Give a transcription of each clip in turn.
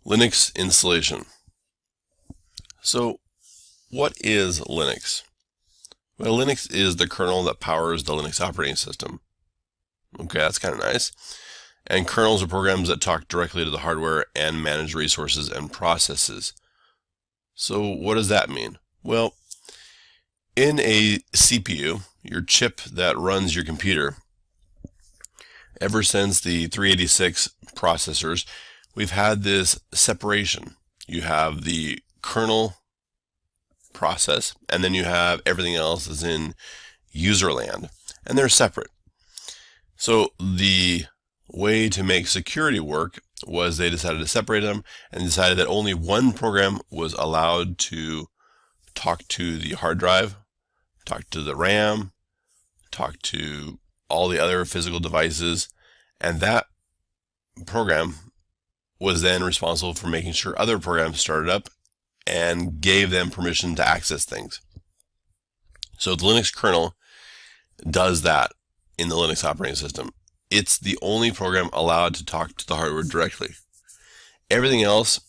Linux installation. So, what is Linux? Well, Linux is the kernel that powers the Linux operating system. Okay, that's kind of nice. And kernels are programs that talk directly to the hardware and manage resources and processes. So, what does that mean? Well, in a CPU, your chip that runs your computer, ever since the 386 processors, we've had this separation. You have the kernel process, and then you have everything else is in user land, and they're separate. So the way to make security work was they decided to separate them and decided that only one program was allowed to talk to the hard drive, talk to the RAM, talk to all the other physical devices, and that program was then responsible for making sure other programs started up and gave them permission to access things. So the Linux kernel does that in the Linux operating system. It's the only program allowed to talk to the hardware directly. Everything else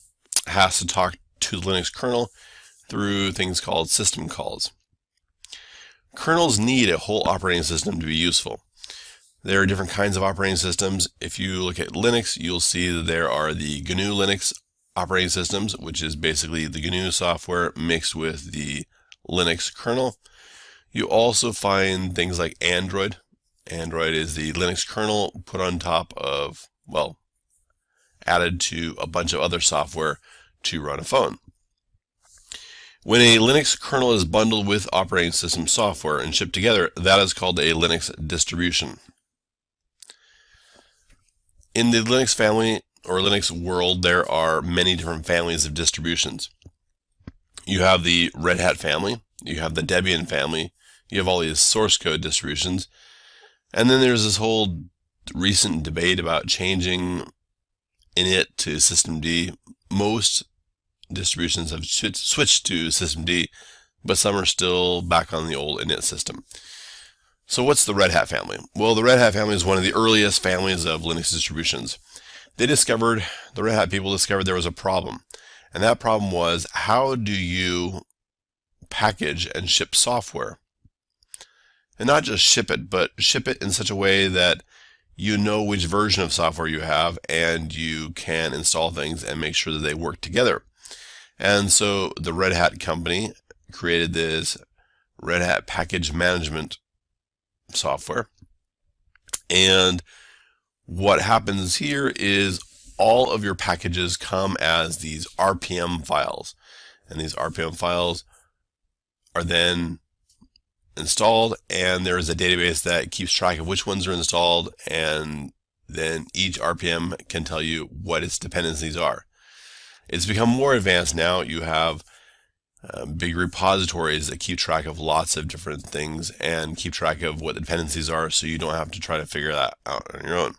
has to talk to the Linux kernel through things called system calls. Kernels need a whole operating system to be useful. There are different kinds of operating systems. If you look at Linux, you'll see that there are the GNU Linux operating systems, which is basically the GNU software mixed with the Linux kernel. You also find things like Android. Android is the Linux kernel put on top of, well, added to a bunch of other software to run a phone. When a Linux kernel is bundled with operating system software and shipped together, that is called a Linux distribution. In the Linux family or Linux world, there are many different families of distributions. You have the Red Hat family, you have the Debian family, you have all these source code distributions, and then there's this whole recent debate about changing init to systemd. Most distributions have switched to systemd, but some are still back on the old init system. So what's the Red Hat family? Well, the Red Hat family is one of the earliest families of Linux distributions. The Red Hat people discovered there was a problem. And that problem was, how do you package and ship software? And not just ship it, but ship it in such a way that you know which version of software you have and you can install things and make sure that they work together. And so the Red Hat company created this Red Hat package management software. And what happens here is all of your packages come as these RPM files. And these RPM files are then installed, and there is a database that keeps track of which ones are installed, and then each RPM can tell you what its dependencies are. It's become more advanced now. You have big repositories that keep track of lots of different things and keep track of what the dependencies are, so you don't have to try to figure that out on your own.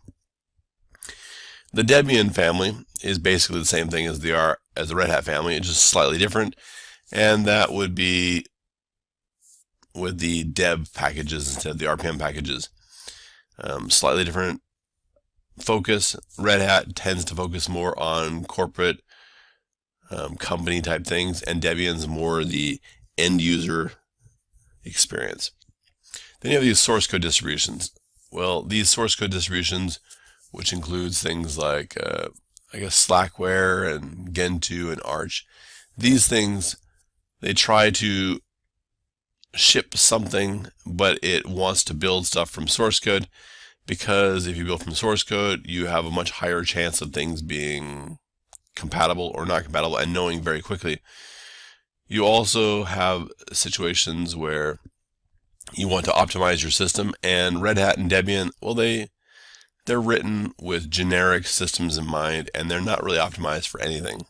The Debian family is basically the same thing as the Red Hat family. It's just slightly different, and that would be with the deb packages instead of the RPM packages. Slightly different focus. Red Hat tends to focus more on corporate company type things, and Debian's more the end user experience. Then you have these source code distributions. Well, these source code distributions, which includes things like I guess Slackware and Gentoo and Arch, these things, they try to ship something, but it wants to build stuff from source code, because if you build from source code, you have a much higher chance of things being compatible or not compatible and knowing very quickly. You also have situations where you want to optimize your system, and Red Hat and Debian, well, they're written with generic systems in mind, and they're not really optimized for anything.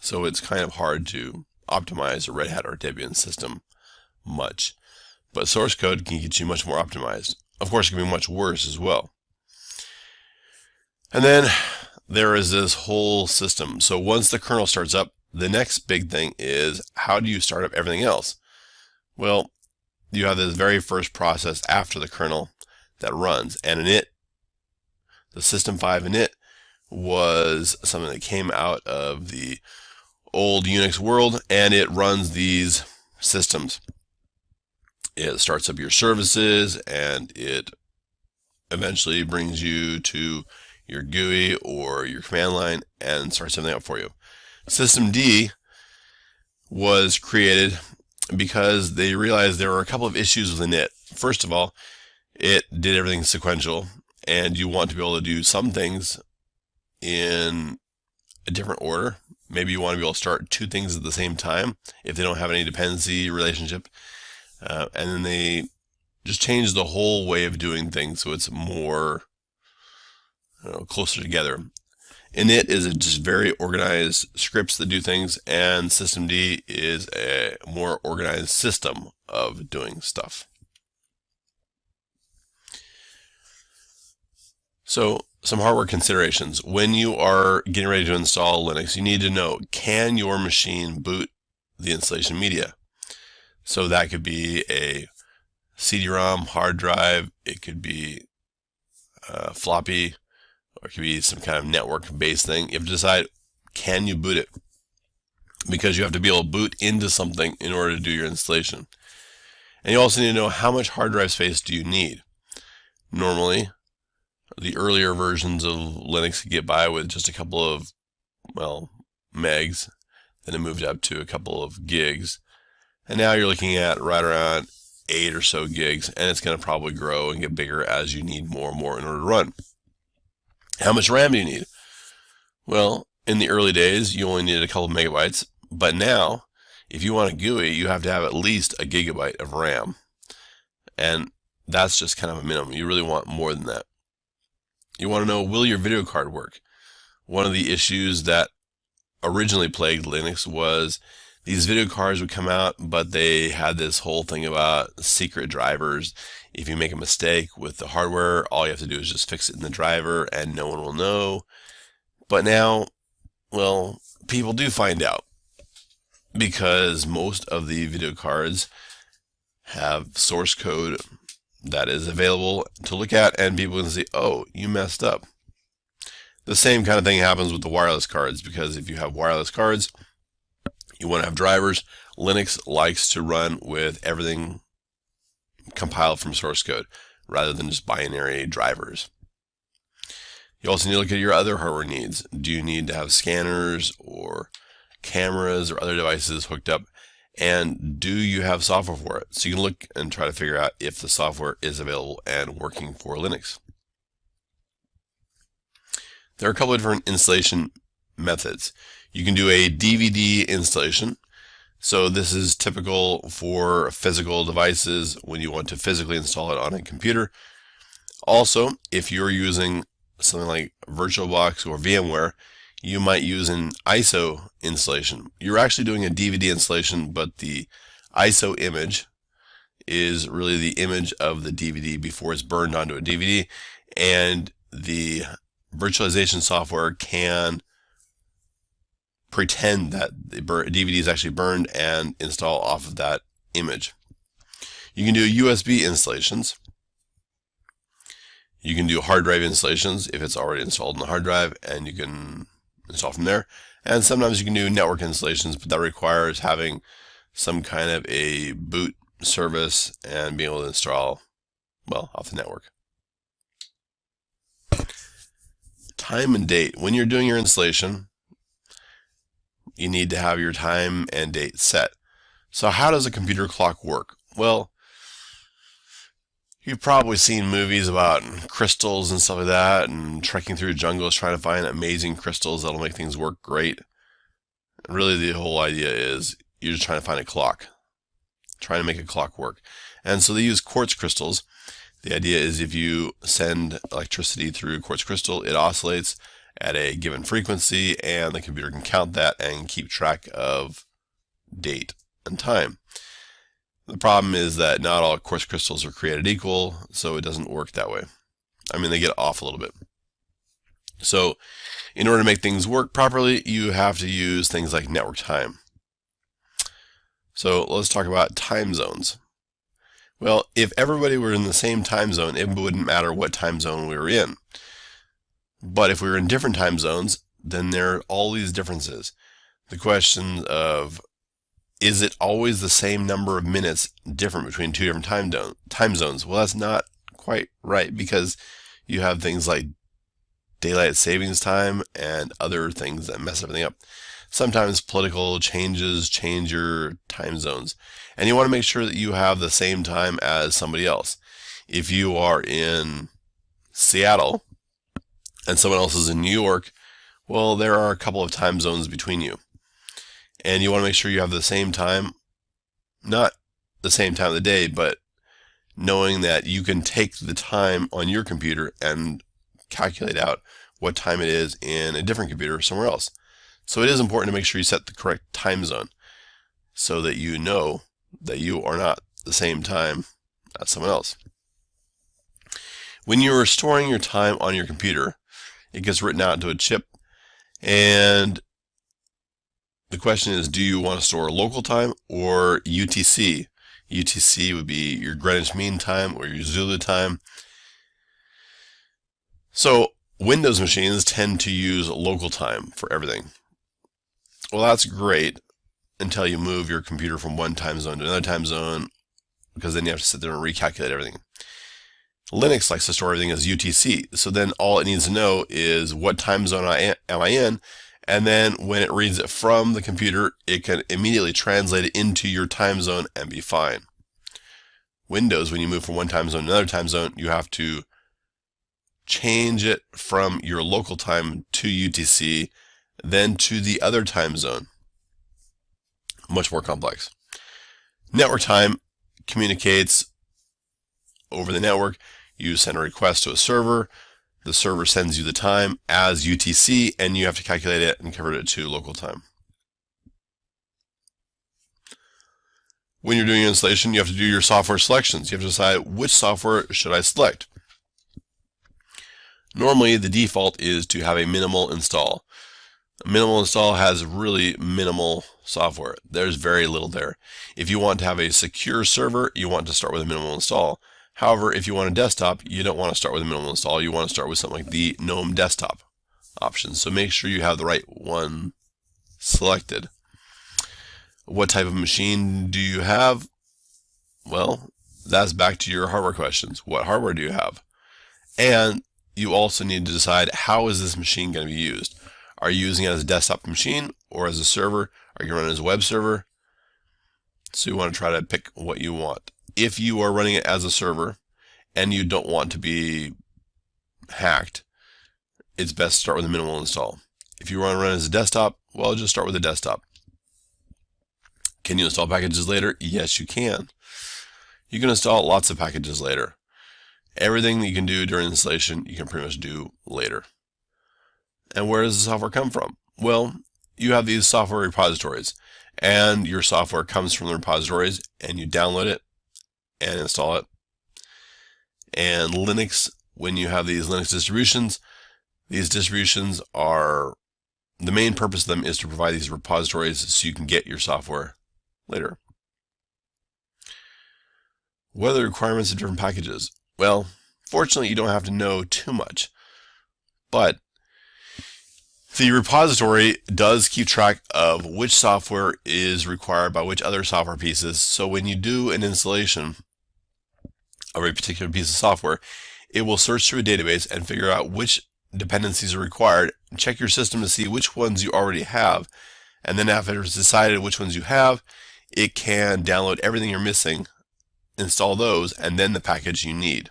So it's kind of hard to optimize a Red Hat or Debian system much. But source code can get you much more optimized. Of course, it can be much worse as well. And then there is this whole system. So once the kernel starts up, the next big thing is, how do you start up everything else? Well, you have this very first process after the kernel that runs, and init, the system5 init, was something that came out of the old Unix world, and it runs these systems. It starts up your services, and it eventually brings you to your GUI or your command line and starts everything up for you. Systemd was created because they realized there were a couple of issues with init. First of all, it did everything sequential, and you want to be able to do some things in a different order. Maybe you want to be able to start two things at the same time if they don't have any dependency relationship. And then they just changed the whole way of doing things so it's more closer together. Init is just very organized scripts that do things, and systemd is a more organized system of doing stuff. So some hardware considerations. When you are getting ready to install Linux, you need to know, can your machine boot the installation media? So that could be a CD-ROM, hard drive, it could be floppy, or it could be some kind of network-based thing. You have to decide, can you boot it? Because you have to be able to boot into something in order to do your installation. And you also need to know, how much hard drive space do you need? Normally, the earlier versions of Linux could get by with just a couple of, megs. Then it moved up to a couple of gigs. And now you're looking at right around 8 or so gigs, and it's going to probably grow and get bigger as you need more and more in order to run. How much RAM do you need? Well, in the early days, you only needed a couple of megabytes, but now, if you want a GUI, you have to have at least a gigabyte of RAM. And that's just kind of a minimum. You really want more than that. You want to know, will your video card work? One of the issues that originally plagued Linux was these video cards would come out, but they had this whole thing about secret drivers. If you make a mistake with the hardware, all you have to do is just fix it in the driver and no one will know. But now, people do find out, because most of the video cards have source code that is available to look at, and people can see, oh, you messed up. The same kind of thing happens with the wireless cards, because if you have wireless cards, you want to have drivers. Linux likes to run with everything compiled from source code rather than just binary drivers. You also need to look at your other hardware needs. Do you need to have scanners or cameras or other devices hooked up? And do you have software for it? So you can look and try to figure out if the software is available and working for Linux. There are a couple of different installation methods. You can do a DVD installation. So this is typical for physical devices when you want to physically install it on a computer. Also, if you're using something like VirtualBox or VMware, you might use an ISO installation. You're actually doing a DVD installation, but the ISO image is really the image of the DVD before it's burned onto a DVD, and the virtualization software can pretend that the DVD is actually burned and install off of that image. You can do USB installations. You can do hard drive installations if it's already installed in the hard drive, and you can install from there. And sometimes you can do network installations, but that requires having some kind of a boot service and being able to install, off the network. Time and date. When you're doing your installation, you need to have your time and date set. So how does a computer clock work? Well, you've probably seen movies about crystals and stuff like that, and trekking through jungles trying to find amazing crystals that'll make things work great. Really, the whole idea is you're just trying to find a clock, trying to make a clock work. And so they use quartz crystals. The idea is if you send electricity through quartz crystal, it oscillates at a given frequency, and the computer can count that and keep track of date and time. The problem is that not all quartz crystals are created equal, so it doesn't work that way. They get off a little bit. So in order to make things work properly, you have to use things like network time. So let's talk about time zones. Well, if everybody were in the same time zone, it wouldn't matter what time zone we were in. But if we were in different time zones, then there are all these differences. The question of, is it always the same number of minutes different between two different time zones? Well, that's not quite right, because you have things like daylight savings time and other things that mess everything up. Sometimes political changes change your time zones, and you want to make sure that you have the same time as somebody else. If you are in Seattle and someone else is in New York, well, there are a couple of time zones between you. And you want to make sure you have the same time, not the same time of the day, but knowing that you can take the time on your computer and calculate out what time it is in a different computer somewhere else. So it is important to make sure you set the correct time zone so that you know that you are not the same time as someone else. When you're storing your time on your computer, it gets written out into a chip, and the question is, do you want to store local time or UTC? UTC would be your Greenwich Mean Time or your Zulu time. So Windows machines tend to use local time for everything. Well, that's great until you move your computer from one time zone to another time zone, because then you have to sit there and recalculate everything. Linux likes to store everything as UTC, so then all it needs to know is what time zone am I in, and then when it reads it from the computer, it can immediately translate it into your time zone and be fine. Windows, when you move from one time zone to another time zone, you have to change it from your local time to UTC, then to the other time zone. Much more complex. Network time communicates over the network. You send a request to a server. The server sends you the time as UTC, and you have to calculate it and convert it to local time. When you're doing your installation, you have to do your software selections. You have to decide which software should I select. Normally, the default is to have a minimal install. A minimal install has really minimal software. There's very little there. If you want to have a secure server, you want to start with a minimal install. However, if you want a desktop, you don't want to start with a minimal install. You want to start with something like the GNOME desktop option. So make sure you have the right one selected. What type of machine do you have? Well, that's back to your hardware questions. What hardware do you have? And you also need to decide, how is this machine going to be used? Are you using it as a desktop machine or as a server? Are you running it as a web server? So you want to try to pick what you want. If you are running it as a server and you don't want to be hacked, it's best to start with a minimal install. If you want to run it as a desktop, well, just start with a desktop. Can you install packages later? Yes, you can. You can install lots of packages later. Everything that you can do during installation, you can pretty much do later. And where does the software come from? Well, you have these software repositories, and your software comes from the repositories, and you download it and install it. And Linux, when you have these Linux distributions, these distributions are, the main purpose of them is to provide these repositories so you can get your software later. What are the requirements of different packages? Well, fortunately, you don't have to know too much, but the repository does keep track of which software is required by which other software pieces. So when you do an installation of a particular piece of software, it will search through a database and figure out which dependencies are required, check your system to see which ones you already have, and then after it's decided which ones you have, it can download everything you're missing, install those, and then the package you need.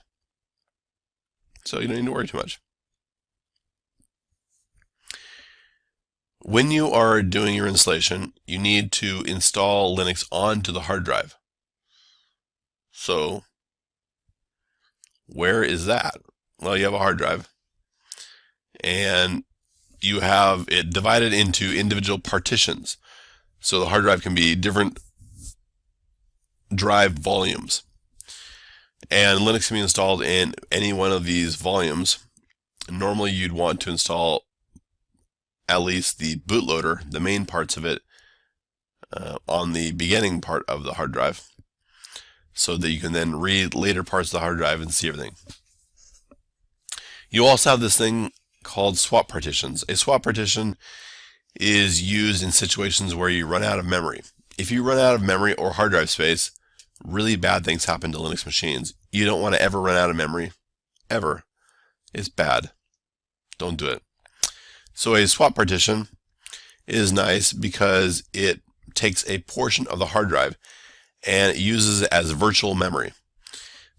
So you don't need to worry too much. When you are doing your installation, you need to install Linux onto the hard drive. So where is that? Well, you have a hard drive, and you have it divided into individual partitions. So the hard drive can be different drive volumes, and Linux can be installed in any one of these volumes. Normally you'd want to install at least the bootloader, the main parts of it, on the beginning part of the hard drive, so that you can then read later parts of the hard drive and see everything. You also have this thing called swap partitions. A swap partition is used in situations where you run out of memory. If you run out of memory or hard drive space, really bad things happen to Linux machines. You don't want to ever run out of memory, ever. It's bad. Don't do it. So a swap partition is nice because it takes a portion of the hard drive and it uses it as virtual memory.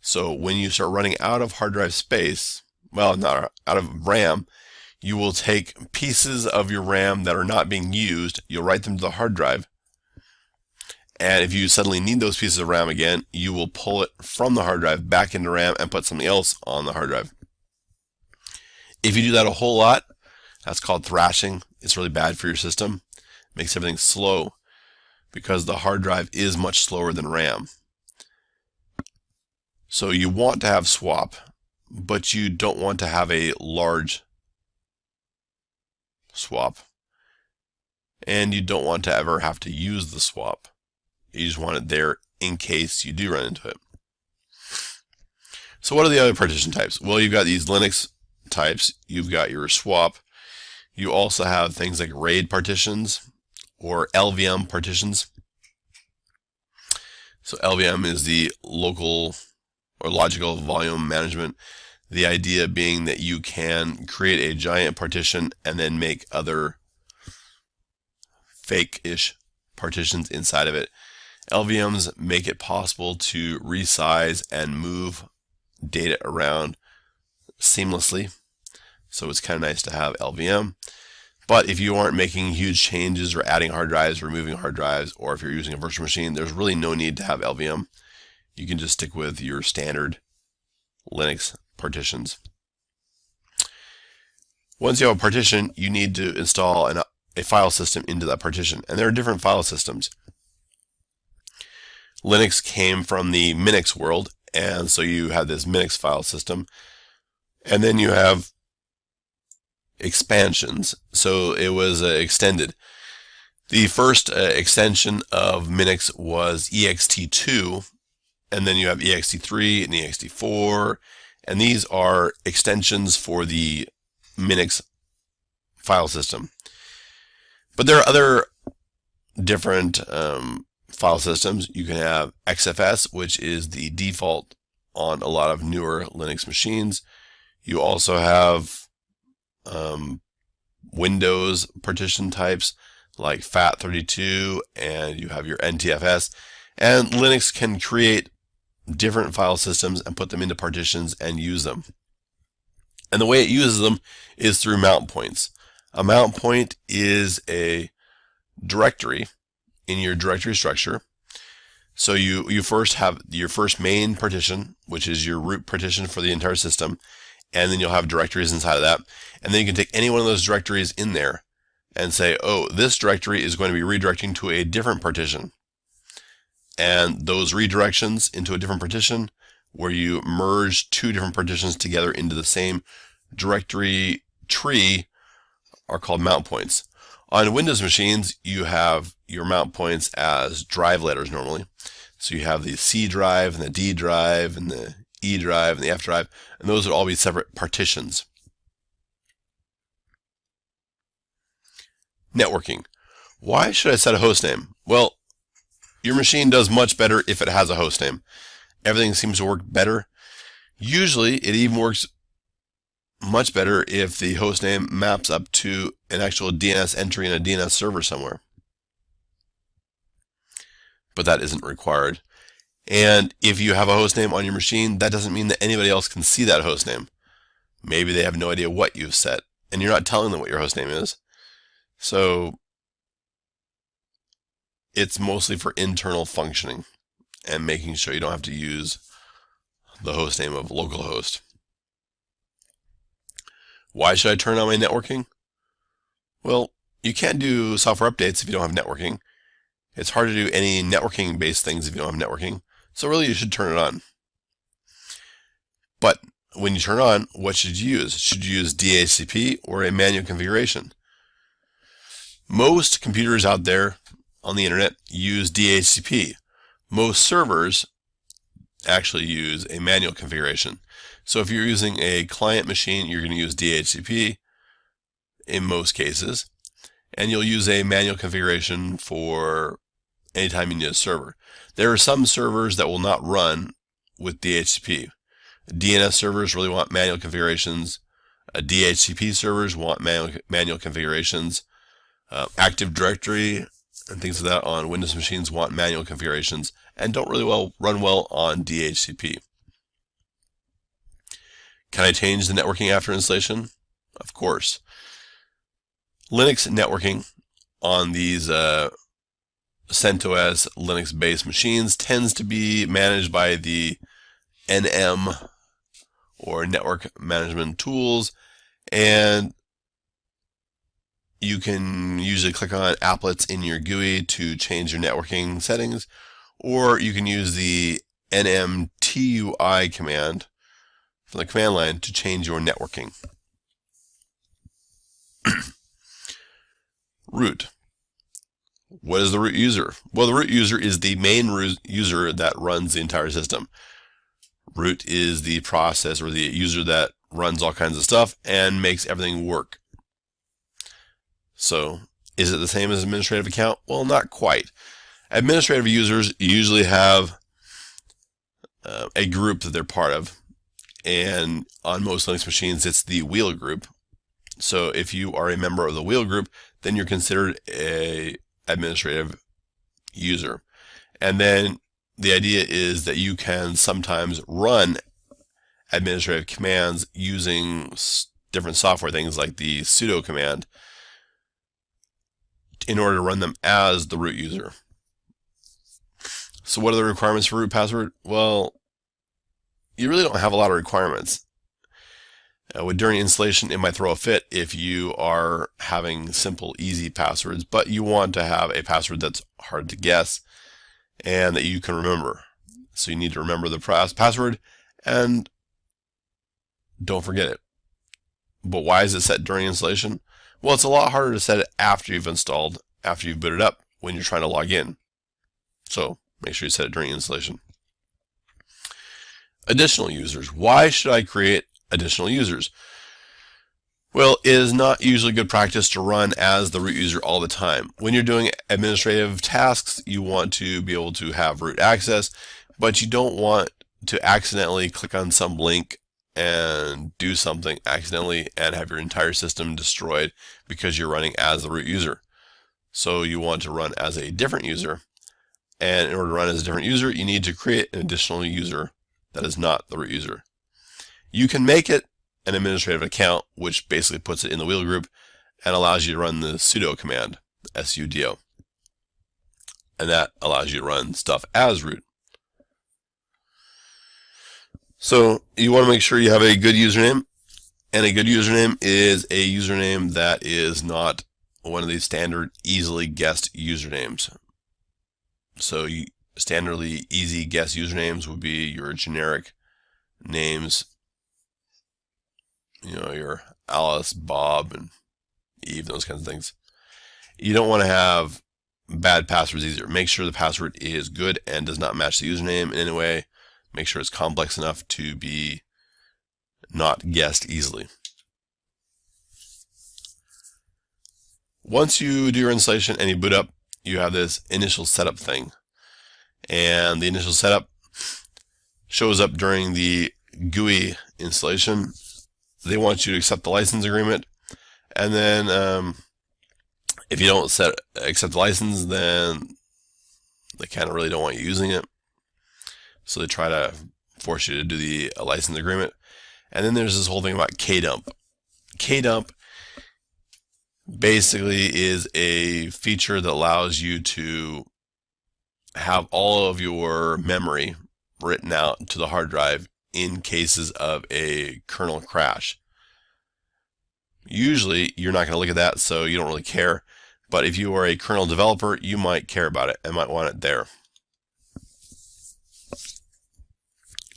So when you start running out of hard drive space, well, not out of RAM, you will take pieces of your RAM that are not being used, you'll write them to the hard drive, and if you suddenly need those pieces of RAM again, you will pull it from the hard drive back into RAM and put something else on the hard drive. If you do that a whole lot, that's called thrashing. It's really bad for your system. It makes everything slow because the hard drive is much slower than RAM. So you want to have swap, but you don't want to have a large swap. And you don't want to ever have to use the swap. You just want it there in case you do run into it. So what are the other partition types? Well, you've got these Linux types. You've got your swap. You also have things like RAID partitions or LVM partitions. So LVM is the local or logical volume management. The idea being that you can create a giant partition and then make other fake-ish partitions inside of it. LVMs make it possible to resize and move data around seamlessly. So it's kind of nice to have LVM. But if you aren't making huge changes or adding hard drives, removing hard drives, or if you're using a virtual machine, there's really no need to have LVM. You can just stick with your standard Linux partitions. Once you have a partition, you need to install a file system into that partition. And there are different file systems. Linux came from the Minix world, and so you have this Minix file system. And then you have expansions. So it was extended. The first extension of Minix was ext2, and then you have ext3 and ext4, and these are extensions for the Minix file system. But there are other different file systems. You can have XFS, which is the default on a lot of newer Linux machines. You also have Windows partition types like FAT32, and you have your NTFS. And Linux can create different file systems and put them into partitions and use them. And the way it uses them is through mount points. A mount point is a directory in your directory structure. So you first have your first main partition, which is your root partition for the entire system, and then you'll have directories inside of that. And then you can take any one of those directories in there and say, oh, this directory is going to be redirecting to a different partition. And those redirections into a different partition, where you merge two different partitions together into the same directory tree, are called mount points. On Windows machines, you have your mount points as drive letters normally. So you have the C drive and the D drive and the E drive and the F drive, and those would all be separate partitions. Networking. Why should I set a host name? Well, your machine does much better if it has a host name. Everything seems to work better. Usually, it even works much better if the host name maps up to an actual DNS entry in a DNS server somewhere. But that isn't required. And if you have a host name on your machine, that doesn't mean that anybody else can see that host name. Maybe they have no idea what you've set, and you're not telling them what your host name is. So it's mostly for internal functioning and making sure you don't have to use the host name of localhost. Why should I turn on my networking? Well, you can't do software updates if you don't have networking. It's hard to do any networking-based things if you don't have networking. So really, you should turn it on. But when you turn on, what should you use? Should you use DHCP or a manual configuration? Most computers out there on the internet use DHCP. Most servers actually use a manual configuration. So if you're using a client machine, you're going to use DHCP. in most cases, and you'll use a manual configuration for anytime you need a server. There are some servers that will not run with DHCP. DNS servers really want manual configurations. DHCP servers want manual configurations. Active Directory and things like that on Windows machines want manual configurations and don't really run well on DHCP. Can I change the networking after installation? Of course. Linux networking on these CentOS Linux-based machines tends to be managed by the NM or Network Management Tools, and you can usually click on applets in your GUI to change your networking settings, or you can use the NMTUI command from the command line to change your networking. Root. What is the root user? Well, the root user is the main user that runs the entire system. Root is the process or the user that runs all kinds of stuff and makes everything work. So, is it the same as administrative account? Well, not quite. Administrative users usually have a group that they're part of, and on most Linux machines it's the wheel group. So if you are a member of the wheel group, then you're considered a administrative user. And then the idea is that you can sometimes run administrative commands using different software things like the sudo command in order to run them as the root user. So what are the requirements for root password? Well, you really don't have a lot of requirements. During installation, it might throw a fit if you are having simple, easy passwords, but you want to have a password that's hard to guess and that you can remember. So you need to remember the password and don't forget it. But why is it set during installation? Well, it's a lot harder to set it after you've installed, after you've booted up, when you're trying to log in. So make sure you set it during installation. Additional users. Why should I create additional users? Well, it is not usually good practice to run as the root user all the time. When you're doing administrative tasks, you want to be able to have root access, but you don't want to accidentally click on some link and do something accidentally and have your entire system destroyed because you're running as the root user. So you want to run as a different user, and in order to run as a different user, you need to create an additional user that is not the root user. You can make it an administrative account, which basically puts it in the wheel group and allows you to run the sudo command, sudo. And that allows you to run stuff as root. So you want to make sure you have a good username, and a good username is a username that is not one of these standard easily guessed usernames. So standardly easy guess usernames would be your generic names, your Alice, Bob, and Eve, those kinds of things. You don't want to have bad passwords either. Make sure the password is good and does not match the username in any way. Make sure it's complex enough to be not guessed easily. Once you do your installation and you boot up, you have this initial setup thing. And the initial setup shows up during the GUI installation. They want you to accept the license agreement, and then if you don't accept the license, then they kind of really don't want you using it. So they try to force you to do the license agreement. And then there's this whole thing about kdump. Kdump basically is a feature that allows you to have all of your memory written out to the hard drive in cases of a kernel crash. Usually you're not going to look at that, so you don't really care. But if you are a kernel developer, you might care about it and might want it there.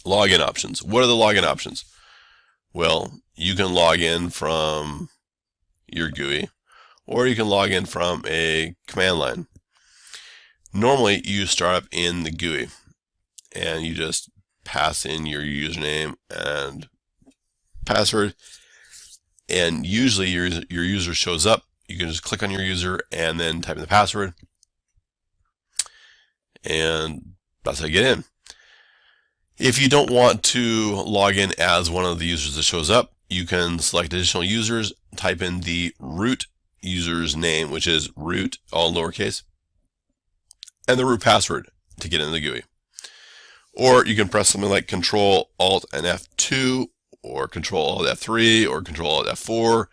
Login options. What are the login options? Well, you can log in from your GUI, or you can log in from a command line. Normally, you start up in the GUI, and you just pass in your username and password, and usually your user shows up. You can just click on your user and then type in the password, and that's how you get in. If you don't want to log in as one of the users that shows up, you can select additional users, type in the root user's name, which is root, all lowercase, and the root password to get into the GUI. Or you can press something like Control Alt and F2, or Control Alt F3, or Control Alt F4,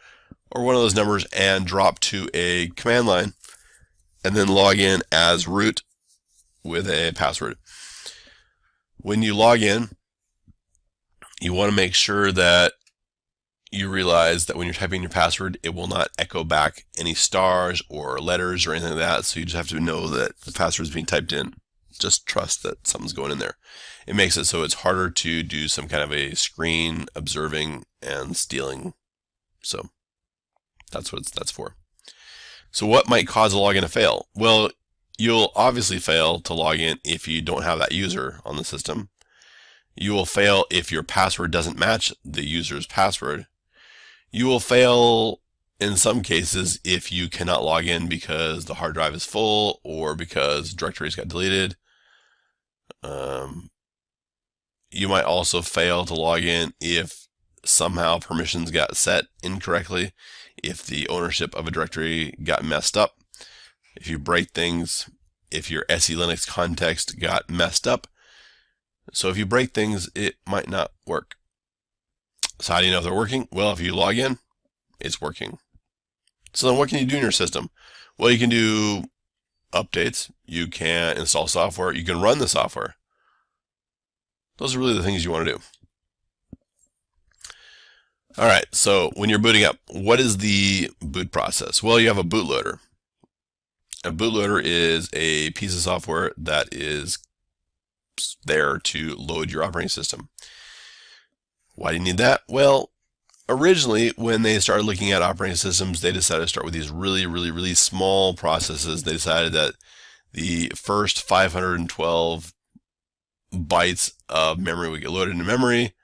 or one of those numbers, and drop to a command line, and then log in as root with a password. When you log in, you want to make sure that you realize that when you're typing your password, it will not echo back any stars or letters or anything like that. So you just have to know that the password is being typed in. Just trust that something's going in there. It makes it so it's harder to do some kind of a screen observing and stealing. So that's what that's for. So what might cause a login to fail? Well, you'll obviously fail to log in if you don't have that user on the system. You will fail if your password doesn't match the user's password. You will fail in some cases if you cannot log in because the hard drive is full or because directories got deleted. You might also fail to log in if somehow permissions got set incorrectly, if the ownership of a directory got messed up, if you break things, if your SE Linux context got messed up. So if you break things, it might not work. So how do you know if they're working? Well, if you log in, it's working. So then what can you do in your system? Well, you can do updates, you can install software, you can run the software. Those are really the things you want to do. Alright, so when you're booting up, what is the boot process? Well, you have a bootloader. A bootloader is a piece of software that is there to load your operating system. Why do you need that? Well, originally, when they started looking at operating systems, they decided to start with these really small processes. They decided that the first 512 bytes of memory would get loaded into memory,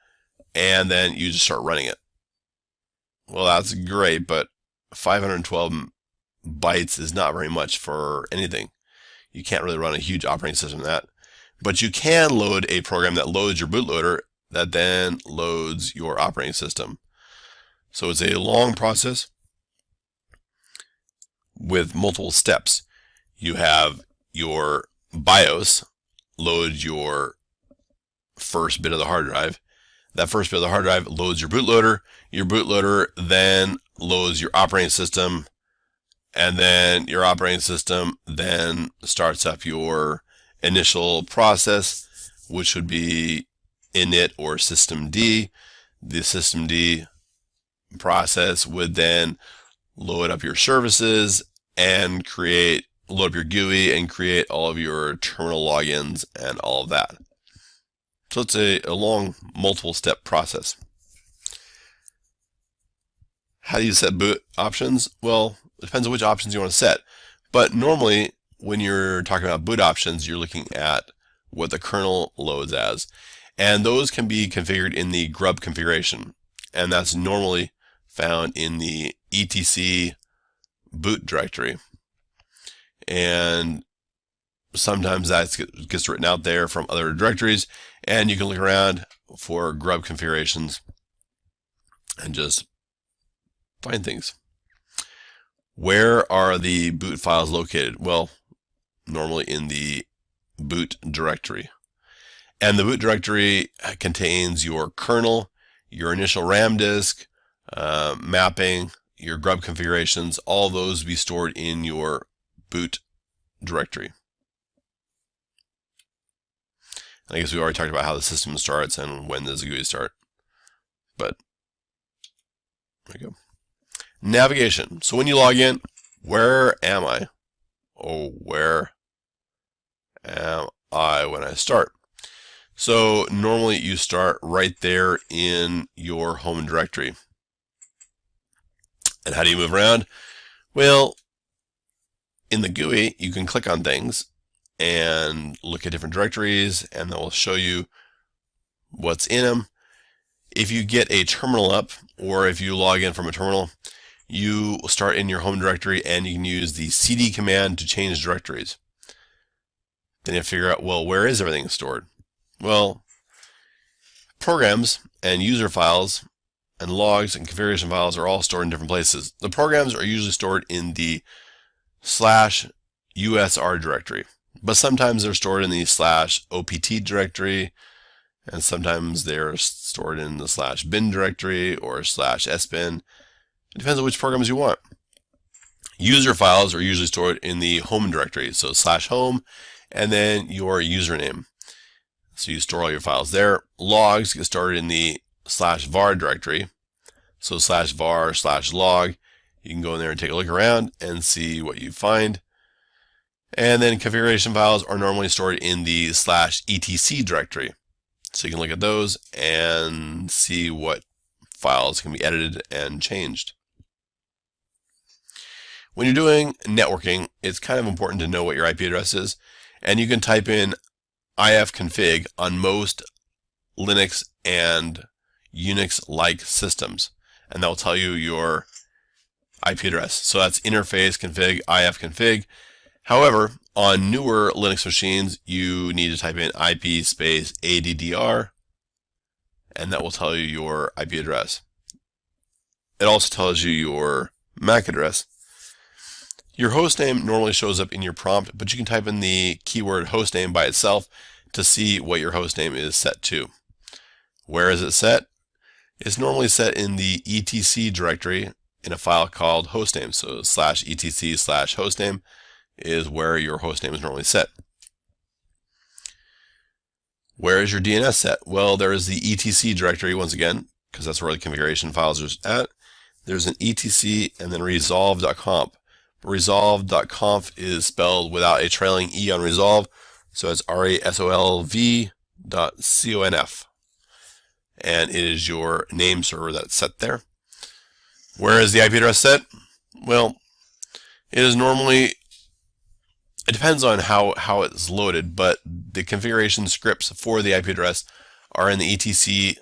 and then you just start running it. Well, that's great, but 512 bytes is not very much for anything. You can't really run a huge operating system with that. But you can load a program that loads your bootloader that then loads your operating system. So it's a long process with multiple steps. You have your BIOS load your first bit of the hard drive. That first bit of the hard drive loads your bootloader. Your bootloader then loads your operating system, and then your operating system then starts up your initial process, which would be init or systemd. The systemd process would then load up your services and load up your GUI and create all of your terminal logins and all of that. So it's a long multiple step process. How do you set boot options? Well, it depends on which options you want to set. But normally, when you're talking about boot options, you're looking at what the kernel loads as. And those can be configured in the grub configuration. And that's normally found in the etc boot directory. And sometimes that gets written out there from other directories, and you can look around for grub configurations and just find things. Where are the boot files located? Well, normally in the boot directory. And the boot directory contains your kernel, your initial RAM disk, mapping, your grub configurations, all those be stored in your boot directory. I guess we already talked about how the system starts and when does the GUI start. But there you go. Navigation. So when you log in, where am I? Oh, where am I when I start? So normally you start right there in your home directory. And how do you move around? Well, in the GUI, you can click on things and look at different directories, and that will show you what's in them. If you get a terminal up, or if you log in from a terminal, you start in your home directory and you can use the cd command to change directories. Then you have to figure out, well, where is everything stored? Well, programs and user files and logs and configuration files are all stored in different places. The programs are usually stored in the /usr directory, but sometimes they're stored in the /opt directory, and sometimes they're stored in the /bin directory or /sbin. It depends on which programs you want. User files are usually stored in the home directory, so /home and then your username. So you store all your files there. Logs get stored in the /var directory, so /var/log. You can go in there and take a look around and see what you find. And then configuration files are normally stored in the /etc directory. So you can look at those and see what files can be edited and changed. When you're doing networking, it's kind of important to know what your IP address is, and you can type in ifconfig on most Linux and Unix-like systems, and that will tell you your IP address. So that's interface config ifconfig. However, on newer Linux machines, you need to type in IP space ADDR, and that will tell you your IP address. It also tells you your MAC address. Your hostname normally shows up in your prompt, but you can type in the keyword hostname by itself to see what your hostname is set to. Where is it set? It's normally set in the etc directory in a file called hostname. So /etc/hostname is where your hostname is normally set. Where is your DNS set? Well, there is the etc directory once again, because that's where the configuration files are at. There's an etc and then resolve.conf. Resolve.conf is spelled without a trailing E on resolve, so it's resolv.conf. And it is your name server that's set there. Where is the IP address set? Well, it is normally, it depends on how it's loaded, but the configuration scripts for the IP address are in the etc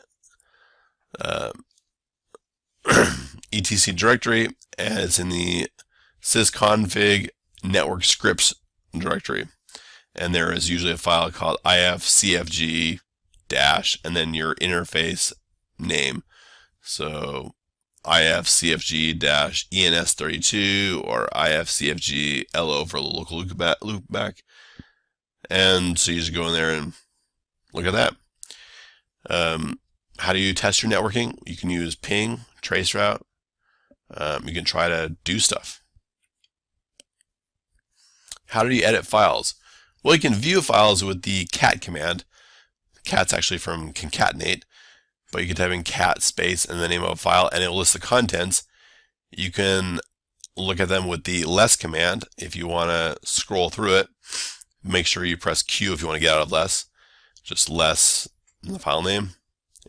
etc directory, and it's in the sysconfig network scripts directory. And there is usually a file called ifcfg dash and then your interface name. So ifcfg dash ens32 or ifcfg lo for the local loopback. And so you just go in there and look at that. How do you test your networking? You can use ping, traceroute. You can try to do stuff. How do you edit files? Well, you can view files with the cat command. Cat's actually from concatenate, but you can type in cat space and the name of a file and it will list the contents. You can look at them with the less command if you want to scroll through it. Make sure you press Q if you want to get out of less. Just less in the file name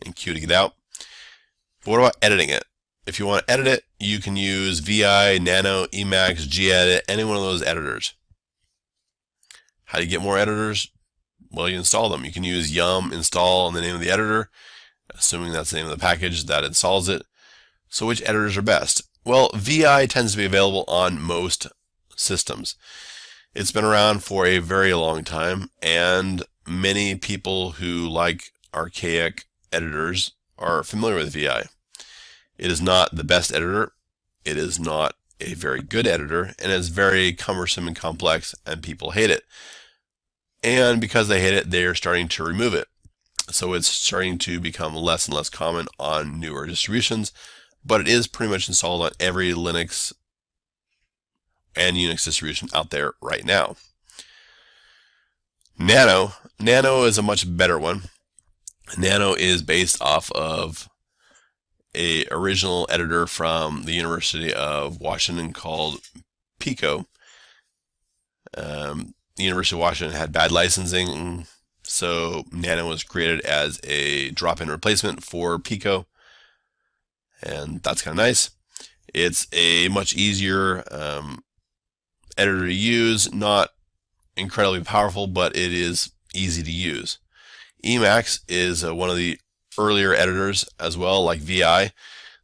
and Q to get out. But what about editing it? If you want to edit it, you can use VI, Nano, Emacs, Gedit, any one of those editors. How do you get more editors? Well, you install them. You can use yum install in the name of the editor, assuming that's the name of the package that installs it. So which editors are best? Well, VI tends to be available on most systems. It's been around for a very long time, and many people who like archaic editors are familiar with VI. It is not the best editor. It is not a very good editor, and it's very cumbersome and complex, and people hate it. And because they hate it, they are starting to remove it. So it's starting to become less and less common on newer distributions, but it is pretty much installed on every Linux and Unix distribution out there right now. Nano is a much better one. Nano is based off of an original editor from the University of Washington called Pico. The University of Washington had bad licensing, so Nano was created as a drop-in replacement for Pico, and that's kind of nice. It's a much easier editor to use, not incredibly powerful, but it is easy to use. Emacs is one of the earlier editors as well, like VI.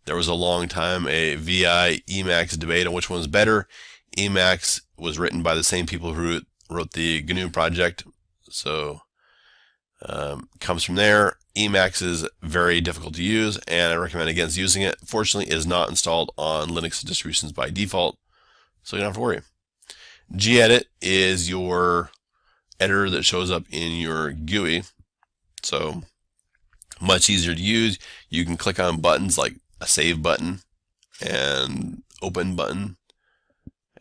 There was a long time a VI Emacs debate on which one was better. Emacs was written by the same people who wrote the GNU project, so comes from there. Emacs is very difficult to use, and I recommend against using it. Fortunately, it is not installed on Linux distributions by default, so you don't have to worry. gedit is your editor that shows up in your GUI, so much easier to use. You can click on buttons like a save button and open button,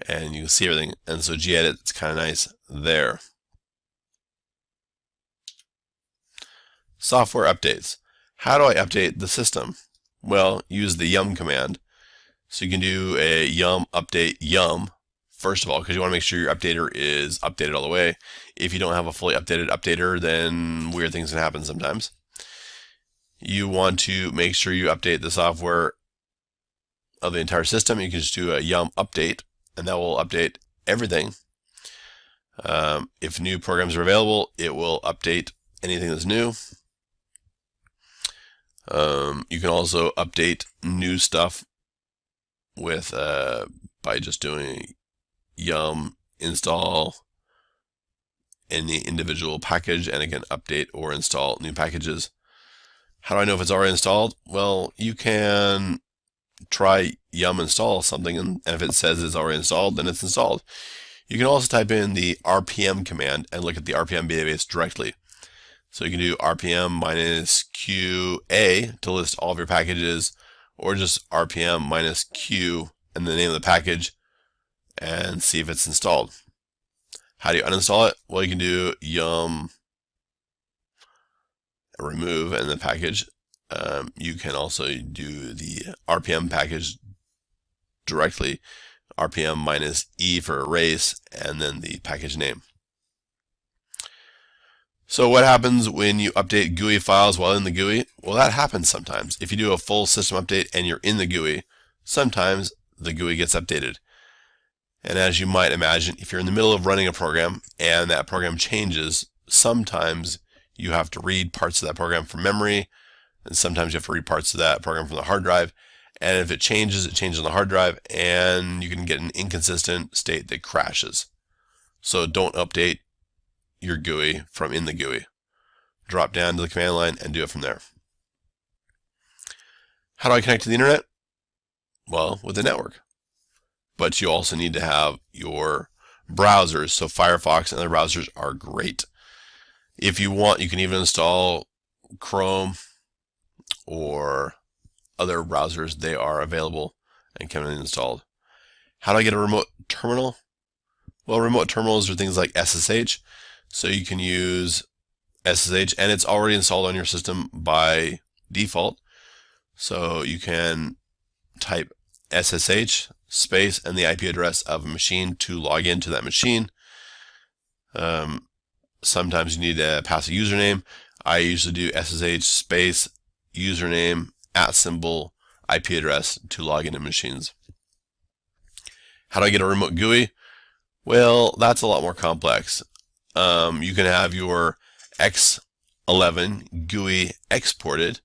and you can see everything. And so gedit is kind of nice there. Software updates. How do I update the system? Well, use the yum command. So you can do a yum update yum, first of all, because you want to make sure your updater is updated all the way. If you don't have a fully updated updater, then weird things can happen sometimes. You want to make sure you update the software of the entire system. You can just do a yum update, and that will update everything. If new programs are available, it will update anything that's new. You can also update new stuff with by just doing yum install any individual package, and again update or install new packages. How do I know if it's already installed? Well, you can try yum install something, and if it says it's already installed, then it's installed. You can also type in the rpm command and look at the rpm database directly. So you can do rpm minus qa to list all of your packages, or just rpm minus q and the name of the package, and see if it's installed. How do you uninstall it? Well, you can do yum remove and the package. You can also do the rpm package directly, rpm minus e for erase, and then the package name. So what happens when you update GUI files while in the GUI? Well, that happens sometimes. If you do a full system update and you're in the GUI, sometimes the GUI gets updated. And as you might imagine, if you're in the middle of running a program and that program changes, sometimes you have to read parts of that program from memory, and sometimes you have to read parts of that program from the hard drive. And if it changes on the hard drive, and you can get an inconsistent state that crashes. So don't update your GUI from in the GUI. Drop down to the command line and do it from there. How do I connect to the internet? Well, with the network. But you also need to have your browsers. So Firefox and other browsers are great. If you want, you can even install Chrome or other browsers. They are available and can be installed. How do I get a remote terminal? Well, remote terminals are things like SSH. So you can use SSH, and it's already installed on your system by default. So you can type SSH space and the IP address of a machine to log into that machine. Sometimes you need to pass a username. I usually do SSH space username @ IP address to log into machines. How do I get a remote GUI? Well, that's a lot more complex. You can have your X11 GUI exported,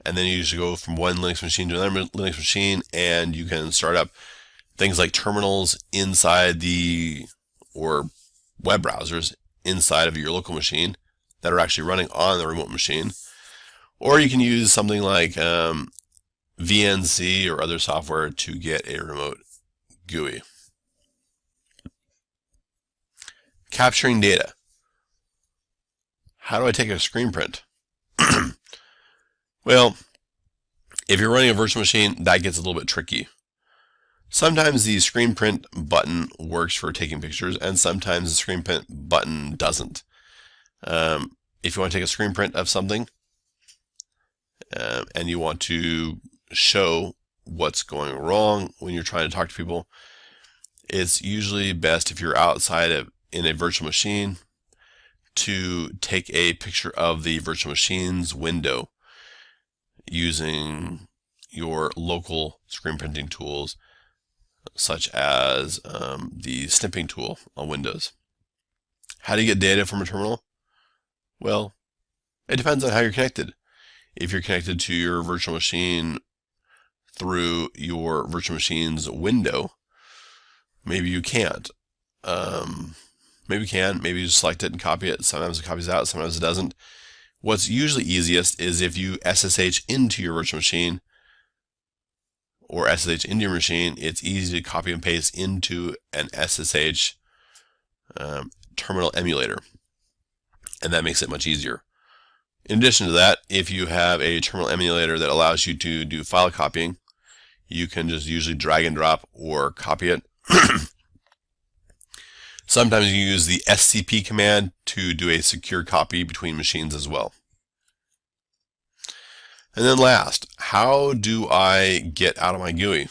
and then you just go from one Linux machine to another Linux machine, and you can start up things like terminals inside or web browsers inside of your local machine that are actually running on the remote machine. Or you can use something like VNC or other software to get a remote GUI. Capturing data. How do I take a screen print? Well, if you're running a virtual machine, that gets a little bit tricky. Sometimes the screen print button works for taking pictures, and sometimes the screen print button doesn't. If you want to take a screen print of something, and you want to show what's going wrong when you're trying to talk to people, it's usually best if you're outside in a virtual machine to take a picture of the virtual machine's window using your local screen printing tools, such as the snipping tool on Windows. How do you get data from a terminal? Well, it depends on how you're connected. if you're connected to your virtual machine through your virtual machine's window, maybe you can't. Maybe you can, maybe you just select it and copy it. Sometimes it copies out, sometimes it doesn't. What's usually easiest is if you SSH into your virtual machine or SSH into your machine, it's easy to copy and paste into an SSH terminal emulator, and that makes it much easier. In addition to that, if you have a terminal emulator that allows you to do file copying, you can just usually drag and drop or copy it. Sometimes you use the SCP command to do a secure copy between machines as well. And then last, how do I get out of my GUI?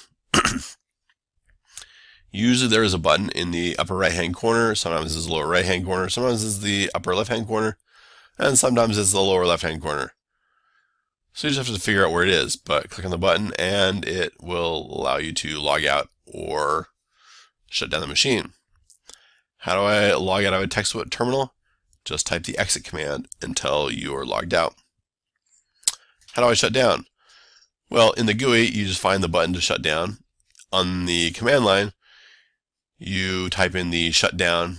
Usually there is a button in the upper right hand corner, sometimes it's the lower right hand corner, sometimes it's the upper left hand corner, and sometimes it's the lower left hand corner. So you just have to figure out where it is, but click on the button and it will allow you to log out or shut down the machine. How do I log out of a text terminal? Just type the exit command until you are logged out. How do I shut down? Well, in the GUI, you just find the button to shut down. On the command line, you type in the shutdown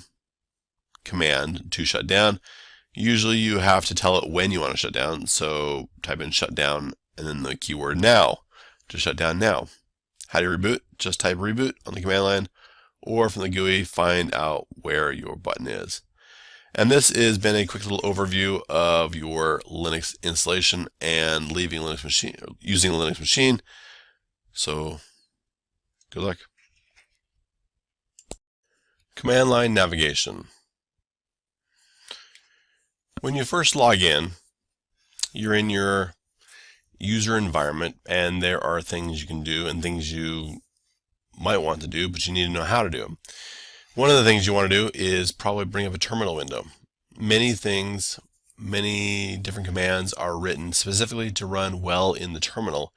command to shut down. Usually you have to tell it when you want to shut down, so type in shutdown and then the keyword now to shut down now. How do you reboot? Just type reboot on the command line, or from the GUI, find out where your button is. And this has been a quick little overview of your Linux installation and using a Linux machine. So good luck. Command line navigation. When you first log in, you're in your user environment, and there are things you can do and things you might want to do, but you need to know how to do them. One of the things you want to do is probably bring up a terminal window. Many things, many different commands are written specifically to run well in the terminal,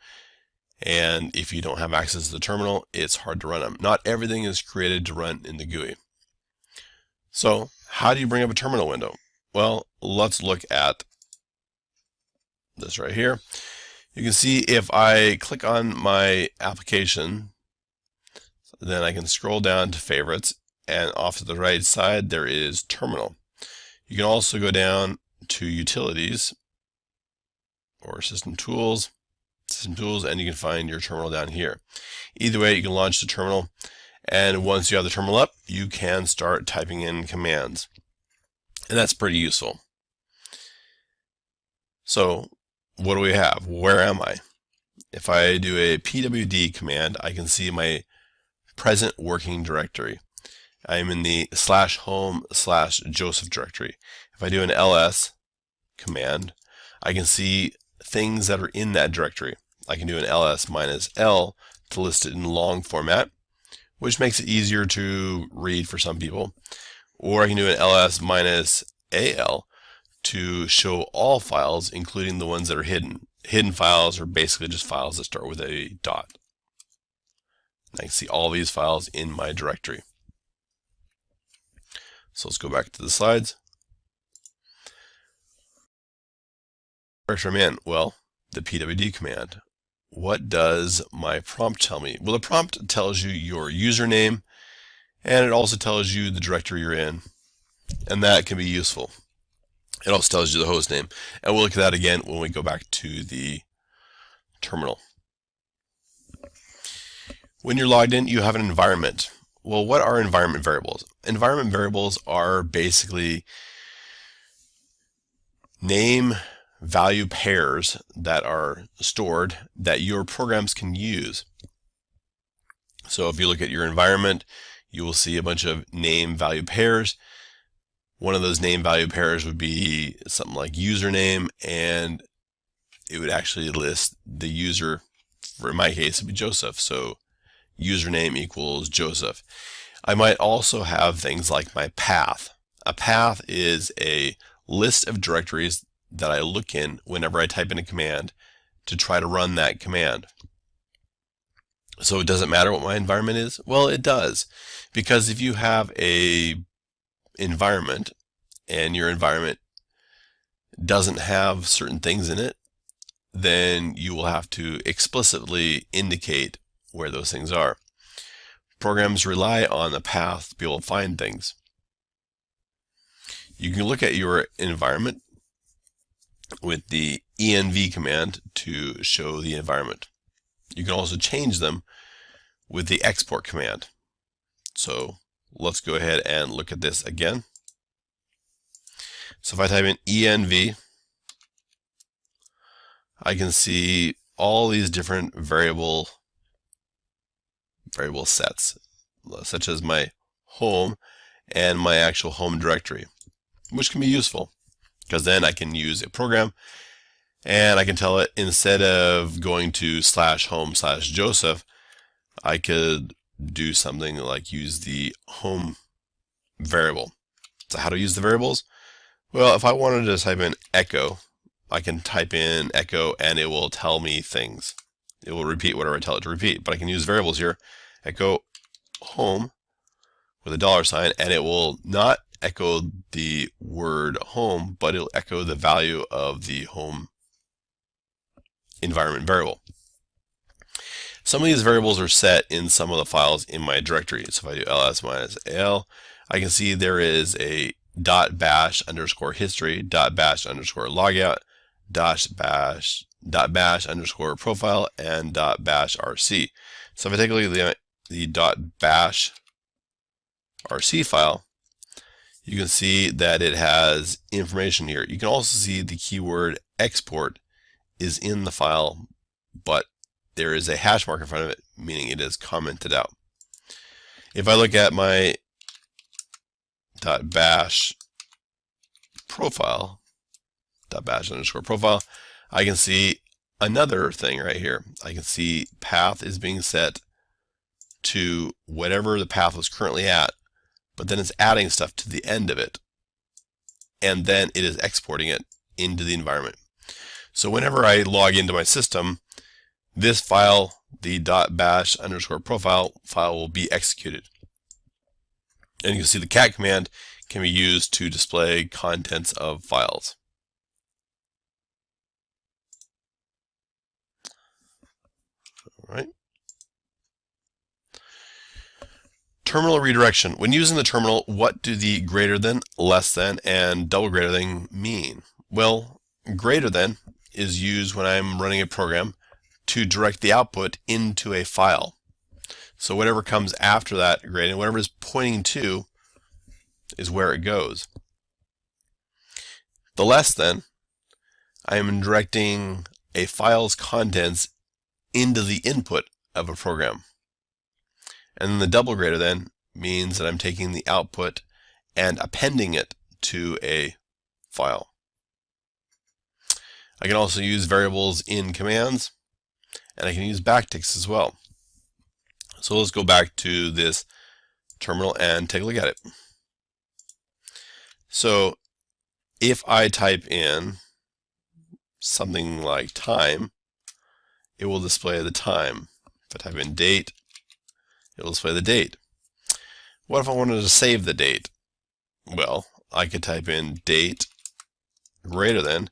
and if you don't have access to the terminal, it's hard to run them. Not everything is created to run in the GUI. So how do you bring up a terminal window? Well, let's look at this right here. You can see if I click on my application, then I can scroll down to favorites, and off to the right side there is terminal. You can also go down to utilities or system tools, and you can find your terminal down here. Either way, you can launch the terminal, and once you have the terminal up, you can start typing in commands. And that's pretty useful. So what do we have? Where am I? If I do a pwd command, I can see my present working directory. I'm in the /home/Joseph directory. If I do an ls command, I can see things that are in that directory. I can do an ls-l to list it in long format, which makes it easier to read for some people. Or I can do an ls-al to show all files, including the ones that are hidden. Hidden files are basically just files that start with a dot. I can see all these files in my directory. So let's go back to the slides. Directory I'm in. Well, the pwd command. What does my prompt tell me? Well, the prompt tells you your username, and it also tells you the directory you're in, and that can be useful. It also tells you the host name, and we'll look at that again when we go back to the terminal. When you're logged in, you have an environment. Well, what are environment variables? Environment variables are basically name value pairs that are stored that your programs can use. So if you look at your environment, you will see a bunch of name value pairs. One of those name value pairs would be something like username, and it would actually list the user. For in my case, it would be Joseph. So username equals Joseph. I might also have things like my path. A path is a list of directories that I look in whenever I type in a command to try to run that command. So it doesn't matter what my environment is? Well, it does, because if you have a environment and your environment doesn't have certain things in it, then you will have to explicitly indicate where those things are. Programs rely on the path to be able to find things. You can look at your environment with the env command to show the environment. You can also change them with the export command. So let's go ahead and look at this again. So if I type in env, I can see all these different variable sets, such as my home and my actual home directory, which can be useful because then I can use a program and I can tell it, instead of going to /home/Joseph, I could do something like use the home variable. So how to use the variables? Well, if I wanted to type in echo, I can type in echo and it will tell me things. It will repeat whatever I tell it to repeat. But I can use variables here, echo home with a $sign, and it will not echo the word home, but it'll echo the value of the home environment variable. Some of these variables are set in some of the files in my directory. So if I do ls-al, I can see there is a .bash_history, .bash_logout, .bash_profile, and .bashrc. So if I take a look at the .bashrc file, you can see that it has information here. You can also see the keyword export is in the file, but there is a hash mark in front of it, meaning it is commented out. If I look at my .bash profile, .bash_profile, I can see another thing right here. I can see path is being set to whatever the path was currently at, but then it's adding stuff to the end of it, and then it is exporting it into the environment. So whenever I log into my system, this file, the .bash_profile file, will be executed. And you can see the cat command can be used to display contents of files. All right. Terminal redirection. When using the terminal, what do the greater than, less than, and double greater than mean? Well, greater than is used when I'm running a program to direct the output into a file. So whatever comes after that gradient, whatever is pointing to, is where it goes. The less than, I am directing a file's contents into the input of a program. And then the double greater than means that I'm taking the output and appending it to a file. I can also use variables in commands, and I can use backticks as well. So let's go back to this terminal and take a look at it. So if I type in something like time, it will display the time. If I type in date, it will display the date. What if I wanted to save the date? Well, I could type in date greater than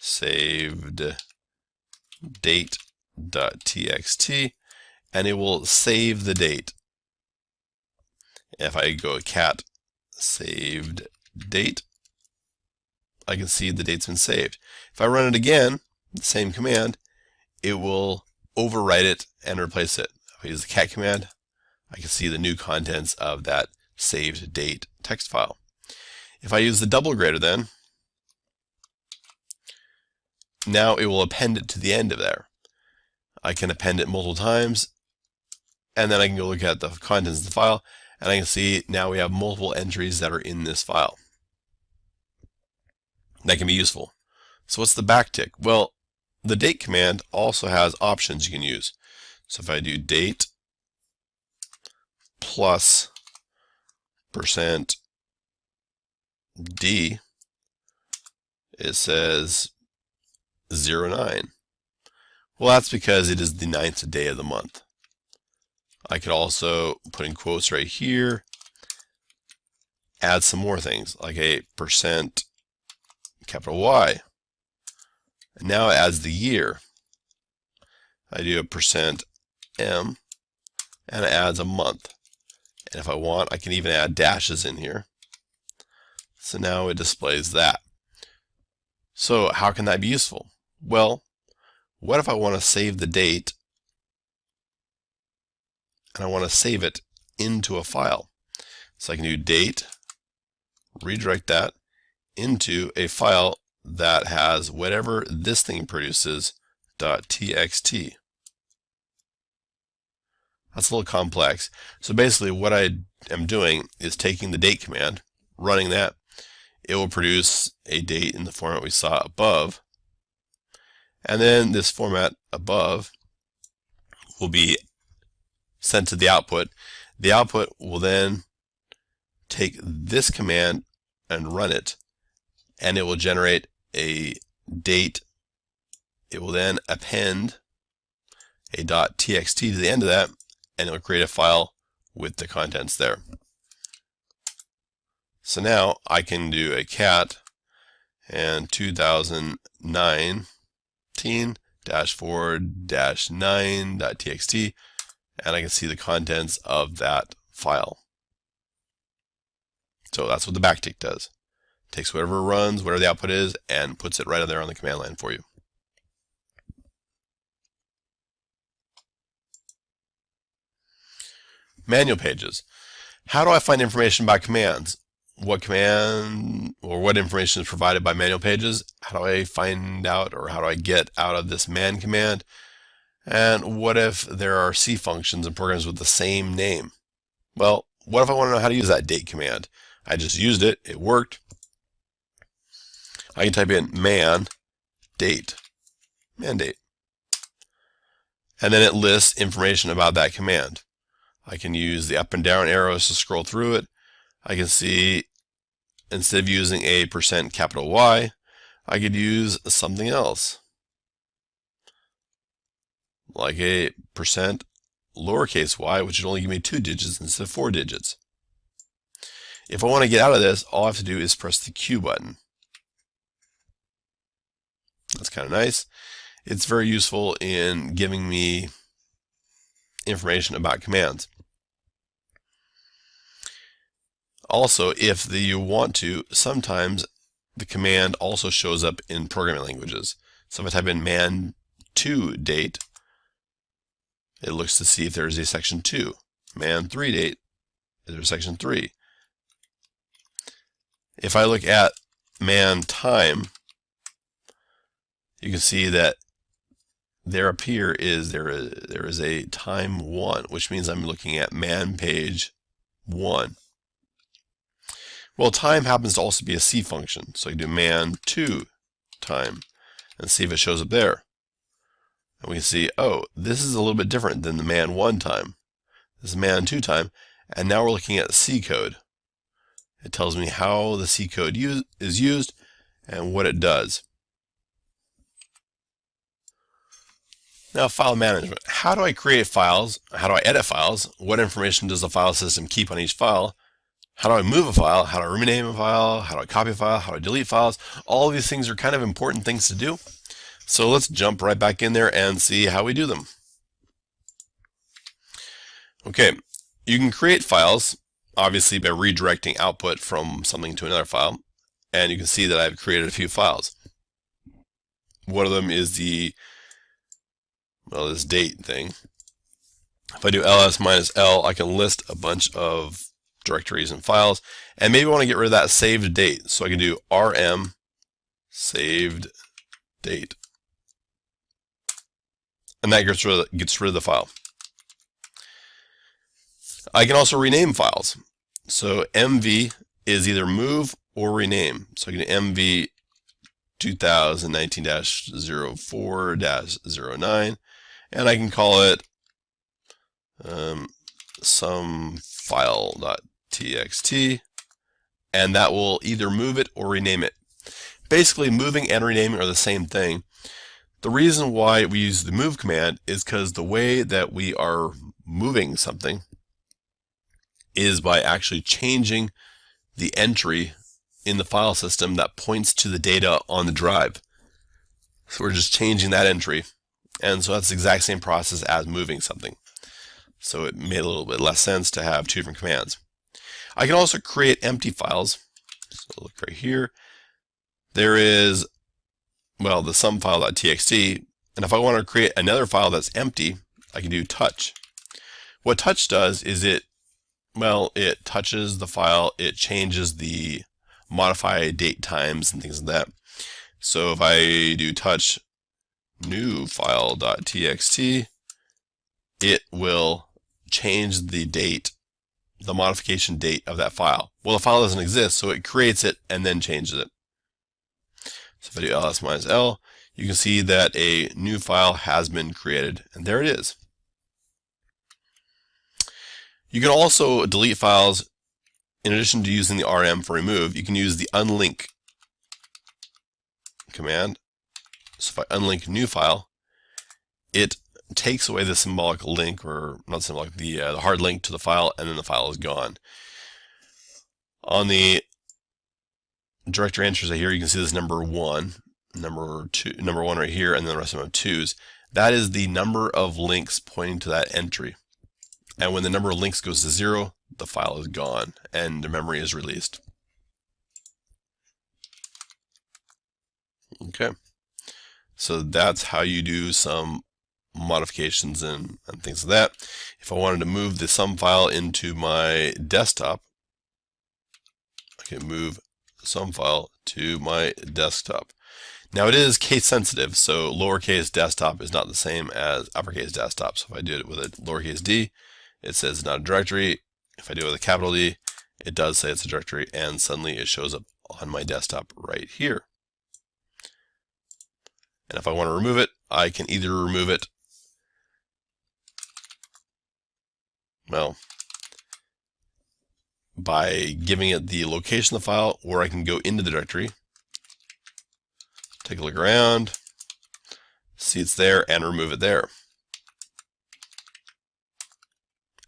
saved date.txt, and it will save the date. If I go cat saved date, I can see the date's been saved. If I run it again, the same command, it will overwrite it and replace it. If I use the cat command, I can see the new contents of that saved date text file. If I use the double greater than, now it will append it to the end of there. I can append it multiple times, and then I can go look at the contents of the file, and I can see now we have multiple entries that are in this file. That can be useful. So what's the backtick? Well, the date command also has options you can use. So if I do date plus %d, it says 09. Well, that's because it is the 9th day of the month. I could also put in quotes right here, add some more things like a %Y, And now it adds the year. I do a %m, and it adds a month. And if I want, I can even add dashes in here. So now it displays that. So how can that be useful? Well, what if I want to save the date and I want to save it into a file? So I can do date, redirect that into a file that has whatever this thing produces, .txt. That's a little complex. So basically what I am doing is taking the date command, running that. It will produce a date in the format we saw above. And then this format above will be sent to the output. The output will then take this command and run it, and it will generate a date. It will then append a .txt to the end of that, and it will create a file with the contents there. So now I can do a cat and 2019-4-9.txt, and I can see the contents of that file. So that's what the backtick does. It takes whatever it runs, whatever the output is, and puts it right there on the command line for you. Manual pages. How do I find information by commands? What command or what information is provided by manual pages? How do I find out, or how do I get out of this man command? And what if there are C functions and programs with the same name? Well, what if I want to know how to use that date command? I just used it, it worked. I can type in man date, and then it lists information about that command. I can use the up and down arrows to scroll through it. I can see, instead of using a %Y, I could use something else, like a %y, which would only give me 2 digits instead of 4 digits. If I want to get out of this, all I have to do is press the Q button. That's kind of nice. It's very useful in giving me information about commands. Also, if you want to, sometimes the command also shows up in programming languages. So if I type in man2 date, it looks to see if there is a section 2. Man3 date, is there a section 3? If I look at man time, you can see that there is a time 1, which means I'm looking at man page 1. Well, time happens to also be a C function, so I can do man2 time and see if it shows up there. And we can see, oh, this is a little bit different than the man1 time. This is man2 time, and now we're looking at C code. It tells me how the C code is used and what it does. Now, file management. How do I create files? How do I edit files? What information does the file system keep on each file? How do I move a file? How do I rename a file? How do I copy a file? How do I delete files? All of these things are kind of important things to do. So let's jump right back in there and see how we do them. Okay, you can create files, obviously, by redirecting output from something to another file. And you can see that I've created a few files. One of them is this date thing. If I do ls-l, I can list a bunch of directories and files, and maybe I want to get rid of that saved date, so I can do rm saved date, and that gets rid of the file. I can also rename files, so mv is either move or rename, so I can do mv 2019-04-09, and I can call it some file.txt, and that will either move it or rename it. Basically, moving and renaming are the same thing. The reason why we use the move command is because the way that we are moving something is by actually changing the entry in the file system that points to the data on the drive. So we're just changing that entry. And so that's the exact same process as moving something. So it made a little bit less sense to have two different commands. I can also create empty files. So look right here. There is, well, the sum file.txt. And if I want to create another file that's empty, I can do touch. What touch does is it touches the file, it changes the modify date times and things like that. So if I do touch new file.txt, it will change the date, the modification date of that file. Well, the file doesn't exist, so it creates it and then changes it. So if I do ls-l, you can see that a new file has been created, and there it is. You can also delete files. In addition to using the rm for remove, you can use the unlink command. So if I unlink new file, it takes away the symbolic link, or not symbolic, the hard link to the file, and then the file is gone. On the directory entries here, you can see this number 1, number 1 right here, and then the rest of them have 2s. That is the number of links pointing to that entry. And when the number of links goes to 0, the file is gone and the memory is released. Okay, so that's how you do some modifications and things like that. If I wanted to move the sum file into my desktop, I can move the sum file to my desktop. Now it is case sensitive, so lowercase desktop is not the same as uppercase desktop. So if I do it with a lowercase d, it says it's not a directory. If I do it with a capital D, it does say it's a directory, and suddenly it shows up on my desktop right here. And if I want to remove it, I can either remove it, well, by giving it the location of the file, or I can go into the directory, take a look around, see it's there, and remove it there.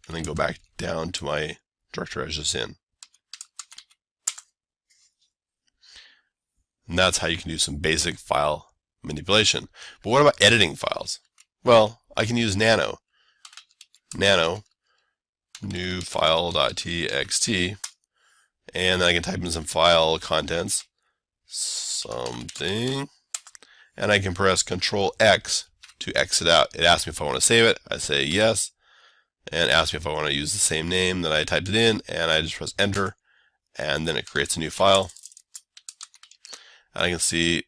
And then go back down to my directory I was just in. And that's how you can do some basic file manipulation. But what about editing files? Well, I can use nano new file.txt, and then I can type in some file contents, something, and I can press Control X to exit out. It asks me if I want to save it. I say yes, and asks me if I want to use the same name that I typed it in, and I just press enter, and then it creates a new file. And I can see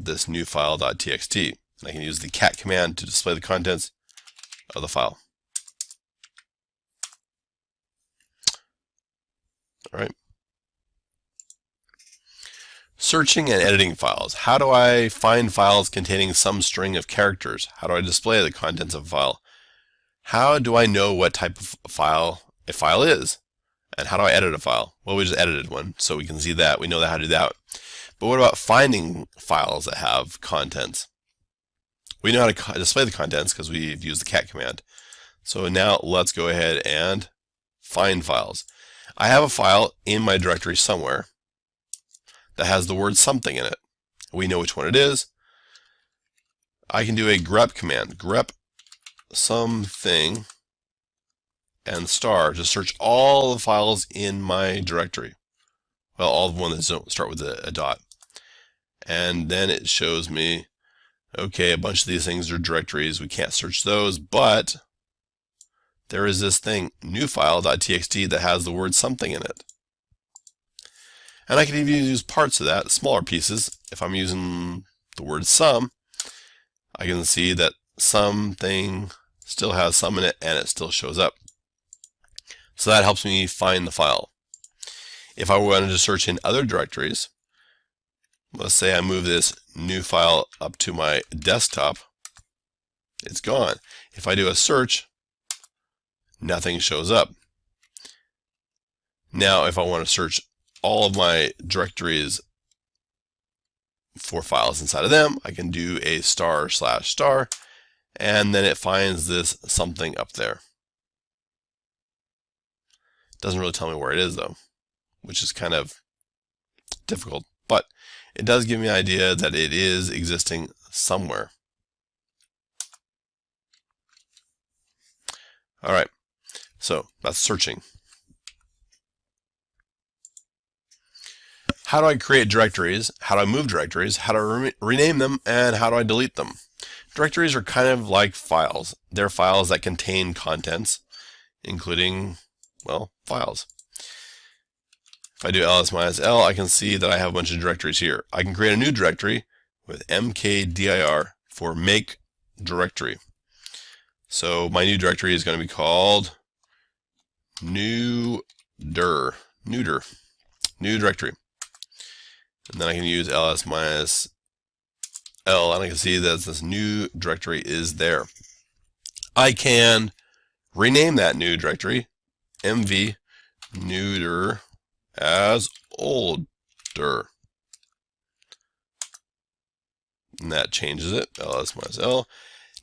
this new file.txt, and I can use the cat command to display the contents of the file. All right. Searching and editing files. How do I find files containing some string of characters? How do I display the contents of a file? How do I know what type of file a file is? And how do I edit a file? Well, we just edited one, so we can see that. We know how to do that. But what about finding files that have contents? We know how to display the contents because we've used the cat command. So now let's go ahead and find files. I have a file in my directory somewhere that has the word something in it. We know which one it is. I can do a grep command, grep something and star to search all the files in my directory. Well, all the ones that don't start with a dot. And then it shows me, okay, a bunch of these things are directories. We can't search those, but there is this thing, new file.txt, that has the word something in it. And I can even use parts of that, smaller pieces. If I'm using the word some, I can see that something still has some in it and it still shows up. So that helps me find the file. If I wanted to search in other directories, let's say I move this new file up to my desktop, it's gone. If I do a search, nothing shows up. Now, if I want to search all of my directories for files inside of them, I can do a */*, and then it finds this something up there. Doesn't really tell me where it is though, which is kind of difficult but it does give me an idea that it is existing somewhere. All right, so that's searching. How do I create directories? How do I move directories? How do I rename them? And how do I delete them? Directories are kind of like files. They're files that contain contents, including, well, files. If I do ls-l, I can see that I have a bunch of directories here. I can create a new directory with mkdir for make directory. So my new directory is going to be called new directory. And then I can use ls-l, and I can see that this new directory is there. I can rename that new directory mv neuter as older. And that changes it, ls-l.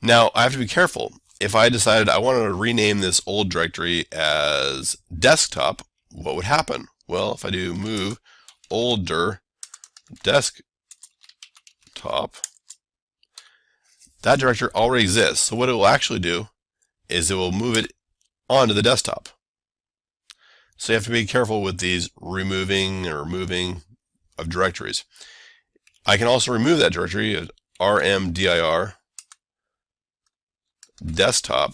Now I have to be careful. If I decided I wanted to rename this old directory as desktop, what would happen? Well, if I do move older desktop, that directory already exists. So what it will actually do is it will move it onto the desktop. So you have to be careful with these removing or moving of directories. I can also remove that directory as rmdir desktop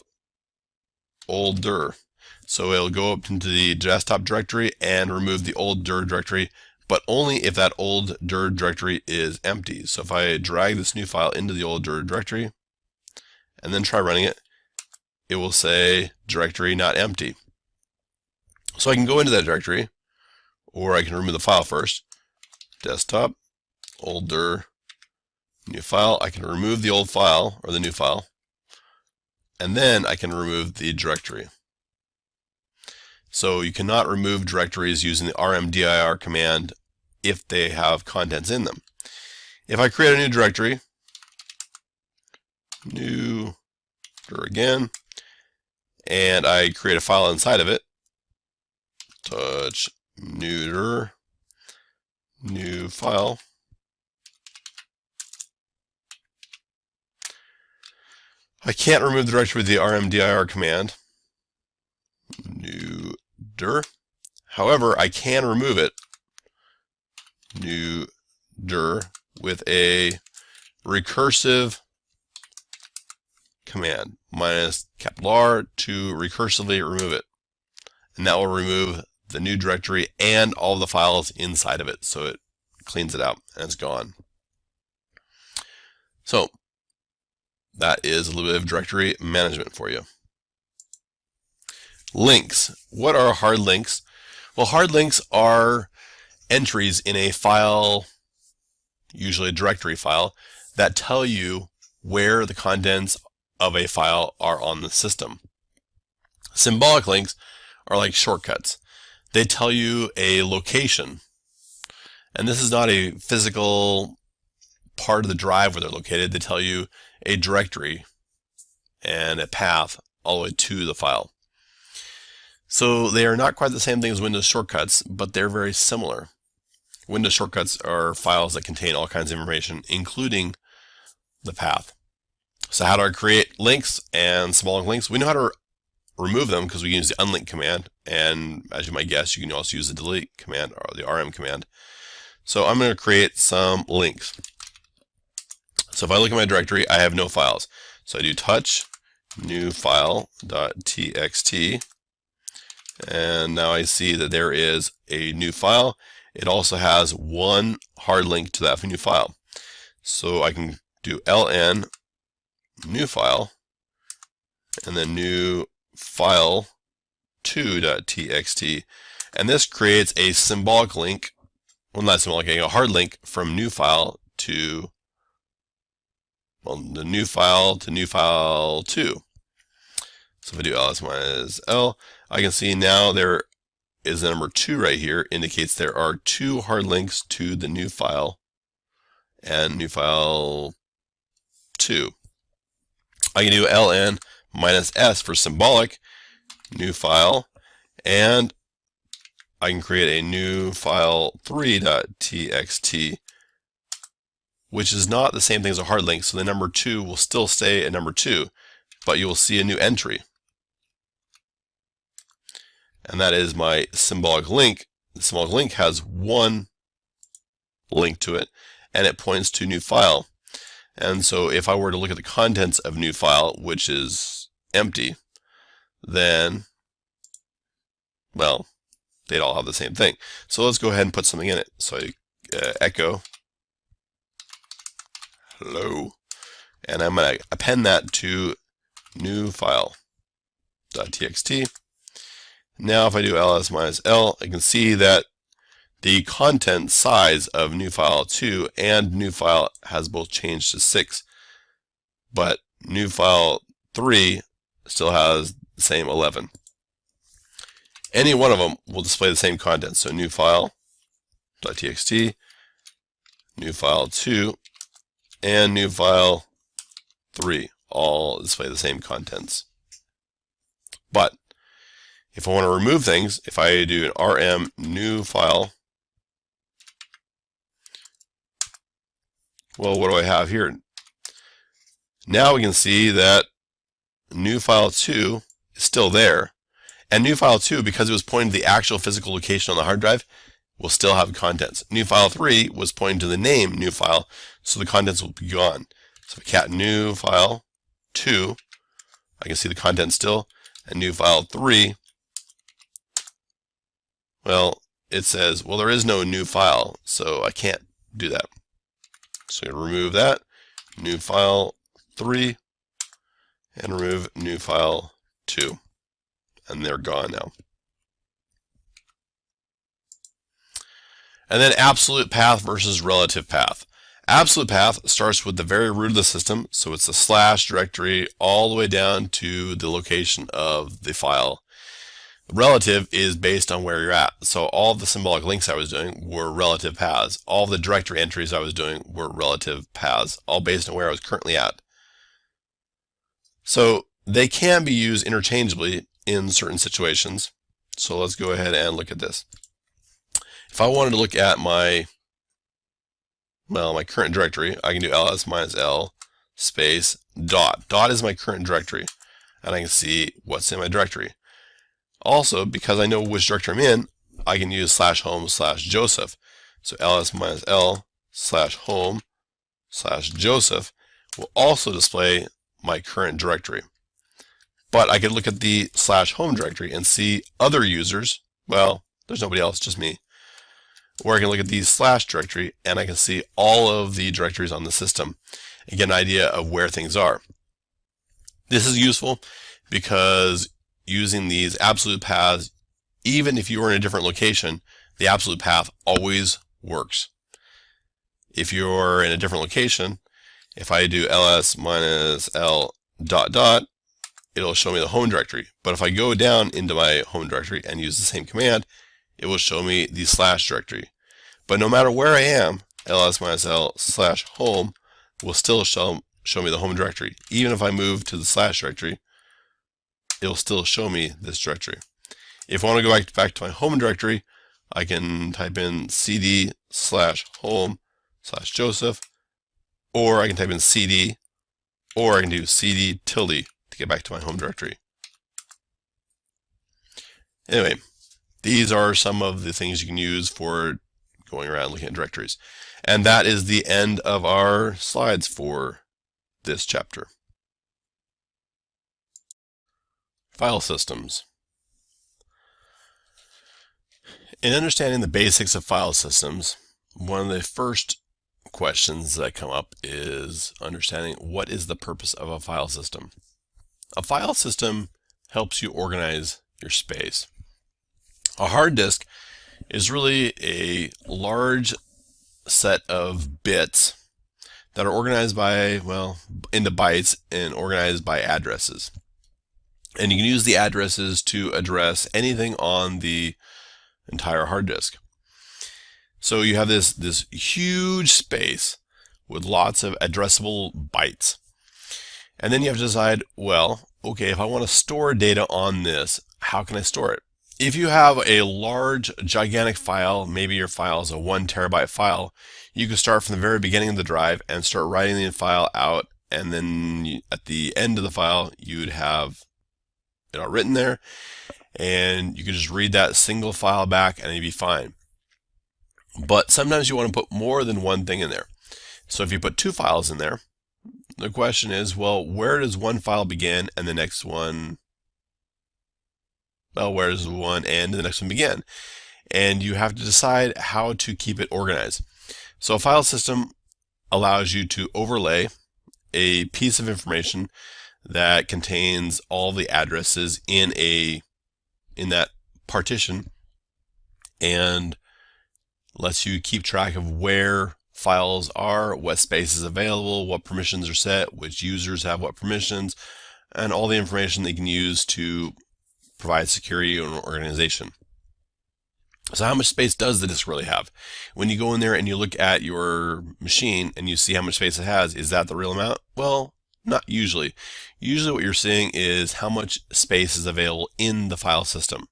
older. So it'll go up into the desktop directory and remove the older directory, but only if that older directory is empty. So if I drag this new file into the older directory and then try running it, it will say directory not empty. So I can go into that directory, or I can remove the file first. Desktop, older, new file. I can remove the old file or the new file, and then I can remove the directory. So you cannot remove directories using the rmdir command if they have contents in them. If I create a new directory, new again, and I create a file inside of it, touch neuter new file, I can't remove the directory with the rmdir command, neuter. However, I can remove it, neuter, with a recursive command, minus capital R, to recursively remove it. And that will remove the new directory and all the files inside of it. So it cleans it out and it's gone. So that is a little bit of directory management for you. Links. What are hard links? Well, hard links are entries in a file, usually a directory file, that tell you where the contents of a file are on the system. Symbolic links are like shortcuts. They tell you a location. And this is not a physical part of the drive where they're located. They tell you a directory and a path all the way to the file. So they are not quite the same thing as Windows shortcuts, but they're very similar. Windows shortcuts are files that contain all kinds of information, including the path. So how do I create links and symbolic links? We know how to remove them because we can use the unlink command, and as you might guess, you can also use the delete command or the rm command. So I'm going to create some links. So if I look at my directory, I have no files. So I do touch new file.txt, and now I see that there is a new file. It also has one hard link to that new file. So I can do ln new file and then new file 2.txt, and this creates a symbolic link, well, not symbolic, a hard link from new file to, well, the new file to new file 2. So if I do ls-l, I can see now there is the number 2 right here, indicates there are 2 hard links to the new file and new file 2. I can do ln -s for symbolic, new file, and I can create a new file 3.txt, which is not the same thing as a hard link, so the number 2 will still stay a number 2, but you will see a new entry. And that is my symbolic link. The symbolic link has one link to it, and it points to new file. And so if I were to look at the contents of new file, which is empty, then, well, they'd all have the same thing. So let's go ahead and put something in it. So I echo hello, and I'm going to append that to new file.txt. Now if I do ls minus l, I can see that the content size of new file 2 and new file has both changed to 6, but new file 3 still has the same 11. Any one of them will display the same content. So new file.txt, new file 2, and new file 3 all display the same contents. But if I want to remove things, if I do an rm new file, well, what do I have here? Now we can see that new file 2 is still there. And new file 2, because it was pointing to the actual physical location on the hard drive, will still have contents. New file 3 was pointing to the name new file, so the contents will be gone. So if I cat new file 2, I can see the content still, and new file 3, well, it says, well, there is no new file, so I can't do that. So I'm going to remove that, new file 3, and remove new file 2. And they're gone now. And then absolute path versus relative path. Absolute path starts with the very root of the system, so it's a slash directory all the way down to the location of the file. Relative is based on where you're at. So all of the symbolic links I was doing were relative paths. All of the directory entries I was doing were relative paths, all based on where I was currently at. So they can be used interchangeably in certain situations. So let's go ahead and look at this. If I wanted to look at my current directory, I can do ls minus l space dot. Dot is my current directory, and I can see what's in my directory. Also, because I know which directory I'm in, I can use /home/Joseph. So ls minus l /home/Joseph will also display my current directory. But I could look at the /home directory and see other users. Well, there's nobody else, just me. Or I can look at the slash directory and I can see all of the directories on the system and get an idea of where things are. This is useful because using these absolute paths, even if you are in a different location, the absolute path always works. If you're in a different location, if I do ls minus l dot dot, it'll show me the home directory. But if I go down into my home directory and use the same command, it will show me the slash directory. But no matter where I am, ls minus l /home will still show me the home directory. Even if I move to the slash directory, it'll still show me this directory. If I want to go back to my home directory, I can type in cd /home/Joseph, or I can type in cd, or I can do cd tilde to get back to my home directory. Anyway, these are some of the things you can use for going around looking at directories. And that is the end of our slides for this chapter. File systems. In understanding the basics of file systems, one of the first questions that come up is understanding what is the purpose of a file system. A file system helps you organize your space. A hard disk is really a large set of bits that are organized by, well, into bytes and organized by addresses. And you can use the addresses to address anything on the entire hard disk. So you have this huge space with lots of addressable bytes. And then you have to decide, well, okay, if I want to store data on this, how can I store it? If you have a large, gigantic file, maybe your file is a 1 terabyte file, you can start from the very beginning of the drive and start writing the file out, and then at the end of the file, you'd have it all written there, and you could just read that single file back and it'd be fine. But sometimes you want to put more than one thing in there. So if you put 2 files in there, the question is, well, where does one file begin and the next one, well, where does one end and the next one begin? And you have to decide how to keep it organized. So a file system allows you to overlay a piece of information that contains all the addresses in that partition, and lets you keep track of where files are, what space is available, what permissions are set, which users have what permissions, and all the information that you can use to provide security and organization. So how much space does the disk really have? When you go in there and you look at your machine and you see how much space it has, is that the real amount? Well, not usually. Usually what you're seeing is how much space is available in the file system.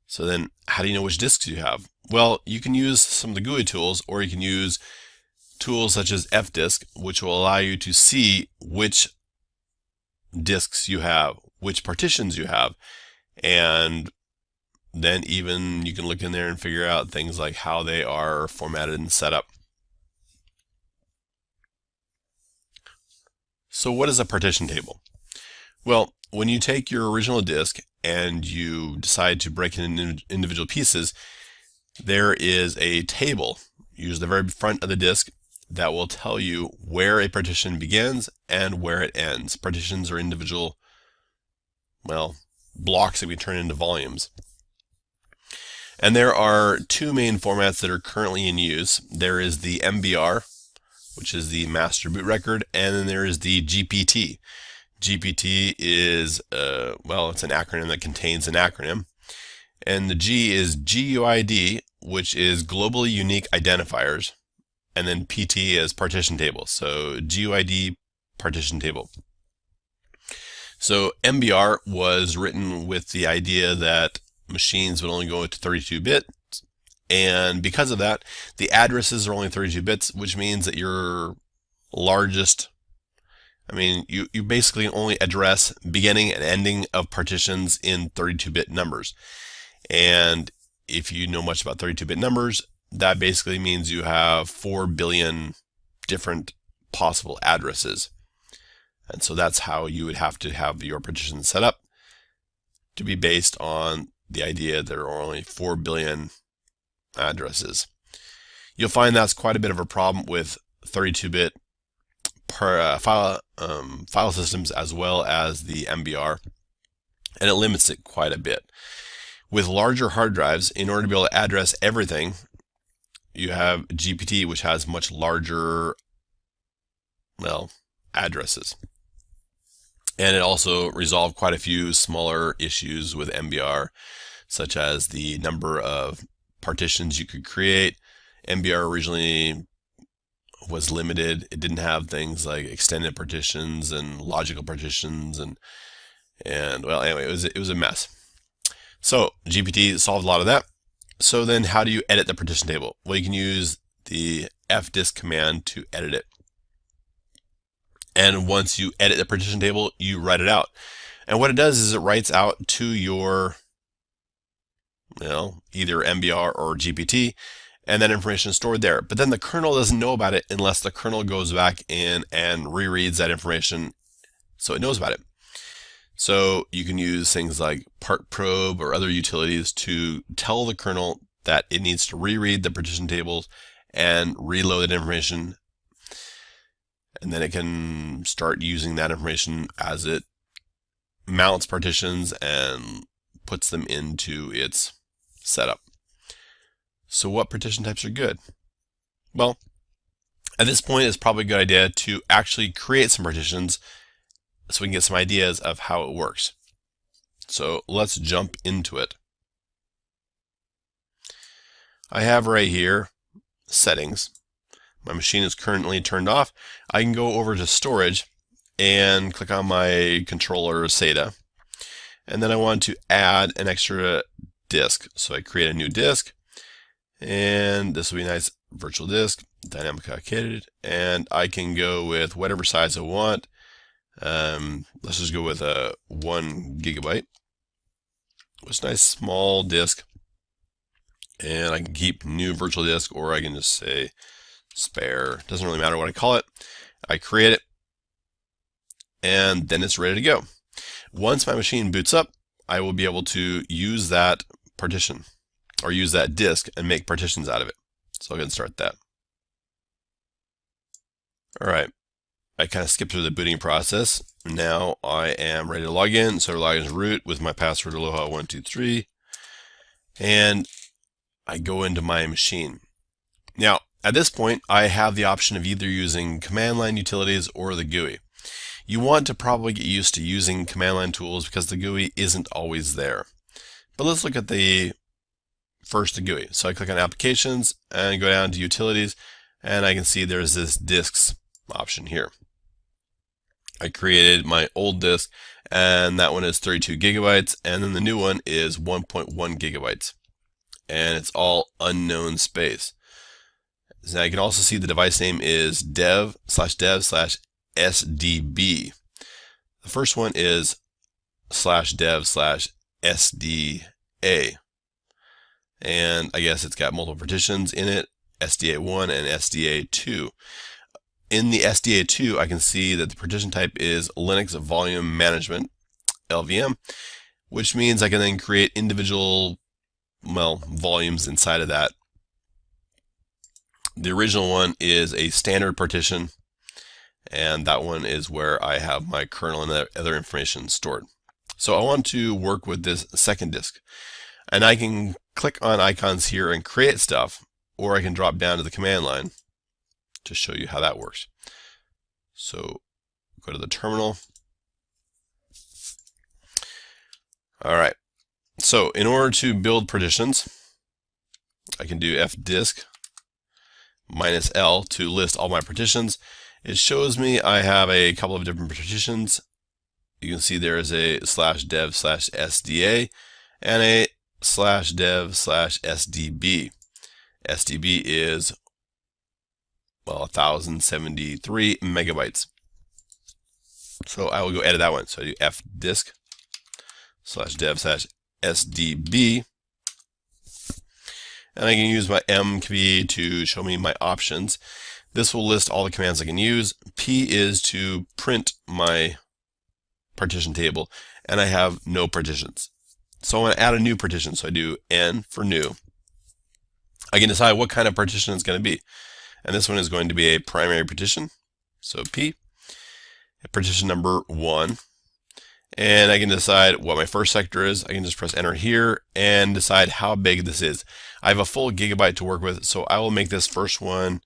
So then how do you know which disks you have? Well, you can use some of the GUI tools, or you can use tools such as fdisk, which will allow you to see which disks you have, which partitions you have, and then even you can look in there and figure out things like how they are formatted and set up. So what is a partition table? Well, when you take your original disk and you decide to break it into individual pieces, there is a table, usually the very front of the disk, that will tell you where a partition begins and where it ends. Partitions are individual, well, blocks that we turn into volumes. And there are 2 main formats that are currently in use. There is the MBR, which is the master boot record, and then there is the GPT. GPT is, well, it's an acronym that contains an acronym. And the G is GUID, which is globally unique identifiers. And then PT is partition table. So GUID partition table. So MBR was written with the idea that machines would only go to 32 bits. And because of that, the addresses are only 32 bits, which means that your largest, you basically only address beginning and ending of partitions in 32-bit numbers. And if you know much about 32-bit numbers, that basically means you have 4 billion different possible addresses. And so that's how you would have to have your partitions set up, to be based on the idea there are only 4 billion addresses. You'll find that's quite a bit of a problem with 32-bit file systems as well as the MBR, and it limits it quite a bit. With larger hard drives, in order to be able to address everything, you have GPT, which has much larger, well, addresses. And it also resolved quite a few smaller issues with MBR, such as the number of partitions you could create. MBR originally was limited. It didn't have things like extended partitions and logical partitions, and well, anyway, it was a mess. So GPT solved a lot of that. So then how do you edit the partition table? Well, you can use the fdisk command to edit it. And once you edit the partition table, you write it out. And what it does is it writes out to your, well, either MBR or GPT, and that information is stored there. But then the kernel doesn't know about it unless the kernel goes back in and rereads that information so it knows about it. So you can use things like partprobe or other utilities to tell the kernel that it needs to reread the partition tables and reload that information, and then it can start using that information as it mounts partitions and puts them into its setup. So what partition types are good? Well, at this point, it's probably a good idea to actually create some partitions so we can get some ideas of how it works. So let's jump into it. I have right here settings. My machine is currently turned off. I can go over to storage and click on my controller SATA. and then I want to add an extra disk. So I create a new disk, and this will be a nice virtual disk, dynamically allocated, and I can go with whatever size I want. Let's just go with a 1 gigabyte. It's a nice small disk, and I can keep new virtual disk, or I can just say spare. Doesn't really matter what I call it. I create it, and then it's ready to go. Once my machine boots up, I will be able to use that partition or use that disk and make partitions out of it. So I'll go ahead and start that. All right, I kind of skipped through the booting process. Now I am ready to log in. So I log in as root with my password aloha123, and I go into my machine. Now at this point, I have the option of either using command line utilities or the GUI. You want to probably get used to using command line tools because the GUI isn't always there. But let's look at the GUI. So I click on applications and go down to utilities, and I can see there's this disks option here. I created my old disk, and that one is 32 gigabytes, and then the new one is 1.1 gigabytes, and it's all unknown space. Now you can also see the device name is dev/dev/SDB. The first one is /dev/SDA, and I guess it's got multiple partitions in it, SDA1 and SDA2. In the SDA2, I can see that the partition type is Linux Volume Management, LVM, which means I can then create individual, volumes inside of that. The original one is a standard partition, and that one is where I have my kernel and other information stored. So I want to work with this second disk, and I can click on icons here and create stuff, or I can drop down to the command line to show you how that works. So go to the terminal. All right, so in order to build partitions, I can do fdisk -L to list all my partitions. It shows me I have a couple of different partitions. You can see there is a /dev/SDA and a /dev/SDB. SDB is 1073 megabytes. So I will go edit that one. So I do fdisk /dev/SDB, and I can use my M key to show me my options. This will list all the commands I can use. P is to print my partition table, and I have no partitions. So I want to add a new partition. So I do N for new. I can decide what kind of partition it's going to be. And this one is going to be a primary partition. So P, partition number 1. And I can decide what my first sector is. I can just press enter here and decide how big this is. I have a full gigabyte to work with, so I will make this first one,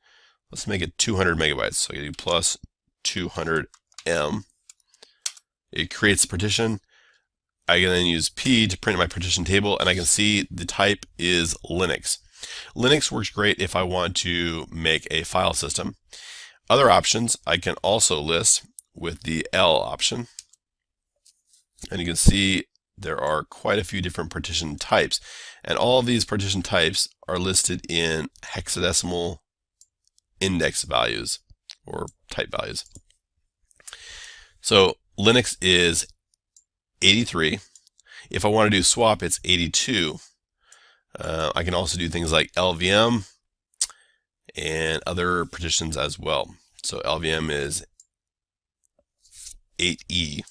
let's make it 200 megabytes. So I can do plus 200 M. It creates a partition. I can then use P to print my partition table, and I can see the type is Linux. Linux works great if I want to make a file system. Other options I can also list with the L option. And you can see there are quite a few different partition types. And all of these partition types are listed in hexadecimal index values or type values. So Linux is 83. If I want to do swap, it's 82. I can also do things like LVM and other partitions as well. So LVM is 8E.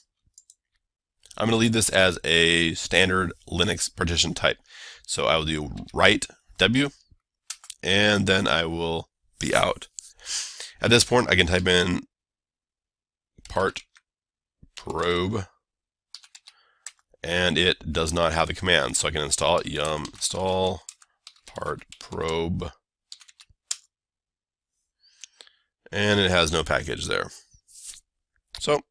I'm going to leave this as a standard Linux partition type. So I will do write W, and then I will be out. At this point, I can type in part probe, and it does not have the command. So I can install it, yum install part probe, and it has no package there. So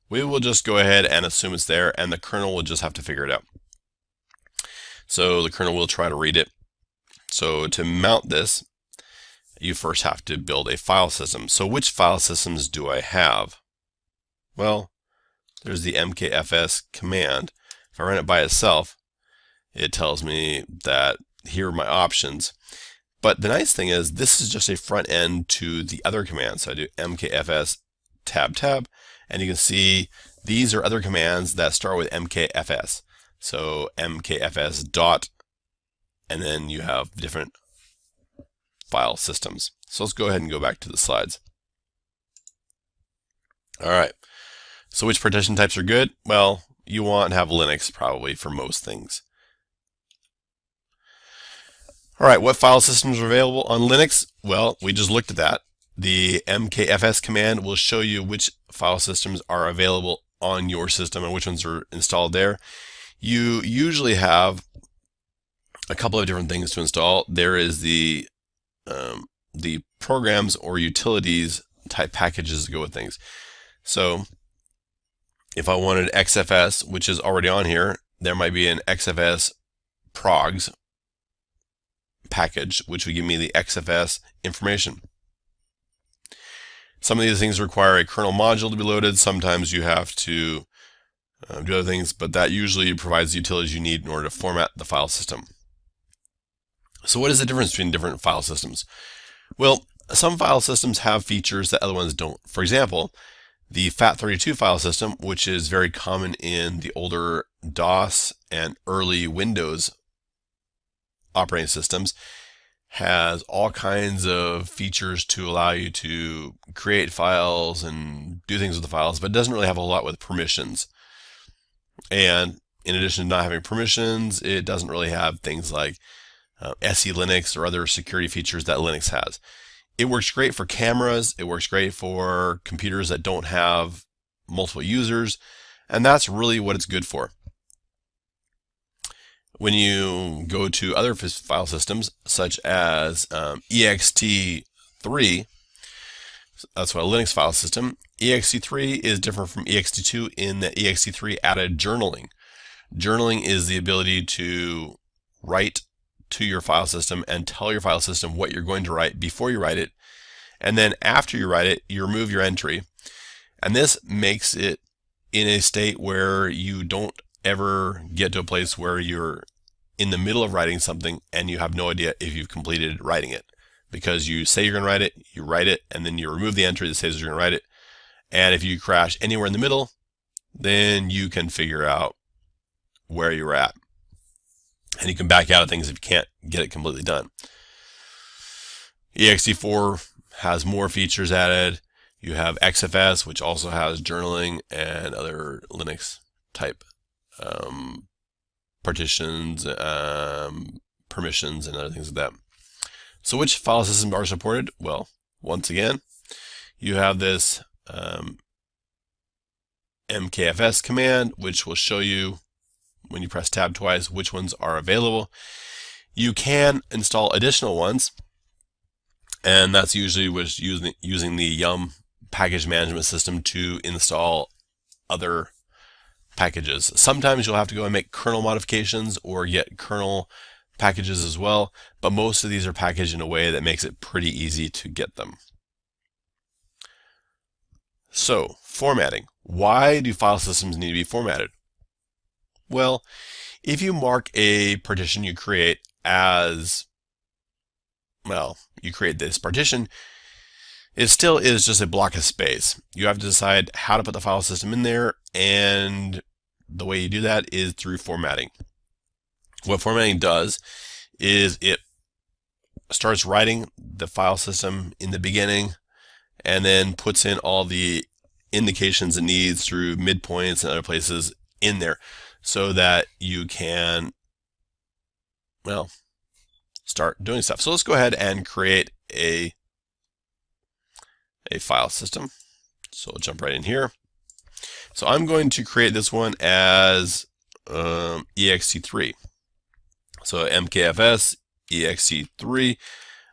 we will just go ahead and assume it's there, and the kernel will just have to figure it out. So the kernel will try to read it. So to mount this, you first have to build a file system. So which file systems do I have? Well, there's the mkfs command. If I run it by itself, it tells me that here are my options. But the nice thing is this is just a front end to the other commands. So I do mkfs tab tab, and you can see these are other commands that start with mkfs. So mkfs dot, and then you have different file systems. So let's go ahead and go back to the slides. All right. So which partition types are good? Well, you want to have Linux probably for most things. All right, what file systems are available on Linux? Well, we just looked at that. The mkfs command will show you which file systems are available on your system and which ones are installed there. You usually have a couple of different things to install. There is the programs or utilities type packages to go with things. So if I wanted XFS, which is already on here, there might be an XFS progs package, which would give me the XFS information. Some of these things require a kernel module to be loaded. Sometimes you have to do other things, but that usually provides the utilities you need in order to format the file system. So what is the difference between different file systems? Well, some file systems have features that other ones don't. For example, the FAT32 file system, which is very common in the older DOS and early Windows operating systems, has all kinds of features to allow you to create files and do things with the files, but it doesn't really have a lot with permissions. And in addition to not having permissions, it doesn't really have things like SE Linux or other security features that Linux has. It works great for cameras, it works great for computers that don't have multiple users, and that's really what it's good for. When you go to other file systems, such as ext3, that's what a Linux file system, ext3 is different from ext2 in that ext3 added journaling. Journaling is the ability to write to your file system and tell your file system what you're going to write before you write it, and then after you write it, you remove your entry. And this makes it in a state where you don't ever get to a place where you're in the middle of writing something and you have no idea if you've completed writing it, because you say you're going to write it, you write it, and then you remove the entry that says you're going to write it. And if you crash anywhere in the middle, then you can figure out where you were at. And you can back out of things if you can't get it completely done. ext4 has more features added. You have XFS, which also has journaling and other Linux type partitions, permissions, and other things like that. So which file systems are supported? Well, once again, you have this mkfs command, which will show you when you press tab twice which ones are available. You can install additional ones, and that's usually using the yum package management system to install other packages. Sometimes you'll have to go and make kernel modifications or get kernel packages as well, but most of these are packaged in a way that makes it pretty easy to get them. So, formatting. Why do file systems need to be formatted? Well, if you mark a partition you create as, well, you create this partition, it still is just a block of space. You have to decide how to put the file system in there, and the way you do that is through formatting. What formatting does is it starts writing the file system in the beginning and then puts in all the indications it needs through midpoints and other places in there so that you can, well, start doing stuff. So let's go ahead and create a file system. So we'll jump right in here. So I'm going to create this one as ext3. So mkfs ext3,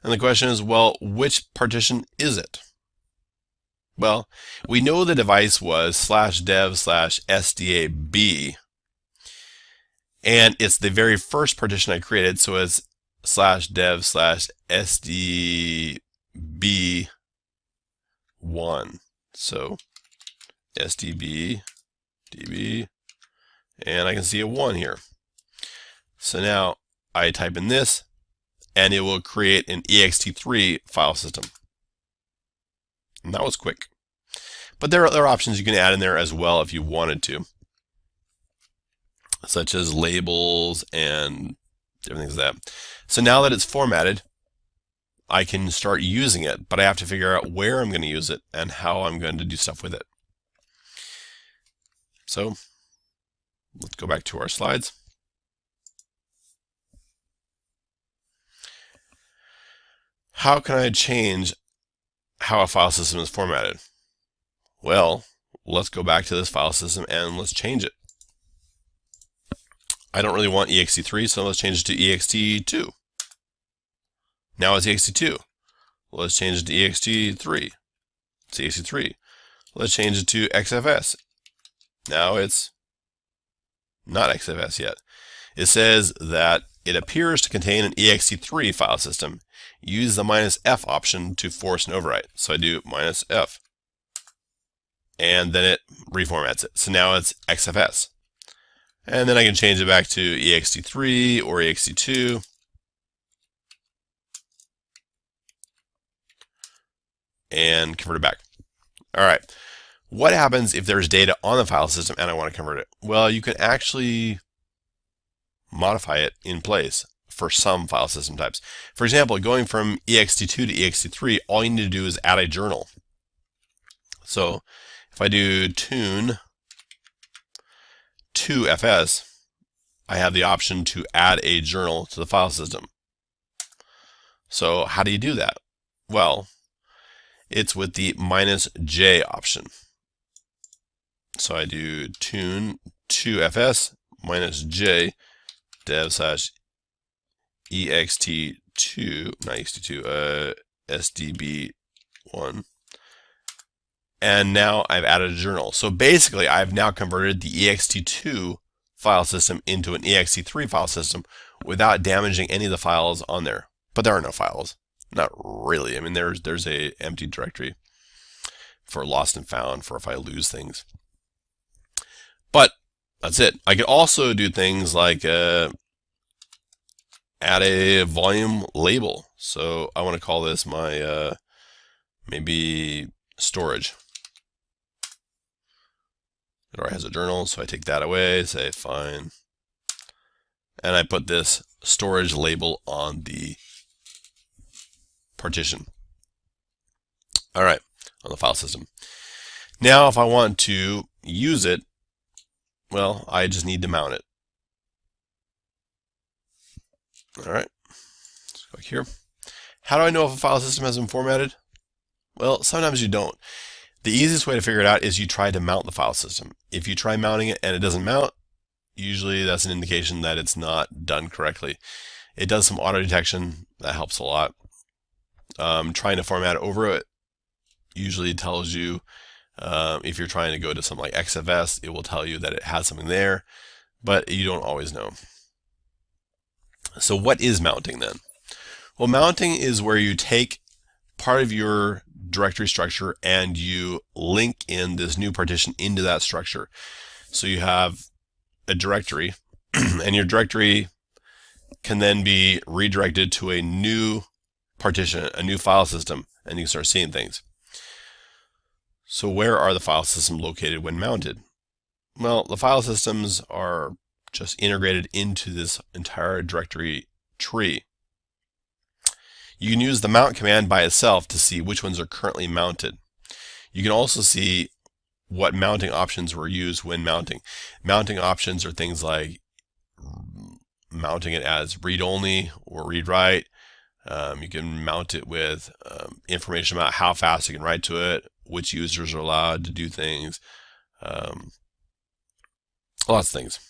and the question is, well, which partition is it? Well, we know the device was /dev/sdab, and it's the very first partition I created, so it's /dev/sdb1. So sdb db and I can see a 1 here. So now I type in this, and it will create an ext3 file system. And that was quick. But there are other options you can add in there as well if you wanted to, such as labels and different things like that. So now that it's formatted, I can start using it, but I have to figure out where I'm going to use it and how I'm going to do stuff with it. So let's go back to our slides. How can I change how a file system is formatted? Well, let's go back to this file system and let's change it. I don't really want ext3, so let's change it to ext2. Now it's ext2. Let's change it to ext3. It's ext3. Let's change it to xfs. Now it's not xfs yet. It says that it appears to contain an ext3 file system. Use the -F option to force an overwrite. So I do -F. And then it reformats it. So now it's xfs. And then I can change it back to ext3 or ext2. And convert it back. All right. What happens if there's data on the file system and I want to convert it? Well, you can actually modify it in place for some file system types. For example, going from ext2 to ext3, all you need to do is add a journal. So if I do tune to fs, I have the option to add a journal to the file system. So how do you do that? Well, it's with the -J option. So I do tune to fs -J dev slash ext2, not ext2, sdb1. And now I've added a journal. So basically, I've now converted the ext2 file system into an ext3 file system without damaging any of the files on there. But there are no files. Not really. I mean, there's a empty directory for lost and found for if I lose things. But that's it. I could also do things like add a volume label. So I want to call this my maybe storage. It already has a journal, so I take that away, say fine. And I put this storage label on the partition. All right, on the file system. Now, if I want to use it, well, I just need to mount it. All right, let's go back here. How do I know if a file system has been formatted? Well, sometimes you don't. The easiest way to figure it out is you try to mount the file system. If you try mounting it and it doesn't mount, usually that's an indication that it's not done correctly. It does some auto detection. That helps a lot. Trying to format over it usually tells you, if you're trying to go to something like XFS, it will tell you that it has something there, but you don't always know. So what is mounting then? Well, mounting is where you take part of your directory structure and you link in this new partition into that structure. So you have a directory and your directory can then be redirected to a new partition, a new file system, and you can start seeing things. So where are the file systems located when mounted? Well, the file systems are just integrated into this entire directory tree. You can use the mount command by itself to see which ones are currently mounted. You can also see what mounting options were used when mounting. Mounting options are things like mounting it as read-only or read-write. You can mount it with information about how fast you can write to it, which users are allowed to do things, lots of things.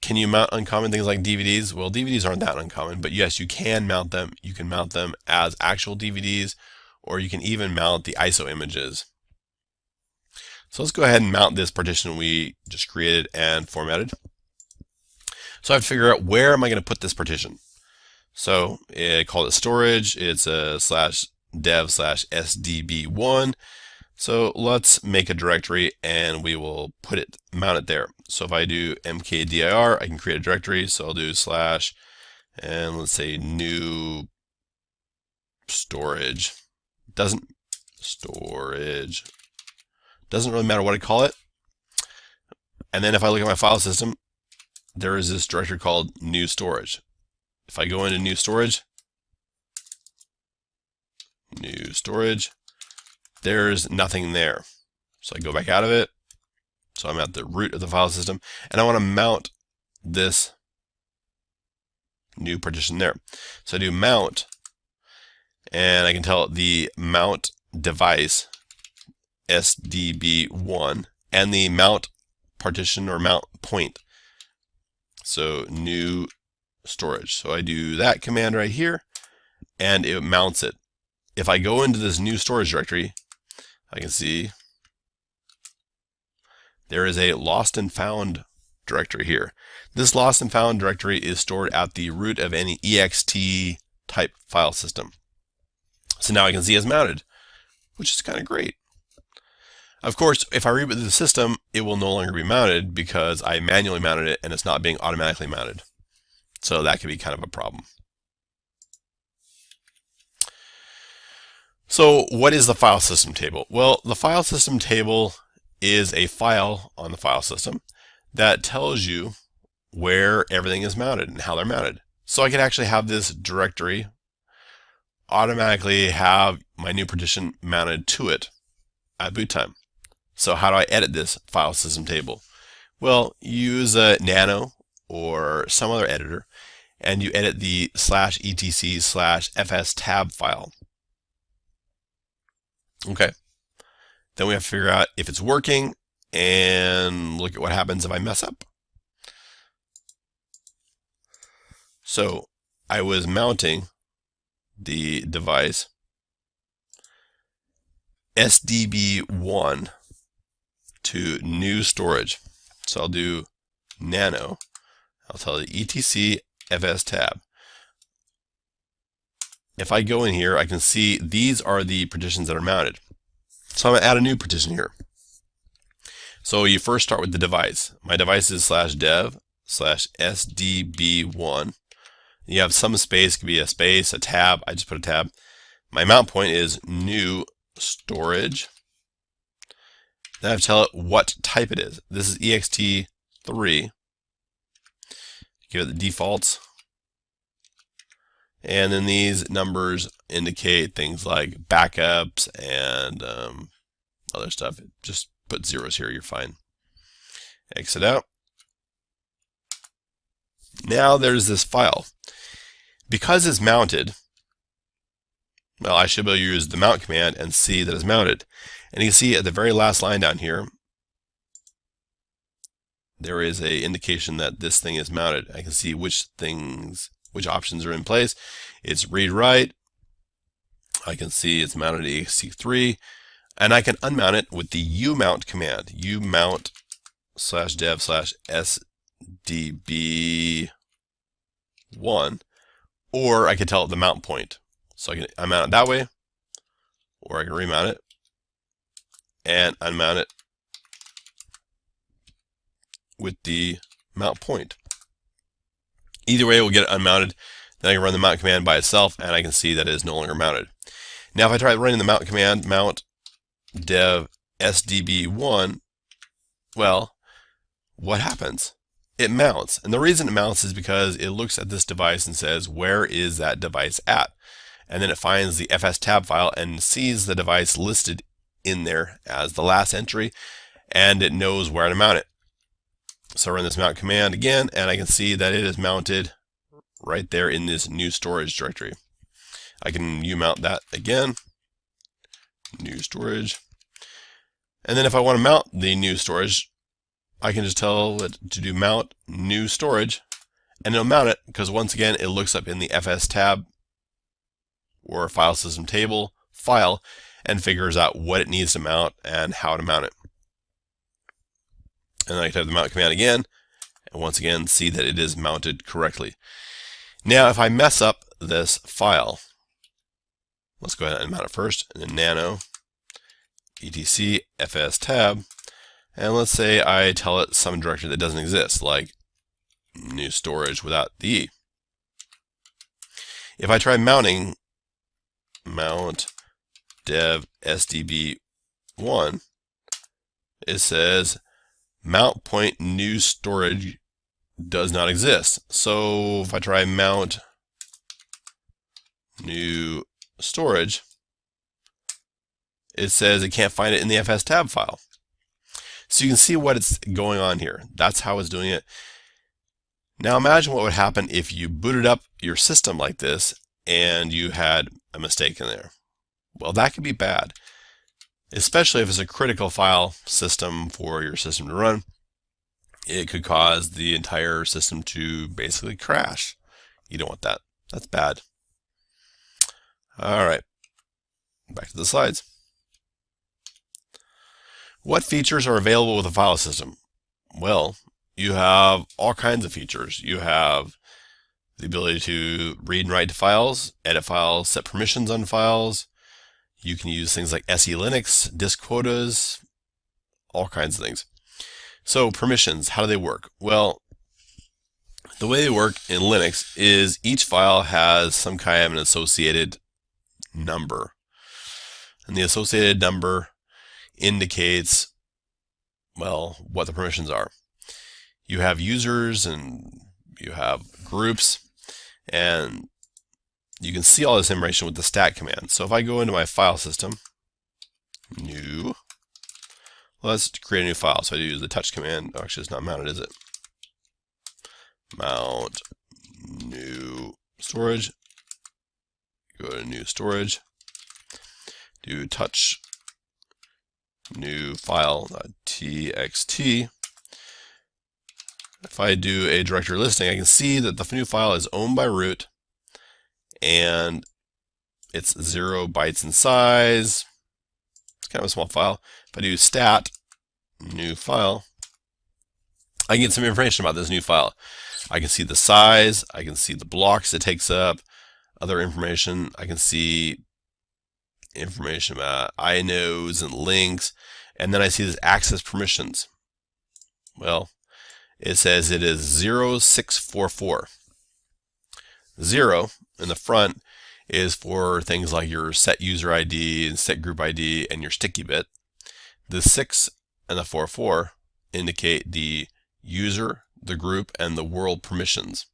Can you mount uncommon things like DVDs? Well, DVDs aren't that uncommon, but yes, you can mount them. You can mount them as actual DVDs, or you can even mount the ISO images. So let's go ahead and mount this partition we just created and formatted. So I have to figure out where am I going to put this partition. So I call it storage. It's a /dev/sdb1. So let's make a directory and we will mount it there. So if I do mkdir, I can create a directory. So I'll do slash, and let's say new storage. Doesn't really matter what I call it. And then if I look at my file system, there is this directory called new storage. If I go into new storage, there's nothing there. So I go back out of it. So I'm at the root of the file system, and I want to mount this new partition there. So I do mount, and I can tell the mount device SDB1 and the mount partition or mount point. So new storage. So I do that command right here, and it mounts it. If I go into this new storage directory, I can see there is a lost and found directory here. This lost and found directory is stored at the root of any ext type file system. So now I can see it's mounted, which is kind of great. Of course, if I reboot the system, it will no longer be mounted because I manually mounted it and it's not being automatically mounted. So that could be kind of a problem. So what is the file system table? Well, the file system table is a file on the file system that tells you where everything is mounted and how they're mounted. So I could actually have this directory automatically have my new partition mounted to it at boot time. So how do I edit this file system table? Well, use a nano or some other editor, and you edit the /etc/fs tab file. Okay. Then we have to figure out if it's working and look at what happens if I mess up. So I was mounting the device SDB1 to new storage. So I'll do nano. I'll tell the etc fs tab. If I go in here, I can see these are the partitions that are mounted. So I'm going to add a new partition here. So you first start with the device. My device is /dev/sdb1. You have some space, it could be a space, a tab. I just put a tab. My mount point is new storage. Then I have to tell it what type it is. This is ext3. Give it the defaults. And then these numbers indicate things like backups and other stuff. Just put zeros here, you're fine. Exit out. Now there's this file. Because it's mounted, well, I should be able to use the mount command and see that it's mounted. And you can see at the very last line down here, there is an indication that this thing is mounted. I can see which options are in place. It's read write. I can see it's mounted to ext3, and I can unmount it with the umount command. Umount /dev/sdb1, or I can tell it the mount point. So I can unmount it that way, or I can remount it and unmount it with the mount point. Either way, we'll get it unmounted. Then I can run the mount command by itself, and I can see that it is no longer mounted. Now, if I try running the mount command, mount dev sdb1, well, what happens? It mounts. And the reason it mounts is because it looks at this device and says, where is that device at? And then it finds the fs tab file and sees the device listed in there as the last entry, and it knows where to mount it. So I run this mount command again, and I can see that it is mounted right there in this new storage directory. I can umount that again, new storage. And then if I want to mount the new storage, I can just tell it to do mount new storage, and it'll mount it because once again, it looks up in the fs tab or file system table file and figures out what it needs to mount and how to mount it. And then I can type the mount command again, and once again see that it is mounted correctly. Now if I mess up this file, let's go ahead and mount it first, and then nano etc fs tab, and let's say I tell it some directory that doesn't exist, like new storage without the E. If I try mounting mount dev sdb1, it says mount point new storage does not exist. So if I try mount new storage, it says it can't find it in the fs tab file. So you can see what it's going on here. That's how it's doing it. Now imagine what would happen if you booted up your system like this and you had a mistake in there. Well, that could be bad, especially if it's a critical file system for your system to run. It could cause the entire system to basically crash. You don't want that. That's bad. All right, back to the slides. What features are available with a file system? Well, you have all kinds of features. You have the ability to read and write to files, edit files, set permissions on files. You can use things like SE Linux, disk quotas, all kinds of things. So permissions, how do they work? Well, the way they work in Linux is each file has some kind of an associated number. And the associated number indicates, well, what the permissions are. You have users and you have groups, and you can see all this information with the stat command. So if I go into my file system, new, let's create a new file. So I use the touch command. Oh, actually, it's not mounted, is it? Mount new storage. Go to new storage. Do touch new file.txt. If I do a directory listing, I can see that the new file is owned by root and it's 0 bytes in size. It's kind of a small file. If I do stat new file, I can get some information about this new file. I can see the size, I can see the blocks it takes up, other information. I can see information about inodes and links, and then I see this access permissions. Well, it says it is 0644. 0 in the front is for things like your set user ID and set group ID and your sticky bit. The 6 and the 44 indicate the user, the group, and the world permissions.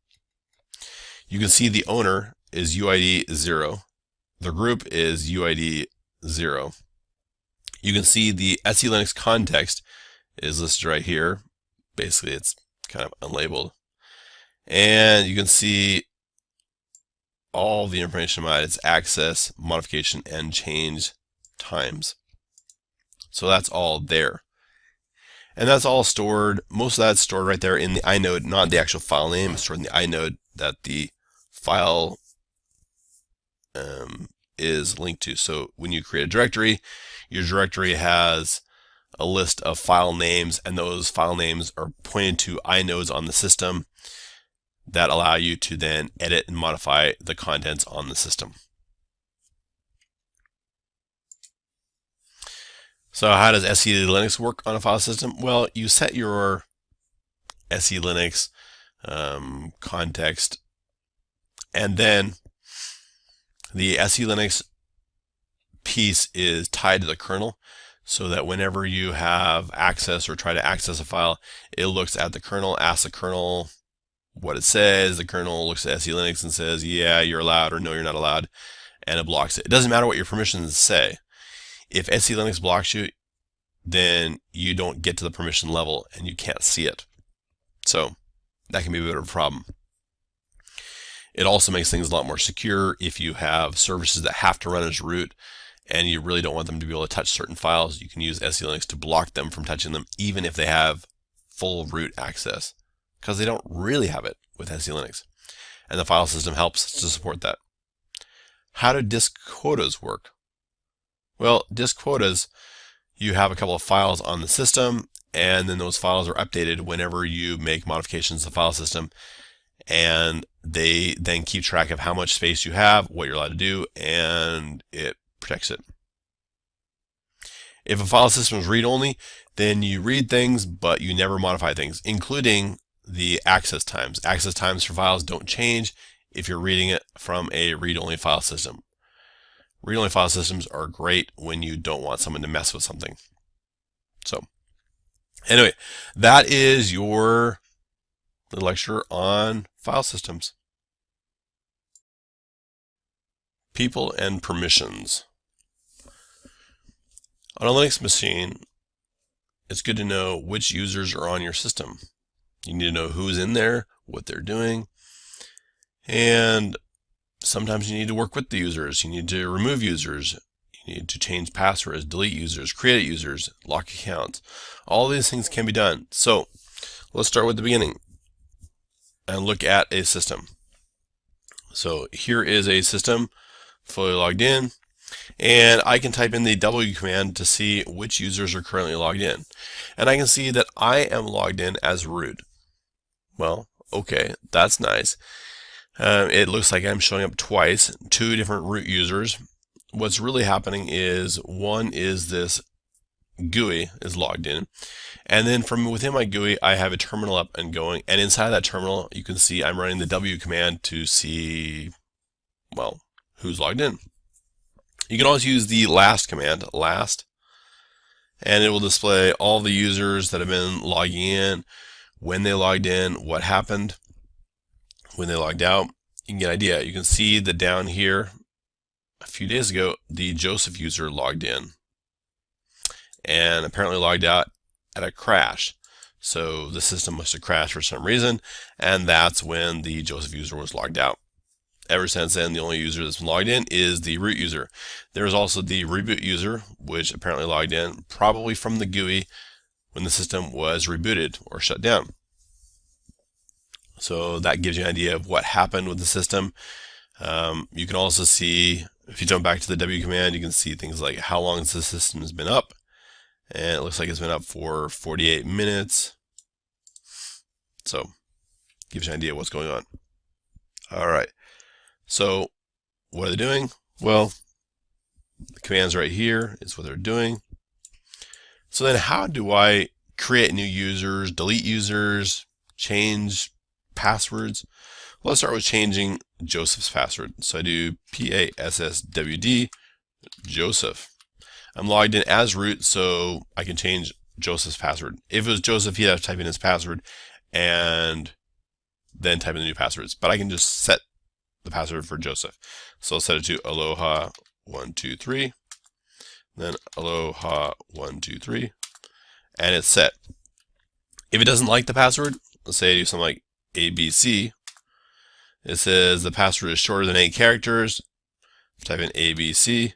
You can see the owner is UID 0. The group is UID 0. You can see the SE Linux context is listed right here. Basically, it's kind of unlabeled. And you can see all the information about its access, modification, and change times. So that's all there. And that's all stored, most of that's stored right there in the inode, not the actual file name. It's stored in the inode that the file is linked to. So when you create a directory, your directory has a list of file names, and those file names are pointed to inodes on the system that allow you to then edit and modify the contents on the system. So how does SE Linux work on a file system? Well, you set your SE Linux context, and then the SE Linux piece is tied to the kernel, so that whenever you have access or try to access a file, it looks at the kernel, asks the kernel what it says. The kernel looks at SE Linux and says, yeah, you're allowed, or no, you're not allowed, and it blocks it. It doesn't matter what your permissions say. If SE Linux blocks you, then you don't get to the permission level and you can't see it. So that can be a bit of a problem. It also makes things a lot more secure if you have services that have to run as root and you really don't want them to be able to touch certain files. You can use SE Linux to block them from touching them, even if they have full root access, because they don't really have it with SE Linux. And the file system helps to support that. How do disk quotas work? Well, disk quotas, you have a couple of files on the system, and then those files are updated whenever you make modifications to the file system, and they then keep track of how much space you have, what you're allowed to do, and it protects it. If a file system is read-only, then you read things, but you never modify things, including the access times. Access times for files don't change if you're reading it from a read-only file system. Read-only file systems are great when you don't want someone to mess with something. So, anyway, that is your lecture on file systems. People and permissions. On a Linux machine, it's good to know which users are on your system. You need to know who's in there, what they're doing, and sometimes you need to work with the users. You need to remove users. You need to change passwords, delete users, create users, lock accounts. All these things can be done. So let's start with the beginning and look at a system. So here is a system fully logged in, and I can type in the W command to see which users are currently logged in. And I can see that I am logged in as root. Well, okay, that's nice. It looks like I'm showing up twice, 2 different root users. What's really happening is one is this GUI is logged in, and then from within my GUI I have a terminal up and going, and inside that terminal you can see I'm running the W command to see, well, who's logged in. You can also use the last command, last, and it will display all the users that have been logging in, when they logged in, what happened when they logged out. You can get an idea. You can see that down here a few days ago the Joseph user logged in and apparently logged out at a crash. So the system must have crashed for some reason, and that's when the Joseph user was logged out. Ever since then, the only user that's been logged in is the root user. There is also the reboot user, which apparently logged in probably from the GUI when the system was rebooted or shut down. So that gives you an idea of what happened with the system. You can also see, if you jump back to the W command, you can see things like how long the system has been up. And it looks like it's been up for 48 minutes. So gives you an idea of what's going on. All right. So what are they doing? Well, the commands right here is what they're doing. So then how do I create new users, delete users, change passwords? Well, let's start with changing Joseph's password. So I do PASSWD Joseph. I'm logged in as root, so I can change Joseph's password. If it was Joseph, he'd have to type in his password and then type in the new passwords. But I can just set the password for Joseph. So I'll set it to aloha123, then aloha123, and it's set. If it doesn't like the password, let's say I do something like ABC, it says the password is shorter than 8 characters. Type in ABC,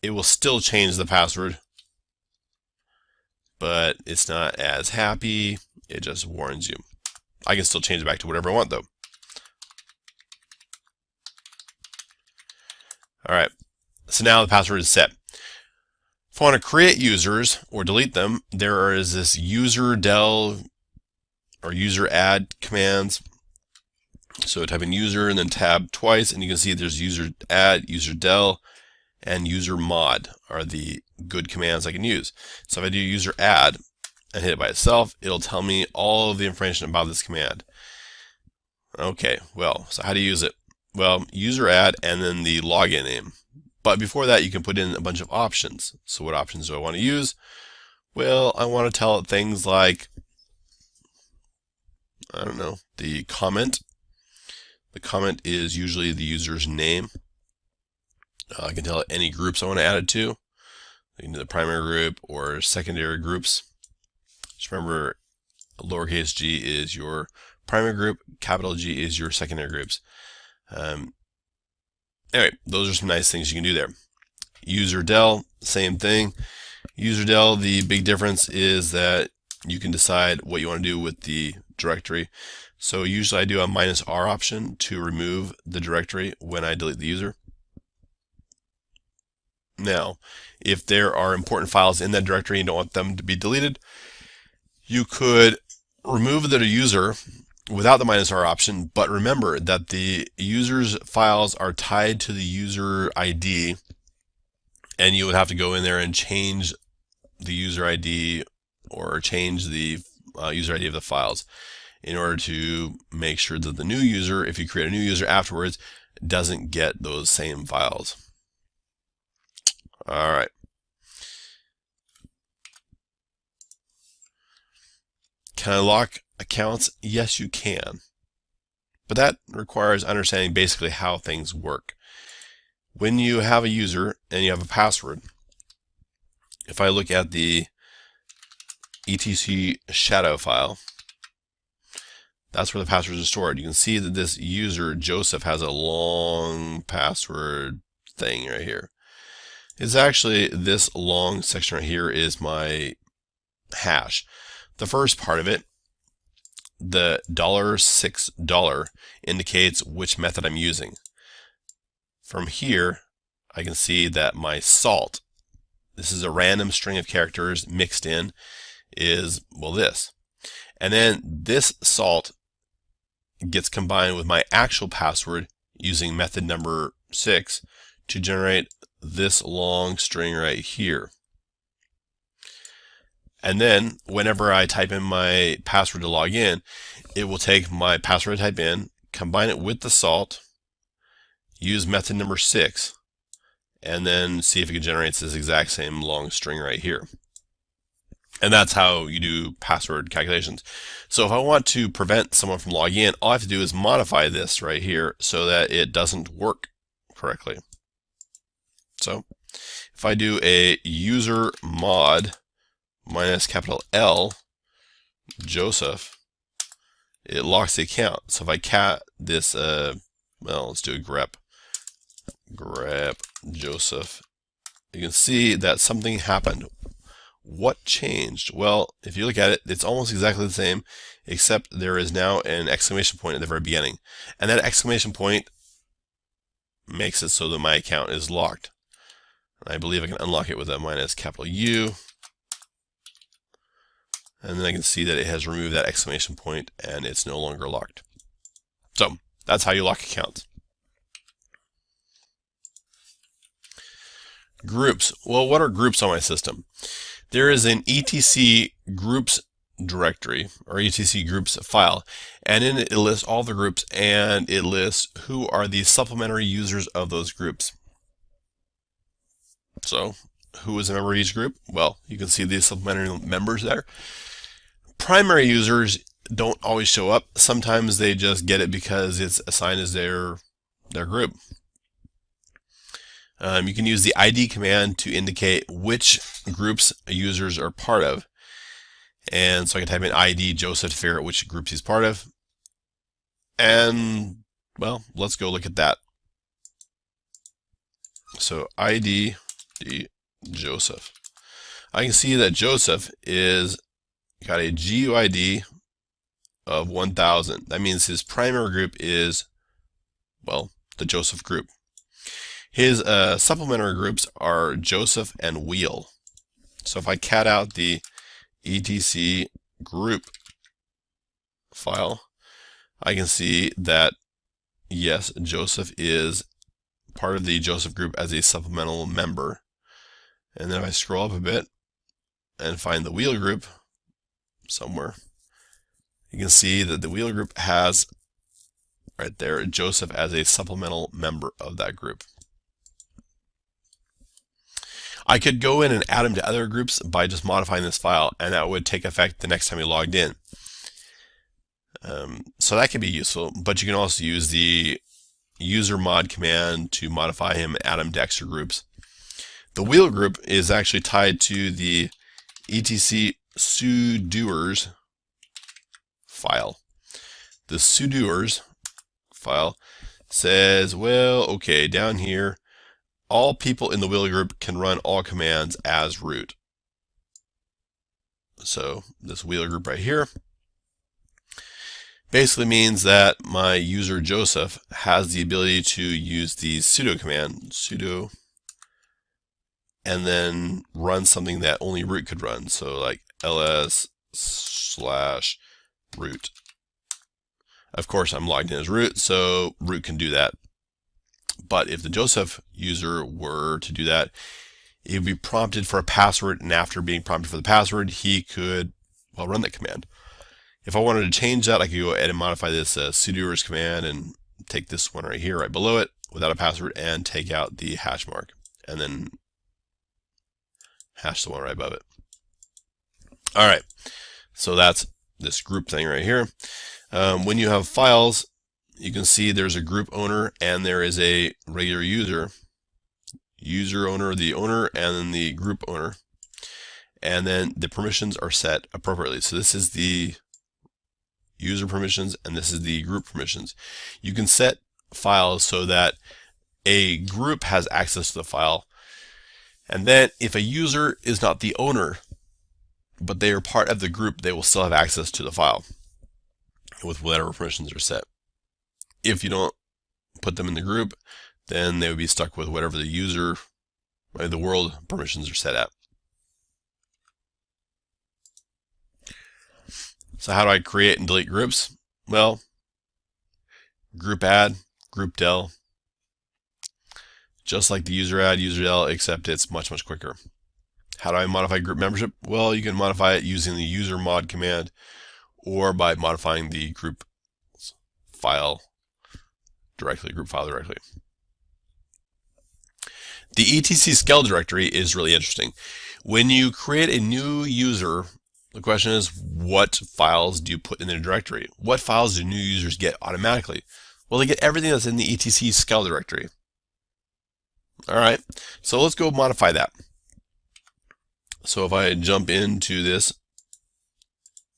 it will still change the password, but it's not as happy. It just warns you. I can still change it back to whatever I want though. All right, so now the password is set. If I want to create users or delete them, there is this user del or user add commands. So type in user and then tab twice, and you can see there's user add, user del, and user mod are the good commands I can use. So if I do user add and hit it by itself, it'll tell me all of the information about this command. Okay, well, so how do you use it? Well, user add and then the login name. But before that, you can put in a bunch of options. So what options do I want to use? Well, I want to tell it things like, I don't know, the comment. The comment is usually the user's name. I can tell it any groups I want to add it to. I can do the primary group or secondary groups. Just remember, lowercase g is your primary group, capital G is your secondary groups. Anyway, those are some nice things you can do there. User del, same thing. User del, the big difference is that you can decide what you want to do with the directory. So usually I do a -R option to remove the directory when I delete the user. Now, if there are important files in that directory and you don't want them to be deleted, you could remove the user without the -R option, but remember that the user's files are tied to the user ID, and you would have to go in there and change the user ID or change the user ID of the files in order to make sure that the new user, if you create a new user afterwards, doesn't get those same files. All right. Can I lock accounts? Yes, you can. But that requires understanding basically how things work. When you have a user and you have a password, if I look at the etc shadow file, that's where the passwords are stored. You can see that this user, Joseph, has a long password thing right here. It's actually this long section right here is my hash. The first part of it, the $6 indicates which method I'm using. From here, I can see that my salt, this is a random string of characters mixed in, is, well, this. And then this salt gets combined with my actual password using method number 6 to generate this long string right here. And then whenever I type in my password to log in, it will take my password I type in, combine it with the salt, use method number 6, and then see if it generates this exact same long string right here. And that's how you do password calculations. So if I want to prevent someone from logging in, all I have to do is modify this right here so that it doesn't work correctly. So if I do a user mod minus capital L Joseph, it locks the account. So if I cat this, well, let's do a grep Joseph, you can see that something happened. What changed? Well, if you look at it, it's almost exactly the same, except there is now an exclamation point at the very beginning. And that exclamation point makes it so that my account is locked. I believe I can unlock it with a minus capital U. And then I can see that it has removed that exclamation point and it's no longer locked. So that's how you lock accounts. Groups. Well, what are groups on my system? There is an etc groups directory or etc groups file, and in it, it lists all the groups and it lists who are the supplementary users of those groups. So who is a member of each group? Well, you can see the supplementary members there. Primary users don't always show up. Sometimes they just get it because it's assigned as their group. You can use the ID command to indicate which groups users are part of. And so I can type in ID Joseph to figure out which groups he's part of. And, well, let's go look at that. So ID Joseph. I can see that Joseph is got a GUID of 1000. That means his primary group is, well, the Joseph group. His supplementary groups are Joseph and Wheel. So if I cat out the etc group file, I can see that, yes, Joseph is part of the Joseph group as a supplemental member. And then if I scroll up a bit and find the Wheel group somewhere, you can see that the Wheel group has right there Joseph as a supplemental member of that group. I could go in and add them to other groups by just modifying this file, and that would take effect the next time you logged in. So that can be useful, but you can also use the user mod command to modify him and add him to extra groups. The Wheel group is actually tied to the etc sudoers file. The sudoers file says, well, okay, down here, all people in the Wheel group can run all commands as root. So this Wheel group right here basically means that my user Joseph has the ability to use the sudo command, sudo, and then run something that only root could run. So like ls/root. Of course, I'm logged in as root, so root can do that. But if the Joseph user were to do that, He would be prompted for a password, and after being prompted for the password, he could, well, run that command. If I wanted to change that, I could go ahead and modify this sudoers command and take this one right here, right below it, without a password, and take out the hash mark, and then hash the one right above it. All right, so that's this group thing right here. When you have files, you can see there's a group owner and there is a regular user owner, the owner, and then the group owner, and then the permissions are set appropriately. So this is the user permissions and this is the group permissions. You can set files so that a group has access to the file, and then if a user is not the owner but they are part of the group, they will still have access to the file with whatever permissions are set. If you don't put them in the group, then they would be stuck with whatever the user, the world permissions are set at. So how do I create and delete groups? Well, group add, group del, just like the user add, user del, except it's much, much quicker. How do I modify group membership? Well, you can modify it using the user mod command or by modifying the group file directly, group file directly. The etc scale directory is really interesting. When you create a new user, the question is, what files do you put in the directory? What files do new users get automatically? Well, they get everything that's in the etc scale directory. All right, so let's go modify that. So if I jump into this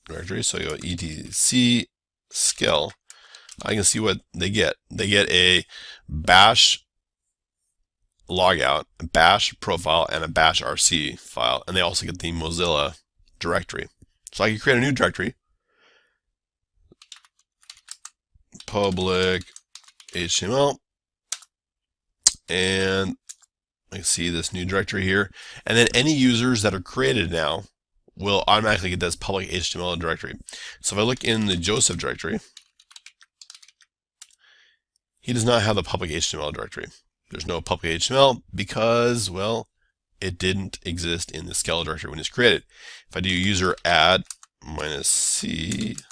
directory, so I go etc scale, I can see what they get. They get a bash logout, a bash profile, and a bash rc file, and they also get the Mozilla directory. So I can create a new directory, public HTML, and I can see this new directory here, and then any users that are created now will automatically get this public HTML directory. So if I look in the Joseph directory, he does not have the public HTML directory. There's no public HTML because, well, it didn't exist in the scale directory when it's created. If I do user add -c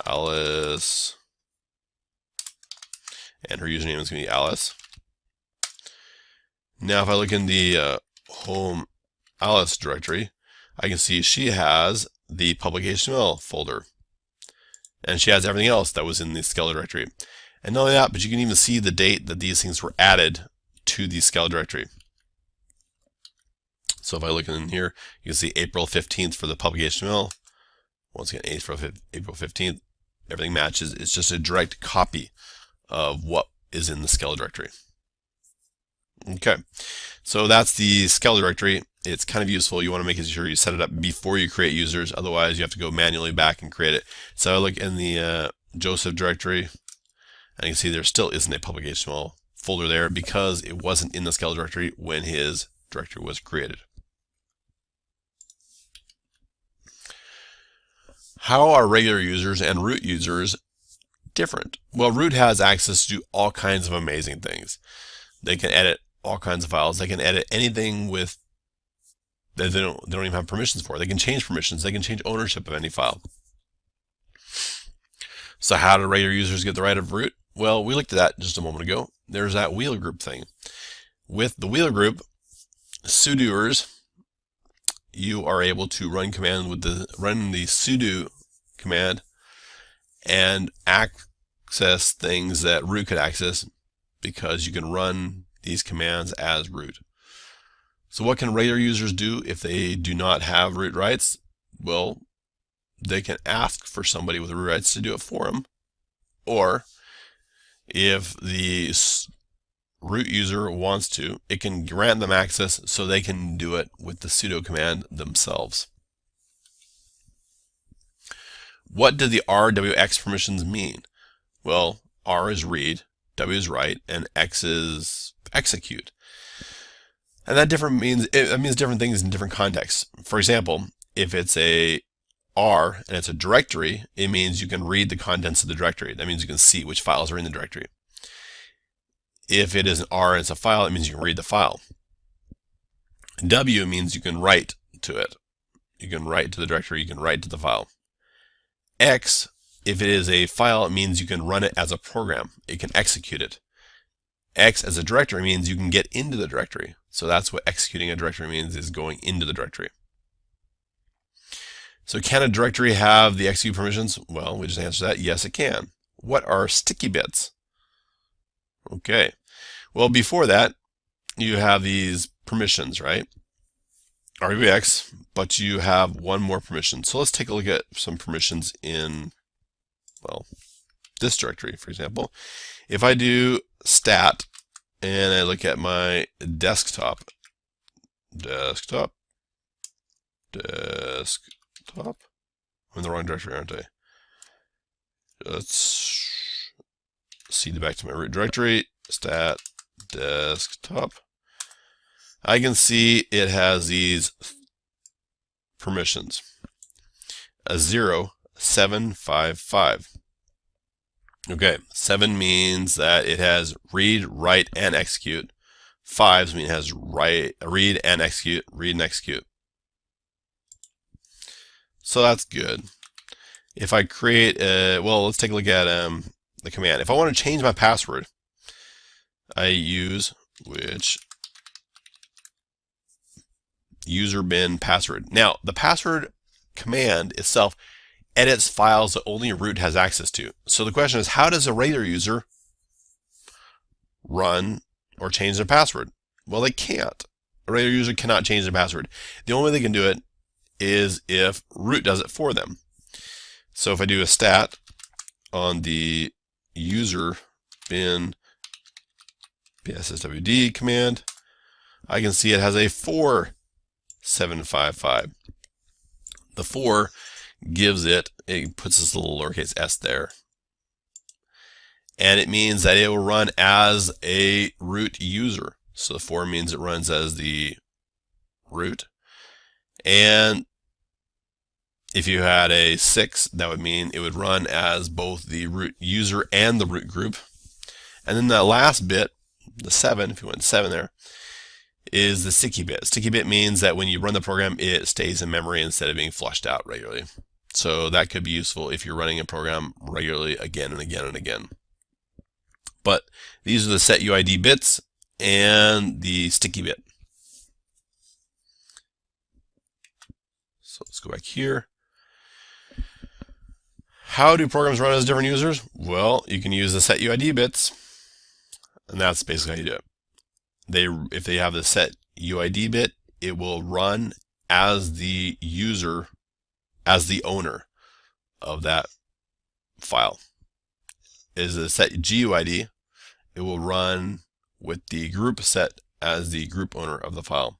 Alice, and her username is going to be Alice. Now if I look in the home Alice directory, I can see she has the public HTML folder, and she has everything else that was in the scale directory. And not only that, but you can even see the date that these things were added to the scale directory. So if I look in here, you can see April 15th for the public HTML. Once again, April 15th, everything matches. It's just a direct copy of what is in the scale directory. Okay, so that's the scale directory. It's kind of useful. You want to make sure you set it up before you create users. Otherwise, you have to go manually back and create it. So I look in the Joseph directory, and you can see there still isn't a public HTML folder there because it wasn't in the scale directory when his directory was created. How are regular users and root users different? Well, root has access to all kinds of amazing things. They can edit all kinds of files. They can edit anything with that they don't even have permissions for. They can change permissions. They can change ownership of any file. So how do regular users get the right of root? Well, we looked at that just a moment ago. There's that wheel group thing. With the wheel group, sudoers, you are able to run command with run the sudo command and access things that root could access, because you can run these commands as root. So what can regular users do if they do not have root rights? Well, they can ask for somebody with root rights to do it for them, or if the root user wants to, it can grant them access so they can do it with the sudo command themselves. What do the RWX permissions mean? Well, R is read, W is write, and X is execute. And that means different things in different contexts. For example, if it's a R and it's a directory, it means you can read the contents of the directory. That means you can see which files are in the directory. If it is an R and it's a file, it means you can read the file. W means you can write to it. You can write to the directory, you can write to the file. X, if it is a file, it means you can run it as a program. It can execute it. X as a directory means you can get into the directory. So that's what executing a directory means, is going into the directory. So can a directory have the execute permissions? Well, we just answered that. Yes, it can. What are sticky bits? Okay. Well, before that, you have these permissions, right? RWX, but you have one more permission. So let's take a look at some permissions in, well, this directory, for example. If I do stat and I look at my desktop, I'm in the wrong directory, aren't I? Let's cd back to my root directory, stat desktop. I can see it has these permissions. A 0, 7, 5, 5. Okay, 7 means that it has read, write, and execute. 5 means it has read and execute, read and execute. So that's good. If I create well, let's take a look at the command. If I want to change my password, I use which user bin password. Now, the password command itself edits files that only root has access to. So the question is, how does a regular user run or change their password? Well, they can't. A regular user cannot change their password. The only way they can do it is if root does it for them. So if I do a stat on the user bin PSSWD command, I can see it has a 4755. The 4 gives it puts this little lowercase s there. And it means that it will run as a root user. So the 4 means it runs as the root. And if you had a 6, that would mean it would run as both the root user and the root group. And then that last bit, the 7, if you went 7 there, is the sticky bit. Sticky bit means that when you run the program, it stays in memory instead of being flushed out regularly. So that could be useful if you're running a program regularly again and again and again. But these are the set UID bits and the sticky bit. So let's go back here. How do programs run as different users? Well, you can use the set UID bits, and that's basically how you do it. If they have the set UID bit, it will run as the user, as the owner of that file. Is a set GUID, it will run with the group set as the group owner of the file.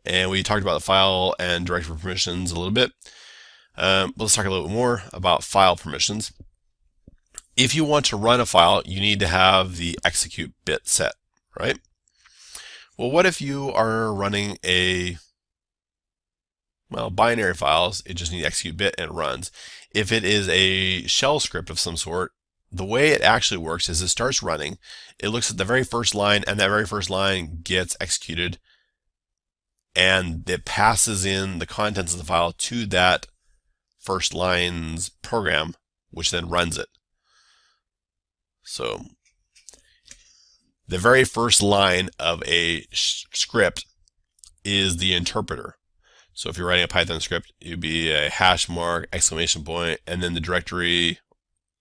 And we talked about the file and directory permissions a little bit. Let's talk a little bit more about file permissions. If you want to run a file, you need to have the execute bit set, right? Well, what if you are running binary files, it just needs execute bit and it runs. If it is a shell script of some sort, the way it actually works is it starts running, it looks at the very first line, and that very first line gets executed, and it passes in the contents of the file to that first line's program, which then runs it. So the very first line of a script is the interpreter. So if you're writing a Python script, it would be a hash mark, exclamation point, and then the directory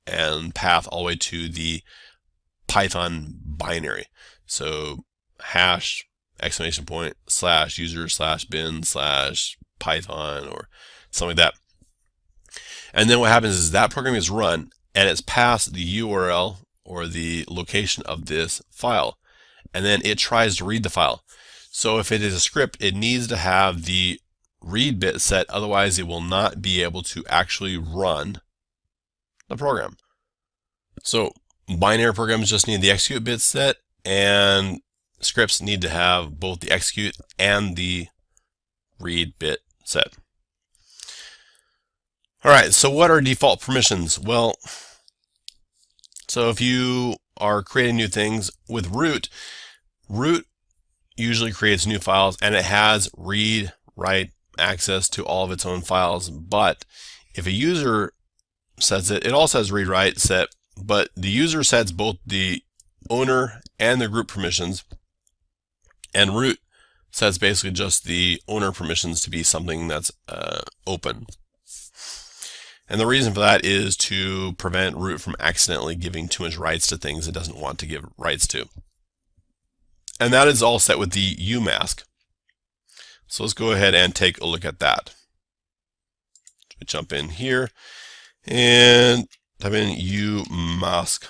and path all the way to the Python binary. So hash, exclamation point, slash user, slash bin, slash Python, or something like that. And then what happens is that program is run, and it's passed the URL or the location of this file, and then it tries to read the file. So if it is a script, it needs to have the read bit set, otherwise it will not be able to actually run the program. So binary programs just need the execute bit set, and scripts need to have both the execute and the read bit set. All right, so what are default permissions? Well, so if you are creating new things with root usually creates new files, and it has read, write access to all of its own files. But if a user sets it, it also has read, write set, but the user sets both the owner and the group permissions, and root sets basically just the owner permissions to be something that's open. And the reason for that is to prevent root from accidentally giving too much rights to things it doesn't want to give rights to. And that is all set with the umask. So let's go ahead and take a look at that. We jump in here and type in umask.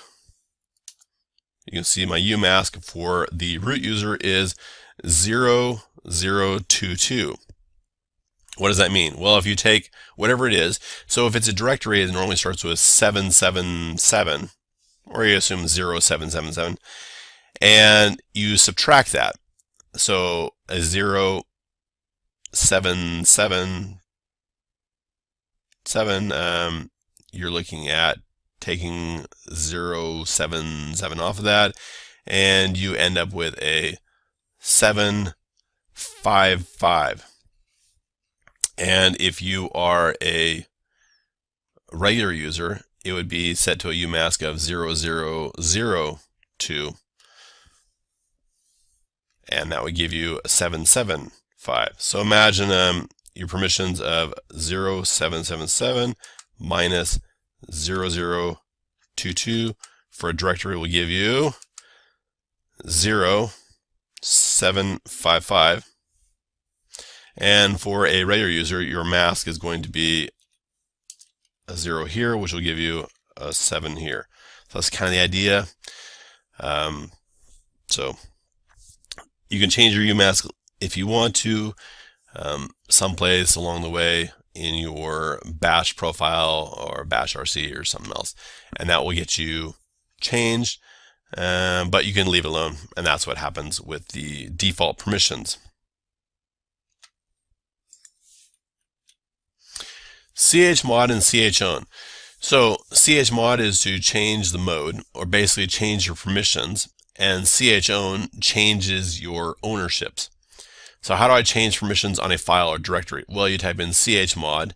You can see my umask for the root user is 0022. What does that mean? Well, if you take whatever it is, so if it's a directory, it normally starts with 777, or you assume 0777, and you subtract that. So a 0777, you're looking at taking 077 off of that, and you end up with a 755. And if you are a regular user, it would be set to a umask of 0002, and that would give you a 775. So imagine your permissions of 0777 minus 0022 for a directory will give you 0755. And for a regular user, your mask is going to be a 0 here, which will give you a 7 here. So that's kind of the idea. So you can change your umask if you want to, someplace along the way in your bash profile or bash RC or something else, and that will get you changed, but you can leave it alone, and that's what happens with the default permissions. chmod and chown. So chmod is to change the mode, or basically change your permissions, and chown changes your ownerships. So how do I change permissions on a file or directory? Well, you type in chmod,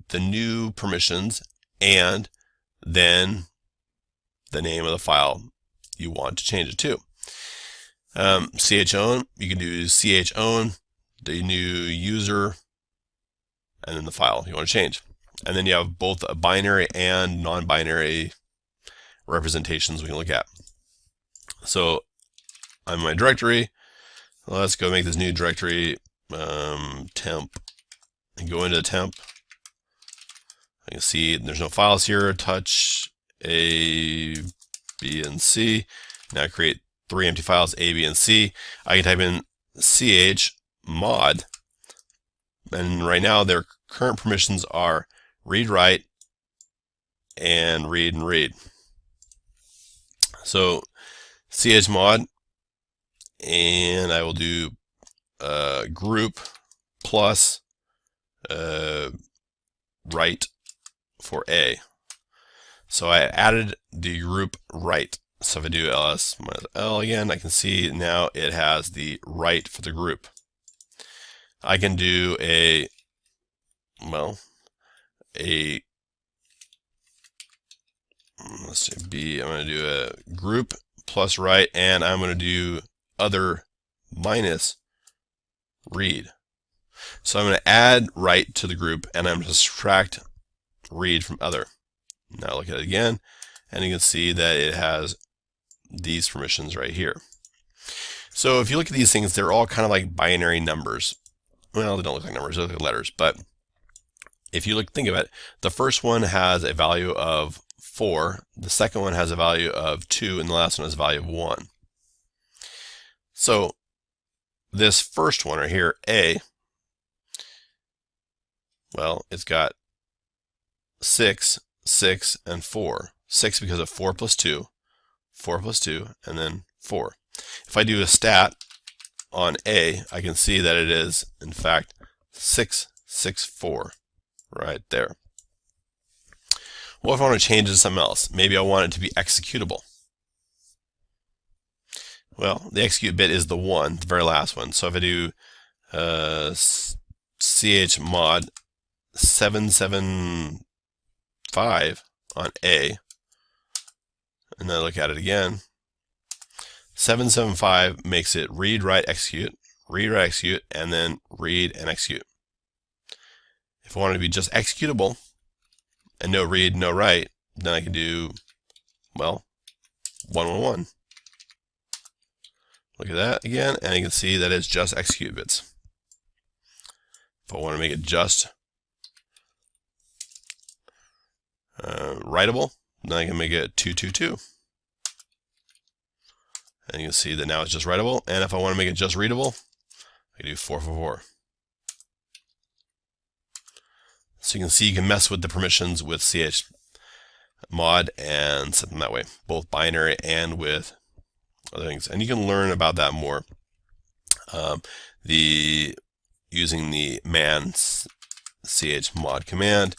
the new permissions, and then the name of the file you want to change it to. Chown, you can do chown, the new user, and then the file you want to change. And then you have both a binary and non-binary representations we can look at. So I'm in my directory. Let's go make this new directory temp, and go into the temp. I can see there's no files here. Touch A, B, and C. Now create 3 empty files, A, B, and C. I can type in chmod, and right now their current permissions are read, write, and read and read. So chmod, and I will do group plus write for A. So I added the group write. So if I do ls minus l again, I can see now it has the write for the group. I can do let's say B, I'm going to do a group plus write, and I'm going to do other minus read. So I'm going to add write to the group, and I'm going to subtract read from other. Now look at it again, and you can see that it has these permissions right here. So if you look at these things, they're all kind of like binary numbers. Well, they don't look like numbers, they look like letters, but if you think of it, the first one has a value of 4, the second one has a value of 2, and the last one has a value of 1. So this first one right here, A, well, it's got 6, 6, and 4. 6 because of 4 plus 2, 4 plus 2, and then 4. If I do a stat on A, I can see that it is, in fact, 664 right there. What if I want to change it to something else? Maybe I want it to be executable. Well, the execute bit is the one, the very last one. So if I do chmod 775 on A, and then I look at it again, 775 makes it read, write, execute, and then read and execute. If I want it to be just executable and no read, no write, then I can do, well, 111. Look at that again, and you can see that it's just execute bits. If I want to make it just writable, then I can make it 222. And you can see that now it's just writable. And if I want to make it just readable, I can do 444. So you can see you can mess with the permissions with chmod and set them that way, both binary and with other things. And you can learn about that more. Using the man chmod command,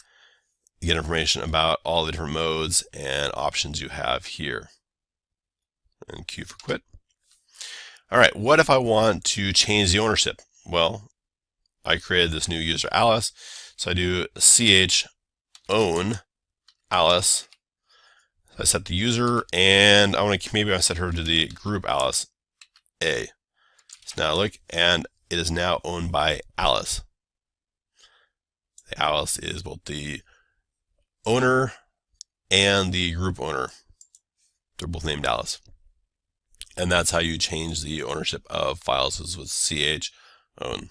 you get information about all the different modes and options you have here. And Q for quit. All right, what if I want to change the ownership? Well, I created this new user Alice, so I do own Alice. I set the user, and I want to maybe I set her to the group Alice A. So now look, and it is now owned by Alice. The Alice is both the owner and the group owner. They're both named Alice. And that's how you change the ownership of files, is with own.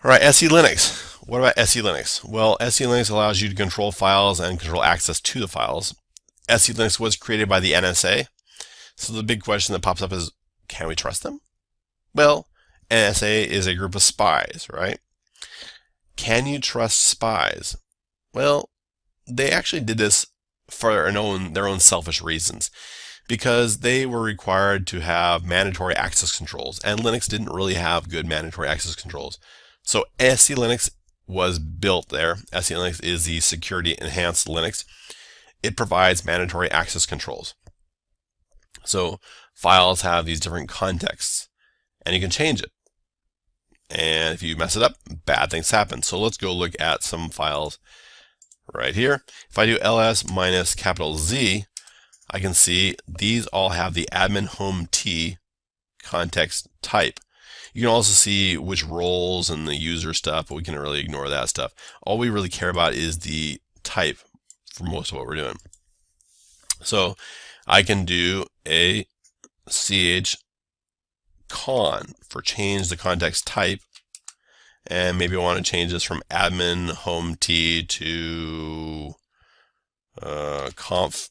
All right, SE Linux. What about SE Linux? Well, SE Linux allows you to control files and control access to the files. SE Linux was created by the NSA. So the big question that pops up is, can we trust them? Well, NSA is a group of spies, right? Can you trust spies? Well, they actually did this for their own selfish reasons, because they were required to have mandatory access controls, and Linux didn't really have good mandatory access controls. So SE Linux was built there. SE Linux is the security enhanced Linux. It provides mandatory access controls. So files have these different contexts, and you can change it. And if you mess it up, bad things happen. So let's go look at some files right here. If I do ls minus capital Z, I can see these all have the admin home T context type. You can also see which roles and the user stuff, but we can really ignore that stuff. All we really care about is the type for most of what we're doing. So I can do a chcon for change the context type, and maybe I want to change this from admin home T to conf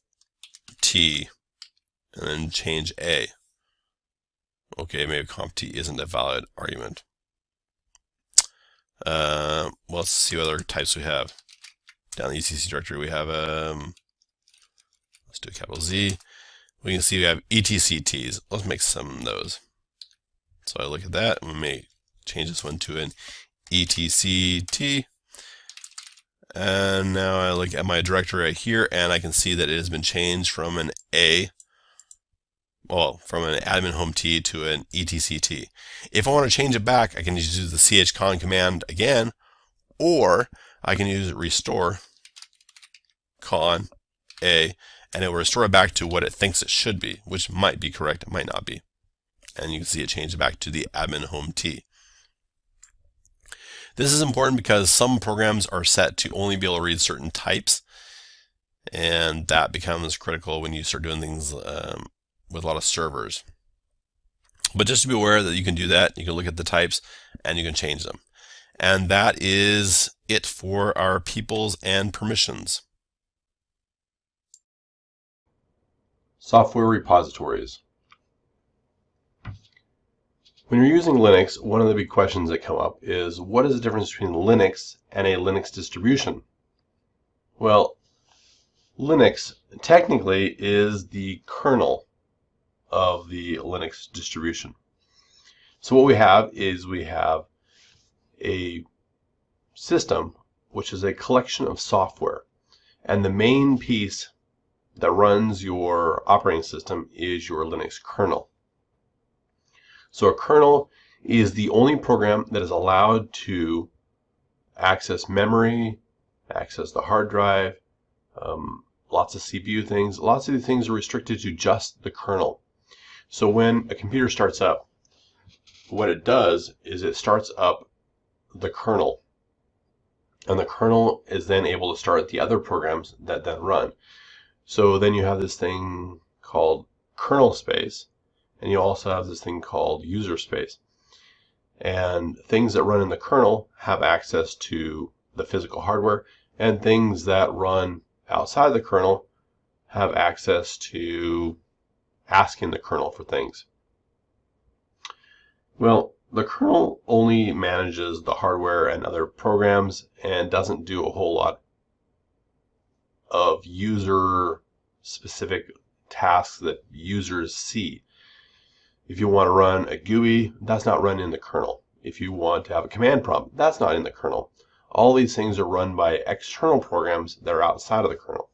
T, and then change A. Okay, maybe conf T isn't a valid argument. Well, let's see what other types we have. Down the etc directory we have, let's do a capital Z. We can see we have etcts. Let's make some of those. So I look at that, and we may change this one to an etct. And now I look at my directory right here, and I can see that it has been changed from an from an admin home T to an etct. If I want to change it back, I can just use the chcon command again, or I can use restore con A, and it will restore it back to what it thinks it should be, which might be correct, it might not be. And you can see it changed back to the admin home T. This is important because some programs are set to only be able to read certain types, and that becomes critical when you start doing things with a lot of servers. But just to be aware that you can do that, you can look at the types and you can change them. And that is it for our peoples and permissions. Software repositories. When you're using Linux, one of the big questions that come up is, what is the difference between Linux and a Linux distribution? Well, Linux technically is the kernel of the Linux distribution. So what we have is a system which is a collection of software. And the main piece that runs your operating system is your Linux kernel. So a kernel is the only program that is allowed to access memory, access the hard drive, lots of CPU things. Lots of these things are restricted to just the kernel. So when a computer starts up, what it does is it starts up the kernel. And the kernel is then able to start the other programs that then run. So then you have this thing called kernel space, and you also have this thing called user space. And things that run in the kernel have access to the physical hardware, and things that run outside the kernel have access to asking the kernel for things. Well, the kernel only manages the hardware and other programs and doesn't do a whole lot of user-specific tasks that users see. If you want to run a GUI, that's not run in the kernel. If you want to have a command prompt, that's not in the kernel. All these things are run by external programs that are outside of the kernel.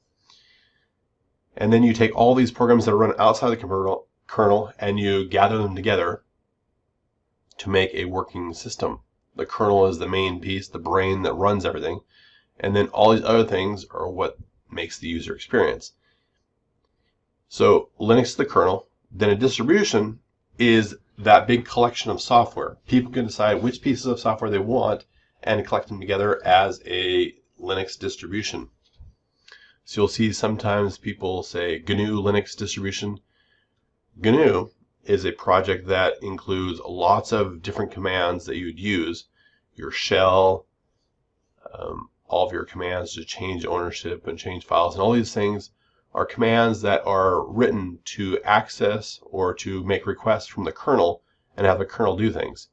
And then you take all these programs that are run outside the kernel and you gather them together to make a working system. The kernel is the main piece, the brain that runs everything, and then all these other things are what makes the user experience. So Linux is the kernel, then a distribution is that big collection of software. People can decide which pieces of software they want and collect them together as a Linux distribution. So you'll see sometimes people say GNU Linux distribution. GNU is a project that includes lots of different commands that you'd use. Your shell, all of your commands to change ownership and change files, and all these things are commands that are written to access or to make requests from the kernel and have the kernel do things,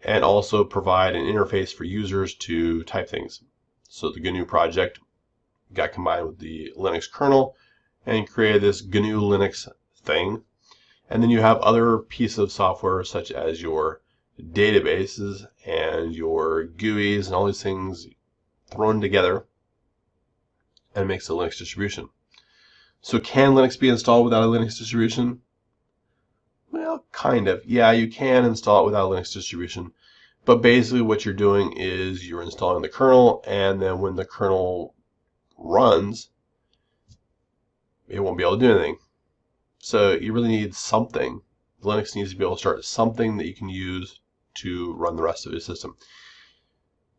and also provide an interface for users to type things. So the GNU project got combined with the Linux kernel and created this GNU Linux thing. And then you have other pieces of software such as your databases and your GUIs and all these things thrown together, and it makes a Linux distribution. So can Linux be installed without a Linux distribution? Well, kind of. Yeah, you can install it without a Linux distribution. But basically what you're doing is you're installing the kernel, and then when the kernel runs, it won't be able to do anything. So you really need something. Linux needs to be able to start something that you can use to run the rest of the system.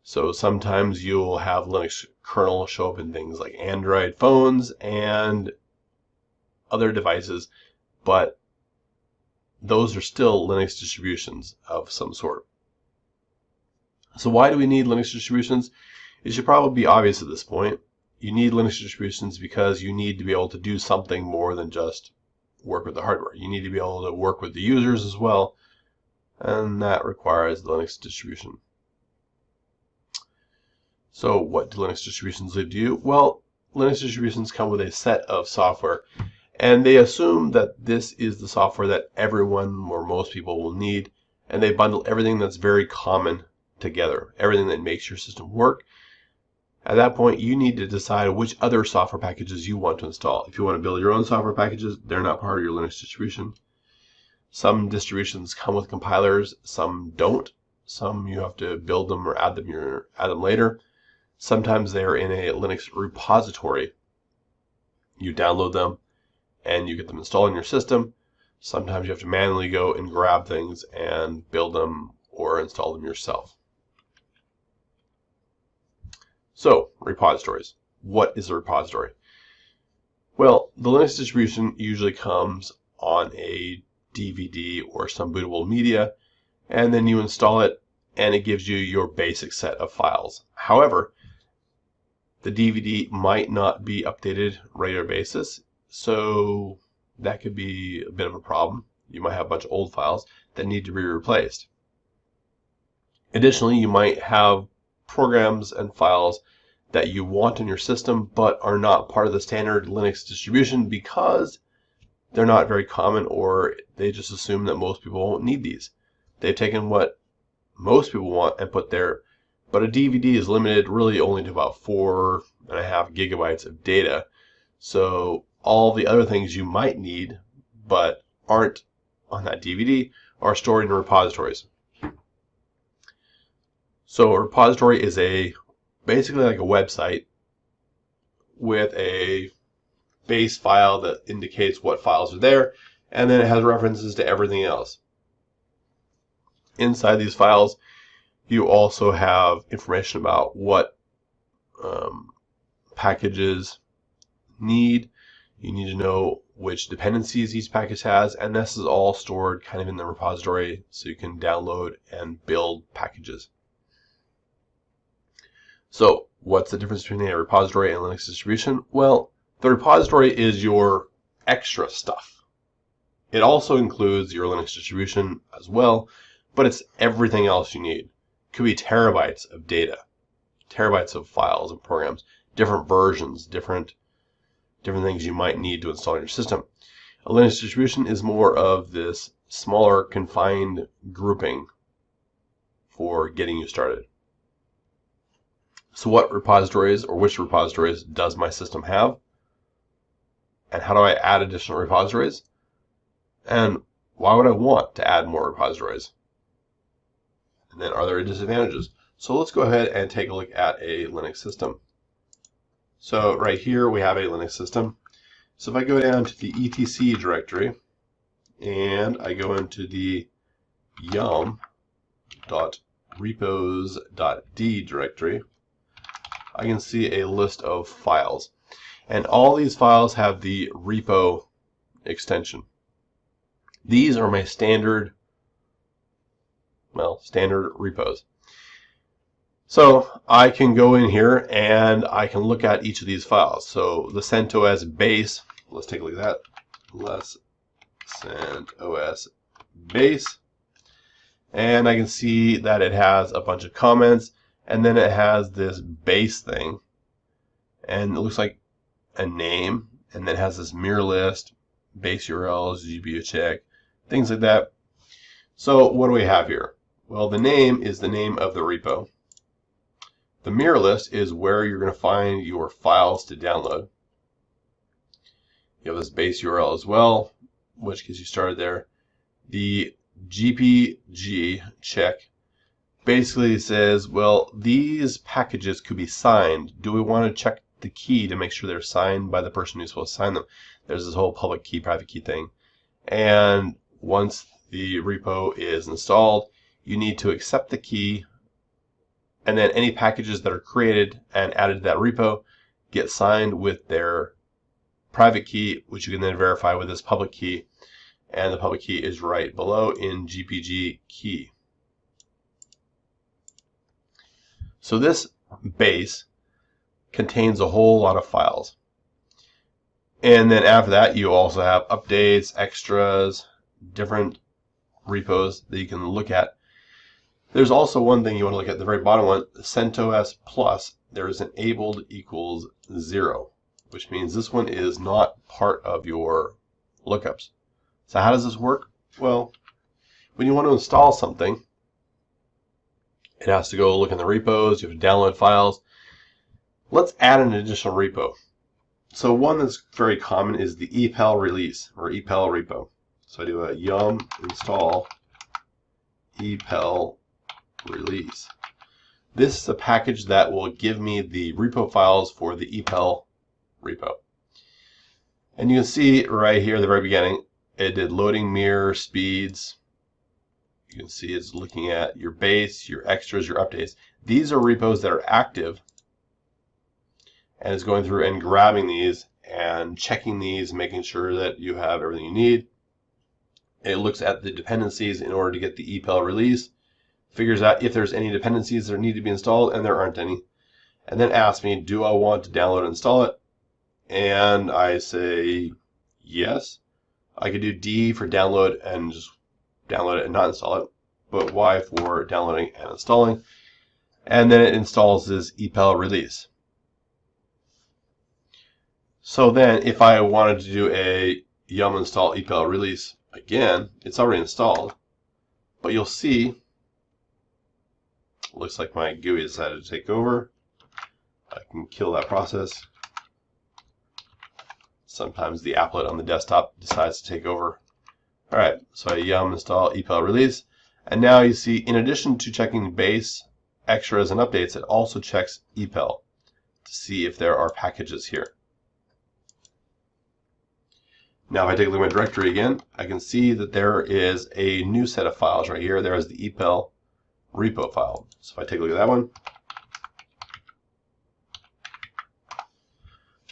So sometimes you'll have Linux kernel show up in things like Android phones and other devices, but those are still Linux distributions of some sort. So why do we need Linux distributions? It should probably be obvious at this point. You need Linux distributions because you need to be able to do something more than just work with the hardware. You need to be able to work with the users as well, and that requires the Linux distribution. So what do Linux distributions leave to you? Well, Linux distributions come with a set of software, and they assume that this is the software that everyone or most people will need, and they bundle everything that's very common together, everything that makes your system work. At that point, you need to decide which other software packages you want to install. If you want to build your own software packages, they're not part of your Linux distribution. Some distributions come with compilers, some don't. Some you have to build them or add them later. Sometimes they're in a Linux repository. You download them and you get them installed in your system. Sometimes you have to manually go and grab things and build them or install them yourself. So, repositories. What is a repository? Well, the Linux distribution usually comes on a DVD or some bootable media, and then you install it, and it gives you your basic set of files. However, the DVD might not be updated on a regular basis, so that could be a bit of a problem. You might have a bunch of old files that need to be replaced. Additionally, you might have programs and files that you want in your system but are not part of the standard Linux distribution because they're not very common, or they just assume that most people won't need these. They've taken what most people want and put there, but a DVD is limited really only to about 4 and I have gigabytes of data. So all the other things you might need but aren't on that DVD are stored in repositories. So a repository is basically like a website with a base file that indicates what files are there, and then it has references to everything else. Inside these files, you also have information about what packages need. You need to know which dependencies each package has, and this is all stored kind of in the repository so you can download and build packages. So what's the difference between a repository and Linux distribution? Well, the repository is your extra stuff. It also includes your Linux distribution as well, but it's everything else you need. It could be terabytes of data, terabytes of files and programs, different versions, different things you might need to install in your system. A Linux distribution is more of this smaller, confined grouping for getting you started. So what repositories, or which repositories, does my system have? And how do I add additional repositories? And why would I want to add more repositories? And then are there disadvantages? So let's go ahead and take a look at a Linux system. So right here we have a Linux system. So if I go down to the etc directory and I go into the yum.repos.d directory, I can see a list of files. And all these files have the repo extension. These are my standard repos. So I can go in here and I can look at each of these files. So the CentOS base, let's take a look at that. CentOS base. And I can see that it has a bunch of comments, and then it has this base thing. And it looks like a name, and then it has this mirror list, base URLs, GPU check, things like that. So what do we have here? Well, the name is the name of the repo. The mirror list is where you're going to find your files to download. You have this base URL as well, which gets you started there. The GPG check basically says, well, these packages could be signed. Do we want to check the key to make sure they're signed by the person who's supposed to sign them? There's this whole public key, private key thing. And once the repo is installed, you need to accept the key, and then any packages that are created and added to that repo get signed with their private key, which you can then verify with this public key. And the public key is right below in GPG key. So this base contains a whole lot of files. And then after that, you also have updates, extras, different repos that you can look at. There's also one thing you want to look at, the very bottom one, CentOS Plus. There is enabled equals 0, which means this one is not part of your lookups. So how does this work? Well, when you want to install something, it has to go look in the repos, you have to download files. Let's add an additional repo. So one that's very common is the epel release, or epel repo. So I do a yum install epel release. This is a package that will give me the repo files for the epel repo. And you can see right here at the very beginning, it did loading mirror speeds. You can see it's looking at your base, your extras, your updates. These are repos that are active, and it's going through and grabbing these and checking these, making sure that you have everything you need. It looks at the dependencies in order to get the epel release, figures out if there's any dependencies that need to be installed, and there aren't any, and then asks me, do I want to download and install it? And I say yes. I could do D for download and just download it and not install it, but Y for downloading and installing. And then it installs this epel release. So then if I wanted to do a yum install epel release again, it's already installed, but you'll see, looks like my GUI decided to take over. I can kill that process. Sometimes the applet on the desktop decides to take over. Alright, so I yum install epel release. And now you see, in addition to checking base, extras, and updates, it also checks epel to see if there are packages here. Now if I take a look at my directory again, I can see that there is a new set of files right here. There is the epel repo file. So if I take a look at that one,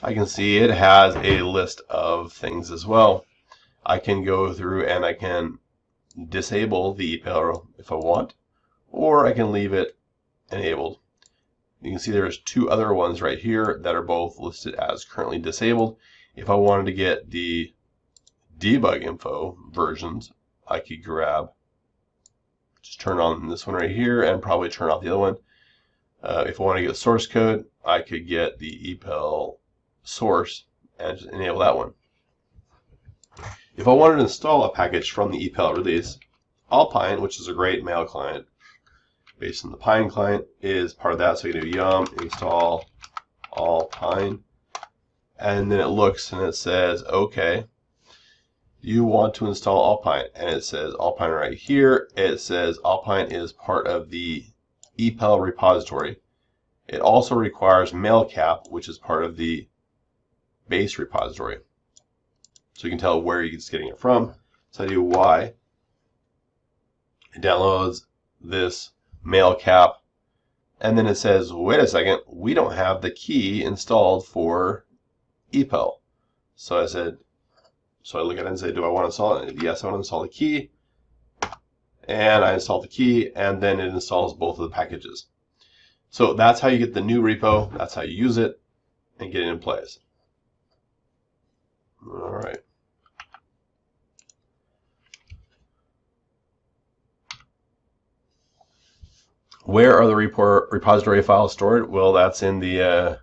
I can see it has a list of things as well. I can go through and I can disable the epel if I want, or I can leave it enabled. You can see there's two other ones right here that are both listed as currently disabled. If I wanted to get the debug info versions, I could just turn on this one right here and probably turn off the other one. If I want to get source code, I could get the epel source and just enable that one. If I wanted to install a package from the epel release, Alpine, which is a great mail client based on the Pine client, is part of that. So you can do yum install Alpine, and then it looks and it says, okay, you want to install Alpine, and it says Alpine right here. It says Alpine is part of the epel repository. It also requires mailcap, which is part of the base repository. So you can tell where it's getting it from. So I do Y. It downloads this mailcap, and then it says, wait a second, we don't have the key installed for epel. So I look at it and say, do I want to install it? Yes, I want to install the key. And I install the key, and then it installs both of the packages. So that's how you get the new repo. That's how you use it and get it in place. All right. Where are the repository files stored? Well, that's in the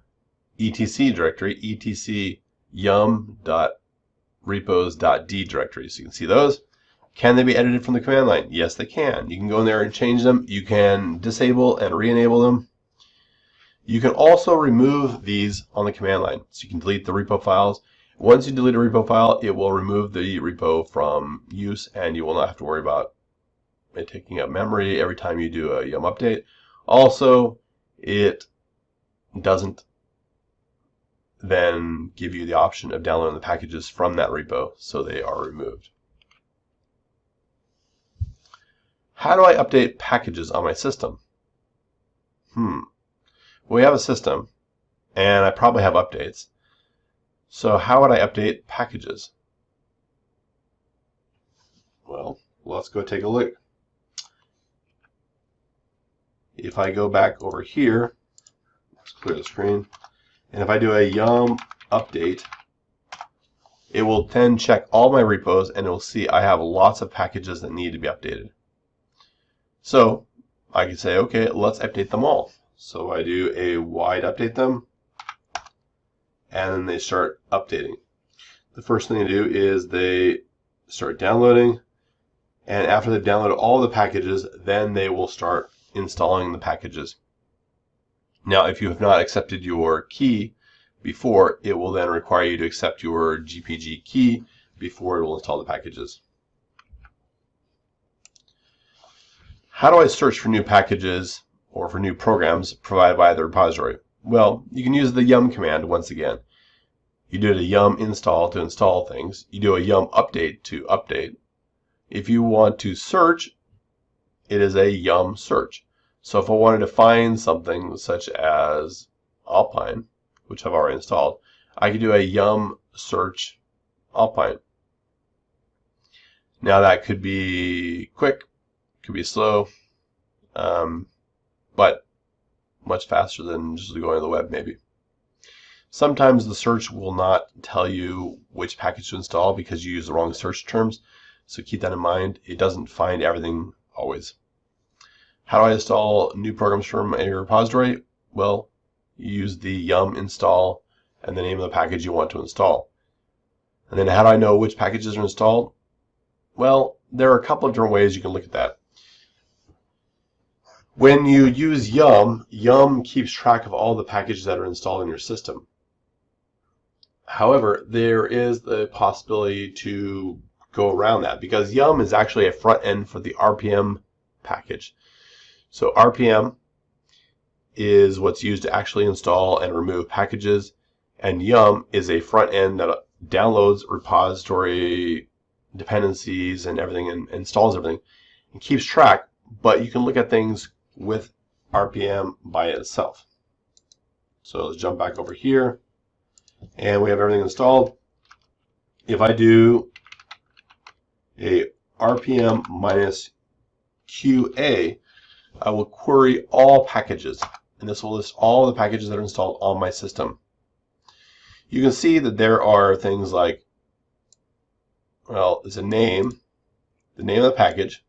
etc directory, etc yum.repos.d directory. So you can see those. Can they be edited from the command line? Yes, they can. You can go in there and change them. You can disable and re-enable them. You can also remove these on the command line. So you can delete the repo files. Once you delete a repo file, it will remove the repo from use, and you will not have to worry about it taking up memory every time you do a yum update. Also, it doesn't then give you the option of downloading the packages from that repo, so they are removed. How do I update packages on my system? We have a system, and I probably have updates. So how would I update packages? Well, let's go take a look. If I go back over here, let's clear the screen, and if I do a yum update, it will then check all my repos, and it will see I have lots of packages that need to be updated. So I can say, okay, let's update them all. So I do a wide update them, and then they start updating. The first thing they do is they start downloading, and after they've downloaded all the packages, then they will start installing the packages. Now, if you have not accepted your key before, it will then require you to accept your GPG key before it will install the packages. How do I search for new packages or for new programs provided by the repository? Well, you can use the yum command once again. You do a yum install to install things. You do a yum update to update. If you want to search, it is a yum search. So if I wanted to find something such as Alpine, which I've already installed, I could do a yum search Alpine. Now that could be quick, could be slow, but much faster than just going to the web maybe. Sometimes the search will not tell you which package to install because you use the wrong search terms, so keep that in mind. It doesn't find everything always. How do I install new programs from a repository? Well, you use the yum install and the name of the package you want to install. And then how do I know which packages are installed? Well, there are a couple of different ways you can look at that. When you use Yum, Yum keeps track of all the packages that are installed in your system. However, there is the possibility to go around that because Yum is actually a front end for the RPM package. So RPM is what's used to actually install and remove packages, and Yum is a front end that downloads repository dependencies and everything and installs everything and keeps track, but you can look at things with RPM by itself. So let's jump back over here, and we have everything installed. If I do a RPM minus QA, I will query all packages, and this will list all the packages that are installed on my system. You can see that there are things like, well, there's a name, the name of the package,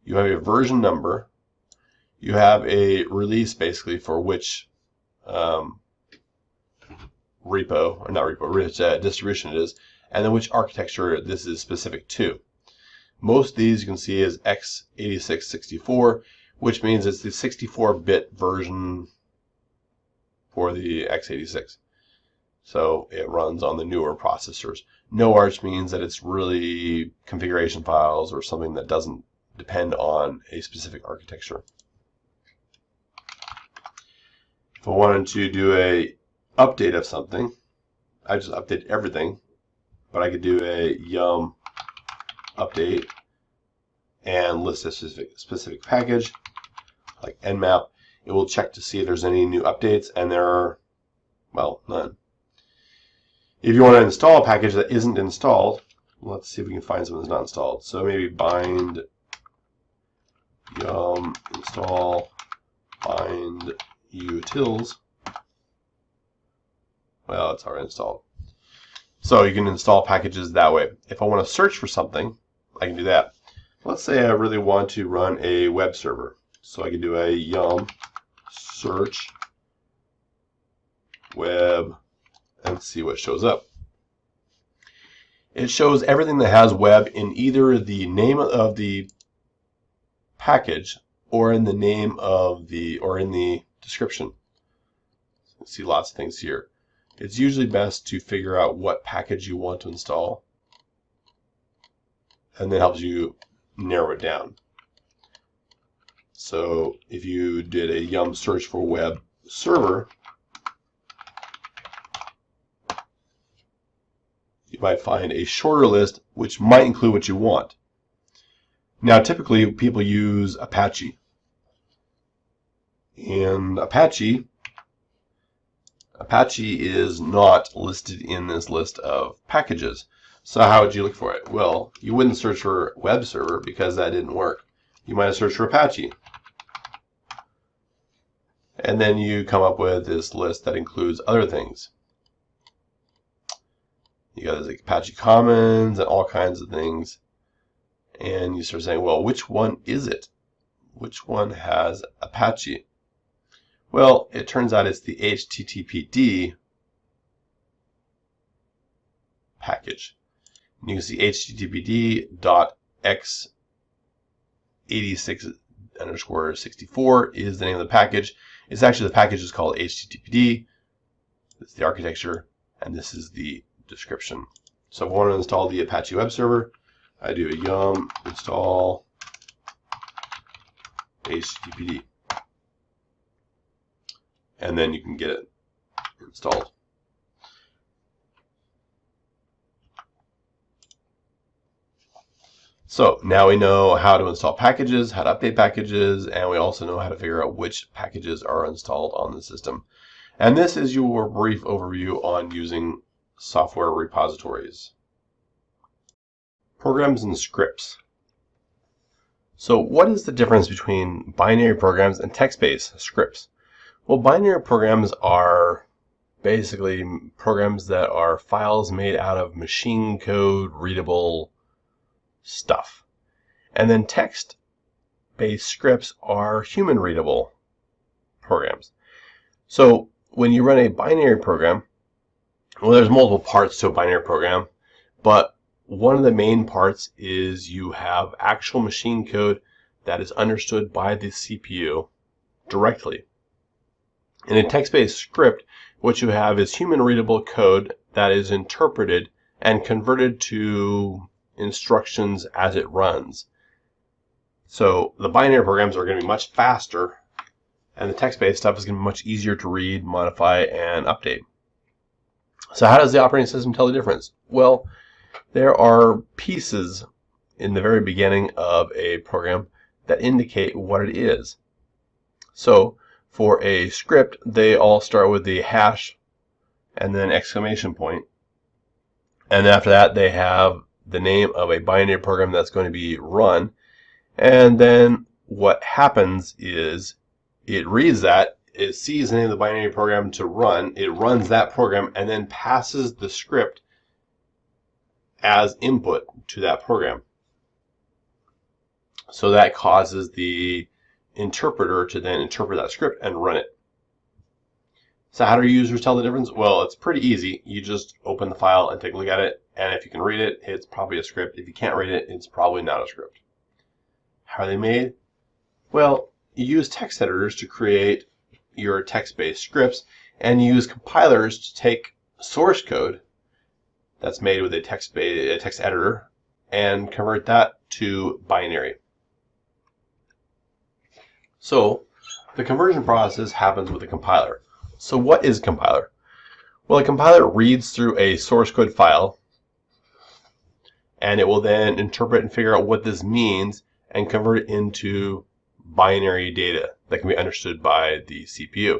you have a version number, you have a release basically for which repo, or not repo, which distribution it is, and then which architecture this is specific to. Most of these you can see is x86-64, which means it's the 64-bit version for the x86. So it runs on the newer processors. No arch means that it's really configuration files or something that doesn't depend on a specific architecture. If I wanted to do a update of something, I just update everything, but I could do a yum update and list a specific package like nmap. It will check to see if there's any new updates, and there are, well, none. If you want to install a package that isn't installed, let's see if we can find something that's not installed. So maybe bind yum install bind utils. Well, it's already installed. So you can install packages that way. If I want to search for something, I can do that. Let's say I really want to run a web server. So I can do a yum search web and see what shows up. It shows everything that has web in either the name of the package or in the name of the, or in the description. You see lots of things here. It's usually best to figure out what package you want to install, and that helps you narrow it down. So if you did a yum search for web server, you might find a shorter list which might include what you want. Now typically people use Apache. And Apache is not listed in this list of packages. So how would you look for it? Well, you wouldn't search for web server because that didn't work. You might have searched for Apache. And then you come up with this list that includes other things. You got like Apache Commons and all kinds of things. And you start saying, well, which one is it? Which one has Apache? Well, it turns out it's the HTTPD package. And you can see httpd.x86_64 is the name of the package. It's actually, the package is called HTTPD. This is the architecture, and this is the description. So if I want to install the Apache web server, I do a yum install HTTPD. And then you can get it installed. So now we know how to install packages, how to update packages, and we also know how to figure out which packages are installed on the system. And this is your brief overview on using software repositories. Programs and scripts. So what is the difference between binary programs and text-based scripts? Well, binary programs are basically programs that are files made out of machine code readable stuff. And then text-based scripts are human readable programs. So when you run a binary program, well, there's multiple parts to a binary program, but one of the main parts is you have actual machine code that is understood by the CPU, directly. In a text-based script, what you have is human-readable code that is interpreted and converted to instructions as it runs. So the binary programs are going to be much faster, and the text-based stuff is going to be much easier to read, modify, and update. So how does the operating system tell the difference? Well, there are pieces in the very beginning of a program that indicate what it is. So for a script, they all start with the hash and then exclamation point. And after that, they have the name of a binary program that's going to be run. And then what happens is it reads that, it sees the name of the binary program to run, it runs that program, and then passes the script as input to that program. So that causes the interpreter to then interpret that script and run it. So how do users tell the difference? Well, it's pretty easy. You just open the file and take a look at it, and if you can read it, it's probably a script. If you can't read it, it's probably not a script. How are they made? Well, you use text editors to create your text-based scripts, and you use compilers to take source code that's made with a text editor and convert that to binary. So the conversion process happens with a compiler. So what is a compiler? Well, a compiler reads through a source code file, and it will then interpret and figure out what this means and convert it into binary data that can be understood by the CPU.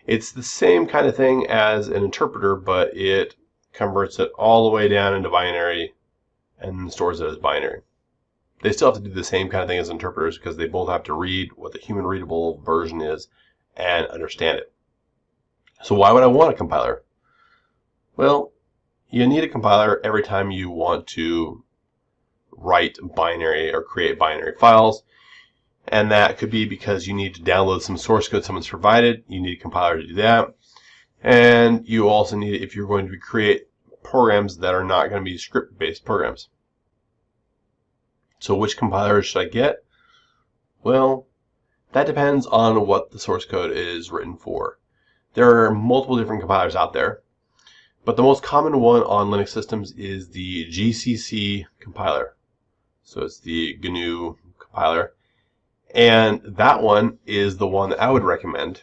It's the same kind of thing as an interpreter, but it converts it all the way down into binary and stores it as binary. They still have to do the same kind of thing as interpreters because they both have to read what the human readable version is and understand it. So why would I want a compiler? Well, you need a compiler every time you want to write binary or create binary files. And that could be because you need to download some source code someone's provided. You need a compiler to do that. And you also need it if you're going to create programs that are not going to be script-based programs. So which compiler should I get? Well, that depends on what the source code is written for. There are multiple different compilers out there, but the most common one on Linux systems is the GCC compiler. So it's the GNU compiler. And that one is the one that I would recommend,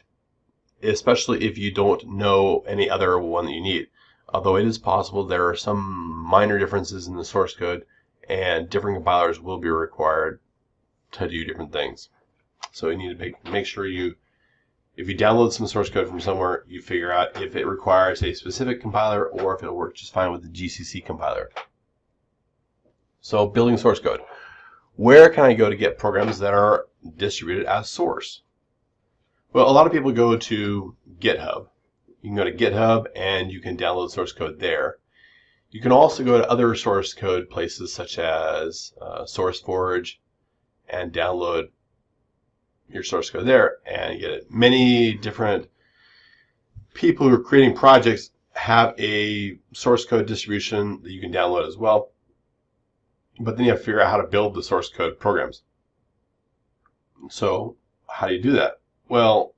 especially if you don't know any other one that you need. Although it is possible there are some minor differences in the source code, and different compilers will be required to do different things. So you need to make sure if you download some source code from somewhere, you figure out if it requires a specific compiler or if it'll work just fine with the GCC compiler. So building source code. Where can I go to get programs that are distributed as source? Well, a lot of people go to GitHub. You can go to GitHub and you can download source code there. You can also go to other source code places such as SourceForge and download your source code there and get it. Many different people who are creating projects have a source code distribution that you can download as well. But then you have to figure out how to build the source code programs. So how do you do that? Well,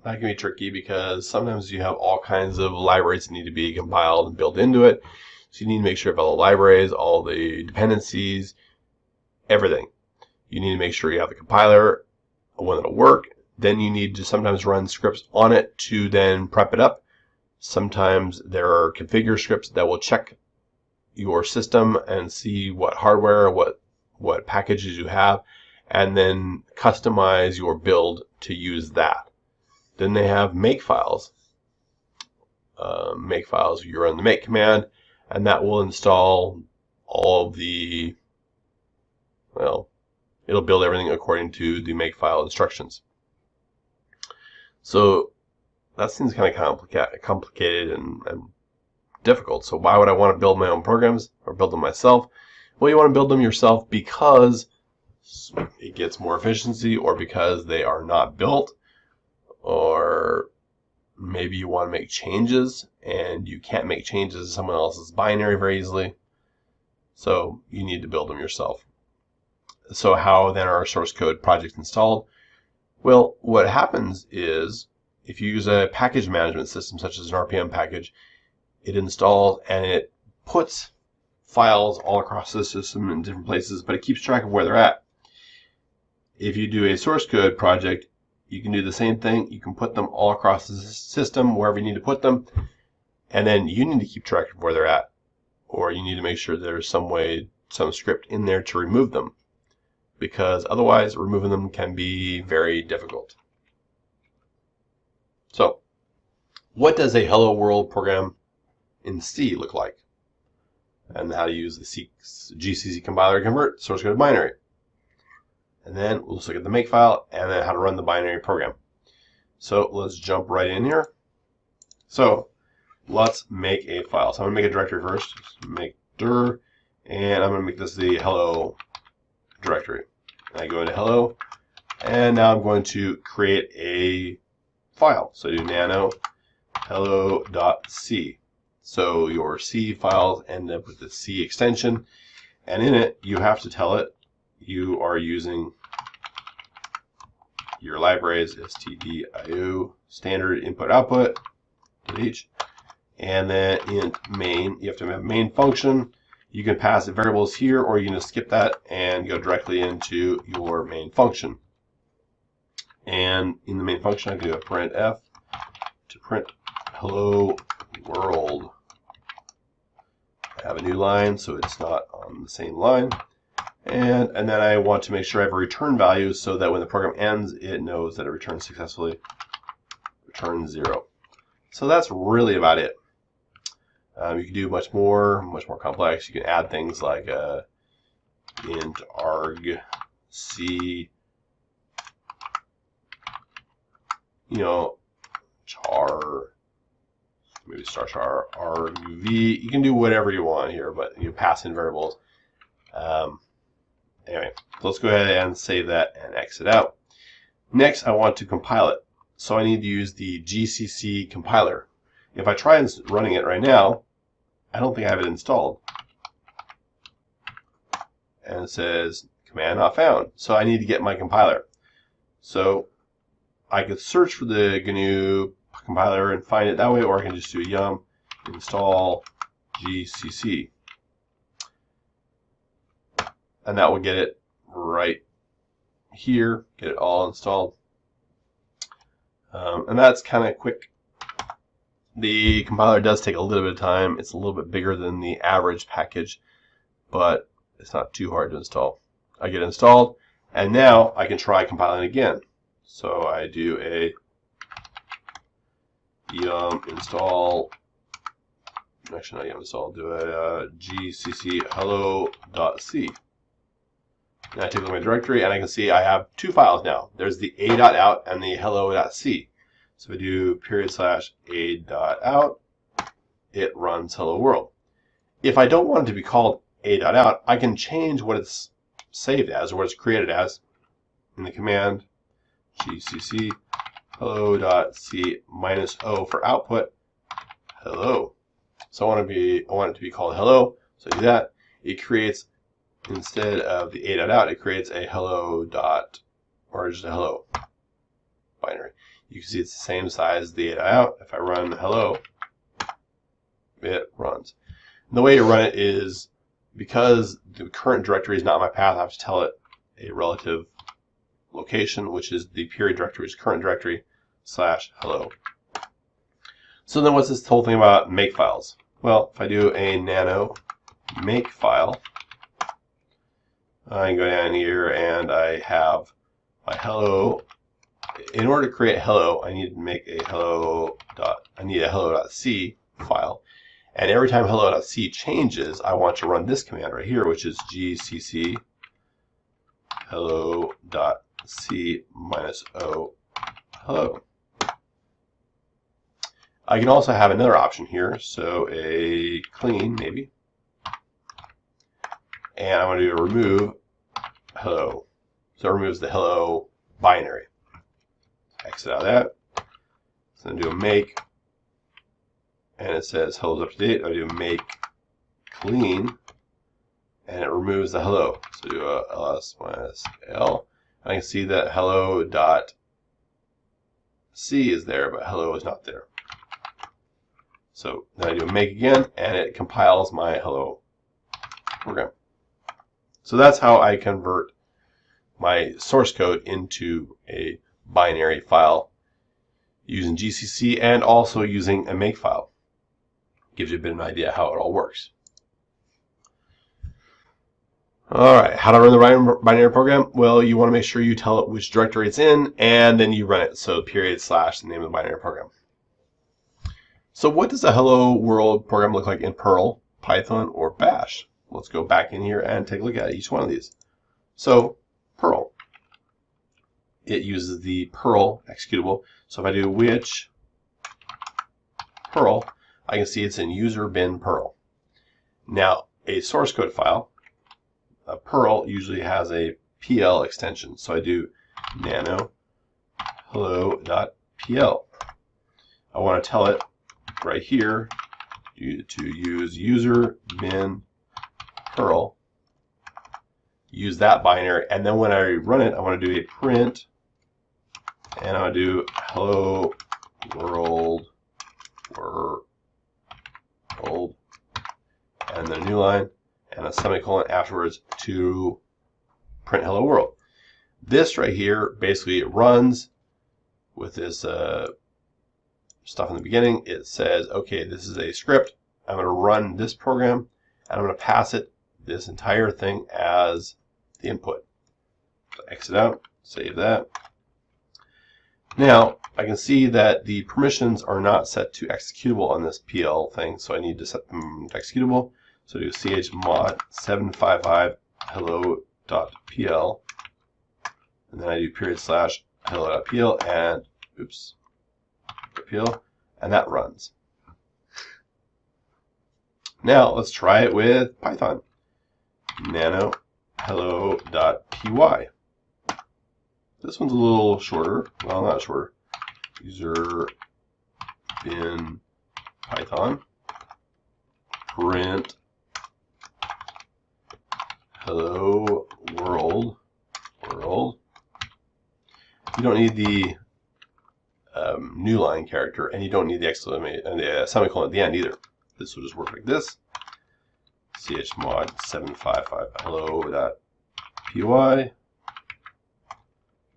that can be tricky because sometimes you have all kinds of libraries that need to be compiled and built into it. So you need to make sure you have all the libraries, all the dependencies, everything. You need to make sure you have the compiler, one that'll work. Then you need to sometimes run scripts on it to then prep it up. Sometimes there are configure scripts that will check your system and see what hardware, what packages you have, and then customize your build to use that. Then they have makefiles. Makefiles, you run the make command, and that will install all of the, well, it'll build everything according to the makefile instructions. So that seems kind of complicated and difficult. So why would I want to build my own programs or build them myself? Well, you want to build them yourself because it gets more efficiency, or because they are not built, or maybe you want to make changes and you can't make changes to someone else's binary very easily. So you need to build them yourself. So how then are source code projects installed? Well, what happens is if you use a package management system such as an RPM package, it installs and it puts files all across the system in different places, but it keeps track of where they're at. If you do a source code project, you can do the same thing. You can put them all across the system wherever you need to put them, and then you need to keep track of where they're at, or you need to make sure there's some way, some script in there to remove them, because otherwise removing them can be very difficult. So, what does a Hello World program in C look like? And how to use the GCC compiler to convert source code to binary. And then we'll just look at the makefile and then how to run the binary program. So let's jump right in here. So let's make a file. So I'm going to make a directory first. Just make dir, and I'm going to make this the hello directory. And I go into hello, and now I'm going to create a file. So I do nano hello.c. So your C files end up with the C extension, and in it you have to tell it you are using your libraries, stdio, standard input output, each, and then in main, you have to have main function. You can pass the variables here, or you can just skip that and go directly into your main function. And in the main function, I can do a printf to print hello world. I have a new line, so it's not on the same line. And then I want to make sure I have a return value so that when the program ends, it knows that it returned successfully. Return 0. So that's really about it. You can do much more complex. You can add things like int arg c, char, maybe star char arg v. You can do whatever you want here, but you pass in variables. Anyway, let's go ahead and save that and exit out. Next, I want to compile it. So I need to use the GCC compiler. If I try running it right now, I don't think I have it installed. And it says command not found. So I need to get my compiler. So I could search for the GNU compiler and find it that way, or I can just do yum install GCC. And that will get it right here, get it all installed. And that's kind of quick. The compiler does take a little bit of time. It's a little bit bigger than the average package, but it's not too hard to install. I get it installed, and now I can try compiling again. So I do a yum install, actually not yum install, do a gcc hello.c. And I take a look at my directory, and I can see I have two files now. There's the a.out and the hello.c. So if I do /a.out, it runs hello world. If I don't want it to be called a.out, I can change what it's saved as, or what it's created as, in the command gcc hello.c -o for output hello. So I want it to be called hello. So I do that. It creates, instead of the a.out, it creates a hello dot, or just a hello binary. You can see it's the same size as the a.out. If I run hello, it runs. And the way to run it is, because the current directory is not my path, I have to tell it a relative location, which is the period directory's current directory /hello. So then what's this whole thing about makefiles? Well, if I do a nano makefile, I can go down here and I have my hello. In order to create hello, I need to make a hello.c file. And every time hello.c changes, I want to run this command right here, which is gcc hello.c -o hello. I can also have another option here, so a clean maybe. And I want to remove hello. So it removes the hello binary. Exit out of that. So I do a make, and it says hello's up to date. I do make clean, and it removes the hello. So do a ls -l. I can see that hello dot C is there, but hello is not there. So then I do a make again, and it compiles my hello program. So that's how I convert my source code into a binary file using GCC and also using a makefile. Gives you a bit of an idea how it all works. Alright, how to run the binary program? Well, you want to make sure you tell it which directory it's in, and then you run it. So period / the name of the binary program. So what does a hello world program look like in Perl, Python, or Bash? Let's go back in here and take a look at each one of these. So Perl. It uses the Perl executable. So if I do which Perl, I can see it's in user bin Perl. Now, a source code file, Perl usually has a PL extension. So I do nano hello.pl. I want to tell it right here to use user bin Perl, use that binary, and then when I run it, I want to do a print, and I want to do hello world, and then a new line, and a semicolon afterwards to print hello world. This right here basically runs with this stuff in the beginning. It says, okay, this is a script. I'm going to run this program, and I'm going to pass it this entire thing as the input. So exit out, save that. Now, I can see that the permissions are not set to executable on this PL thing, so I need to set them to executable. So do chmod 755 hello.pl, and then I do period / hello.pl and oops, .pl, and that runs. Now let's try it with Python. Nano hello.py. This one's a little shorter. Well, not shorter. User bin Python print hello world. You don't need the new line character, and you don't need the exclamation and the semicolon at the end either. This will just work like this. chmod 755 hello.py.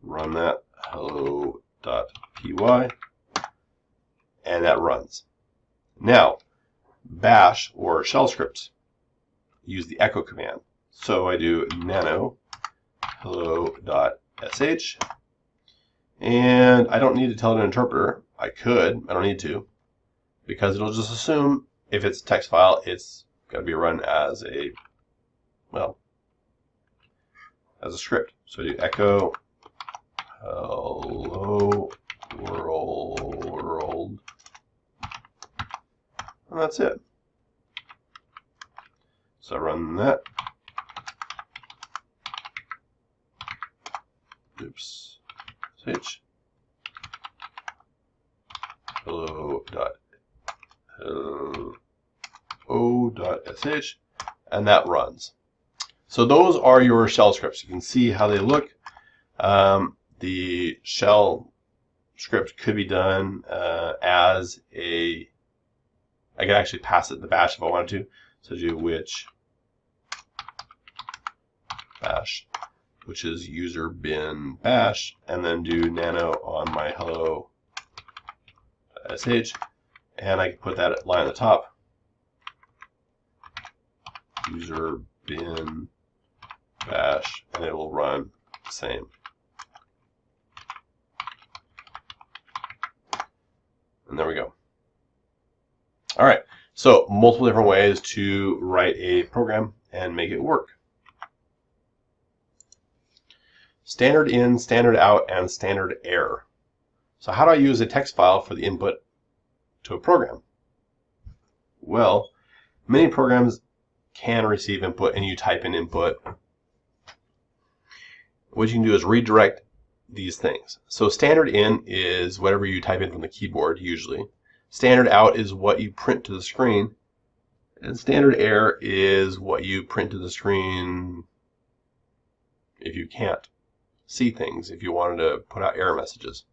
Run that hello.py, and that runs. Now, bash or shell scripts use the echo command. So I do nano hello.sh, and I don't need to tell it an interpreter. I could, I don't need to, because it'll just assume if it's a text file, it's got to be run as a, well, as a script. So I do echo hello world, and that's it. So I run that. Oops. Sh. hello.sh, and that runs. So those are your shell scripts. You can see how they look. The shell script could be done as a, I could actually pass it the bash if I wanted to. So do which bash, which is user bin bash, and then do nano on my hello.sh, and I can put that line at the top. User bin bash, and it will run the same. And there we go. All right, so multiple different ways to write a program and make it work. Standard in, standard out, and standard error. So how do I use a text file for the input to a program? Well, many programs can receive input and you type in input. What you can do is redirect these things. So standard in is whatever you type in from the keyboard usually. Standard out is what you print to the screen. And standard error is what you print to the screen if you can't see things, if you wanted to put out error messages.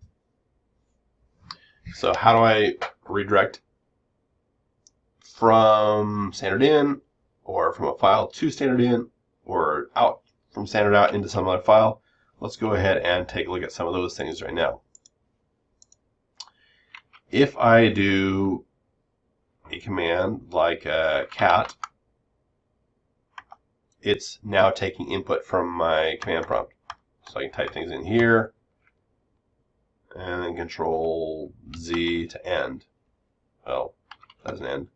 So how do I redirect from standard in, or from a file to standard in, or out from standard out into some other file? Let's go ahead and take a look at some of those things right now. If I do a command like cat, it's now taking input from my command prompt. So I can type things in here, and then Control Z to end. Well, that doesn't end.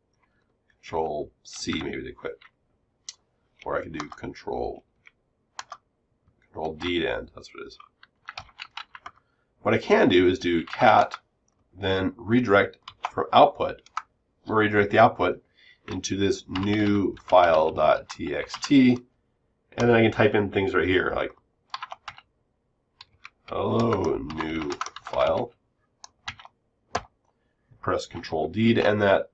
Control C maybe to quit. Or I could do Control D to end. That's what it is. What I can do is do cat, then redirect from output, or redirect the output into this new file.txt, and then I can type in things right here like hello new file. Press Control D to end that.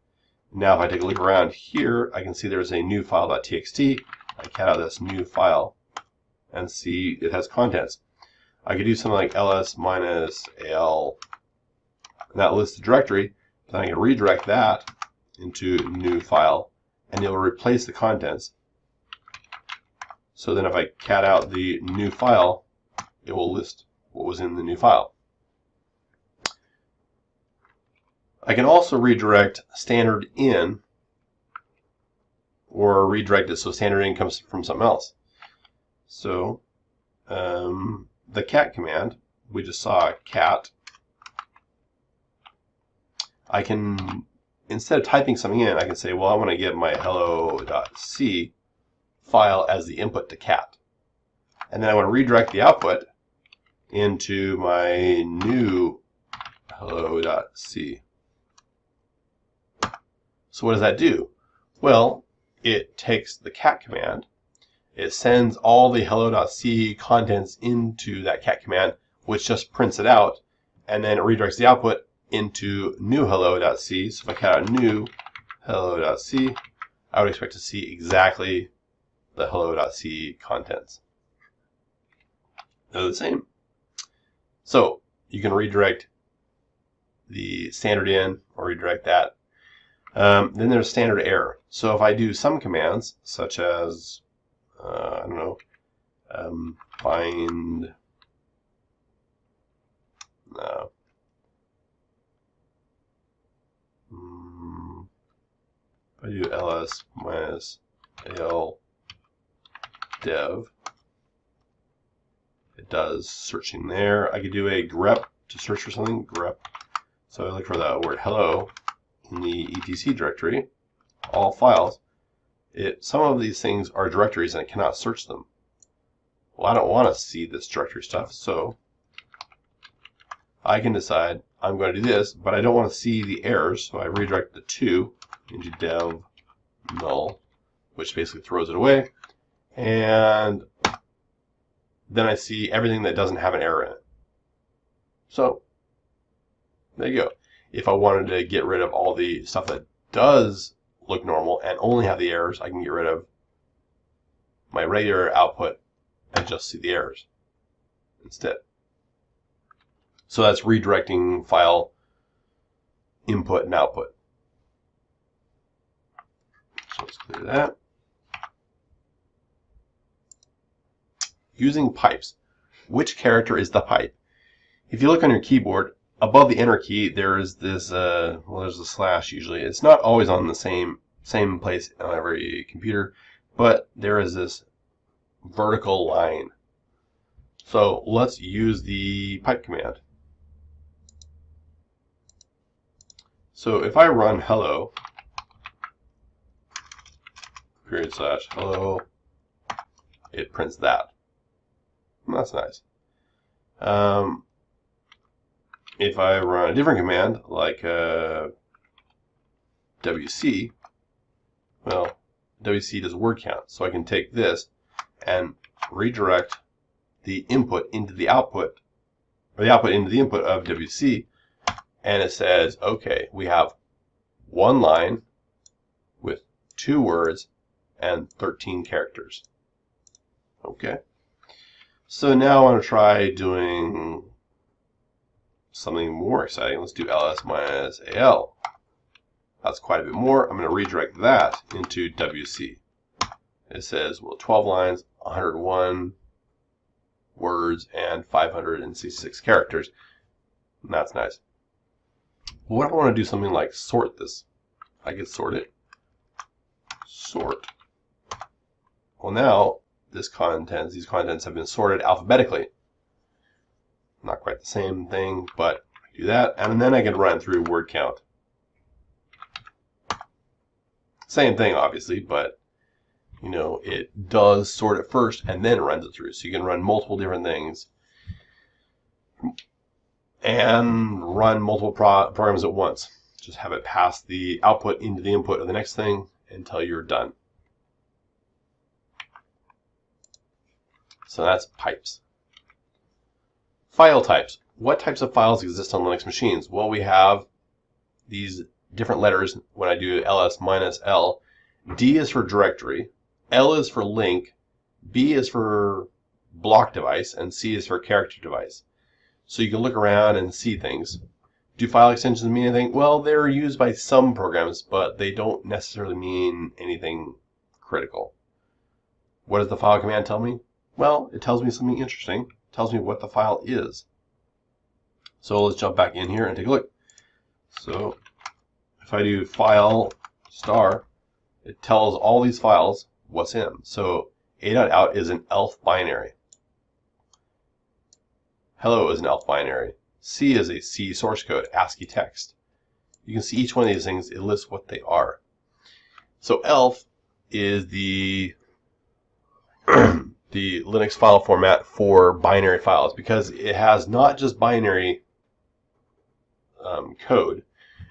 Now if I take a look around here, I can see there's a new file.txt. I cat out this new file and see it has contents. I could do something like ls-al, and that lists the directory. Then I can redirect that into new file, and it will replace the contents. So then if I cat out the new file, it will list what was in the new file. I can also redirect standard in, or redirect it so standard in comes from something else. So the cat command, we just saw cat. I can, instead of typing something in, I can say, well, I want to give my hello.c file as the input to cat. And then I want to redirect the output into my new hello.c. So what does that do? Well, it takes the cat command, it sends all the hello.c contents into that cat command, which just prints it out, and then it redirects the output into new hello.c. So if I cat out new hello.c, I would expect to see exactly the hello.c contents. They're the same. So you can redirect the standard in or redirect that. Then there's standard error. So if I do some commands, such as, I don't know, find, if I do ls-al dev, it does searching there. I could do a grep to search for something, grep. So I look for the word hello in the etc directory, all files. Some of these things are directories and I cannot search them. Well, I don't want to see this directory stuff, so I can decide I'm going to do this, but I don't want to see the errors, so I redirect the to into dev null, which basically throws it away, and then I see everything that doesn't have an error in it. So there you go. If I wanted to get rid of all the stuff that does look normal and only have the errors, I can get rid of my regular output and just see the errors instead. So that's redirecting file input and output. So let's clear that. Using pipes. Which character is the pipe? If you look on your keyboard, above the enter key, there is this, well, there's a slash usually. It's not always on the same place on every computer, but there is this vertical line. So let's use the pipe command. So if I run hello, /hello, it prints that. That's nice. If I run a different command, like wc, well, wc does word count. So I can take this and redirect the input into the output, or the output into the input of wc, and it says, okay, we have one line with 2 words and 13 characters. Okay. So now I want to try doing something more exciting. Let's do ls minus al. That's quite a bit more. I'm going to redirect that into WC. It says, well, 12 lines, 101 words, and 566 characters. And that's nice. What if I want to do something like sort this? I could sort it. Sort. Well, now these contents have been sorted alphabetically. Not quite the same thing, but I do that, and then I can run through word count. Same thing, obviously, but you know, it does sort it first and then runs it through. So you can run multiple different things and run multiple programs at once. Just have it pass the output into the input of the next thing until you're done. So that's pipes. File types. What types of files exist on Linux machines? Well, we have these different letters when I do ls minus l. D is for directory, L is for link, B is for block device, and C is for character device. So you can look around and see things. Do file extensions mean anything? Well, they're used by some programs, but they don't necessarily mean anything critical. What does the file command tell me? Well, it tells me something interesting. It tells me what the file is. So let's jump back in here and take a look. So if I do file star, it tells all these files what's in them. So a.out is an ELF binary. Hello is an ELF binary. C is a C source code, ASCII text. You can see each one of these things, it lists what they are. So ELF is the the Linux file format for binary files, because it has not just binary code.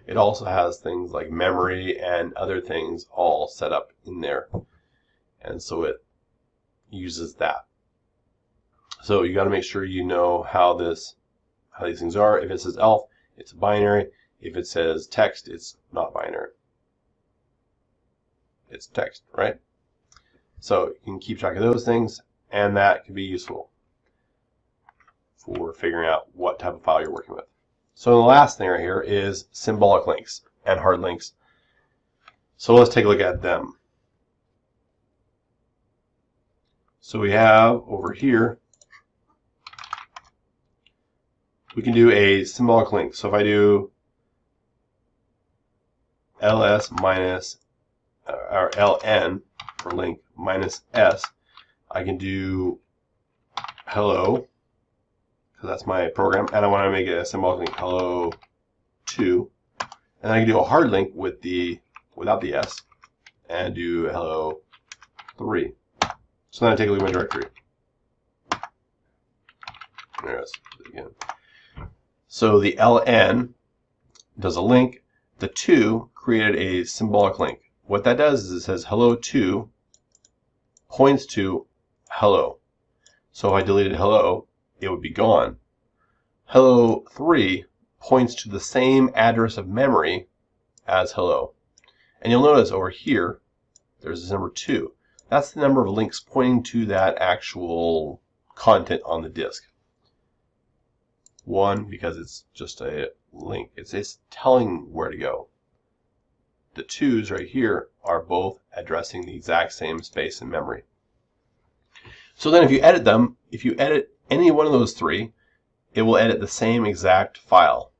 It also has things like memory and other things all set up in there. And so it uses that. So you got to make sure you know how these things are. If it says ELF, it's binary. If it says text, it's not binary. It's text, right? So you can keep track of those things, and that can be useful for figuring out what type of file you're working with. So the last thing right here is symbolic links and hard links. So let's take a look at them. So we have over here, we can do a symbolic link. So if I do ls minus, or ln for link minus s, I can do hello, because that's my program, and I want to make it a symbolic link, hello 2, and I can do a hard link with without the s, and do hello 3. So then I take a look at my directory. There's it again. So the ln does a link. The 2 created a symbolic link. What that does is it says hello 2 points to hello. So if I deleted hello, it would be gone. Hello 3 points to the same address of memory as hello. And you'll notice over here, there's this number 2. That's the number of links pointing to that actual content on the disk. 1, because it's just a link. It's telling where to go. The 2's right here are both addressing the exact same space in memory. So then if you edit them, if you edit any one of those 3, it will edit the same exact file.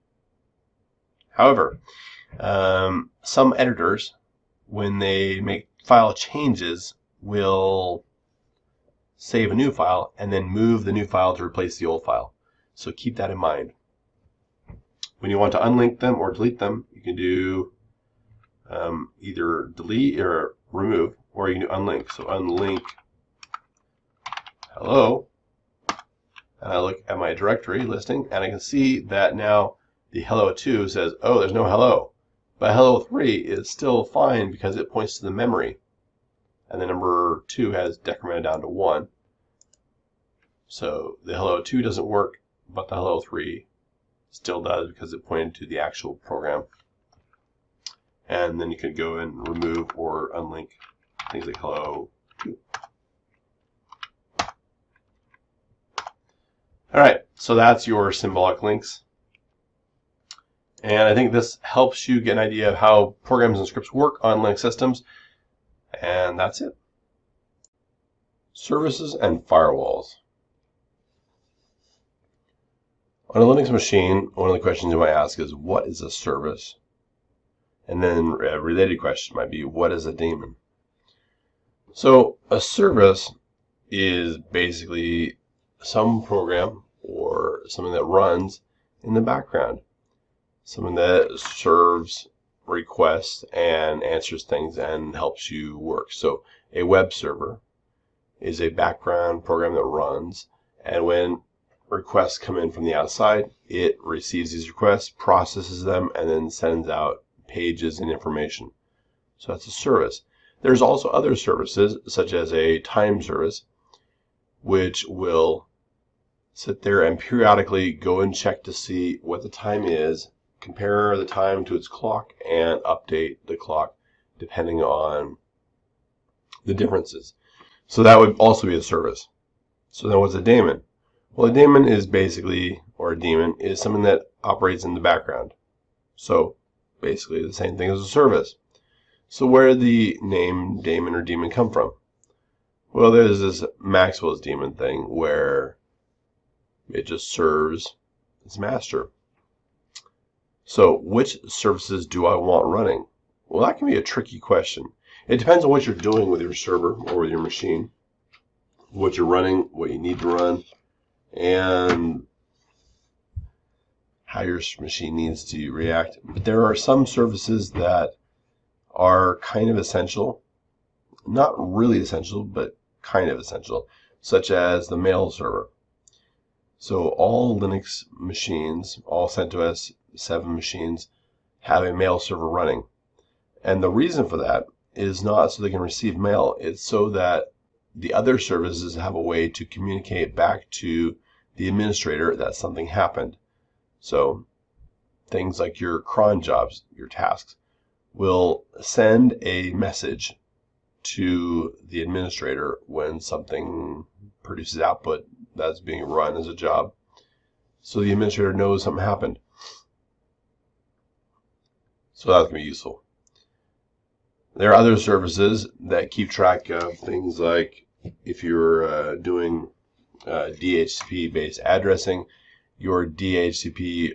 However, some editors, when they make file changes, will save a new file and then move the new file to replace the old file. So keep that in mind. When you want to unlink them or delete them, you can do either delete or remove, or you can do unlink. So unlink hello, and I look at my directory listing, and I can see that now the hello 2 says, oh, there's no hello. But hello 3 is still fine because it points to the memory. And the number 2 has decremented down to 1. So the hello 2 doesn't work, but the hello 3 still does because it pointed to the actual program. And then you could go and remove or unlink things like hello 2. Alright, so that's your symbolic links. And I think this helps you get an idea of how programs and scripts work on Linux systems. And that's it. Services and firewalls. On a Linux machine, one of the questions you might ask is, what is a service? And then a related question might be, what is a daemon? So a service is basically some program or something that runs in the background, something that serves requests and answers things and helps you work. So a web server is a background program that runs, and when requests come in from the outside, it receives these requests, processes them, and then sends out pages and information. So that's a service. There's also other services, such as a time service, which will sit there and periodically go and check to see what the time is, compare the time to its clock, and update the clock depending on the differences. So that would also be a service. So then what's a daemon? Well, a daemon is basically, or a daemon, is something that operates in the background. So basically the same thing as a service. So where did the name daemon or daemon come from? Well, there's this Maxwell's daemon thing where it just serves its master. So which services do I want running? Well, that can be a tricky question. It depends on what you're doing with your server or with your machine, what you're running, what you need to run, and how your machine needs to react. But there are some services that are kind of essential, not really essential, but kind of essential, such as the mail server. So all Linux machines, all CentOS 7 machines, have a mail server running. And the reason for that is not so they can receive mail, it's so that the other services have a way to communicate back to the administrator that something happened. So things like your cron jobs, your tasks, will send a message to the administrator when something produces output that's being run as a job, so the administrator knows something happened. So that can be useful. There are other services that keep track of things like if you're doing DHCP-based addressing, your DHCP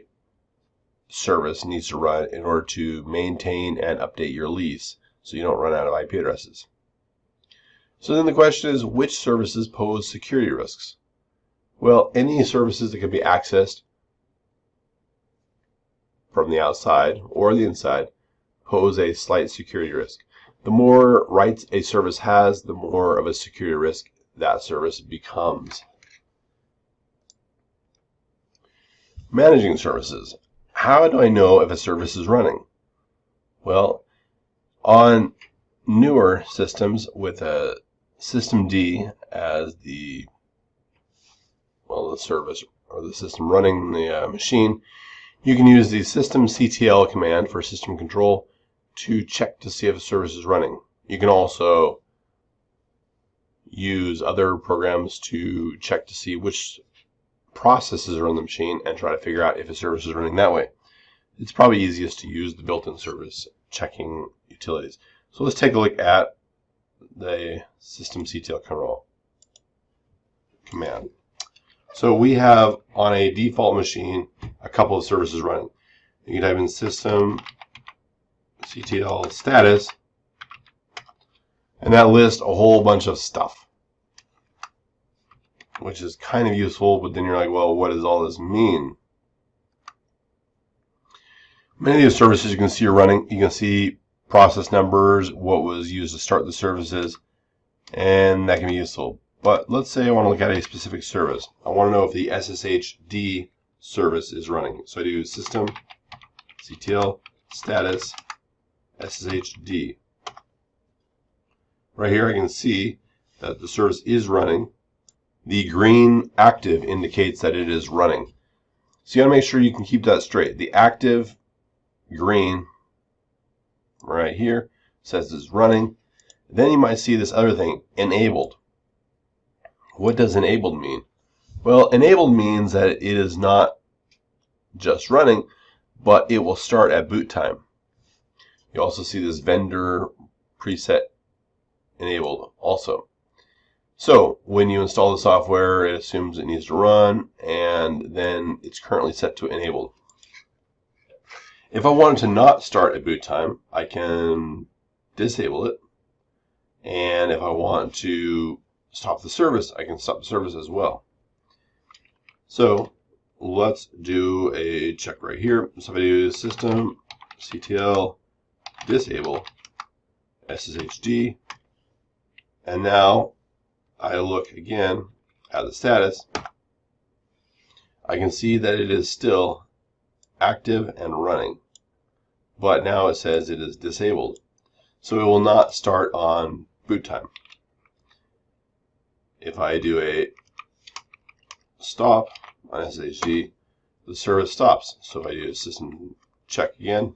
service needs to run in order to maintain and update your lease so you don't run out of IP addresses. So then the question is, which services pose security risks? Well, any services that can be accessed from the outside or the inside pose a slight security risk. The more rights a service has, the more of a security risk that service becomes. Managing services. How do I know if a service is running? Well, on newer systems with a systemd as the service or the system running the machine, you can use the systemctl command for system control to check to see if a service is running. You can also use other programs to check to see which processes are on the machine and try to figure out if a service is running that way. It's probably easiest to use the built-in service checking utilities. So let's take a look at the systemctl command. So we have on a default machine a couple of services running. You can type in systemctl status, and that lists a whole bunch of stuff, which is kind of useful, but then you're like, well, what does all this mean? Many of these services you can see are running. You can see process numbers, what was used to start the services, and that can be useful. But let's say I want to look at a specific service. I want to know if the SSHD service is running. So I do systemctl status SSHD. Right here I can see that the service is running. The green active indicates that it is running. So you got to make sure you can keep that straight. The active green right here says it's running. Then you might see this other thing, enabled. What does enabled mean? Well, enabled means that it is not just running, but it will start at boot time. You also see this vendor preset enabled also. So when you install the software, it assumes it needs to run, and then it's currently set to enabled. If I wanted to not start at boot time, I can disable it. And if I want to stop the service, I can stop the service as well. So let's do a check right here. So if I do system ctl disable sshd, and now I look again at the status, I can see that it is still active and running, but now it says it is disabled, so it will not start on boot time. If I do a stop on SSHD, the service stops. So if I do a system check again,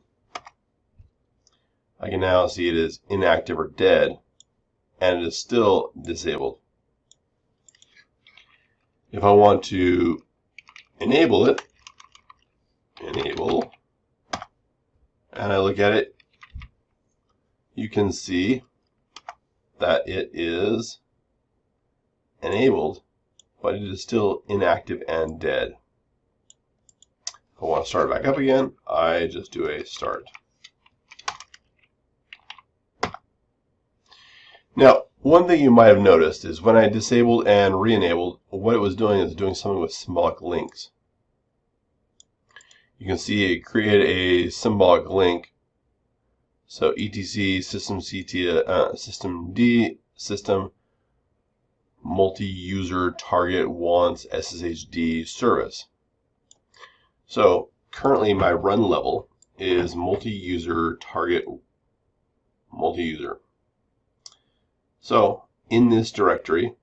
I can now see it is inactive or dead, and it is still disabled. If I want to enable it, enable, and I look at it, you can see that it is enabled, but it is still inactive and dead. If I want to start it back up again, I just do a start. Now, one thing you might have noticed is when I disabled and re-enabled, what it was doing is doing something with symbolic links. You can see it created a symbolic link. So etc system system D system multi-user target wants SSHD service. So currently my run level is multi-user target multi-user. So in this directory,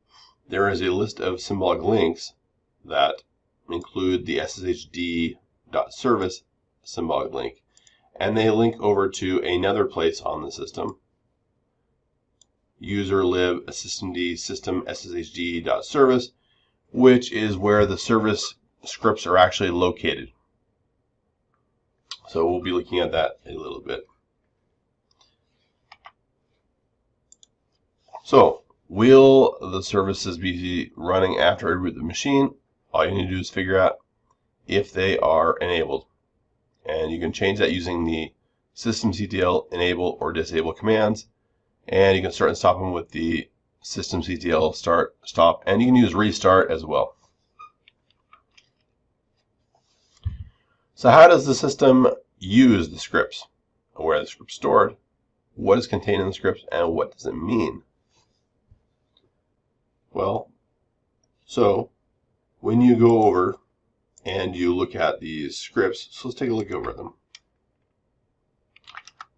there is a list of symbolic links that include the sshd.service symbolic link, and they link over to another place on the system, user lib systemd system sshd.service, which is where the service scripts are actually located. So we'll be looking at that a little bit. So, will the services be running after I root the machine? All you need to do is figure out if they are enabled. And you can change that using the systemctl enable or disable commands. And you can start and stop them with the systemctl start, stop, and you can use restart as well. So how does the system use the scripts? Where are the scripts stored? What is contained in the scripts, and what does it mean? Well, so when you go over and you look at these scripts, so let's take a look over at them.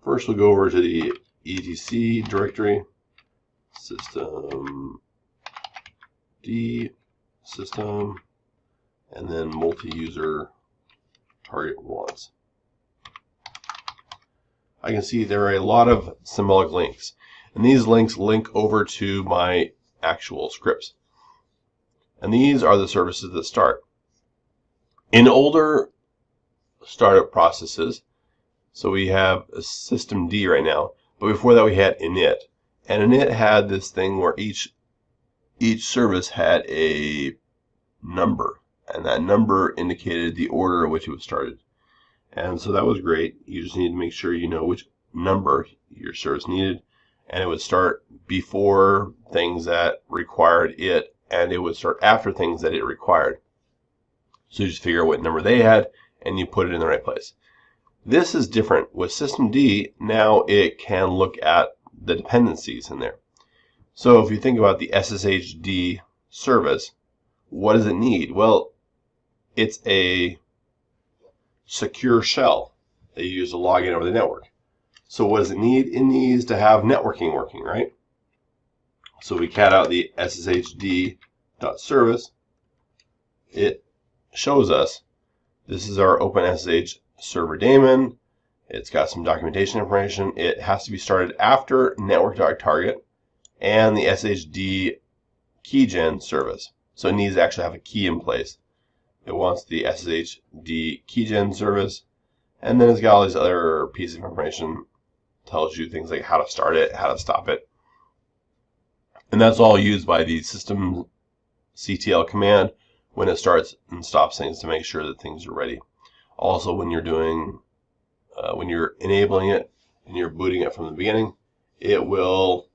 First, we'll go over to the etc directory, system D system, and then multi-user target wants. I can see there are a lot of symbolic links, and these links link over to my actual scripts. And these are the services that start. In older startup processes, so we have a system D right now, but before that we had init. And init had this thing where each service had a number, and that number indicated the order in which it was started. And so that was great. You just need to make sure you know which number your service needed, and it would start before things that required it, and it would start after things that it required. So you just figure out what number they had, and you put it in the right place. This is different. With systemd, now it can look at the dependencies in there. So if you think about the SSHD service, what does it need? Well, it's a secure shell that you use to log in over the network. So what does it need? It needs to have networking working, right? So we cat out the sshd.service. It shows us this is our OpenSSH server daemon. It's got some documentation information. It has to be started after network.target and the SSHD keygen service. So it needs to actually have a key in place. It wants the SSHD keygen service, And then it's got all these other pieces of information. Tells you things like how to start it, how to stop it. And that's all used by the system CTL command when it starts and stops things to make sure that things are ready. Also, when you're doing, when you're enabling it and you're booting it from the beginning, it will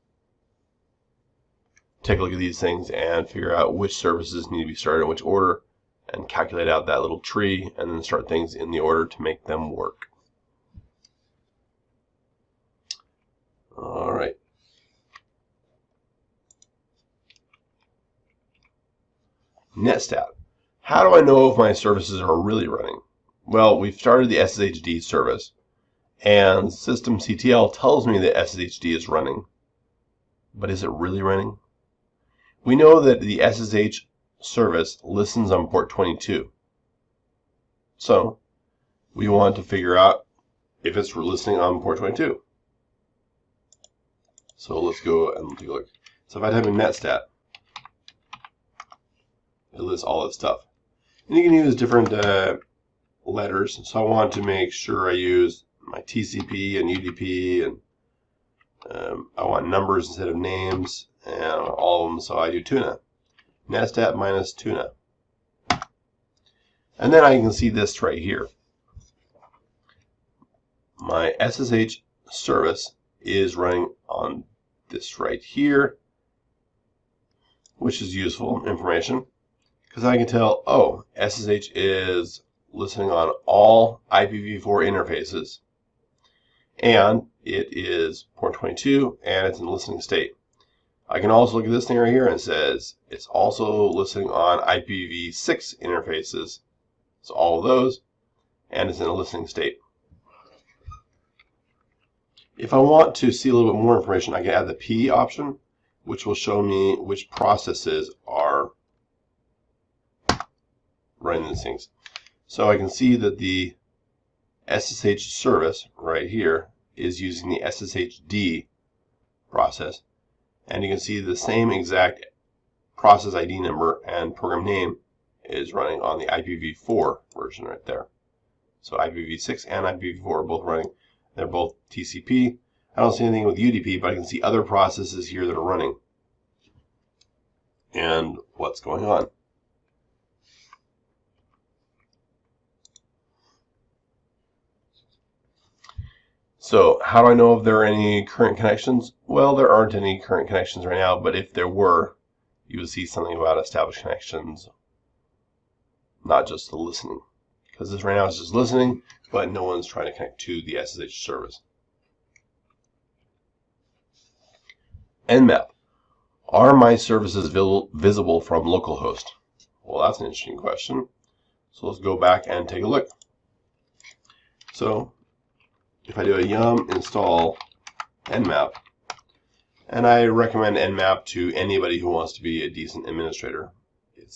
take a look at these things and figure out which services need to be started in which order and calculate out that little tree and then start things in the order to make them work. All right. NetStat. How do I know if my services are really running? Well, we've started the SSHD service, and systemctl tells me that SSHD is running. But is it really running? We know that the SSH service listens on port 22. So we want to figure out if it's listening on port 22. So let's go and take a look. So if I type in netstat, it lists all this stuff. And you can use different letters. So I want to make sure I use my TCP and UDP, and I want numbers instead of names, and all of them. So I do tuna. Netstat minus tuna. And then I can see this right here. My SSH service is running on this right here, which is useful information because I can tell, oh, SSH is listening on all IPv4 interfaces, and it is port 22, and it's in listening state. I can also look at this thing right here, and it says it's also listening on IPv6 interfaces, so all of those, and it's in a listening state. If I want to see a little bit more information, I can add the P option, which will show me which processes are running these things. So I can see that the SSH service right here is using the SSHD process, and you can see the same exact process ID number and program name is running on the IPv4 version right there. So IPv6 and IPv4 are both running. They're both TCP. I don't see anything with UDP, but I can see other processes here that are running and what's going on. So how do I know if there are any current connections? Well, there aren't any current connections right now, but if there were, you would see something about established connections, not just the listening. Because this right now is just listening, but no one's trying to connect to the SSH service. Nmap. Are my services visible from localhost? Well, that's an interesting question. So let's go back and take a look. So if I do a yum install nmap, and I recommend nmap to anybody who wants to be a decent administrator. It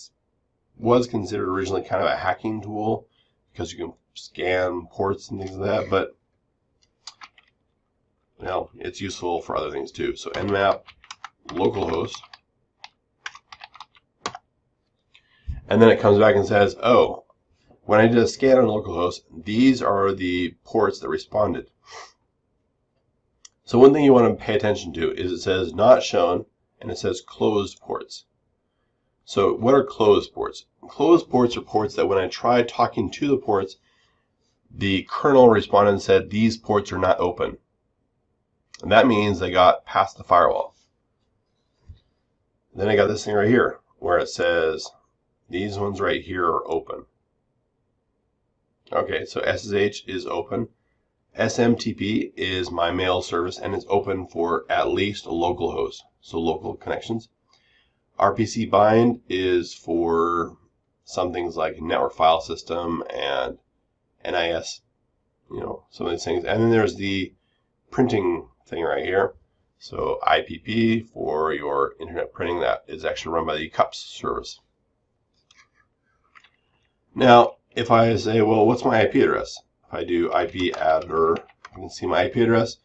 was considered originally kind of a hacking tool because you can scan ports and things like that, but well, it's useful for other things too. So nmap localhost, and then it comes back and says, oh, when I did a scan on localhost, these are the ports that responded. So one thing you want to pay attention to is it says not shown and it says closed ports. So what are closed ports? Closed ports are ports that when I tried talking to the ports, the kernel responded and said these ports are not open. And that means they got past the firewall. Then I got this thing right here where it says these ones right here are open. Okay, so SSH is open. SMTP is my mail service and it's open for at least localhost, so local connections. RPC bind is for some things like network file system and NIS, some of these things. And then there's the printing thing right here. So IPP for your internet printing, that is actually run by the CUPS service. Now, if I say, well, what's my IP address? If I do IP adder, you can see my IP address.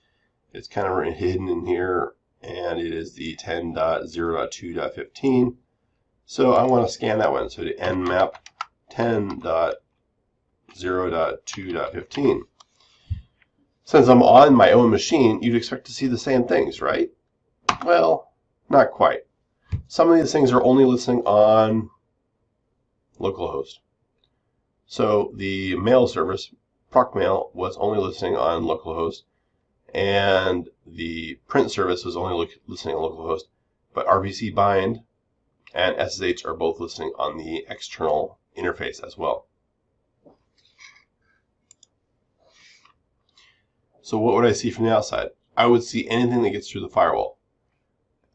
It's kind of hidden in here, and it is the 10.0.2.15. So I want to scan that one. So the nmap 10.0.2.15. Since I'm on my own machine, you'd expect to see the same things, right? Well, not quite. Some of these things are only listening on localhost. So the mail service, procmail, was only listening on localhost, and the print service was only listening on localhost, but RPC bind and SSH are both listening on the external interface as well. So what would I see from the outside? I would see anything that gets through the firewall.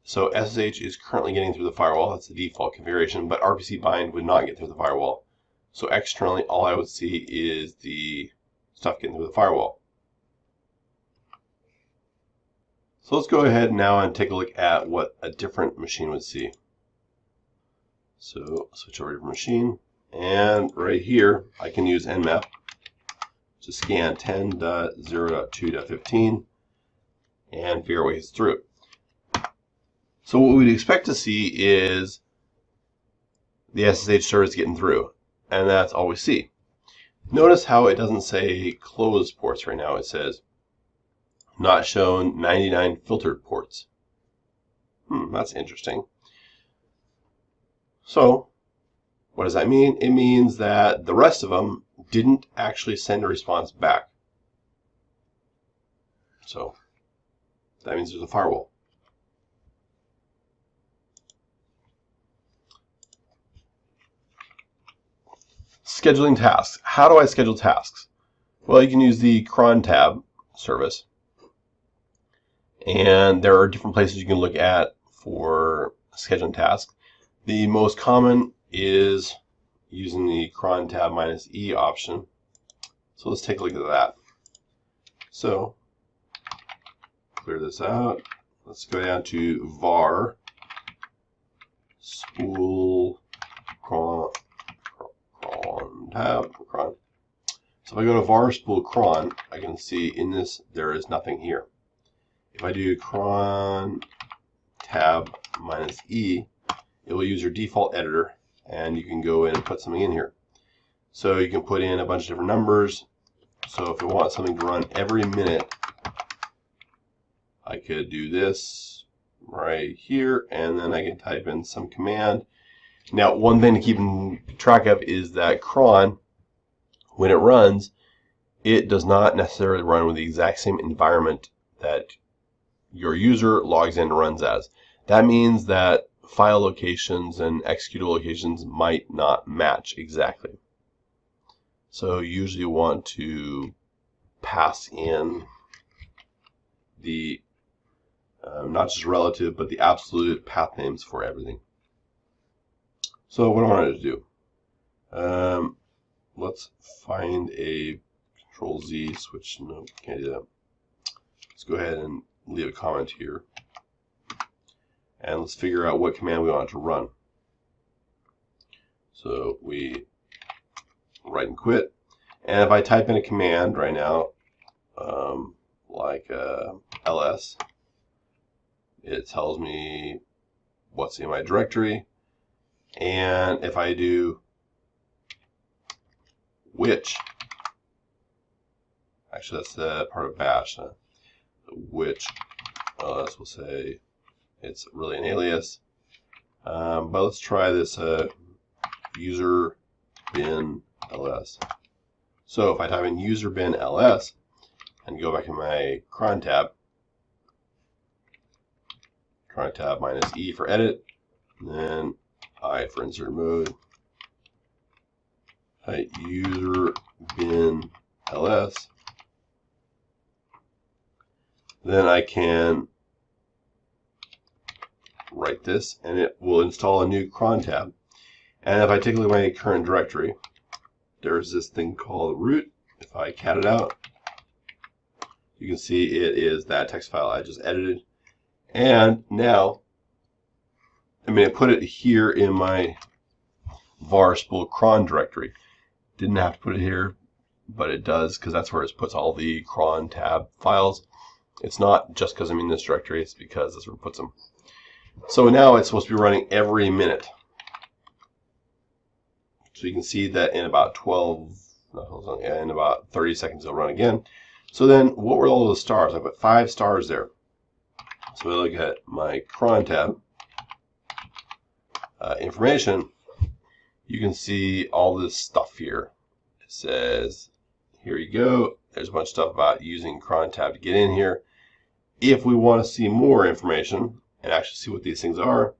So SSH is currently getting through the firewall. That's the default configuration, but RPC bind would not get through the firewall. So externally, all I would see is the stuff getting through the firewall. So let's go ahead now and take a look at what a different machine would see. So switch over to machine, and right here I can use Nmap to scan 10.0.2.15 and figure out what gets through. So what we'd expect to see is the SSH service getting through, and that's all we see. Notice how it doesn't say closed ports right now. It says not shown 99 filtered ports. That's interesting. So what does that mean? It means that the rest of them didn't actually send a response back. So that means there's a firewall. Scheduling tasks. How do I schedule tasks? Well, you can use the cron tab service. And there are different places you can look at for scheduling tasks. The most common is using the cron tab -e option. So let's take a look at that. So clear this out. Let's go down to var spool cron tab cron. So if I go to var spool cron, I can see in this there is nothing here. If I do cron tab -e, it will use your default editor, and you can go in and put something in here. So you can put in a bunch of different numbers. So if I want something to run every minute, I could do this right here, and then I can type in some command. Now, one thing to keep track of is that cron, when it runs, it does not necessarily run with the exact same environment that your user logs in and runs as. That means that file locations and executable locations might not match exactly. So you usually want to pass in the not just relative, but the absolute path names for everything. So what do I want to do? Let's find a Control-Z switch. No, can't do that. Let's go ahead and leave a comment here. And let's figure out what command we want to run. So we write and quit. And if I type in a command right now, like ls, it tells me what's in my directory. And if I do which, actually that's the part of bash, which ls will say it's really an alias. But let's try this user bin ls. So if I type in user bin ls and go back in my cron tab -e for edit, and then I for insert mode, type user bin ls, then I can write this and it will install a new cron tab. And if I take a look at my current directory, there's this thing called root. If I cat it out, you can see it is that text file I just edited. And now, I put it here in my var spool cron directory. Didn't have to put it here, but it does because that's where it puts all the cron tab files. It's not just because I'm in this directory, it's because that's where it puts them. So now it's supposed to be running every minute. So you can see that in about 30 seconds it'll run again. So then, what were all those stars? I put 5 stars there. So we look at my cron tab, information. You can see all this stuff here. It says, here you go. There's a bunch of stuff about using cron tab to get in here. If we want to see more information and actually see what these things are,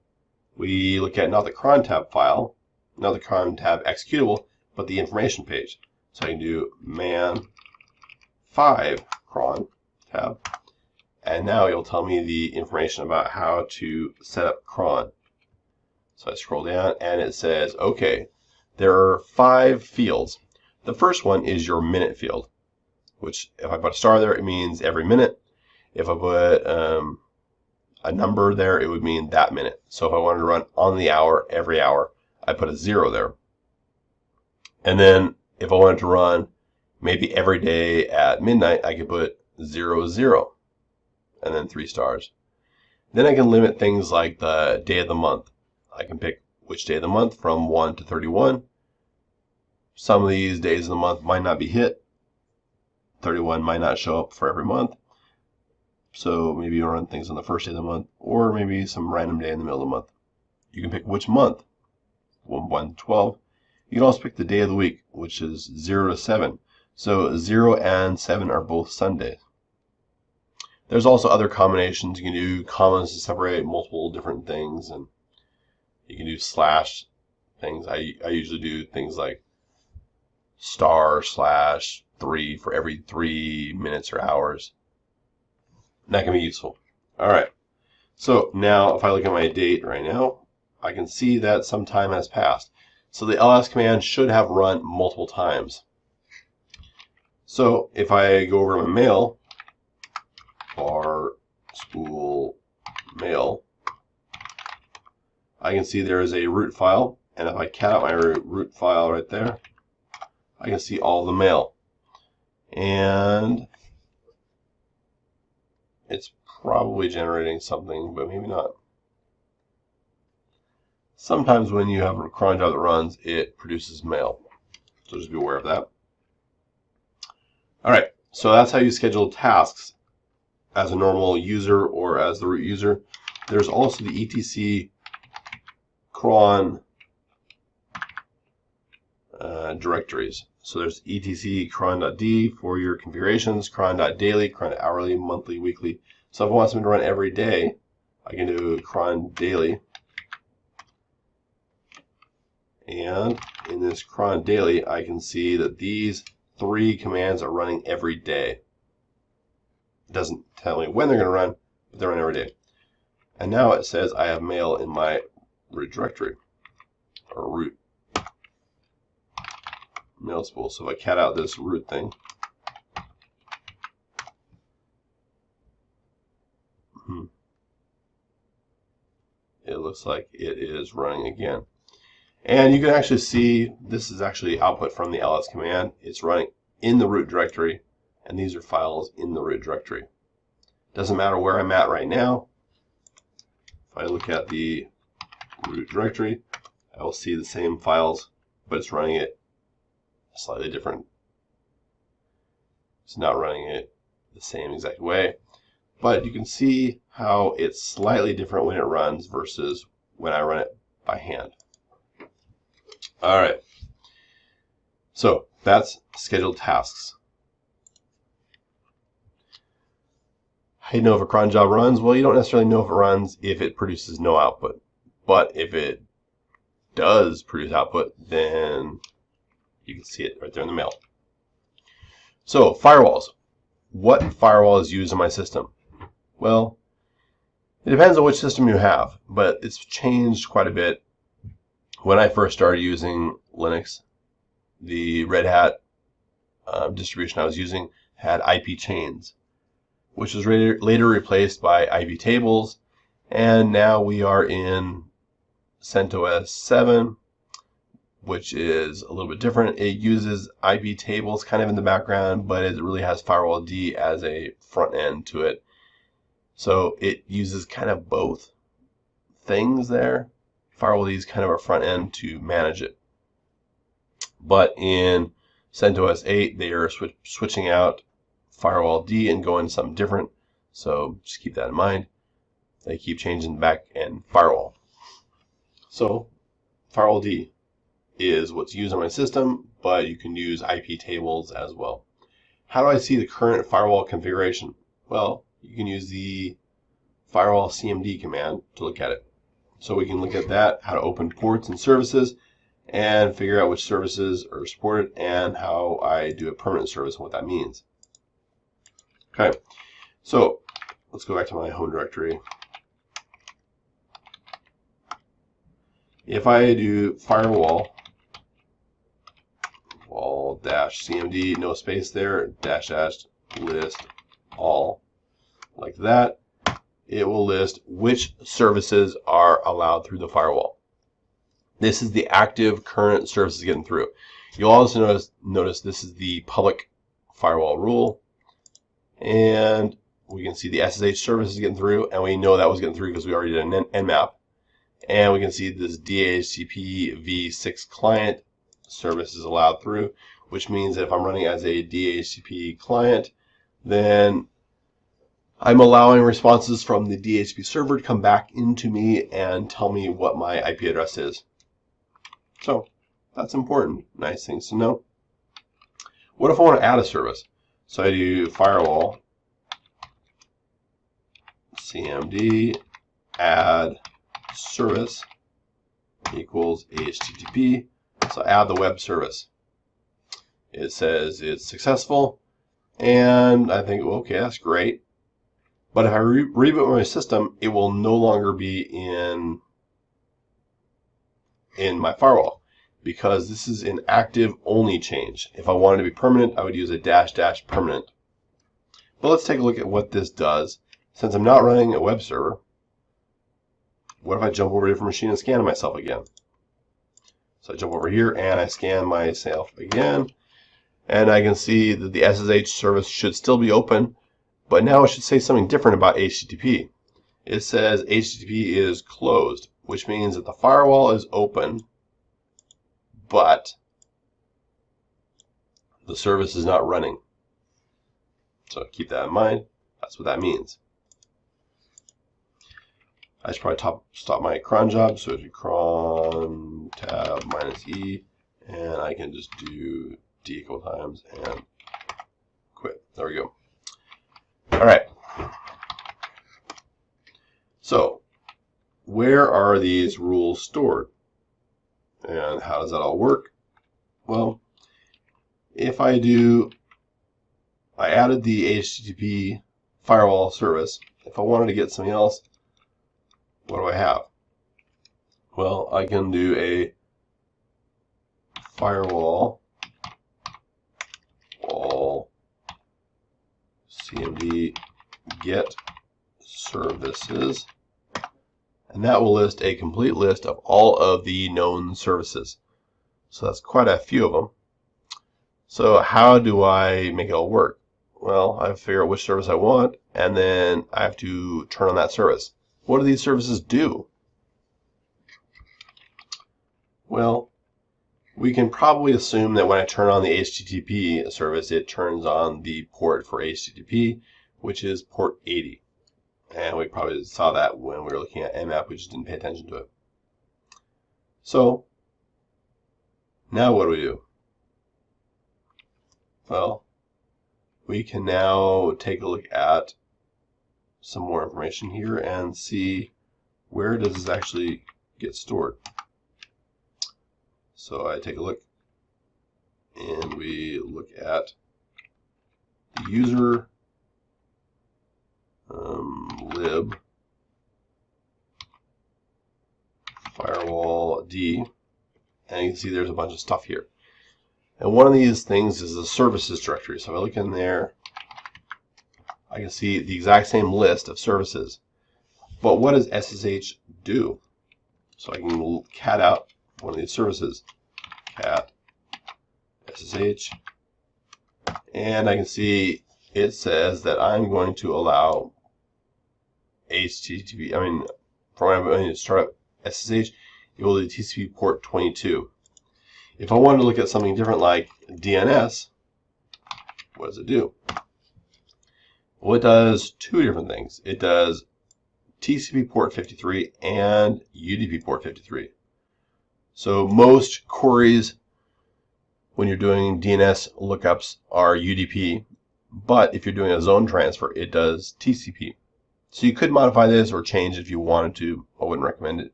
we look at not the cron tab file, not the cron tab executable, but the information page. So I can do man 5 cron tab, and now it'll tell me the information about how to set up cron. So I scroll down and it says, okay, there are 5 fields. The first one is your minute field, which if I put a star there, it means every minute. If I put a number there, it would mean that minute. So if I wanted to run on the hour, every hour, I put a 0 there. And then if I wanted to run maybe every day at midnight, I could put 0, 0, and then 3 stars. Then I can limit things like the day of the month. I can pick which day of the month from 1 to 31. Some of these days of the month might not be hit. 31 might not show up for every month. So maybe you run things on the first day of the month, or maybe some random day in the middle of the month. You can pick which month, 1 to 12. You can also pick the day of the week, which is 0 to 7. So 0 and 7 are both Sundays. There's also other combinations. You can do commas to separate multiple different things, and you can do slash things. I usually do things like */3 for every 3 minutes or hours. That can be useful. All right. So now if I look at my date right now, I can see that some time has passed. So the ls command should have run multiple times. So if I go over to my mail, or spool mail, I can see there is a root file, and if I cat out my root file right there, I can see all the mail. And it's probably generating something, but maybe not. Sometimes when you have a cron job that runs, it produces mail. So just be aware of that. All right, so that's how you schedule tasks as a normal user or as the root user. There's also the etc cron directories. So there's etc cron.d for your configurations, cron.daily, cron.hourly, monthly, weekly. So if I want something to run every day, I can do cron daily. And in this cron daily, I can see that these 3 commands are running every day. It doesn't tell me when they're going to run, but they're running every day. And now it says I have mail in my root directory, or root mail spool. So if I cat out this root thing, it looks like it is running again. And you can actually see this is actually output from the ls command. It's running in the root directory, and these are files in the root directory. Doesn't matter where I'm at right now. If I look at the root directory, I will see the same files, but it's running it slightly different. It's not running it the same exact way, but you can see how it's slightly different when it runs versus when I run it by hand. All right, so that's scheduled tasks. How do you know if a cron job runs? Well, you don't necessarily know if it runs if it produces no output, but if it does produce output, then you can see it right there in the mail. So firewalls. What firewall is used in my system? Well, it depends on which system you have, but it's changed quite a bit. When I first started using Linux, the Red Hat distribution I was using had IP chains, which was later replaced by IP tables, and now we are in CentOS 7, which is a little bit different. It uses IP tables kind of in the background, but it really has Firewall D as a front end to it. So it uses kind of both things there. Firewall D is kind of a front end to manage it. But in CentOS 8, they are switching out firewall D and go into something different. So just keep that in mind. They keep changing back and firewall. So firewall D is what's used on my system, but you can use IP tables as well. How do I see the current firewall configuration? Well, you can use the firewall CMD command to look at it. So we can look at that, how to open ports and services, and figure out which services are supported and how I do a permanent service and what that means. Okay, so let's go back to my home directory. If I do firewall wall dash CMD, no space there, dash dash list all, like that, it will list which services are allowed through the firewall. This is the active current services getting through. You'll also notice this is the public firewall rule, and we can see the SSH services getting through, and we know that was getting through because we already did an nmap. And we can see this DHCP v6 client service is allowed through, which means that if I'm running as a DHCP client, then I'm allowing responses from the DHCP server to come back into me and tell me what my IP address is. So that's important. Nice things to know. What if I want to add a service? So I do firewall CMD add service equals HTTP. So add the web service. It says it's successful, and I think, well, okay, that's great. But if I reboot my system, it will no longer be in my firewall because this is an active only change. If I wanted to be permanent, I would use a dash dash permanent. But let's take a look at what this does. Since I'm not running a web server, what if I jump over to a different machine and scan myself again? So I jump over here and I scan myself again, and I can see that the SSH service should still be open, but now it should say something different about HTTP. It says HTTP is closed, which means that the firewall is open, but the service is not running. So keep that in mind. That's what that means. I should probably stop my cron job. So I do cron tab -E, and I can just do D a couple times and quit. There we go. All right. So where are these rules stored? And how does that all work? Well, if I added the HTTP firewall service. If I wanted to get something else, what do I have? Well, I can do a firewall all CMD get services, and that will list a complete list of all of the known services. So that's quite a few of them. So how do I make it all work? Well, I have to figure out which service I want, and then I have to turn on that service. What do these services do? Well, we can probably assume that when I turn on the HTTP service, it turns on the port for HTTP, which is port 80. And we probably saw that when we were looking at nmap, we just didn't pay attention to it. So now what do we do? Well, we can now take a look at some more information here and see where does this actually get stored. So I take a look and we look at the user lib firewall D, and you can see there's a bunch of stuff here. And one of these things is the services directory. So if I look in there, I can see the exact same list of services. But what does SSH do? So I can cat out one of these services, cat SSH, and I can see it says that I'm going to allow HTTP, for when I'm going to start up SSH, it will do TCP port 22. If I wanted to look at something different like DNS, what does it do? Well, it does two different things. It does TCP port 53 and UDP port 53. So most queries when you're doing DNS lookups are UDP, but if you're doing a zone transfer, it does TCP. So you could modify this or change it if you wanted to. I wouldn't recommend it.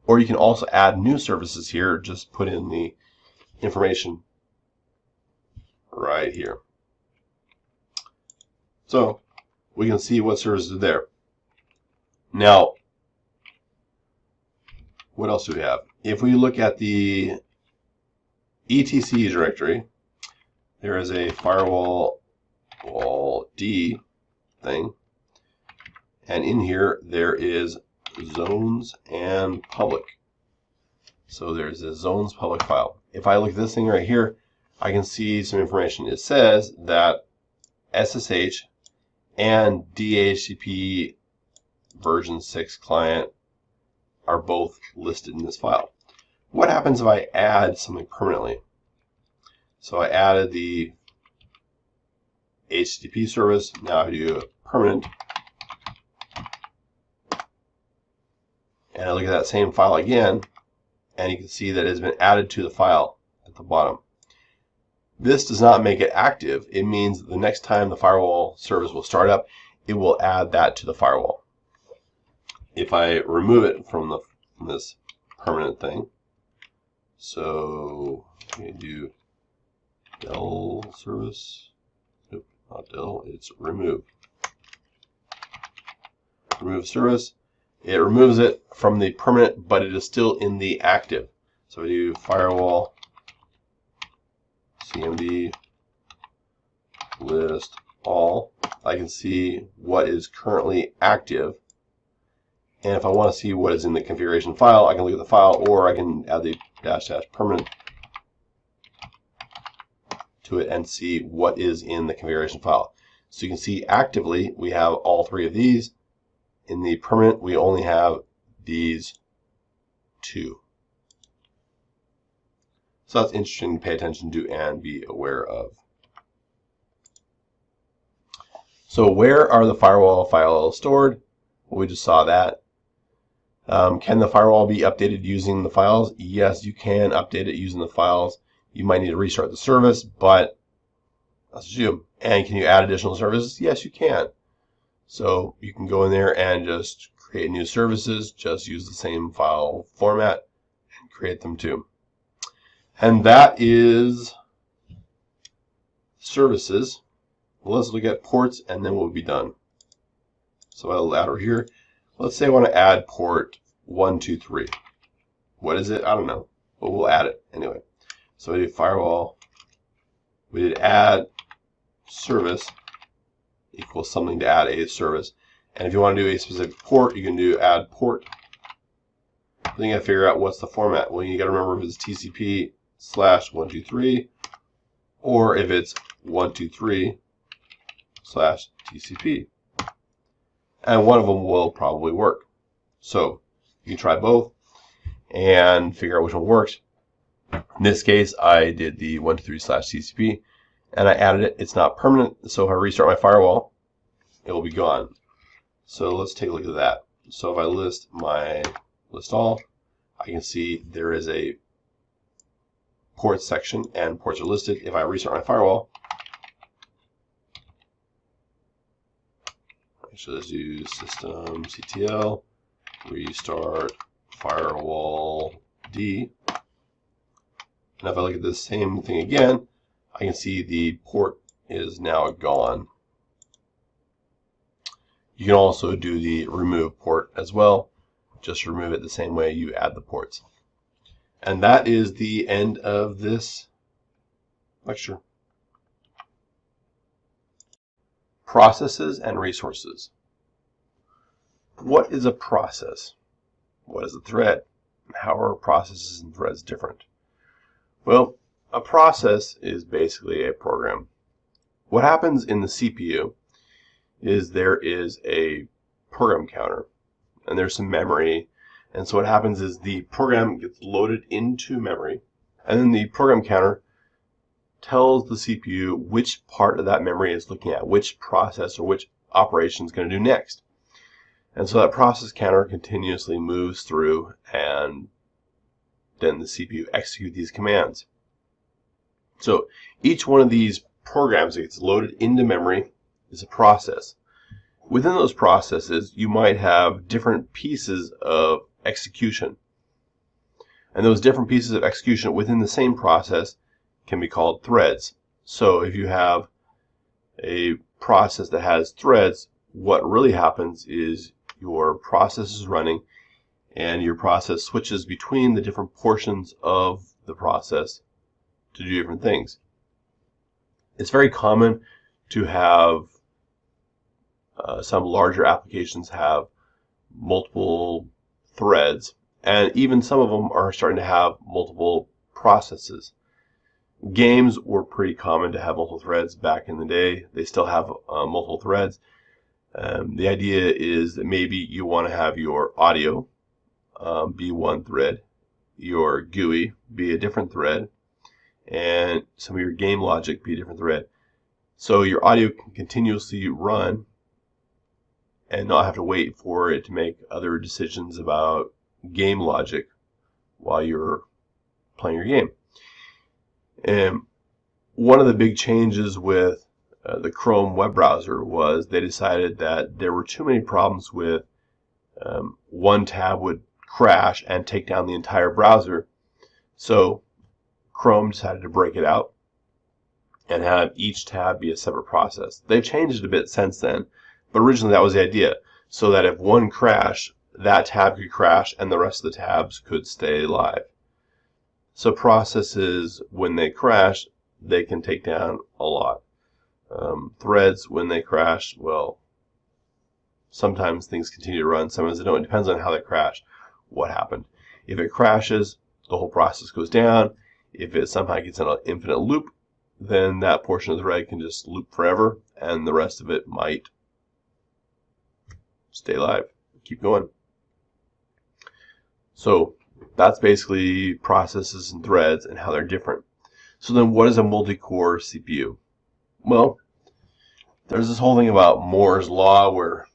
Or you can also add new services here. Just put in the information right here. So we can see what services are there. Now, what else do we have? If we look at the etc directory, there is a firewall D thing, and in here there is zones and public. So there's a zones public file. If I look at this thing right here, I can see some information. It says that SSH and DHCP version 6 client are both listed in this file. What happens if I add something permanently? So I added the HTTP service. Now I do a permanent. And I look at that same file again, and you can see that it has been added to the file at the bottom. This does not make it active. It means that the next time the firewall service will start up, it will add that to the firewall. If I remove it from this permanent thing, so we do del service, nope, not del, it's remove. Remove service. It removes it from the permanent, but it is still in the active. So we do firewall cmd list all. I can see what is currently active. And if I want to see what is in the configuration file, I can look at the file, or I can add the -- permanent to it and see what is in the configuration file. So you can see actively we have all three of these. In the permanent, we only have these two. So that's interesting to pay attention to and be aware of. So where are the firewall files stored? Well, we just saw that. Can the firewall be updated using the files? Yes, you can update it using the files. You might need to restart the service, but that's you. And can you add additional services? Yes, you can. So you can go in there and just create new services, just use the same file format and create them too. And that is services. Well, let's look at ports and then we'll be done. So I'll add over here. Let's say I want to add port 123. What is it? I don't know, but we'll add it anyway. So we did firewall. We did add service equals something to add a service. And if you want to do a specific port, you can do add port. Then you got to figure out what's the format. Well, you got to remember if it's TCP/123 or if it's 123/TCP. And one of them will probably work. So you can try both and figure out which one works. In this case, I did the 123/TCP and I added it. It's not permanent, so if I restart my firewall, it will be gone. So let's take a look at that. So if I list all, I can see there is a port section and ports are listed. If I restart my firewall, actually let's do systemctl restart firewall D. And if I look at the same thing again, I can see the port is now gone. You can also do the remove port as well. Just remove it the same way you add the ports. And that is the end of this lecture. Processes and resources. What is a process? What is a thread? How are processes and threads different? Well, a process is basically a program. What happens in the CPU is there is a program counter and there's some memory, and so what happens is the program gets loaded into memory, and then the program counter tells the CPU which part of that memory is looking at, which process or which operation is going to do next. And so that process counter continuously moves through, and then the CPU executes these commands. So each one of these programs that gets loaded into memory is a process. Within those processes, you might have different pieces of execution. And those different pieces of execution within the same process can be called threads. So if you have a process that has threads, what really happens is your process is running and your process switches between the different portions of the process to do different things. It's very common to have some larger applications have multiple threads, and even some of them are starting to have multiple processes. Games were pretty common to have multiple threads back in the day. They still have multiple threads. The idea is that maybe you want to have your audio be one thread, your GUI be a different thread, and some of your game logic be a different thread. So your audio can continuously run and not have to wait for it to make other decisions about game logic while you're playing your game. And one of the big changes with the Chrome web browser was they decided that there were too many problems with one tab would crash and take down the entire browser. So Chrome decided to break it out and have each tab be a separate process. They've changed it a bit since then, but originally that was the idea, so that if one crashed, that tab could crash and the rest of the tabs could stay live. So processes, when they crash, they can take down a lot. Threads, when they crash, well, sometimes things continue to run, sometimes they don't. It depends on how they crash, what happened. If it crashes, the whole process goes down. If it somehow gets in an infinite loop, then that portion of the thread can just loop forever, and the rest of it might stay live, keep going. So that's basically processes and threads and how they're different. So then what is a multi-core CPU? Well, there's this whole thing about Moore's law where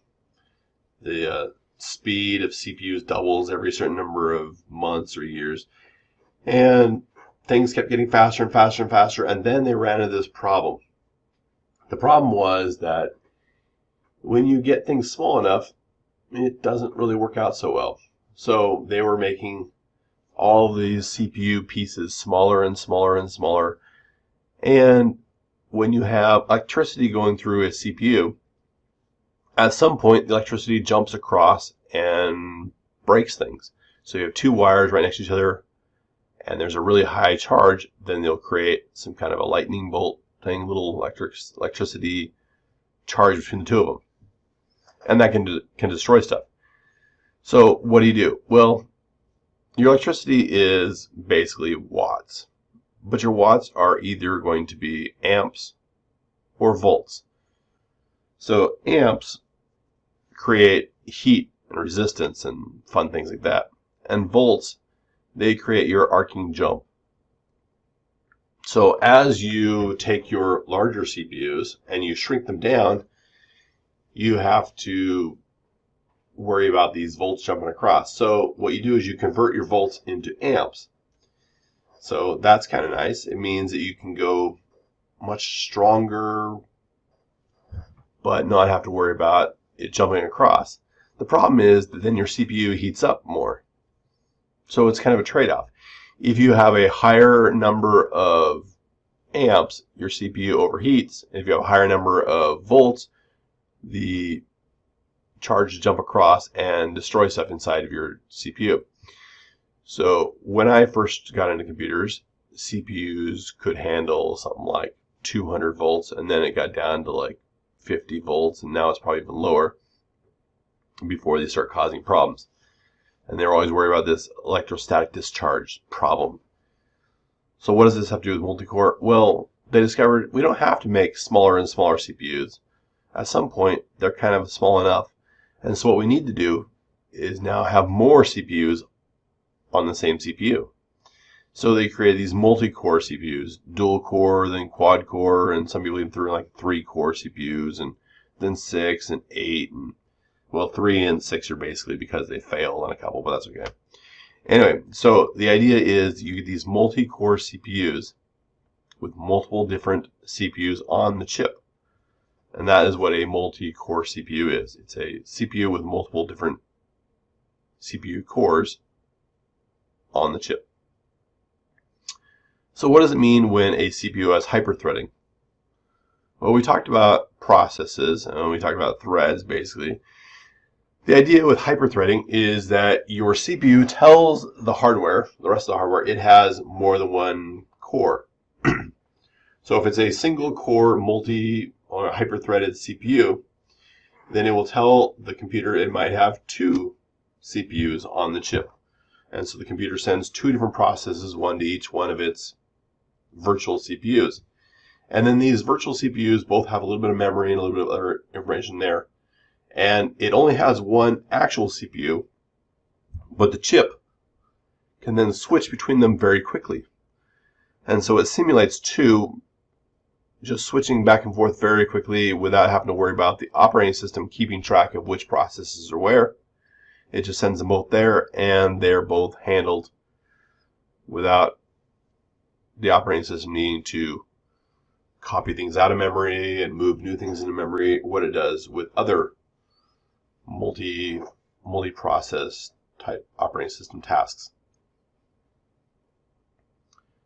the speed of CPUs doubles every certain number of months or years. And things kept getting faster and faster and faster, and then they ran into this problem. The problem was that when you get things small enough, it doesn't really work out so well. So they were making all these CPU pieces smaller and smaller and smaller. And when you have electricity going through a CPU, at some point the electricity jumps across and breaks things. So you have two wires right next to each other, and there's a really high charge, then they'll create some kind of a lightning bolt thing, little electricity charge between the two of them. And that can destroy stuff. So what do? Well, your electricity is basically watts. But your watts are either going to be amps or volts. So amps create heat and resistance and fun things like that. And volts, they create your arcing jump. So as you take your larger CPUs and you shrink them down, you have to worry about these volts jumping across. So what you do is you convert your volts into amps. So that's kind of nice. It means that you can go much stronger but not have to worry about it jumping across. The problem is that then your CPU heats up more. So it's kind of a trade-off. If you have a higher number of amps, your CPU overheats. If you have a higher number of volts, the charges jump across and destroy stuff inside of your CPU. So when I first got into computers, CPUs could handle something like 200 volts, and then it got down to like 50 volts, and now it's probably even lower before they start causing problems. And they're always worried about this electrostatic discharge problem. So what does this have to do with multi-core? Well, they discovered we don't have to make smaller and smaller CPUs. At some point, they're kind of small enough. And so what we need to do is now have more CPUs on the same CPU. So they created these multi-core CPUs, dual core, then quad core, and some people even threw like 3-core CPUs, and then 6 and 8, and well, 3 and 6 are basically because they failed on a couple, but that's okay. Anyway, so the idea is you get these multi-core CPUs with multiple different CPUs on the chip. And that is what a multi-core CPU is. It's a CPU with multiple different CPU cores on the chip. So what does it mean when a CPU has hyperthreading? Well, we talked about processes and we talked about threads basically. The idea with hyperthreading is that your CPU tells the hardware, the rest of the hardware, it has more than one core. So if it's a single core multi or hyper-threaded CPU, then it will tell the computer it might have 2 CPUs on the chip. And so the computer sends 2 different processes, one to each one of its virtual CPUs. And then these virtual CPUs both have a little bit of memory and a little bit of other information there. And it only has one actual CPU, but the chip can then switch between them very quickly. And so it simulates 2 just switching back and forth very quickly without having to worry about the operating system keeping track of which processes are where. It just sends them both there, and they're both handled without the operating system needing to copy things out of memory and move new things into memory, what it does with other multi-process type operating system tasks.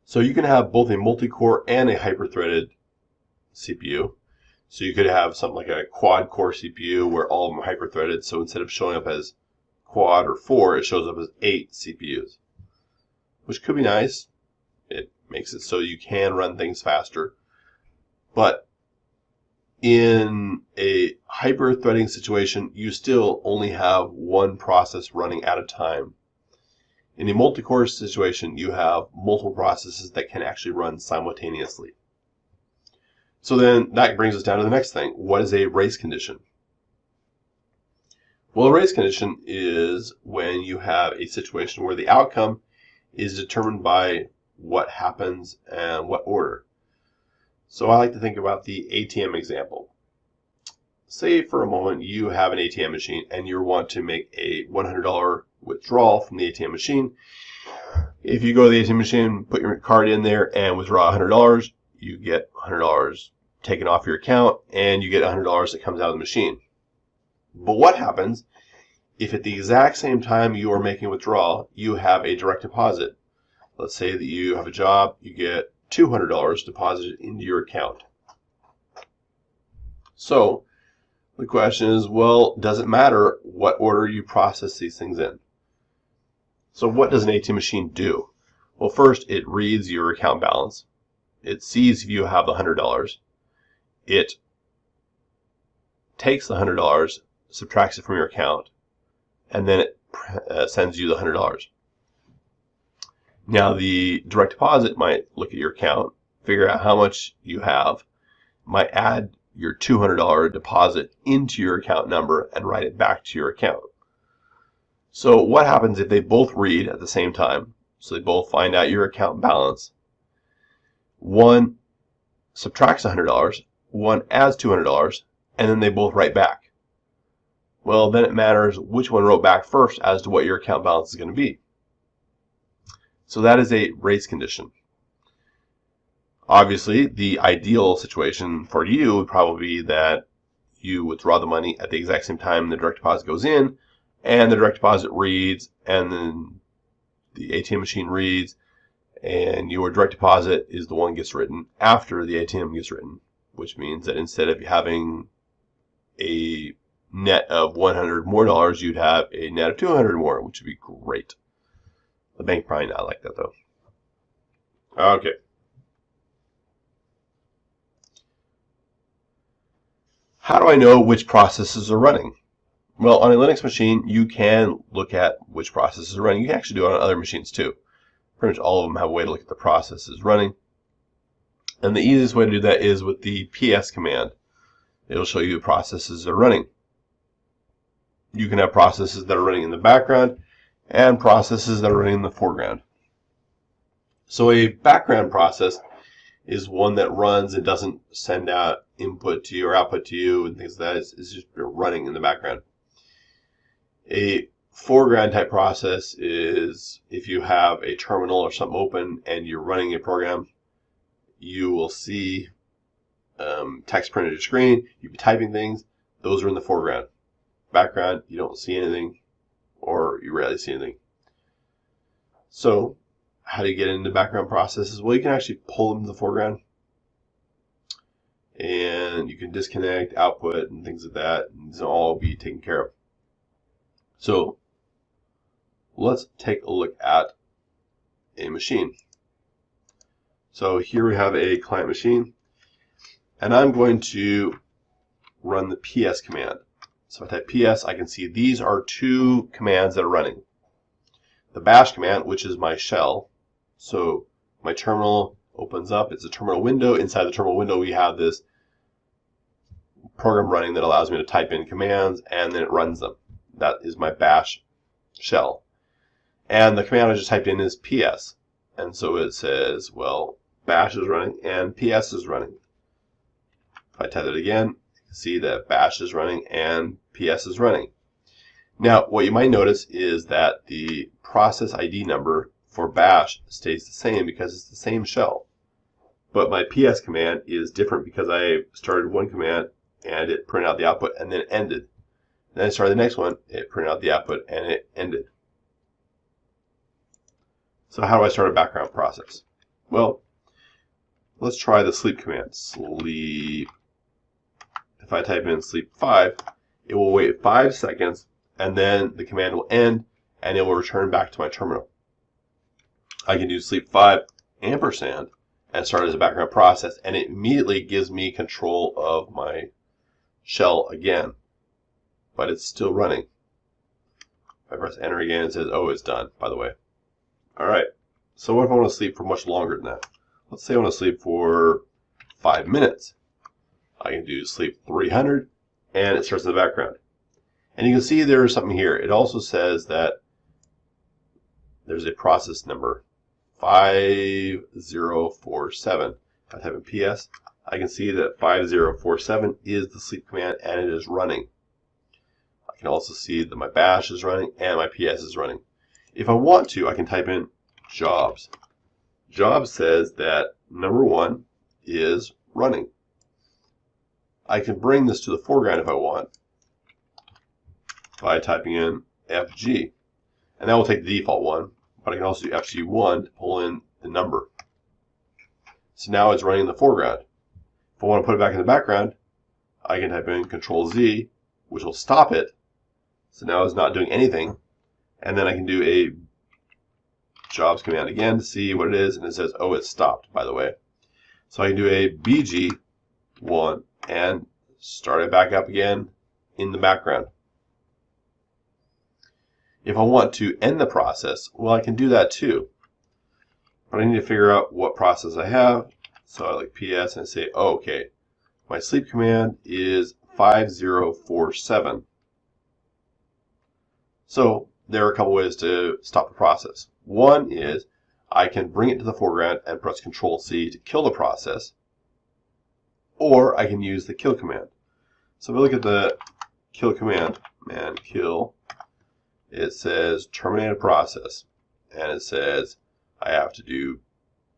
So you can have both a multi-core and a hyper-threaded CPU. So you could have something like a quad-core CPU where all of them are hyper-threaded. So instead of showing up as quad or 4, it shows up as 8 CPUs, which could be nice. It makes it so you can run things faster. But in a hyper-threading situation, you still only have one process running at a time. In a multi-core situation, you have multiple processes that can actually run simultaneously. So then that brings us down to the next thing. What is a race condition? Well, a race condition is when you have a situation where the outcome is determined by what happens and what order. So I like to think about the ATM example. Say for a moment you have an ATM machine and you want to make a $100 withdrawal from the ATM machine. If you go to the ATM machine, put your card in there and withdraw $100, you get $100 taken off your account and you get $100 that comes out of the machine. But what happens if at the exact same time you are making a withdrawal, you have a direct deposit? Let's say that you have a job, you get $200 deposited into your account. So the question is, well, does it matter what order you process these things in? So what does an ATM machine do? Well, first it reads your account balance. It sees if you have the $100. It takes the $100, subtracts it from your account, and then it sends you the $100. Now the direct deposit might look at your account, figure out how much you have, might add your $200 deposit into your account number and write it back to your account. So what happens if they both read at the same time? So they both find out your account balance. One subtracts $100, one adds $200, and then they both write back. Well, then it matters which one wrote back first as to what your account balance is going to be. So that is a race condition. Obviously, the ideal situation for you would probably be that you withdraw the money at the exact same time the direct deposit goes in, and the direct deposit reads, and then the ATM machine reads, and your direct deposit is the one that gets written after the ATM gets written, which means that instead of having a net of $100 more, you'd have a net of $200 more, which would be great. The bank probably not like that though. Okay. How do I know which processes are running? Well, on a Linux machine, you can look at which processes are running. You can actually do it on other machines too. Pretty much all of them have a way to look at the processes running. And the easiest way to do that is with the PS command. It'll show you the processes that are running. You can have processes that are running in the background and processes that are running in the foreground. So a background process is one that runs and doesn't send out input to you or output to you and things like that. It's just running in the background. A foreground type process is if you have a terminal or something open and you're running a program, you will see text printed to your screen. You'll be typing things. Those are in the foreground. Background, you don't see anything, or you rarely see anything. So how do you get into background processes? Well, you can actually pull them to the foreground, and you can disconnect, output, and things like that, and these will all be taken care of. So let's take a look at a machine. So here we have a client machine, and I'm going to run the PS command. So if I type PS, I can see these are two commands that are running. The bash command, which is my shell. So my terminal opens up. It's a terminal window. Inside the terminal window, we have this program running that allows me to type in commands, and then it runs them. That is my bash shell. And the command I just typed in is PS. And so it says, well, bash is running and PS is running. If I type it again, you can see that bash is running and PS is running. Now, what you might notice is that the process ID number for bash stays the same because it's the same shell. But my PS command is different because I started one command and it printed out the output and then it ended. Then I started the next one, it printed out the output and it ended. So how do I start a background process? Well, let's try the sleep command. Sleep. If I type in sleep 5, it will wait 5 seconds and then the command will end and it will return back to my terminal. I can do sleep 5 ampersand and start as a background process, and it immediately gives me control of my shell again, but it's still running. If I press enter again, it says, oh, it's done, by the way. Alright, so what if I want to sleep for much longer than that? Let's say I want to sleep for 5 minutes. I can do sleep 300, and it starts in the background. And you can see there's something here. It also says that there's a process number, 5047. If I type in PS, I can see that 5047 is the sleep command, and it is running. I can also see that my bash is running and my PS is running. If I want to, I can type in jobs. Jobs says that number 1 is running. I can bring this to the foreground if I want by typing in FG. And that will take the default one, but I can also do FG1 to pull in the number. So now it's running in the foreground. If I want to put it back in the background, I can type in Control-Z, which will stop it. So now it's not doing anything. And then I can do a jobs command again to see what it is, and it says, oh, it's stopped, by the way. So I can do a BG1 and start it back up again in the background. If I want to end the process, well, I can do that too. But I need to figure out what process I have. So I like PS and I say, oh, okay, my sleep command is 5047. So there are a couple ways to stop the process. One is I can bring it to the foreground and press Control-C to kill the process, or I can use the kill command. So if I look at the kill command, and kill, it says terminate a process, and it says I have to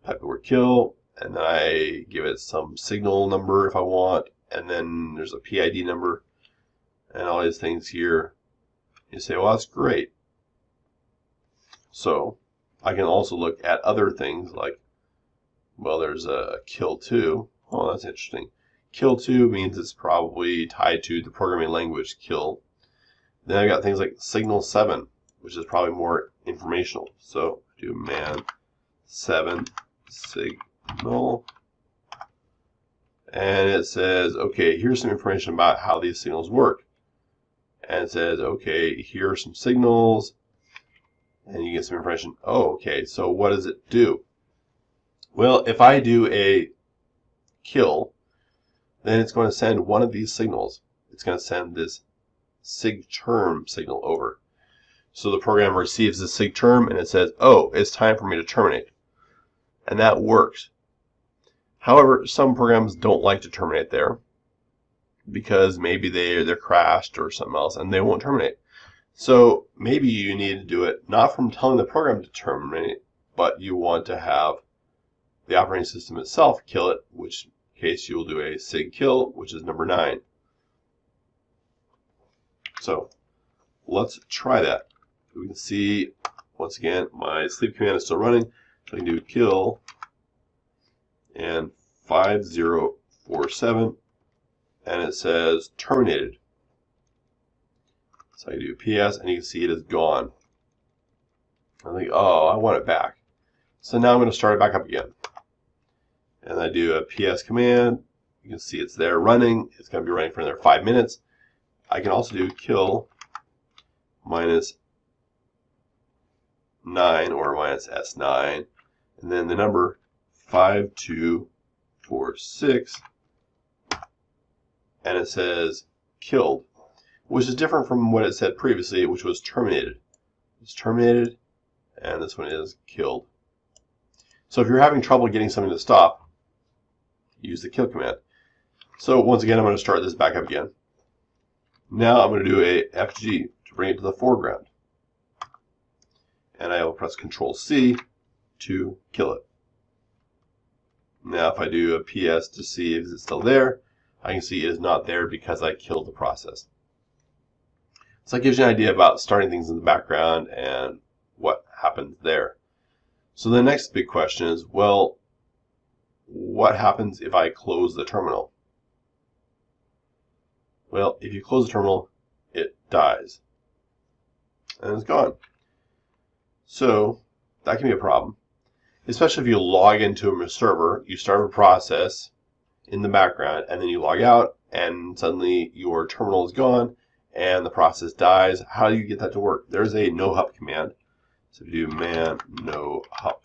type the word kill, and then I give it some signal number if I want, and then there's a PID number, and all these things here. You say, well, that's great. So I can also look at other things like, well, there's a kill 2. Oh, that's interesting. Kill 2 means it's probably tied to the programming language kill. Then I've got things like signal 7, which is probably more informational. So do man 7 signal. And it says, okay, here's some information about how these signals work. And it says, okay, here are some signals. And you get some information. Oh, okay, so what does it do? Well, if I do a kill, then it's going to send one of these signals. It's going to send this sig term signal over. So the program receives the sig term and it says, oh, it's time for me to terminate. And that works. However, some programs don't like to terminate there. because maybe they're crashed or something else and they won't terminate. So maybe you need to do it not from telling the program to terminate, but you want to have the operating system itself kill it, which case you will do a sig kill, which is number 9. So let's try that. We can see, once again, my sleep command is still running. So I can do kill and 5047, and it says terminated. So I do PS, and you can see it is gone. I think, oh, I want it back. So now I'm going to start it back up again. And I do a PS command. You can see it's there running. It's going to be running for another 5 minutes. I can also do kill -9 or -S9, and then the number 5246, and it says killed, which is different from what it said previously, which was terminated. It's terminated, and this one is killed. So if you're having trouble getting something to stop, use the kill command. So once again, I'm going to start this back up again. Now I'm going to do a FG to bring it to the foreground. And I will press Control-C to kill it. Now if I do a PS to see if it's still there, I can see it is not there because I killed the process. So that gives you an idea about starting things in the background and what happens there. So the next big question is, well, what happens if I close the terminal? Well, if you close the terminal, it dies. And it's gone. So that can be a problem. Especially if you log into a server, you start a process in the background, and then you log out, and suddenly your terminal is gone, and the process dies. How do you get that to work? There's a no-hup command. So if you do man no-hup,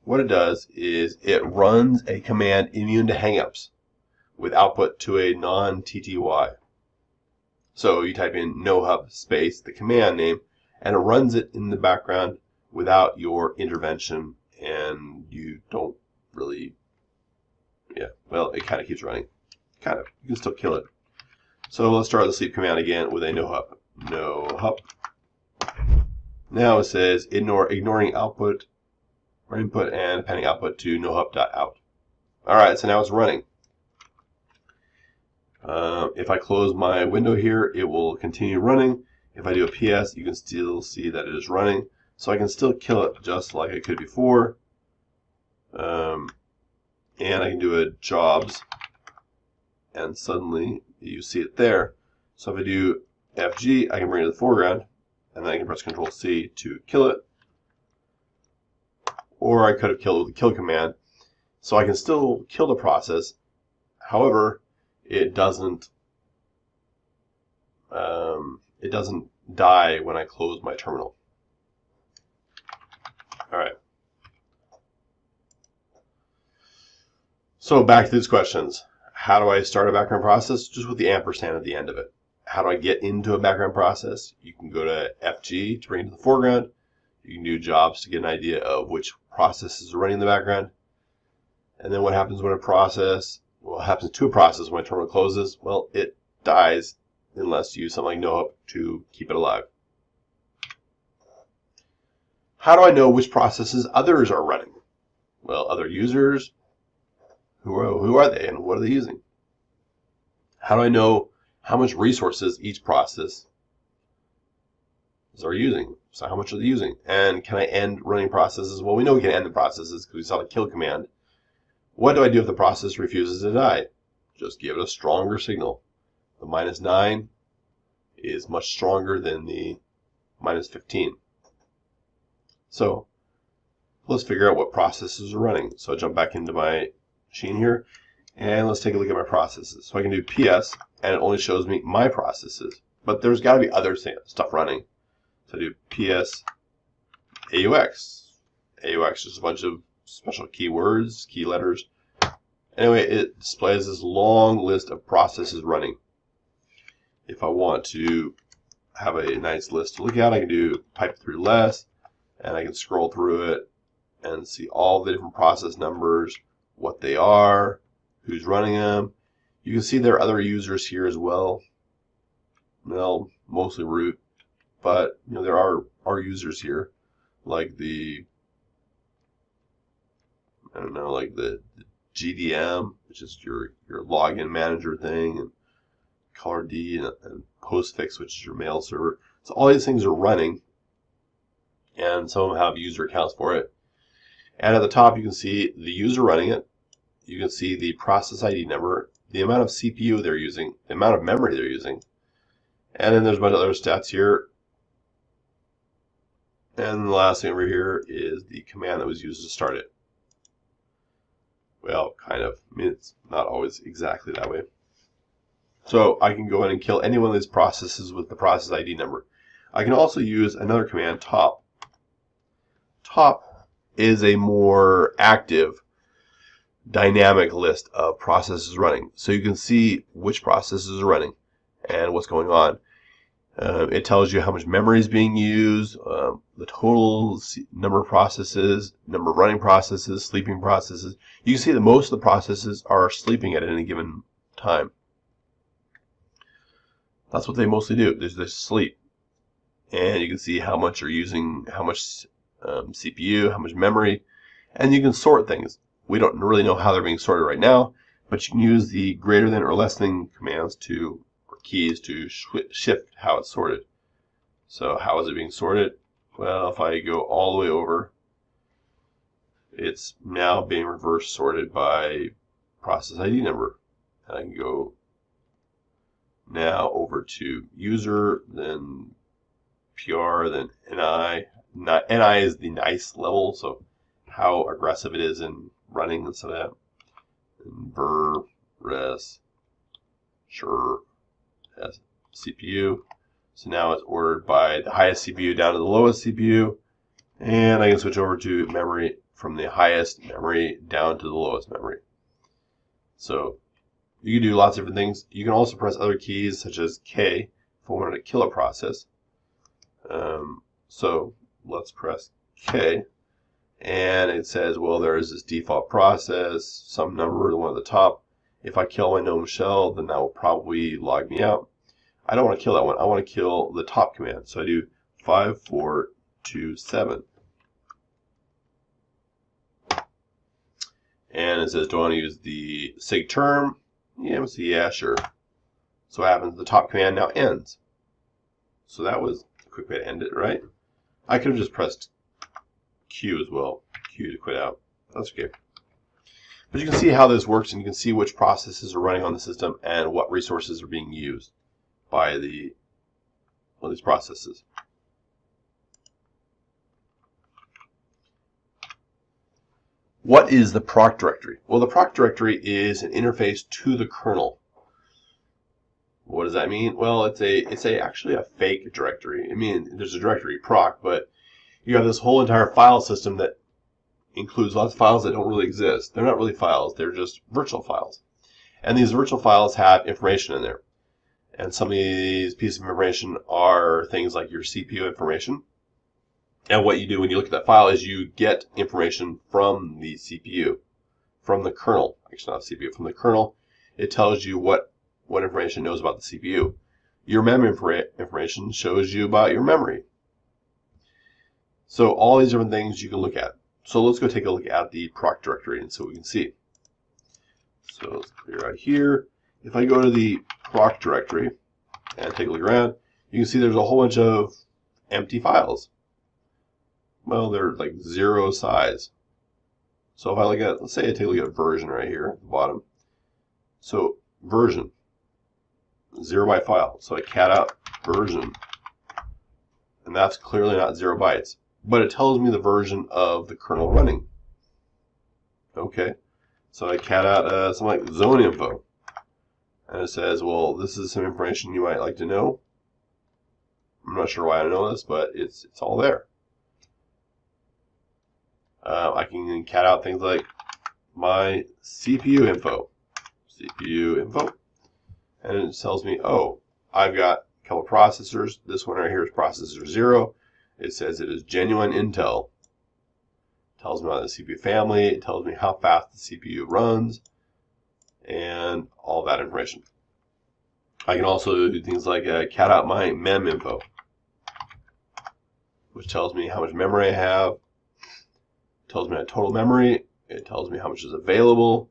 what it does is it runs a command immune to hangups with output to a non-TTY. So you type in no-hup space, the command name, and it runs it in the background without your intervention, and you don't really, well, it kind of keeps running. Kind of. You can still kill it. So let's start the sleep command again with a no-hup. No-hup. Now it says ignoring output or input and appending output to no-hup.out. Alright, so now it's running. If I close my window here, it will continue running. If I do a PS, you can still see that it is running. So I can still kill it just like I could before. And I can do a jobs, and suddenly you see it there. So if I do FG, I can bring it to the foreground, and then I can press Control-C to kill it. Or I could have killed it with the kill command. So I can still kill the process. However, it doesn't die when I close my terminal. Alright. So back to these questions. How do I start a background process? Just with the ampersand at the end of it. How do I get into a background process? You can go to FG to bring it to the foreground. You can do jobs to get an idea of which processes are running in the background. And then what happens when a process, well, what happens to a process when a terminal closes? Well, it dies unless you use something like no-hup to keep it alive. How do I know which processes others are running? Well, other users, who are they and what are they using? How do I know how much resources each process are using? So how much are they using? And can I end running processes? Well, we know we can end the processes because we saw the kill command. What do I do if the process refuses to die? Just give it a stronger signal. The -9 is much stronger than the -15. So let's figure out what processes are running. So I jump back into my machine here, and let's take a look at my processes. So I can do PS, and it only shows me my processes. But there's got to be other stuff running. So I do PS AUX. AUX is a bunch of special keywords, key letters. Anyway, it displays this long list of processes running. If I want to have a nice list to look at, I can do pipe through less, and I can scroll through it and see all the different process numbers, what they are, who's running them. You can see there are other users here as well. Well, mostly root, but there are users here, like the like the GDM, which is your login manager thing, and ColorD and Postfix, which is your mail server. So all these things are running, and some of them have user accounts for it. And at the top, you can see the user running it. You can see the process ID number, the amount of CPU they're using, the amount of memory they're using, and then there's a bunch of other stats here. And the last thing over here is the command that was used to start it. Well, kind of. I mean, it's not always exactly that way. So I can go in and kill any one of these processes with the process ID number. I can also use another command, top. Top is a more active, dynamic list of processes running. So you can see which processes are running and what's going on. It tells you how much memory is being used, the total number of processes, number of running processes, sleeping processes. You can see that most of the processes are sleeping at any given time. That's what they mostly do. They sleep. And you can see how much you're using, how much CPU, how much memory, and you can sort things. We don't really know how they're being sorted right now, but you can use the greater than or less than commands or keys to shift how it's sorted. So how is it being sorted? Well, if I go all the way over, it's now being reverse sorted by process ID number. And I can go now over to user, then PR, then NI. NI is the nice level, so how aggressive it is in running and stuff like that. And ver, res, sure, has CPU. So now it's ordered by the highest CPU down to the lowest CPU. And I can switch over to memory from the highest memory down to the lowest memory. So you can do lots of different things. You can also press other keys such as K if I wanted to kill a process. So let's press K, and it says, well, there is this default process, some number, the one at the top. If I kill my gnome shell, then that will probably log me out. I don't want to kill that one. I want to kill the top command. So I do 5427. And it says, do I want to use the sig term? Yeah, let's see. Yeah, sure. So what happens? The top command now ends. So that was a quick way to end it, right? I could have just pressed Q as well. Q to quit out. That's okay. But you can see how this works, and you can see which processes are running on the system and what resources are being used by these processes. What is the proc directory? Well, the proc directory is an interface to the kernel. What does that mean? Well, it's actually a fake directory. I mean, there's a directory proc, but you have this whole entire file system that includes lots of files that don't really exist. They're not really files. They're just virtual files. And these virtual files have information in there. And some of these pieces of information are things like your CPU information. And what you do when you look at that file is you get information from the CPU, from the kernel. Actually, not CPU, from the kernel. It tells you what information it knows about the CPU. Your memory information shows you about your memory. So all these different things you can look at. So let's go take a look at the proc directory and see what we can see. So let's clear out here. If I go to the proc directory and take a look around, you can see there's a whole bunch of empty files. Well, they're like 0 size. So if I look at, let's say I take a look at version right here at the bottom. So version, 0 byte file. So I cat out version, and that's clearly not 0 bytes. But it tells me the version of the kernel running. Okay, so I cat out something like zone info, and it says, well, this is some information you might like to know. I'm not sure why I know this, but it's all there. I can cat out things like my CPU info, and it tells me, oh, I've got a couple processors. This one right here is processor 0. It says it is genuine Intel. It tells me about the CPU family. It tells me how fast the CPU runs. and all that information. I can also do things like cat out my mem info, which tells me how much memory I have, tells me my total memory, it tells me how much is available,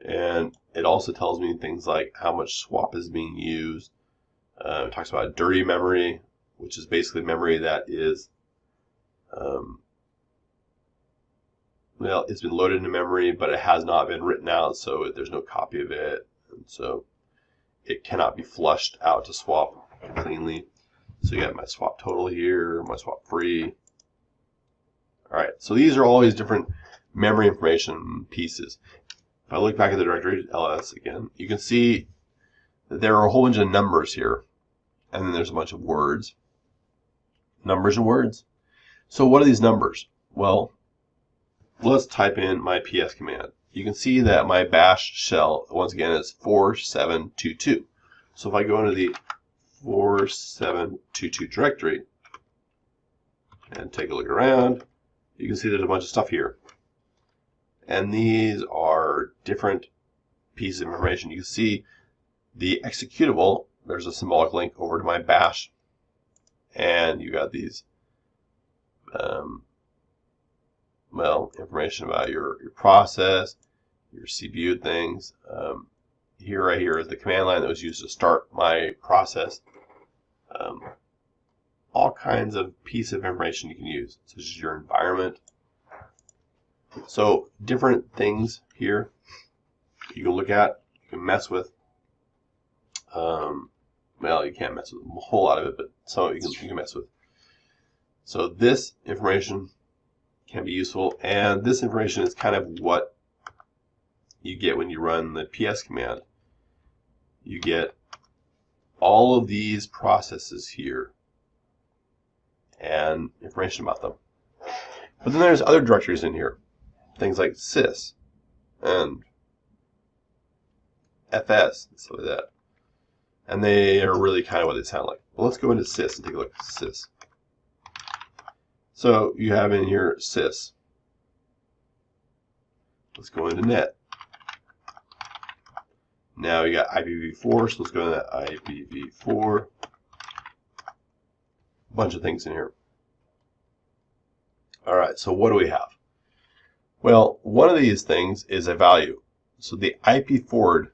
and it also tells me things like how much swap is being used. It talks about dirty memory, which is basically memory that is, well, it's been loaded into memory, but it has not been written out, so there's no copy of it, and so it cannot be flushed out to swap cleanly. So you got my swap total here, my swap free. All right, so these are all these different memory information pieces. If I look back at the directory, ls again, you can see that there are a whole bunch of numbers here, and then there's a bunch of words. Numbers and words. So what are these numbers? Well, let's type in my ps command. You can see that my bash shell, once again, is 4722. So if I go into the 4722 directory and take a look around, you can see there's a bunch of stuff here. And these are different pieces of information. You can see the executable, there's a symbolic link over to my bash, and you got these well, information about your process, your CPU things. Here, right here, is the command line that was used to start my process. All kinds of pieces of information you can use, such as your environment. So different things here you can look at, you can mess with. Well, you can't mess with a whole lot of it, but some of it you can mess with. So this information can be useful, and this information is kind of what you get when you run the ps command. You get all of these processes here and information about them. But then there's other directories in here, things like sys and fs and stuff like that, and they are really kind of what they sound like. Well, let's go into sys and take a look at sys. So you have in here sys. Let's go into net. Now you got IPv4, so let's go to that IPv4. A bunch of things in here. All right, so what do we have? Well, one of these things is a value. So the IP forward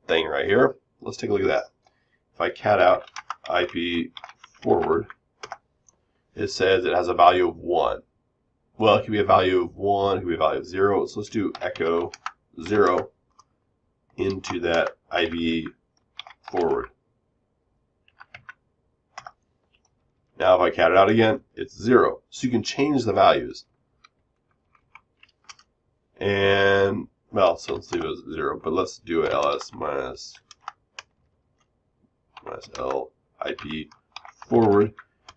thing right here, let's take a look at that. If I cat out IP forward, it says it has a value of 1. Well, it could be a value of 1, it could be a value of 0. So let's do echo 0 into that IP forward. Now if I cat it out again, it's 0. So you can change the values. And, well, so let's leave it as 0, but let's do ls minus L IP forward.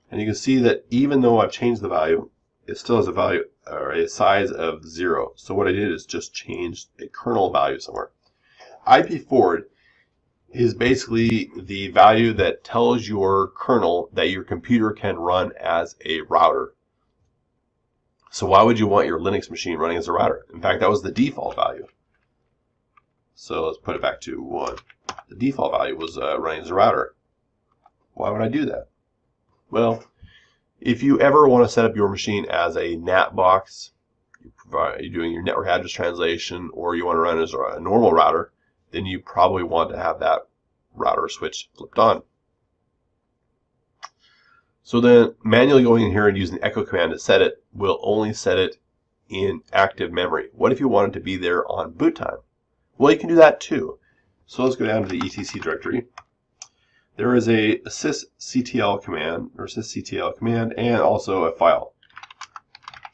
And you can see that even though I've changed the value, it still has a value or a size of 0. So what I did is just change a kernel value somewhere. IP forward is basically the value that tells your kernel that your computer can run as a router. So why would you want your Linux machine running as a router? In fact, that was the default value. So let's put it back to 1. The default value was running as a router. Why would I do that? Well, if you ever want to set up your machine as a NAT box, you're doing your network address translation, or you want to run as a normal router, then you probably want to have that router switch flipped on. So then manually going in here and using the echo command to set it will only set it in active memory. What if you want it to be there on boot time? Well, you can do that too. So let's go down to the etc directory. There is a sysctl command, or sysctl command, and also a file.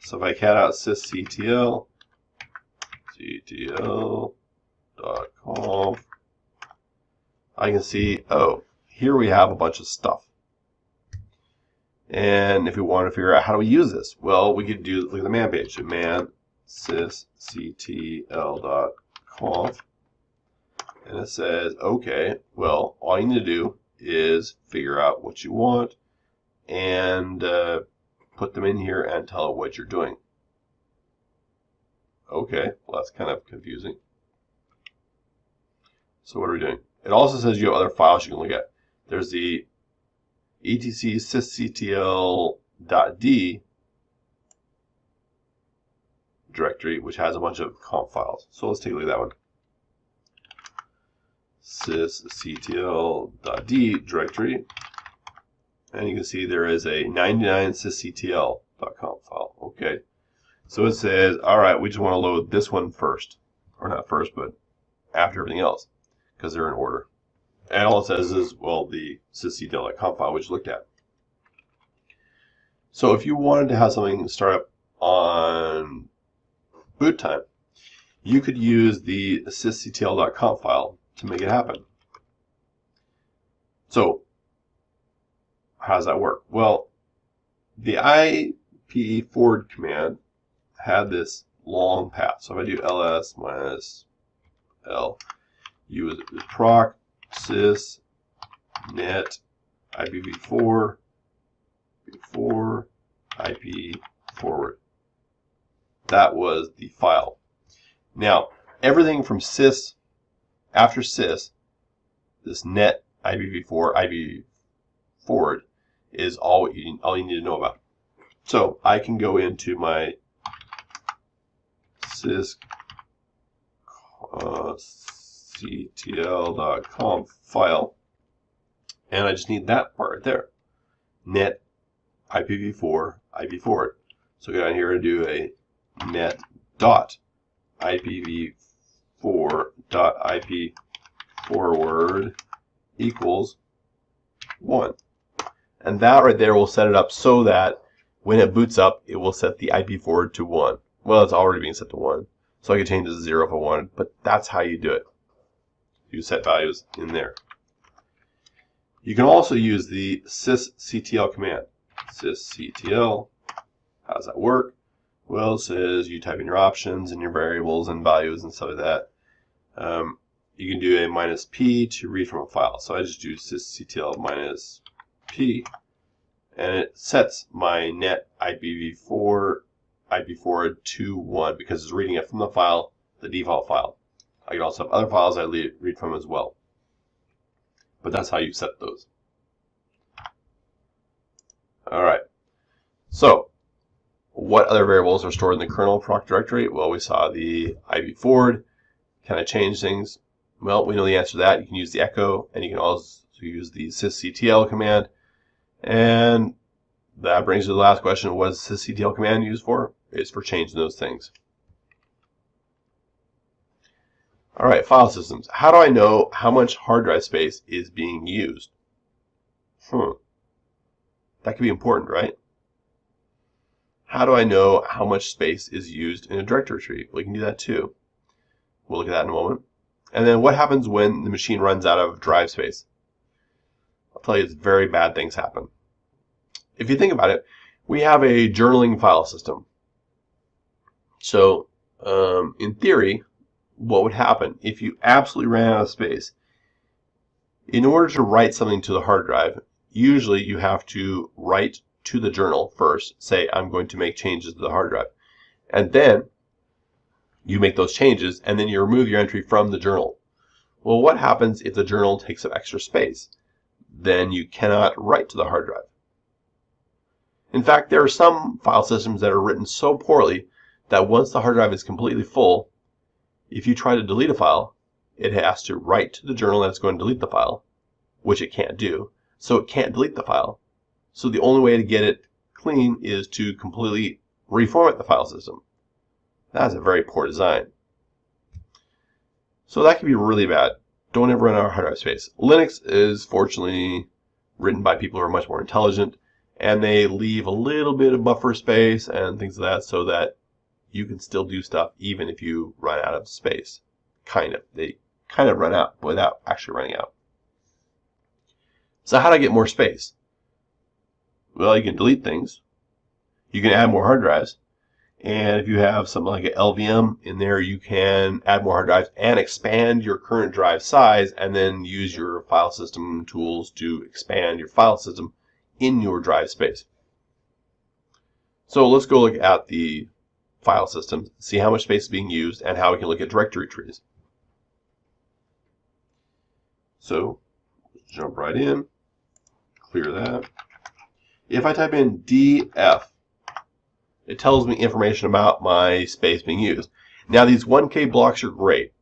So if I cat out sysctl, ctl.conf, I can see, oh, here we have a bunch of stuff. And if we want to figure out how do we use this, well, we could do, look at the man page, man sysctl.conf, and it says, okay, well, all you need to do is figure out what you want and put them in here and tell it what you're doing. Okay, well, that's kind of confusing. So what are we doing? It also says you have other files you can look at. There's the etc sysctl.d directory, which has a bunch of comp files. So let's take a look at that one. sysctl.d directory. And you can see there is a 99 sysctl.conf file. Okay. So it says, all right, we just want to load this one first. Or not first, but after everything else, because they're in order. And all it says is, well, the sysctl.conf file, which we looked at. So if you wanted to have something start up on boot time, you could use the sysctl.conf file to make it happen. So how does that work? Well, the IP forward command had this long path. So if I do ls minus l, u is proc sys net IPv4 before IP forward. That was the file. Now, everything from sys, after sys, this net IPv4 IP forward is all you need to know about. So I can go into my sysctl.conf file, and I just need that part right there. Net IPv4 IP forward. So go down here and do a net dot IPv4 dot IP forward equals 1. And that right there will set it up so that when it boots up, it will set the IP forward to 1. Well, it's already being set to 1. So I could change it to 0 if I wanted, but that's how you do it. You set values in there. You can also use the sysctl command. Sysctl, how does that work? Well, it says you type in your options and your variables and values and stuff like that. You can do a -p to read from a file. So I just do sysctl -p, and it sets my net IPv4 IP forward to 1 because it's reading it from the file, the default file. I can also have other files I read from as well. But that's how you set those. Alright. So, what other variables are stored in the kernel proc directory? Well, we saw the IP forward. Can I change things? Well, we know the answer to that. You can use the echo, and you can also use the sysctl command. And that brings us to the last question. What is the sysctl command used for? It's for changing those things. All right, file systems. How do I know how much hard drive space is being used? That could be important, right? How do I know how much space is used in a directory tree? We can do that too. We'll look at that in a moment. And then what happens when the machine runs out of drive space? I'll tell you, it's very bad things happen. If you think about it, we have a journaling file system. So, in theory, what would happen if you absolutely ran out of space? In order to write something to the hard drive, usually you have to write to the journal first, say I'm going to make changes to the hard drive, and then you make those changes and then you remove your entry from the journal. Well, what happens if the journal takes up extra space? Then you cannot write to the hard drive. In fact, there are some file systems that are written so poorly that once the hard drive is completely full, if you try to delete a file, it has to write to the journal that's going to delete the file, which it can't do, so it can't delete the file. So the only way to get it clean is to completely reformat the file system. That's a very poor design. So that can be really bad. Don't ever run out of hard drive space. Linux is fortunately written by people who are much more intelligent, and they leave a little bit of buffer space and things like that so that you can still do stuff even if you run out of space. Kind of. They kind of run out without actually running out. So how do I get more space? Well, you can delete things. You can add more hard drives. And if you have something like an LVM in there, you can add more hard drives and expand your current drive size and then use your file system tools to expand your file system in your drive space. So let's go look at the file system, see how much space is being used, and how we can look at directory trees. So let's jump right in, clear that. If I type in DF, it tells me information about my space being used. Now these 1K blocks are great.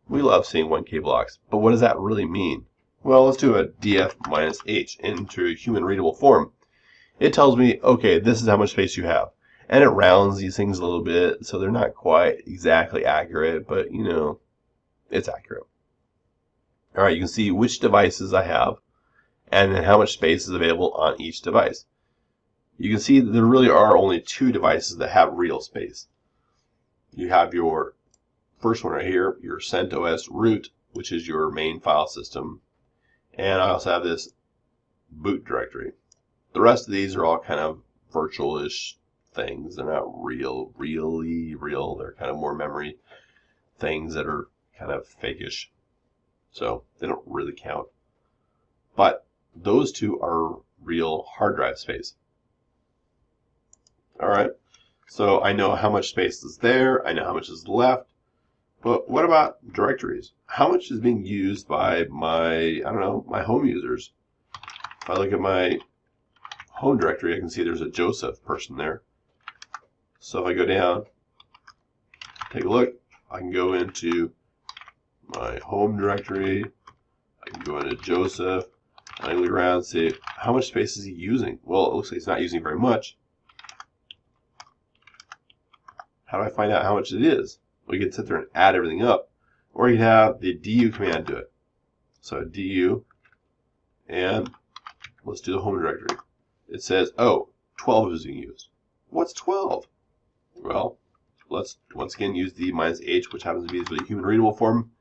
We love seeing 1K blocks, but what does that really mean? Well, let's do a DF minus H into human readable form. It tells me, okay, this is how much space you have. And it rounds these things a little bit, so they're not quite exactly accurate, but you know, it's accurate. All right, you can see which devices I have and then how much space is available on each device. You can see that there really are only two devices that have real space. You have your first one right here, your CentOS root, which is your main file system. And I also have this boot directory. The rest of these are all kind of virtual-ish things. They're not really real. They're kind of more memory things that are kind of fake-ish. So they don't really count. But those two are real hard drive space. All right. So I know how much space is there. I know how much is left. But what about directories? How much is being used by my home users? If I look at my home directory, I can see there's a Joseph person there. So if I go down, take a look, I can go into my home directory, I can go into Joseph, and I can look around and see how much space is he using. Well, it looks like he's not using very much. How do I find out how much it is? We can sit there and add everything up, or you can have the du command do it. So du, and let's do the home directory. It says, oh, 12 is being used. What's 12? Well, let's once again use the minus H, which happens to be the human readable form,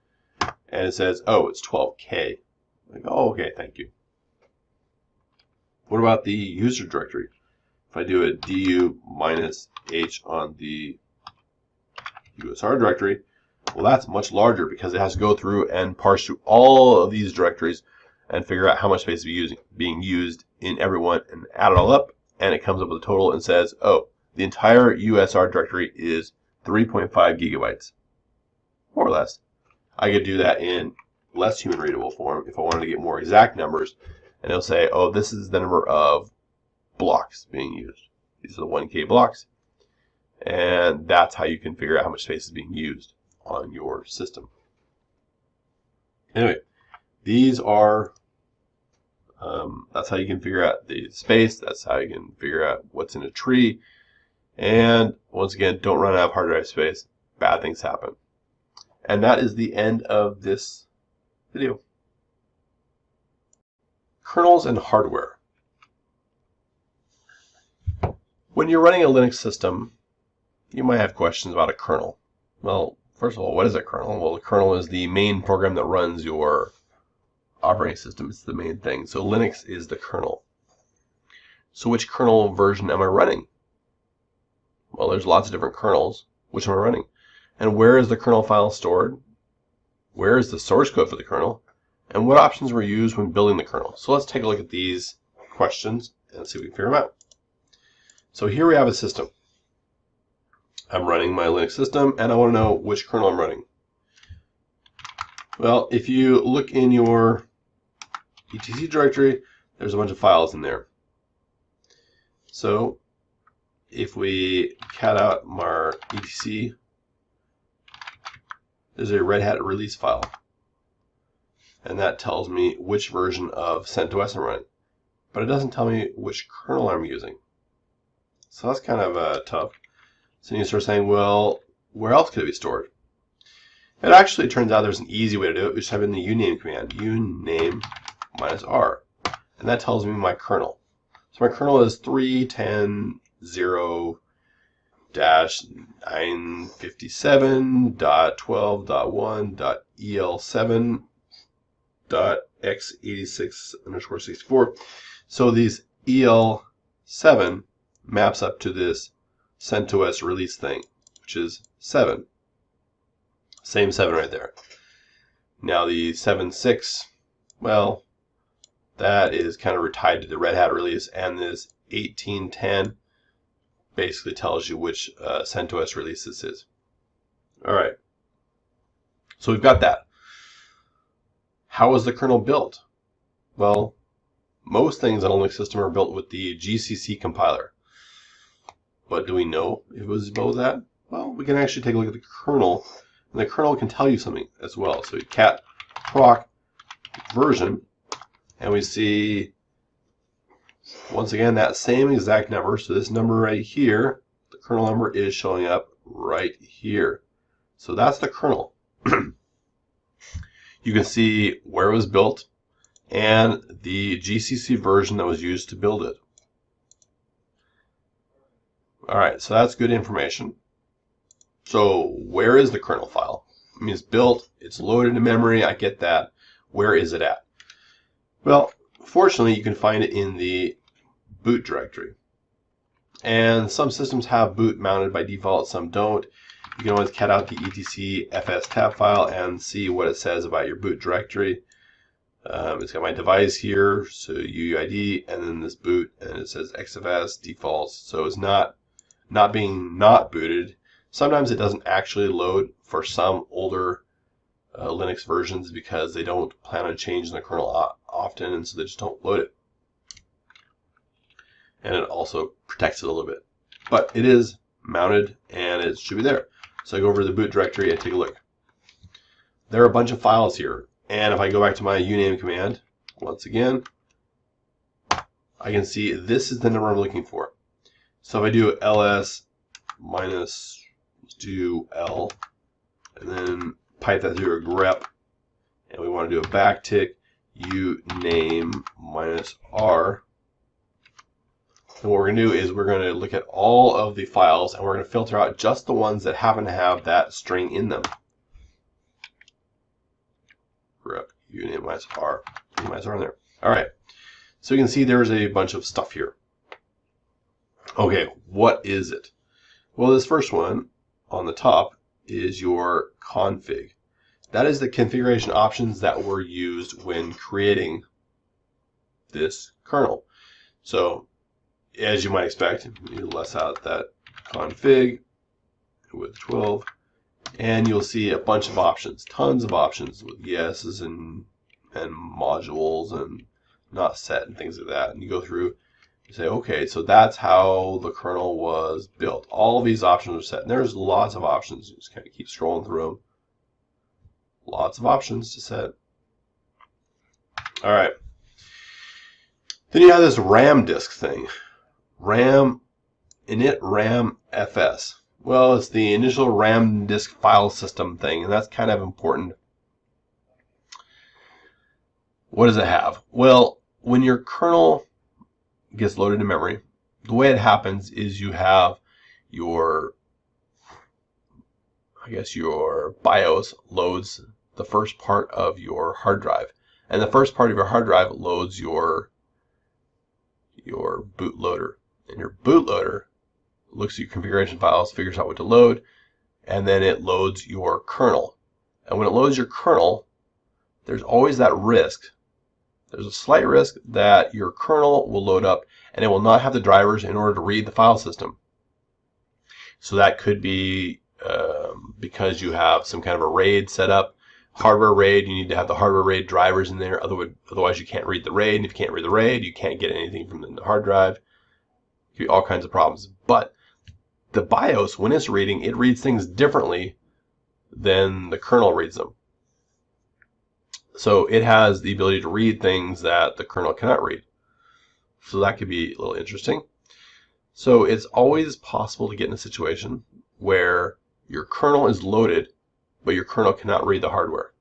and it says, oh, it's 12K. Like, oh, okay, thank you. What about the user directory? If I do a du minus H on the USR directory, well, that's much larger because it has to go through and parse through all of these directories and figure out how much space is being used in everyone and add it all up, and it comes up with a total and says, oh, the entire USR directory is 3.5 gigabytes, more or less. I could do that in less human readable form if I wanted to get more exact numbers, and it'll say, oh, this is the number of blocks being used. These are the 1K blocks. And that's how you can figure out how much space is being used on your system. Anyway, these are, that's how you can figure out the space. That's how you can figure out what's in a tree. And once again, don't run out of hard drive space. Bad things happen. And that is the end of this video. Kernels and hardware. When you're running a Linux system, you might have questions about a kernel. Well, first of all, what is a kernel? Well, the kernel is the main program that runs your operating system. It's the main thing. So Linux is the kernel. So which kernel version am I running? Well, there's lots of different kernels. Which am I running? And where is the kernel file stored? Where is the source code for the kernel? And what options were used when building the kernel? So let's take a look at these questions and see if we can figure them out. So here we have a system. I'm running my Linux system, and I want to know which kernel I'm running. Well, if you look in your etc directory, there's a bunch of files in there. So if we cat out our etc, there's a Red Hat release file. And that tells me which version of CentOS I'm running. But it doesn't tell me which kernel I'm using. So that's kind of tough. So you start saying, well, where else could it be stored? It actually turns out there's an easy way to do it. We just type in the uname command, uname -r. And that tells me my kernel. So my kernel is 310.957.12.1.el7.x86_64. So these EL7 maps up to this CentOS release thing, which is 7. Same 7 right there. Now the 7.6, well, that is kind of tied to the Red Hat release, and this 18.10 basically tells you which CentOS release this is. All right. So we've got that. How was the kernel built? Well, most things on a Linux system are built with the GCC compiler. But do we know if it was built with that? Well, we can actually take a look at the kernel, and the kernel can tell you something as well. So cat proc version, and we see, once again, that same exact number. So this number right here, the kernel number, is showing up right here. So that's the kernel. You can see where it was built and the GCC version that was used to build it. Alright, so that's good information. So where is the kernel file? I mean, it's built, it's loaded in memory, I get that. Where is it at? Well, fortunately, you can find it in the boot directory. And some systems have boot mounted by default, some don't. You can always cat out the etc fs tab file and see what it says about your boot directory. It's got my device here, so UUID, and then this boot, and it says XFS defaults. So it's not being not booted. Sometimes it doesn't actually load for some older Linux versions because they don't plan on changing the kernel often, and so they just don't load it. And it also protects it a little bit. But it is mounted, and it should be there. So I go over to the boot directory and take a look. There are a bunch of files here. And if I go back to my uname command, once again, I can see this is the number I'm looking for. So if I do ls minus, let's do L, and then pipe that through a grep, and we want to do a backtick, uname minus R. And what we're going to do is we're going to look at all of the files, and we're going to filter out just the ones that happen to have that string in them. Grep, uname minus R, minus R in there. All right, so you can see there's a bunch of stuff here. Okay, what is it? Well, this first one on the top is your config. That is the configuration options that were used when creating this kernel. So, as you might expect, you less out that config with 12, and you'll see a bunch of options, tons of options with yeses and modules and not set and things like that. And you go through, you say, okay, so that's how the kernel was built. All of these options are set, and there's lots of options. You just kind of keep scrolling through them. Lots of options to set. All right. Then you have this RAM disk thing. RAM init RAM FS. Well, it's the initial RAM disk file system thing, and that's kind of important. What does it have? Well, when your kernel gets loaded in memory, the way it happens is you have your, your BIOS loads the first part of your hard drive, and the first part of your hard drive loads your bootloader, and your bootloader looks at your configuration files, figures out what to load, and then it loads your kernel. And when it loads your kernel, there's always that risk. There's a slight risk that your kernel will load up and it will not have the drivers in order to read the file system. So that could be because you have some kind of a RAID set up. Hardware RAID, you need to have the hardware RAID drivers in there, otherwise you can't read the RAID, and if you can't read the RAID, you can't get anything from the hard drive. Could be all kinds of problems. But the BIOS, when it's reading, it reads things differently than the kernel reads them. So it has the ability to read things that the kernel cannot read. So that could be a little interesting. So it's always possible to get in a situation where your kernel is loaded, but your kernel cannot read the hardware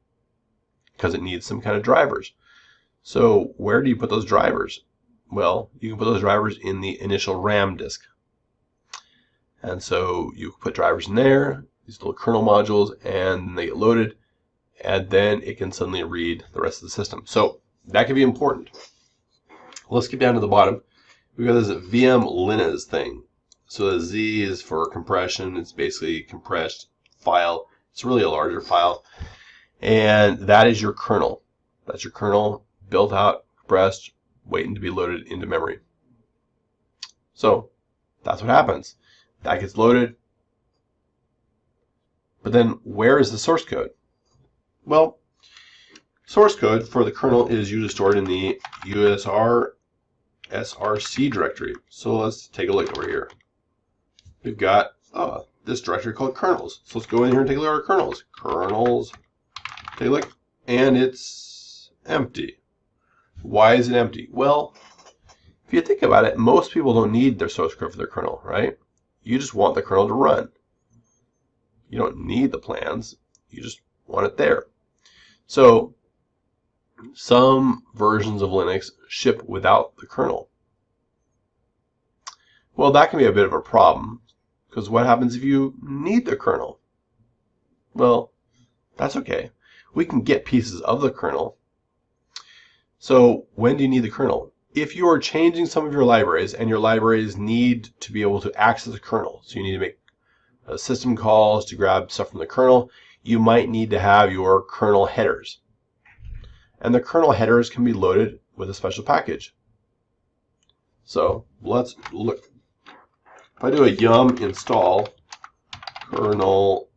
because it needs some kind of drivers. So where do you put those drivers? Well, you can put those drivers in the initial RAM disk. And so you put drivers in there, these little kernel modules, and they get loaded, and then it can suddenly read the rest of the system. So that can be important. Let's get down to the bottom. We've got this VM linez thing. So the Z is for compression. It's basically a compressed file. It's really a larger file. And that is your kernel. That's your kernel built out, compressed, waiting to be loaded into memory. So that's what happens. That gets loaded. But then where is the source code? Well, Source code for the kernel is usually stored in the USR src directory. So let's take a look over here. We've got this directory called kernels. So let's go in here and take a look at our kernels. Kernels, take a look, and it's empty. Why is it empty? Well, if you think about it, most people don't need their source code for their kernel, right? You just want the kernel to run. You don't need the plans. You just want it there. So some versions of Linux ship without the kernel. Well, that can be a bit of a problem, because what happens if you need the kernel? Well, that's okay. We can get pieces of the kernel. So when do you need the kernel? If you are changing some of your libraries and your libraries need to be able to access the kernel, so you need to make system calls to grab stuff from the kernel, you might need to have your kernel headers. And the kernel headers can be loaded with a special package. So let's look. If I do a yum install kernel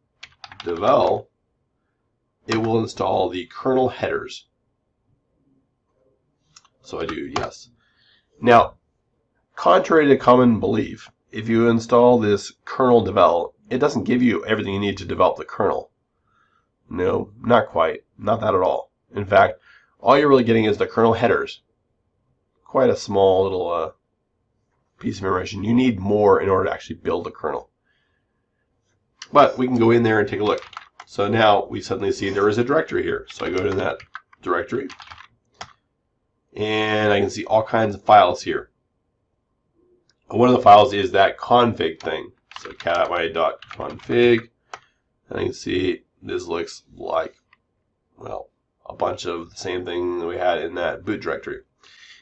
devel, it will install the kernel headers. So I do yes. Now, contrary to common belief, if you install this kernel devel, it doesn't give you everything you need to develop the kernel. No, not quite. Not that at all. In fact, all you're really getting is the kernel headers. Quite a small little piece of information. You need more in order to actually build the kernel. But we can go in there and take a look. So now we suddenly see there is a directory here. So I go to that directory, and I can see all kinds of files here. One of the files is that config thing. So cat.my.config, and I can see this looks like, well, a bunch of the same thing that we had in that boot directory.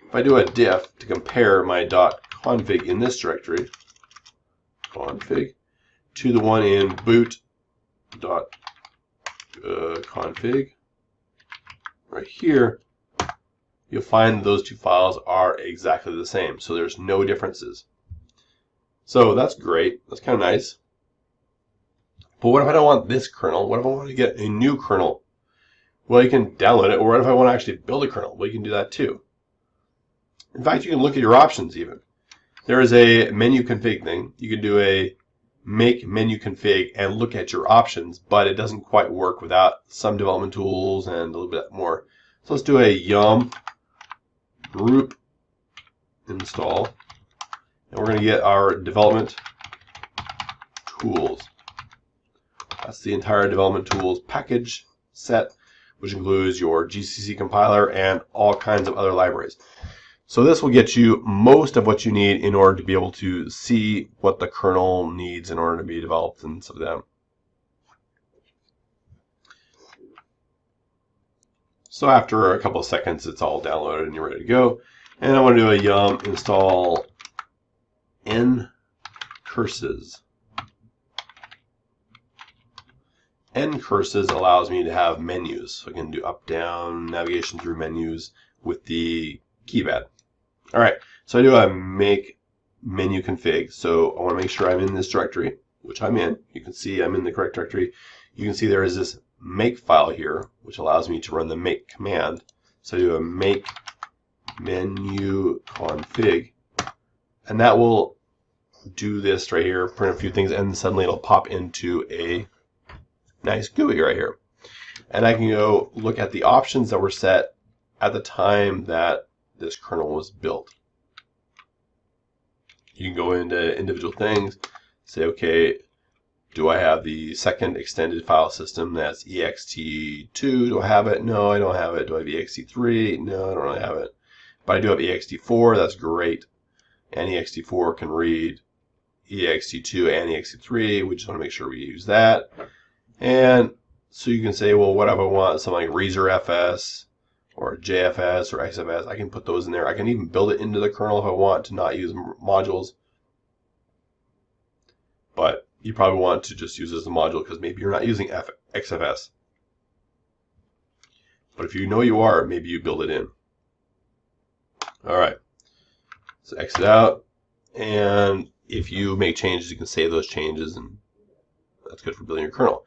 If I do a diff to compare my .config in this directory, config, to the one in boot.config, right here, you'll find those two files are exactly the same. So there's no differences. So that's great. That's kind of nice. But what if I don't want this kernel? What if I want to get a new kernel? Well, you can download it. Or what if I want to actually build a kernel? Well, you can do that too. In fact, you can look at your options even. There is a menu config thing. You can do a make menu config and look at your options, but it doesn't quite work without some development tools and a little bit more. So let's do a yum group install. And we're going to get our development tools. That's the entire development tools package set, which includes your GCC compiler and all kinds of other libraries. So this will get you most of what you need in order to be able to see what the kernel needs in order to be developed and some of them. So after a couple of seconds, it's all downloaded and you're ready to go. And I want to do a yum install ncurses. Ncurses allows me to have menus. So I can do up, down, navigation through menus with the keypad. All right, so I do a make menu config. So I want to make sure I'm in this directory, which I'm in. You can see I'm in the correct directory. You can see there is this make file here, which allows me to run the make command. So I do a make menu config, and that will do this right here, print a few things, and suddenly it'll pop into a nice GUI right here. And I can go look at the options that were set at the time that this kernel was built. You can go into individual things, say, okay, do I have the second extended file system that's ext2? Do I have it? No, I don't have it. Do I have ext3? No, I don't really have it. But I do have ext4. That's great. And ext4 can read ext2 and ext3. We just want to make sure we use that. And so you can say, well, what if I want something like RazorFS or JFS or XFS? I can put those in there. I can even build it into the kernel if I want to not use modules. But you probably want to just use it as a module because maybe you're not using XFS. But if you know you are, maybe you build it in. All right. So exit out. And if you make changes, you can save those changes, and that's good for building your kernel.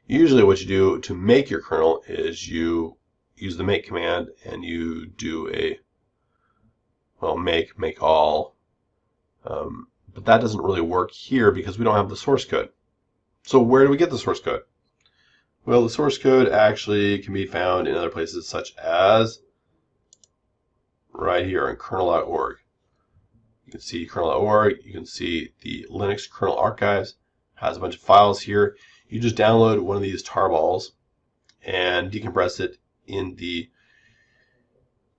Usually what you do to make your kernel is you use the make command and you do a, well, make all. But that doesn't really work here because we don't have the source code. So where do we get the source code? Well, the source code actually can be found in other places such as right here in kernel.org. You can see kernel.org, you can see the Linux kernel archives, has a bunch of files here. You just download one of these tarballs and decompress it in the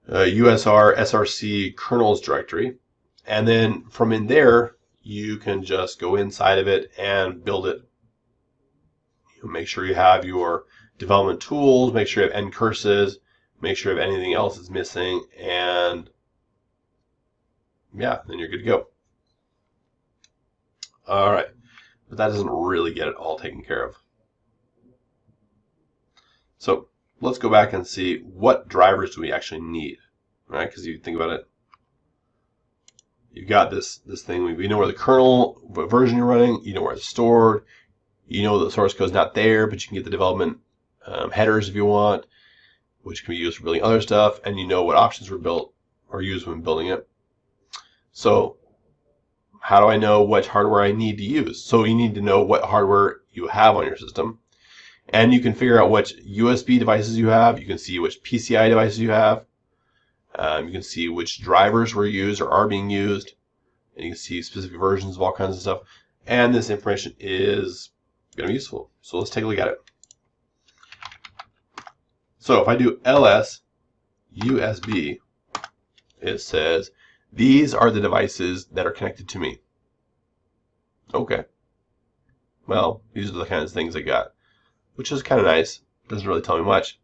USR src kernels directory. And then from in there, you can just go inside of it and build it. You make sure you have your development tools, make sure you have ncurses, make sure if anything else is missing, and yeah, then you're good to go. All right, but that doesn't really get it all taken care of. So let's go back and see what drivers do we actually need, right? Because you think about it, you've got this thing. We know where the kernel, what version you're running. You know where it's stored. You know the source code's not there, but you can get the development headers if you want, which can be used for building other stuff. And you know what options were built or used when building it. So how do I know what hardware I need to use? So you need to know what hardware you have on your system. And you can figure out which USB devices you have. You can see which PCI devices you have. You can see which drivers were used or are being used. And you can see specific versions of all kinds of stuff. And this information is going to be useful. So let's take a look at it. So if I do ls USB, it says, these are the devices that are connected to me. Okay. Well, these are the kinds of things I got, which is kind of nice. Doesn't really tell me much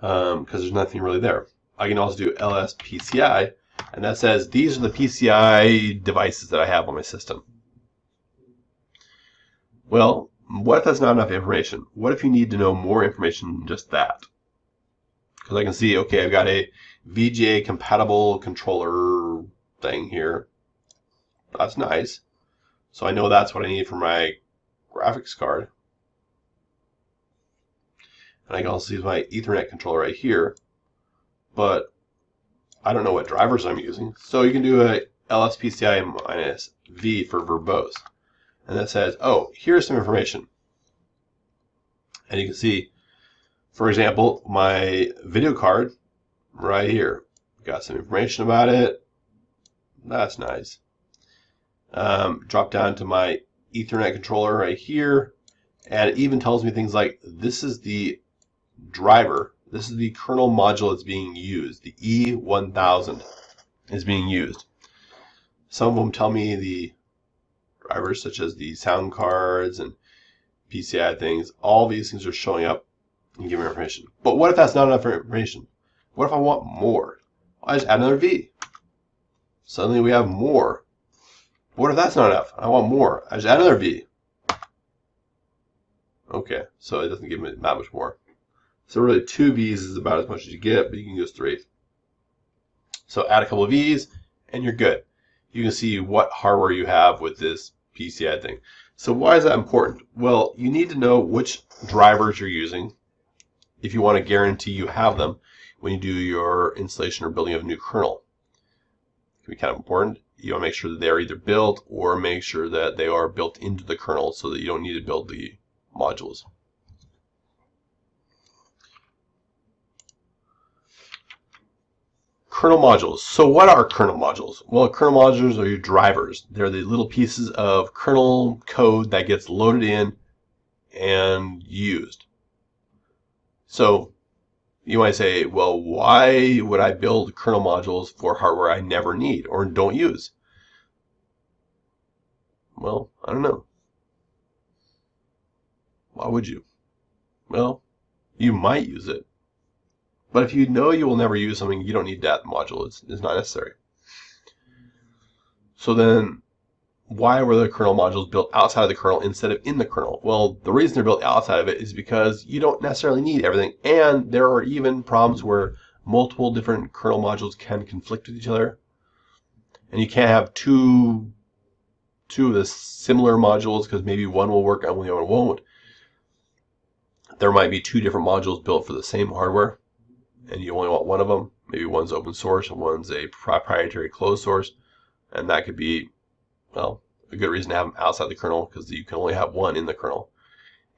because there's nothing really there. I can also do ls PCI, and that says these are the PCI devices that I have on my system. Well, what if that's not enough information? What if you need to know more information than just that? Because I can see, okay, I've got a VGA compatible controller thing here. That's nice. So I know that's what I need for my graphics card. And I can also use my Ethernet controller right here. But I don't know what drivers I'm using. So you can do a LSPCI -V for verbose. And that says, oh, here's some information. And you can see, for example, my video card right here. Got some information about it. That's nice. Drop down to my Ethernet controller right here. And it even tells me things like, this is the driver. This is the kernel module that's being used. The E1000 is being used. Some of them tell me the drivers, such as the sound cards and PCI things. All these things are showing up and giving information. But what if that's not enough information? What if I want more? I just add another V. Suddenly we have more. What if that's not enough? I want more. I just add another V. Okay, so it doesn't give me that much more. So really 2 V's is about as much as you get, but you can use 3. So add a couple of V's and you're good. You can see what hardware you have with this PCI thing. So why is that important? Well, you need to know which drivers you're using if you want to guarantee you have them when you do your installation or building of a new kernel. It can be kind of important. You want to make sure that they're either built or make sure that they are built into the kernel so that you don't need to build the modules. Kernel modules. So what are kernel modules? Well, kernel modules are your drivers. They're the little pieces of kernel code that gets loaded in and used. So you might say, well, why would I build kernel modules for hardware I never need or don't use? Well, I don't know. Why would you? Well, you might use it. But if you know you will never use something, you don't need that module. It's not necessary. So then, why were the kernel modules built outside of the kernel instead of in the kernel? Well, the reason they're built outside of it is because you don't necessarily need everything. And there are even problems where multiple different kernel modules can conflict with each other. And you can't have two of the similar modules because maybe one will work and the other one won't. there might be two different modules built for the same hardware, and you only want one of them. Maybe one's open source and one's a proprietary closed source, and that could be, well, a good reason to have them outside the kernel, because you can only have one in the kernel.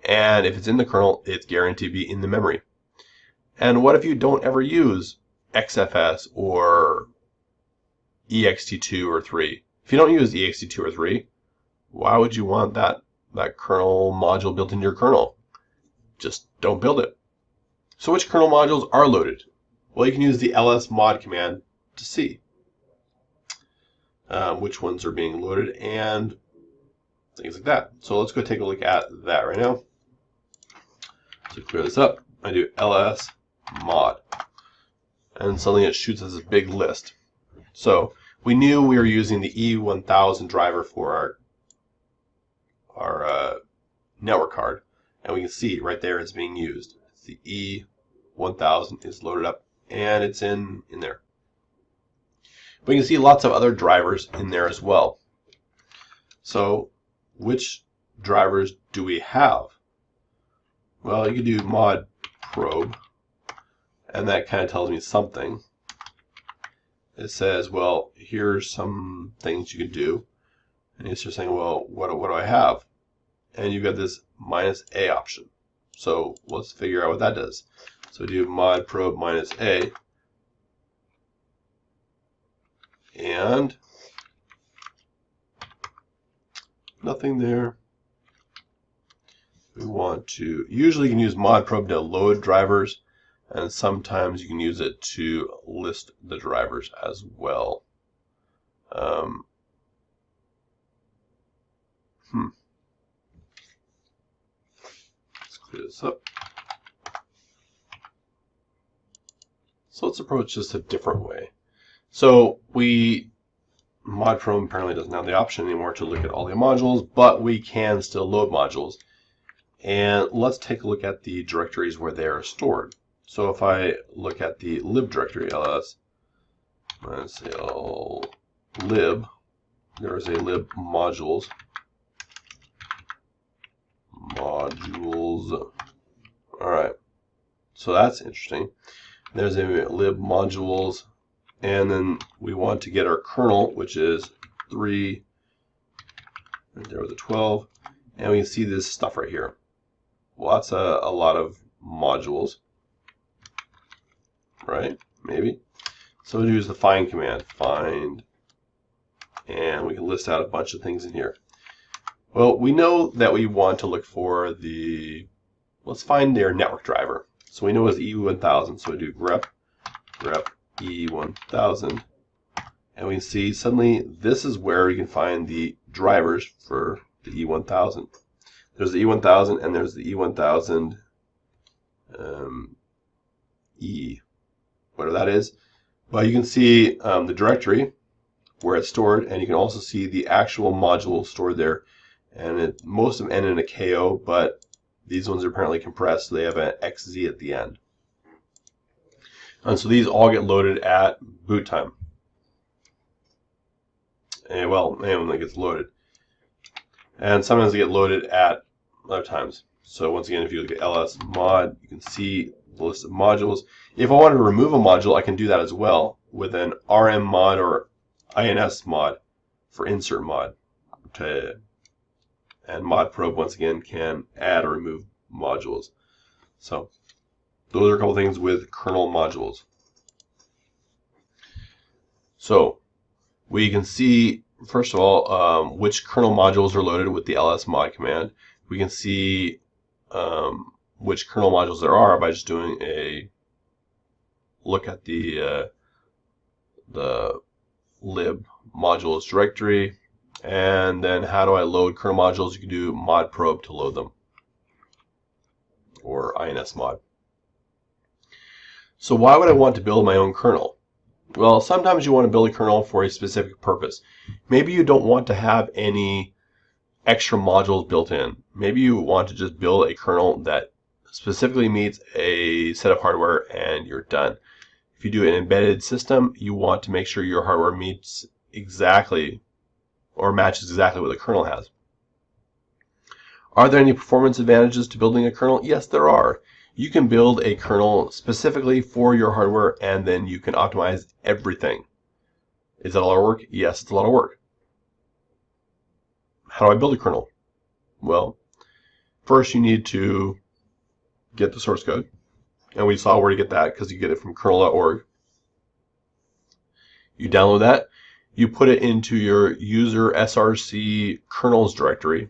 And if it's in the kernel, it's guaranteed to be in the memory. And what if you don't ever use XFS or ext2 or 3? If you don't use ext2 or 3, why would you want that kernel module built into your kernel? Just don't build it. So which kernel modules are loaded? Well, you can use the ls-mod command to see which ones are being loaded and things like that. So let's go take a look at that right now. So clear this up. I do ls-mod, and suddenly it shoots us a big list. So we knew we were using the E1000 driver for our network card, and we can see right there it's being used. It's the E1000 is loaded up, and it's in there. But you can see lots of other drivers in there as well. So which drivers do we have? Well, you can do mod probe, and that kind of tells me something. It says, well, here's some things you can do. And it's just saying, well, what do I have? And you've got this -a option. So let's figure out what that does. So do mod probe -a. And nothing there. We want to, usually you can use mod probe to load drivers, and sometimes you can use it to list the drivers as well. Let's clear this up. So let's approach this a different way. So mod probe apparently doesn't have the option anymore to look at all the modules, but we can still load modules. And let's take a look at the directories where they are stored. So if I look at the lib directory, ls, let's say lib, there's a lib modules. Alright, so that's interesting. There's a lib modules, and then we want to get our kernel, which is 3, right there with the 12, and we can see this stuff right here. Well, that's a lot of modules, right? Maybe. So we'll use the find command, find, and we can list out a bunch of things in here. Well, we know that we want to look for let's find their network driver. So we know it's E1000, so we do grep E1000, and we can see suddenly this is where you can find the drivers for the E1000. There's the E1000 and there's the E1000 E, whatever that is. But you can see the directory where it's stored, and you can also see the actual module stored there. And most of them end in a KO, but these ones are apparently compressed, so they have an XZ at the end. And so these all get loaded at boot time. And well, when it gets loaded. And sometimes they get loaded at other times. So once again, if you look at ls mod, you can see the list of modules. If I wanted to remove a module, I can do that as well with an rm mod or ins mod for insert mod. And mod probe, once again, can add or remove modules. So those are a couple things with kernel modules. So we can see, first of all, which kernel modules are loaded with the ls-mod command. We can see which kernel modules there are by just doing a look at the lib modules directory. And then how do I load kernel modules? You can do mod probe to load them, or ins mod. So why would I want to build my own kernel? Well, sometimes you want to build a kernel for a specific purpose. Maybe you don't want to have any extra modules built in. Maybe you want to just build a kernel that specifically meets a set of hardware and you're done. If you do an embedded system, you want to make sure your hardware meets exactly or matches exactly what the kernel has. Are there any performance advantages to building a kernel? Yes, there are. You can build a kernel specifically for your hardware, and then you can optimize everything. Is that a lot of work? Yes, it's a lot of work. How do I build a kernel? Well, first you need to get the source code. And we saw where to get that because you get it from kernel.org. You download that. You put it into your user src kernels directory.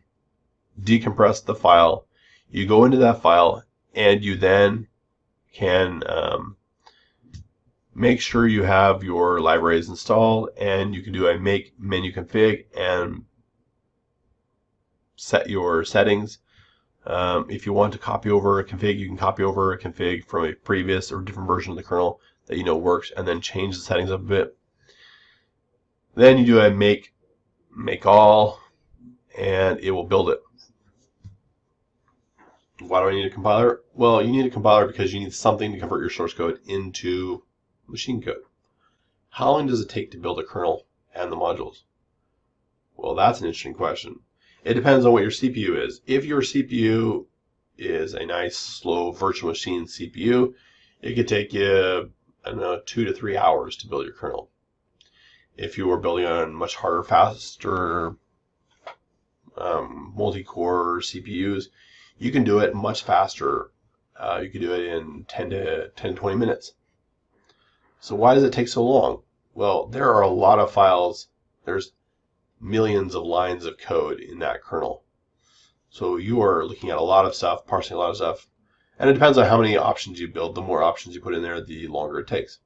Decompress the file. You go into that file and you then can make sure you have your libraries installed, and you can do a make menu config and set your settings. If you want to copy over a config, you can copy over a config from a previous or different version of the kernel that you know works, and then change the settings up a bit. Then you do a make all, and it will build it. Why do I need a compiler? Well, you need a compiler because you need something to convert your source code into machine code. How long does it take to build a kernel and the modules? Well, that's an interesting question. It depends on what your CPU is. If your CPU is a nice, slow virtual machine CPU, it could take you, I don't know, 2 to 3 hours to build your kernel. If you were building on much harder, faster, multi-core CPUs, you can do it much faster. You can do it in 10 to 20 minutes. So why does it take so long? Well, there are a lot of files. There's millions of lines of code in that kernel. So you are looking at a lot of stuff, parsing a lot of stuff. And it depends on how many options you build. The more options you put in there, the longer it takes.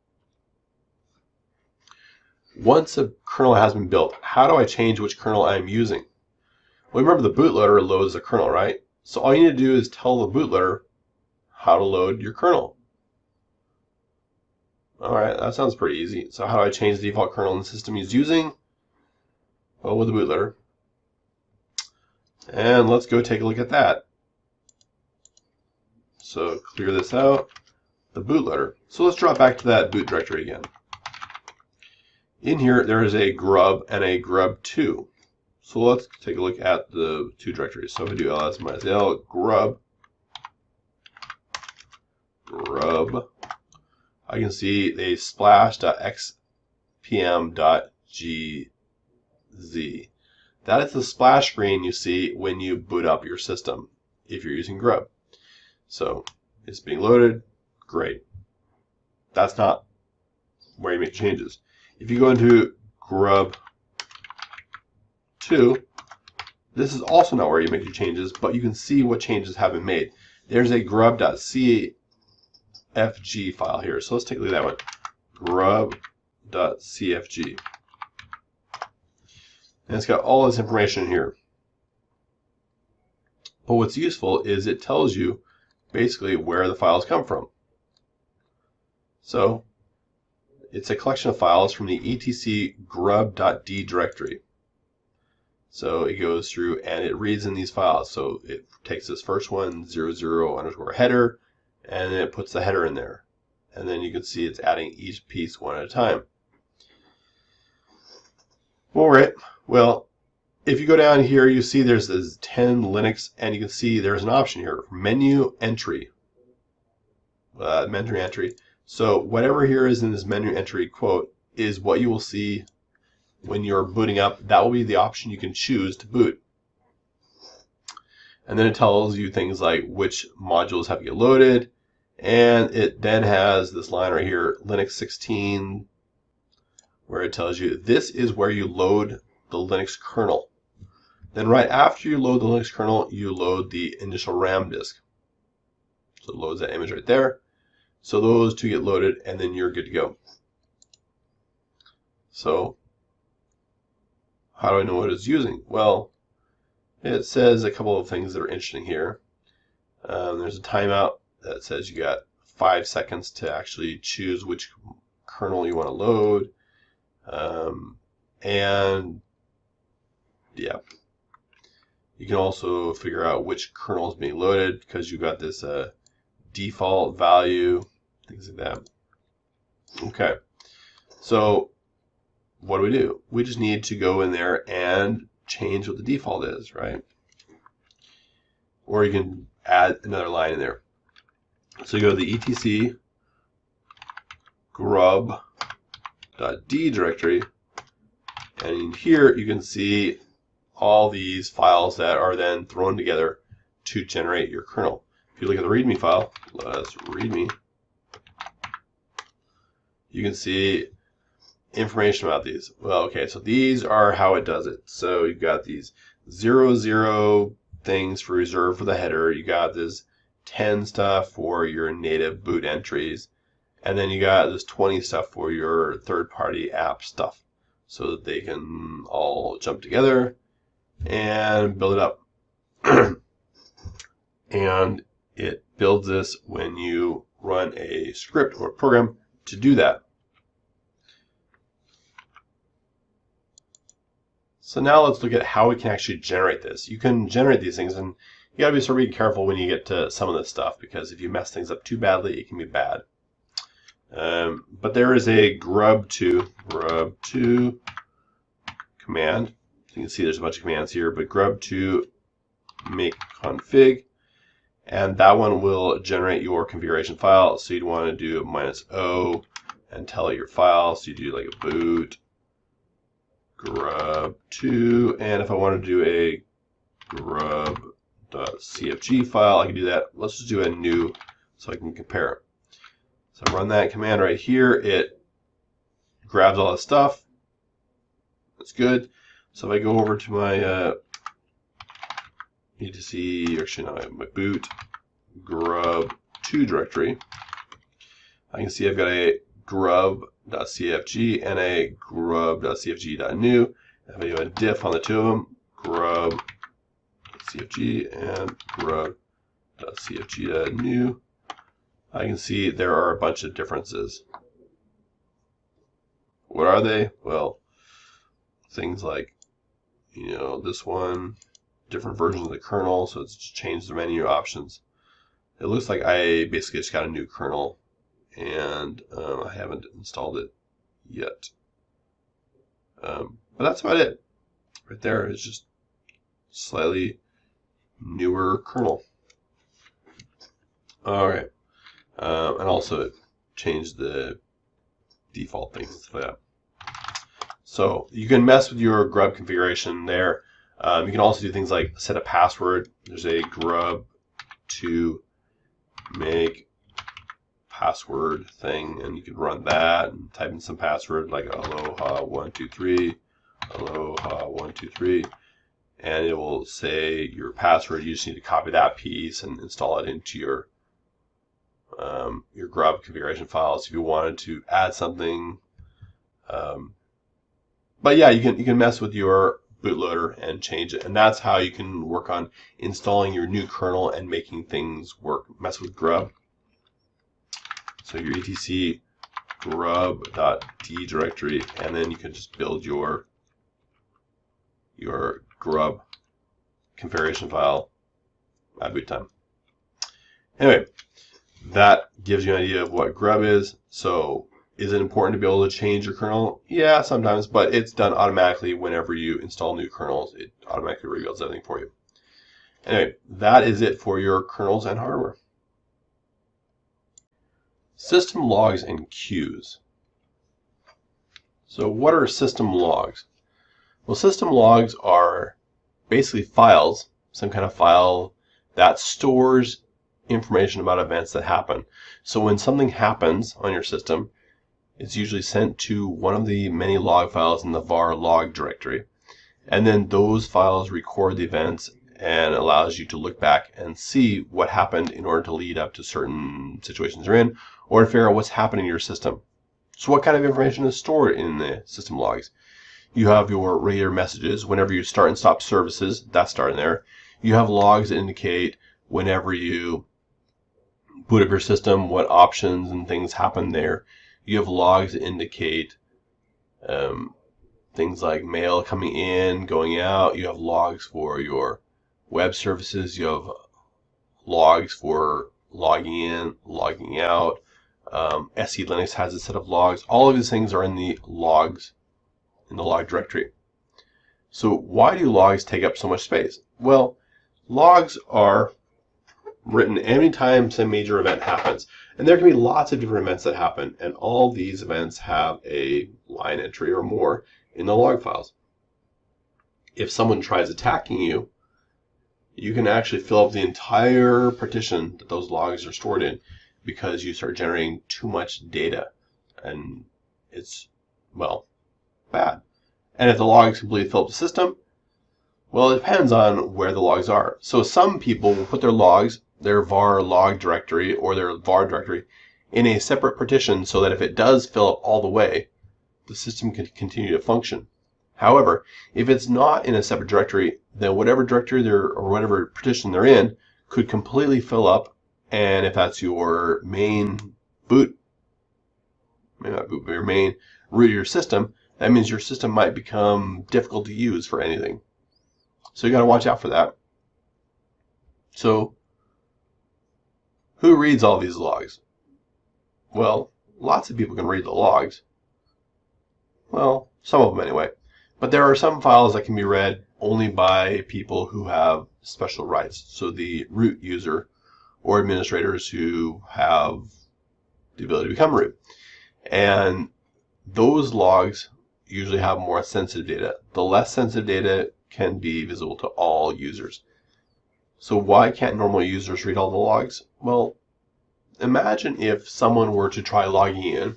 Once a kernel has been built, how do I change which kernel I'm using? Well, remember the bootloader loads the kernel, right? So all you need to do is tell the bootloader how to load your kernel. Alright, that sounds pretty easy. So how do I change the default kernel the system is using? Well, with the bootloader. And let's go take a look at that. So clear this out, the bootloader. So let's drop back to that boot directory again. In here, there is a grub and a grub2. So let's take a look at the two directories. So if I do ls-l grub, I can see a splash.xpm.gz. That is the splash screen you see when you boot up your system if you're using grub. So it's being loaded. Great. That's not where you make changes. If you go into grub2, this is also not where you make your changes, but you can see what changes have been made. There's a grub.cfg file here. So let's take a look at that one. grub.cfg. And it's got all this information here. But what's useful is it tells you basically where the files come from. So it's a collection of files from the etc grub.d directory. So it goes through and it reads in these files. So it takes this first one, 00_header, and then it puts the header in there. And then you can see it's adding each piece one at a time. All right. Well, if you go down here, you see there's this 10 Linux, and you can see there's an option here, menu entry. Menu entry. So whatever here is in this menu entry quote is what you will see when you're booting up. That will be the option you can choose to boot. And then it tells you things like which modules have to get loaded, and it then has this line right here, Linux 16, where it tells you this is where you load the Linux kernel. Then right after you load the Linux kernel, you load the initial RAM disk. So it loads that image right there. So those two get loaded, and then you're good to go. So how do I know what it's using? Well, it says a couple of things that are interesting here. There's a timeout that says you got 5 seconds to actually choose which kernel you want to load. And yeah, you can also figure out which kernel is being loaded because you got this default value, things like that. Okay, so what do? We just need to go in there and change what the default is, right? or you can add another line in there. So you go to the etc grub.d directory, and in here you can see all these files that are then thrown together to generate your kernel. If you look at the README file, let's README, you can see information about these. Well, okay, so these are how it does it. So you've got these 00 things for reserved for the header. You got this 10 stuff for your native boot entries. And then you got this 20 stuff for your third-party app stuff, so that they can all jump together and build it up. And it builds this when you run a script or program to do that. So now let's look at how we can actually generate this. You can generate these things, and you gotta be sort of careful when you get to some of this stuff, because if you mess things up too badly, it can be bad. But there is a grub2 command. You can see there's a bunch of commands here, but grub2 make config, and that one will generate your configuration file. So you'd want to do -o and tell it your file. So you do like a boot grub2, and if I want to do a grub.cfg file, I can do that. Let's just do a new so I can compare it. So I run that command right here. It grabs all the stuff. That's good. So if I go over to my etc, or actually not my boot grub2 directory, I can see I've got a grub.cfg and a grub.cfg.new. If I do a diff on the two of them, grub.cfg and grub.cfg.new, I can see there are a bunch of differences. What are they? Well, things like, this one, different versions of the kernel, so it's changed the menu options. It looks like I basically just got a new kernel, and I haven't installed it yet. But that's about it. Right there is just slightly newer kernel. Alright. And also it changed the default things for that. So you can mess with your grub configuration there. You can also do things like set a password. There's a grub to make password thing, and you can run that and type in some password like aloha123, aloha123, and it will say your password. You just need to copy that piece and install it into your grub configuration files if you wanted to add something. But yeah, you can mess with your bootloader and change it, and that's how you can work on installing your new kernel and making things work. Mess with grub. So your etc grub.d directory, and then you can just build your grub configuration file at boot time. Anyway, that gives you an idea of what grub is. So is it important to be able to change your kernel? Yeah, sometimes, but it's done automatically whenever you install new kernels. It automatically rebuilds everything for you. Anyway, that is it for your kernels and hardware. System logs and queues. So what are system logs? Well, system logs are basically files, some kind of file that stores information about events that happen. So when something happens on your system, it's usually sent to one of the many log files in the var log directory. And then those files record the events and allows you to look back and see what happened in order to lead up to certain situations you're in, or to figure out what's happening in your system. So what kind of information is stored in the system logs? You have your regular messages. Whenever you start and stop services, that's starting there. You have logs that indicate whenever you boot up your system, what options and things happen there. You have logs that indicate things like mail coming in, going out. You have logs for your web services. You have logs for logging in, logging out. SE Linux has a set of logs. All of these things are in the logs, in the log directory. So why do logs take up so much space? Well, Logs are written anytime some major event happens. And there can be lots of different events that happen, and all these events have a line entry or more in the log files. If someone tries attacking you, you can actually fill up the entire partition that those logs are stored in because you start generating too much data, and it's, well, bad. And if the logs completely fill up the system, well, it depends on where the logs are. So some people will put their logs, their var log directory or their var directory, in a separate partition so that if it does fill up all the way, the system can continue to function. However, if it's not in a separate directory, then whatever directory or whatever partition they're in could completely fill up. And if that's your main boot, maybe not boot, but your main root of your system, that means your system might become difficult to use for anything. So you got to watch out for that. So who reads all these logs? Well, lots of people can read the logs. Well, some of them anyway. But there are some files that can be read only by people who have special rights. So the root user or administrators who have the ability to become root. And those logs usually have more sensitive data. The less sensitive data can be visible to all users. So why can't normal users read all the logs? Well, imagine if someone were to try logging in,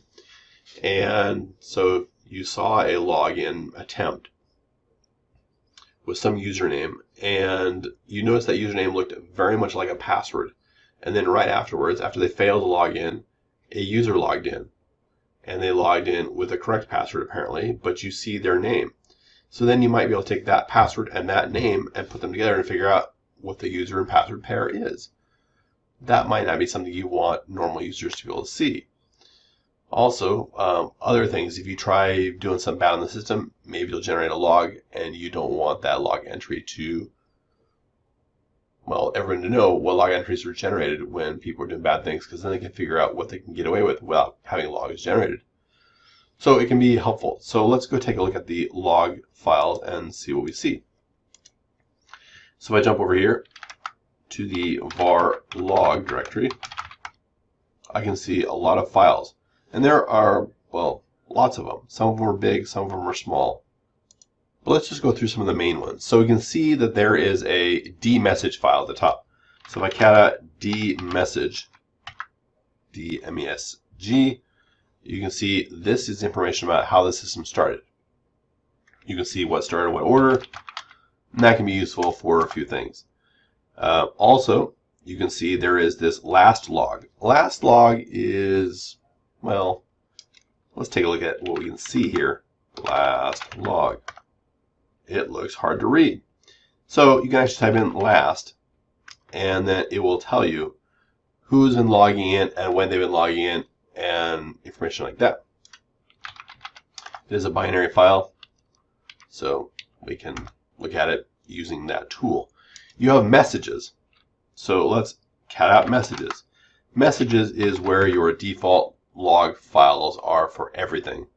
and so you saw a login attempt with some username, and you noticed that username looked very much like a password. And then right afterwards, after they failed to log in, a user logged in. And they logged in with the correct password apparently, but you see their name. So then you might be able to take that password and that name and put them together and figure out what the user and password pair is. That might not be something you want normal users to be able to see. Also, other things, if you try doing something bad on the system, maybe you'll generate a log and you don't want that log entry to, well, everyone to know what log entries were generated when people are doing bad things, because then they can figure out what they can get away with without having logs generated. So it can be helpful. So let's go take a look at the log files and see what we see. So if I jump over here to the var log directory, I can see a lot of files. And there are, well, lots of them. Some of them are big, some of them are small. But let's just go through some of the main ones. So we can see that there is a dmessage file at the top. So if I cat out dmessage, D-M-E-S-G, you can see this is information about how the system started. You can see what started, what order, and that can be useful for a few things. Also, you can see there is this last log. Last log is, well, let's take a look at what we can see here. Last log. It looks hard to read. So you can actually type in last, and then it will tell you who's been logging in and when they've been logging in and information like that. It is a binary file, so we can look at it using that tool. You have messages. So let's cat out messages. Messages is where your default log files are for everything.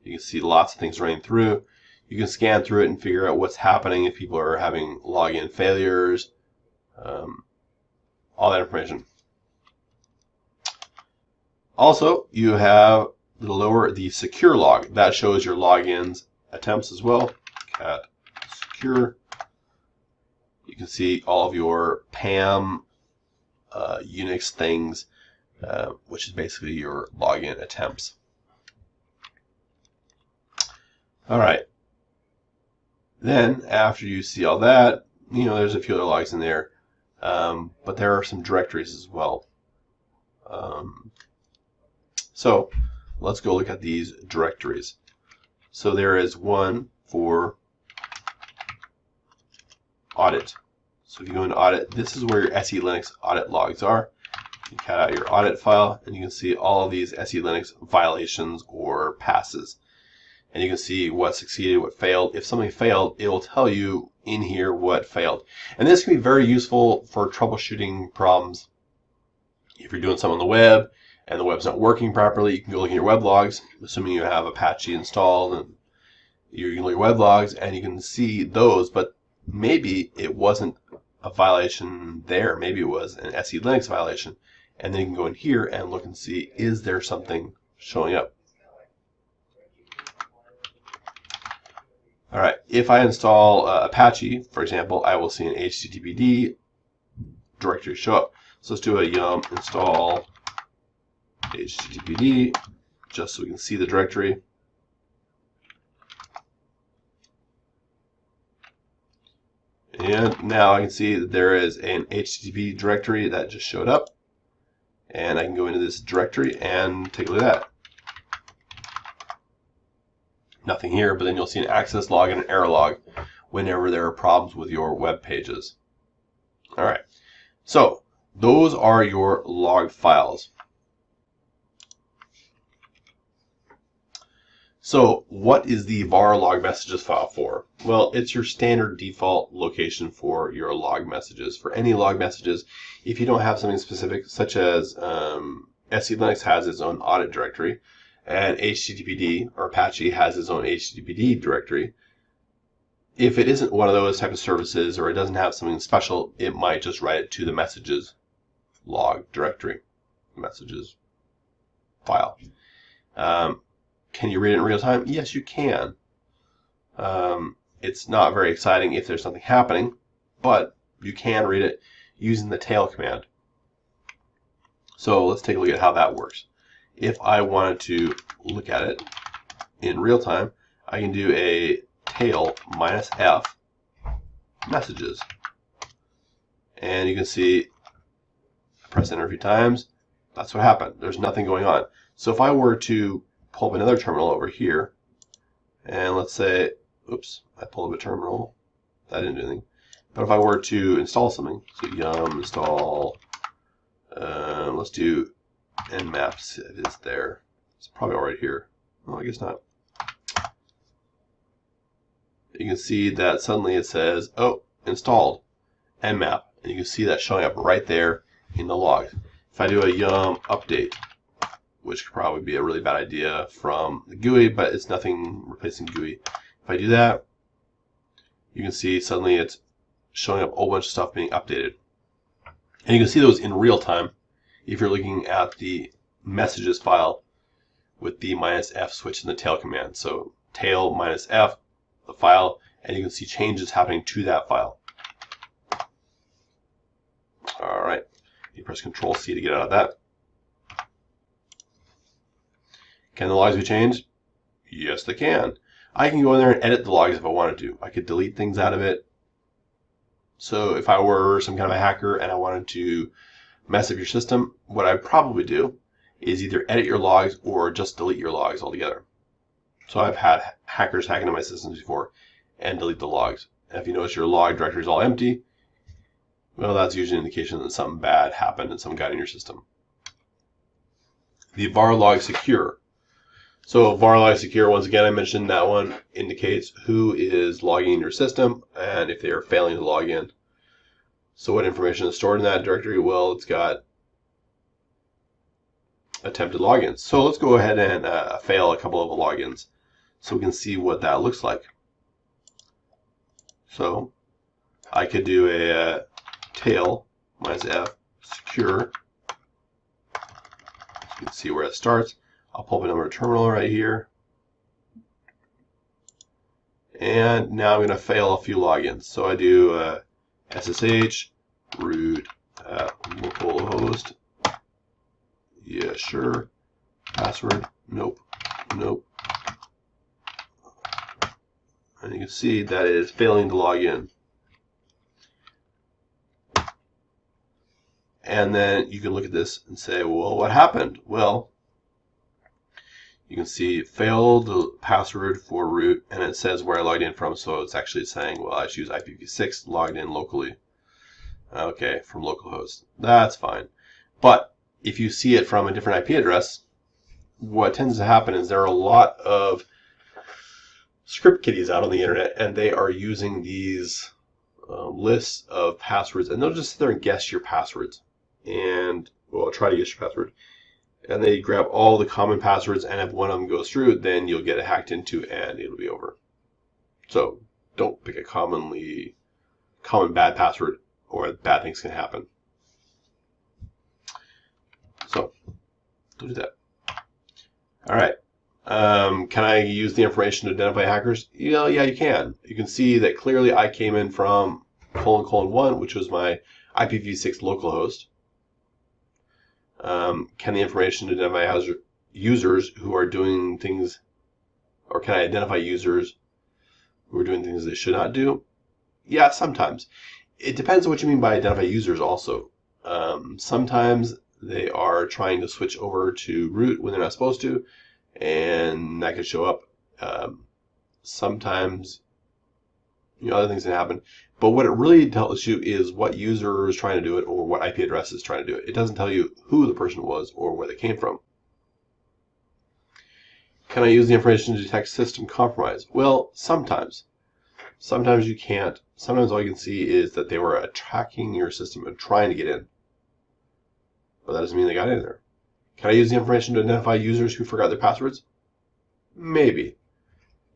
You can see lots of things running through. You can scan through it and figure out what's happening if people are having login failures, all that information. Also, you have the secure log. That shows your logins attempts as well. Cat secure. You can see all of your PAM Unix things, which is basically your login attempts. All right. Then, after you see all that, there's a few other logs in there, but there are some directories as well. So let's go look at these directories. So there is one for audit. So if you go into audit, this is where your SE Linux audit logs are. You cut out your audit file, and you can see all of these SE Linux violations or passes. And you can see what succeeded, what failed. If something failed, it will tell you in here what failed. And this can be very useful for troubleshooting problems. If you're doing something on the web and the web's not working properly, you can go look at your web logs, assuming you have Apache installed, and you can look at web logs and you can see those, but maybe it wasn't a violation there. Maybe it was an SE Linux violation. And then you can go in here and look and see, is there something showing up? All right, if I install Apache, for example, I will see an HTTPD directory show up. So let's do a yum install HTTPD, just so we can see the directory. And now I can see that there is an HTTP directory that just showed up. And I can go into this directory and take a look at that. Nothing here, but then you'll see an access log and an error log whenever there are problems with your web pages. All right, so those are your log files. So what is the var log messages file for? Well, it's your standard default location for your log messages. For any log messages, if you don't have something specific, such as SE Linux has its own audit directory, and HTTPD or Apache has its own HTTPD directory. If it isn't one of those type of services, or it doesn't have something special, it might just write it to the messages log directory, messages file. Can you read it in real time? Yes, you can. It's not very exciting if there's something happening, but you can read it using the tail command. So let's take a look at how that works. If I wanted to look at it in real time, I can do a tail -f messages. And you can see, press enter a few times, that's what happened. There's nothing going on. So if I were to pull up another terminal over here, and let's say, oops, I pulled up a terminal, that didn't do anything. But if I were to install something, so yum install, let's do nmaps, it is there. It's probably all right here. Oh, I guess not. You can see that suddenly it says, oh, installed nmap. And you can see that showing up right there in the logs. If I do a yum update, which could probably be a really bad idea from the GUI, but it's nothing replacing GUI. If I do that, you can see suddenly it's showing up a whole bunch of stuff being updated. And you can see those in real time if you're looking at the messages file with the -f switch in the tail command. So tail -f, the file, and you can see changes happening to that file. All right, you press Control-C to get out of that. Can the logs be changed? Yes, they can. I can go in there and edit the logs if I wanted to. I could delete things out of it. So if I were some kind of a hacker and I wanted to mess up your system, what I'd probably do is either edit your logs or just delete your logs altogether. So I've had hackers hack into my systems before and delete the logs. And if you notice your log directory is all empty, well, that's usually an indication that something bad happened and some got in your system. The var log secure. So var log secure, once again, I mentioned that one indicates who is logging in your system and if they are failing to log in. So what information is stored in that directory? Well, it's got attempted logins. So let's go ahead and fail a couple of logins so we can see what that looks like. So I could do a tail -f secure. So you can see where it starts. I'll pull up another terminal right here. And now I'm going to fail a few logins. So I do SSH root localhost. Yeah, sure. Password. Nope. Nope. And you can see that it is failing to log in. And then you can look at this and say, well, what happened? Well, you can see failed the password for root, and it says where I logged in from, so it's actually saying, well, I should use IPv6, logged in locally. Okay, from localhost. That's fine. But if you see it from a different IP address, what tends to happen is there are a lot of script kiddies out on the internet, and they are using these lists of passwords, and they'll just sit there and guess your passwords. And, well, try to guess your password. And they grab all the common passwords, and if one of them goes through, then you'll get it hacked into and it'll be over. So don't pick a common bad password or bad things can happen. So don't do that. All right. Can I use the information to identify hackers? Yeah, you can. You can see that clearly I came in from ::1, which was my IPv6 localhost. Can the information identify users who are doing things, or can I identify users who are doing things they should not do? Yeah, sometimes. It depends on what you mean by identify users also. Sometimes they are trying to switch over to root when they're not supposed to, and that could show up. Sometimes, other things can happen. But what it really tells you is what user is trying to do it or what IP address is trying to do it. It doesn't tell you who the person was or where they came from. Can I use the information to detect system compromise? Well, sometimes. Sometimes you can't. Sometimes all you can see is that they were attacking your system and trying to get in. But that doesn't mean they got in there. Can I use the information to identify users who forgot their passwords? Maybe.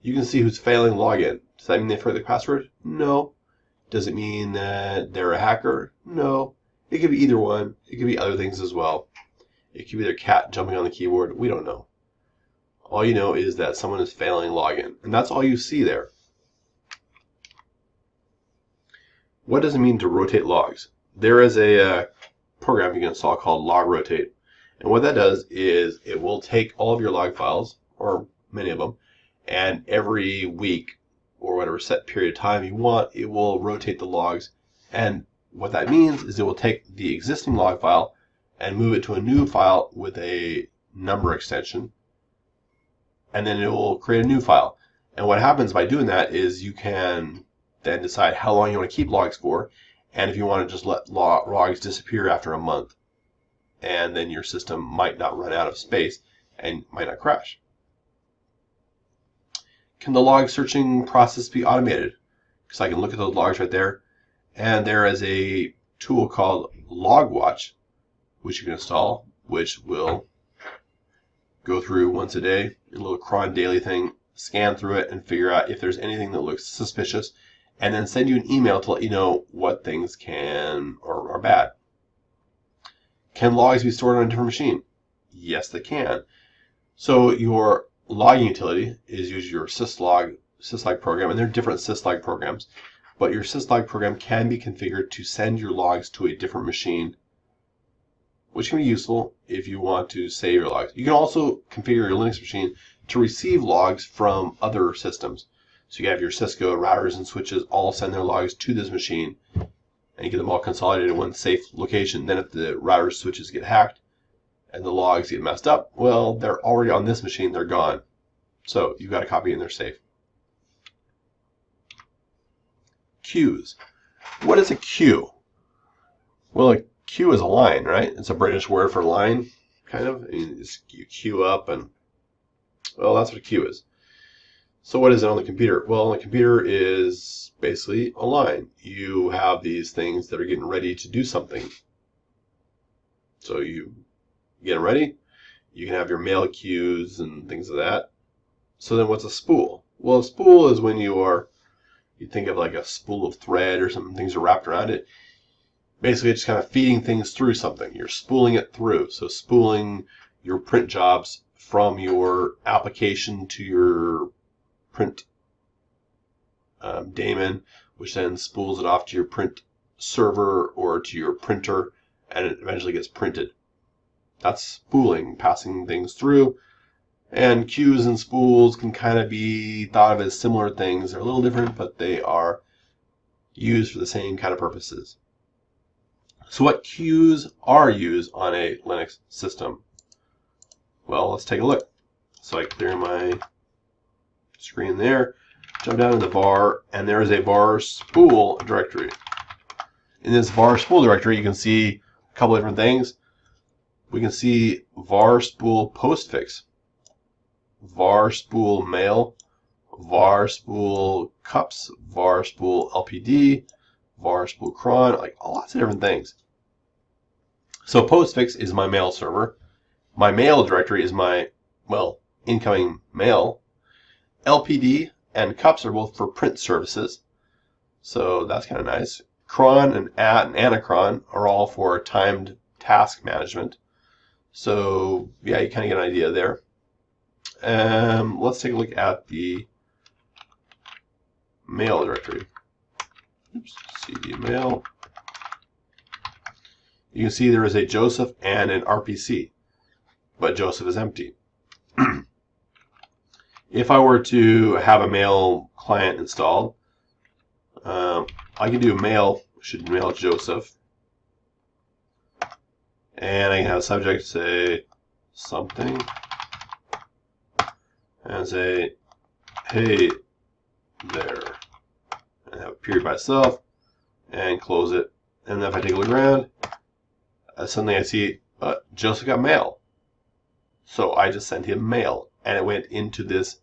You can see who's failing login. Does that mean they forgot their password? No. Does it mean that they're a hacker? No. It could be either one. It could be other things as well. It could be their cat jumping on the keyboard. We don't know. All you know is that someone is failing login. And that's all you see there. What does it mean to rotate logs? There is a program you can install called log rotate. And what that does is it will take all of your log files, or many of them, and every week or whatever set period of time you want, it will rotate the logs. And what that means is it will take the existing log file and move it to a new file with a number extension, and then it will create a new file. And what happens by doing that is you can then decide how long you want to keep logs for, and if you want to just let logs disappear after a month, and then your system might not run out of space and might not crash. Can the log searching process be automated? Because I can look at those logs right there, and there is a tool called LogWatch, which you can install, which will go through once a day, a little cron daily thing, scan through it and figure out if there's anything that looks suspicious, and then send you an email to let you know what things can or are bad. Can logs be stored on a different machine? Yes, they can. So your logging utility is usually your syslog program, and there are different syslog programs, but your syslog program can be configured to send your logs to a different machine, which can be useful if you want to save your logs. You can also configure your Linux machine to receive logs from other systems. So you have your Cisco routers and switches all send their logs to this machine, and you get them all consolidated in one safe location. Then if the router switches get hacked and the logs get messed up, well, they're already on this machine, they're gone. So you've got a copy and they're safe. Queues. What is a queue? Well, a queue is a line, right? It's a British word for line, kind of. You queue up, and well, that's what a queue is. So what is it on the computer? Well, on the computer is basically a line. You have these things that are getting ready to do something. So you get them ready. You can have your mail queues and things of that. So then what's a spool? Well, a spool is when you think of like a spool of thread or something, things are wrapped around it. Basically, it's kind of feeding things through something. You're spooling it through. So spooling your print jobs from your application to your print daemon, which then spools it off to your print server or to your printer, and it eventually gets printed. That's spooling, passing things through. And queues and spools can kind of be thought of as similar things. They're a little different, but they are used for the same kind of purposes. So what queues are used on a Linux system? Well, let's take a look. So I clear my screen there, jump down to the var, and there is a var spool directory. In this var spool directory, you can see a couple different things. We can see var spool postfix, var spool mail, var spool cups, var spool lpd, var spool cron, like lots of different things. So postfix is my mail server. My mail directory is my, well, incoming mail. LPD and cups are both for print services, so that's kind of nice. cron and at and anacron are all for timed task management. So yeah, you kind of get an idea there. Let's take a look at the mail directory. Oops, cd mail. You can see there is a Joseph and an RPC, but Joseph is empty. If I were to have a mail client installed, I can do mail, should mail Joseph, and I can have a subject say something, and say, hey there, and have a period by itself, and close it. And then if I take a look around, suddenly I see Joseph got mail. So I just sent him mail, and it went into this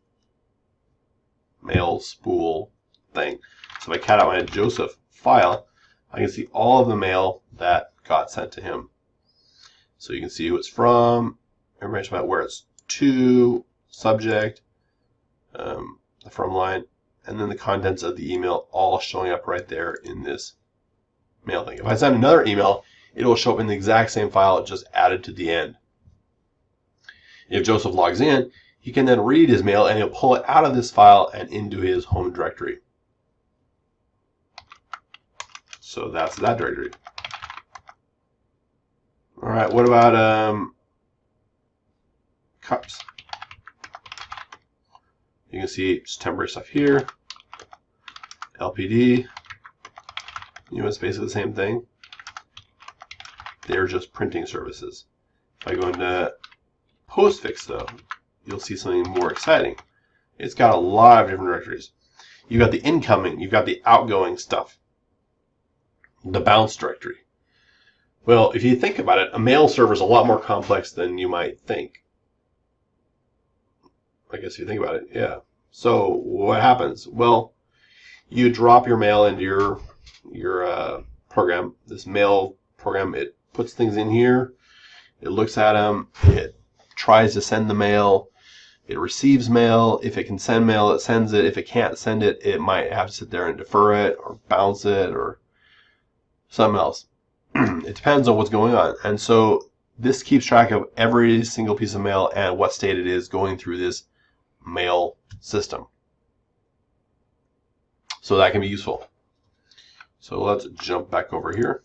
mail spool thing. So if I cat out my Joseph file, I can see all of the mail that got sent to him. So you can see who it's from, information about where it's to, subject, the from line, and then the contents of the email all showing up right there in this mail thing. If I send another email, it will show up in the exact same file, just added to the end. If Joseph logs in, he can then read his mail and he'll pull it out of this file and into his home directory. So that's that directory. All right, what about cups? You can see just temporary stuff here. LPD. It's basically the same thing. They're just printing services. If I go into postfix, though, you'll see something more exciting. It's got a lot of different directories. You've got the incoming, you've got the outgoing stuff, the bounce directory. Well, if you think about it, a mail server is a lot more complex than you might think. I guess if you think about it, yeah. So what happens? Well, you drop your mail into your program. This mail program, it puts things in here. It looks at them. It tries to send the mail. It receives mail. If it can send mail, it sends it. If it can't send it, it might have to sit there and defer it or bounce it or something else. It depends on what's going on. And so this keeps track of every single piece of mail and what state it is going through this mail system. So that can be useful. So let's jump back over here.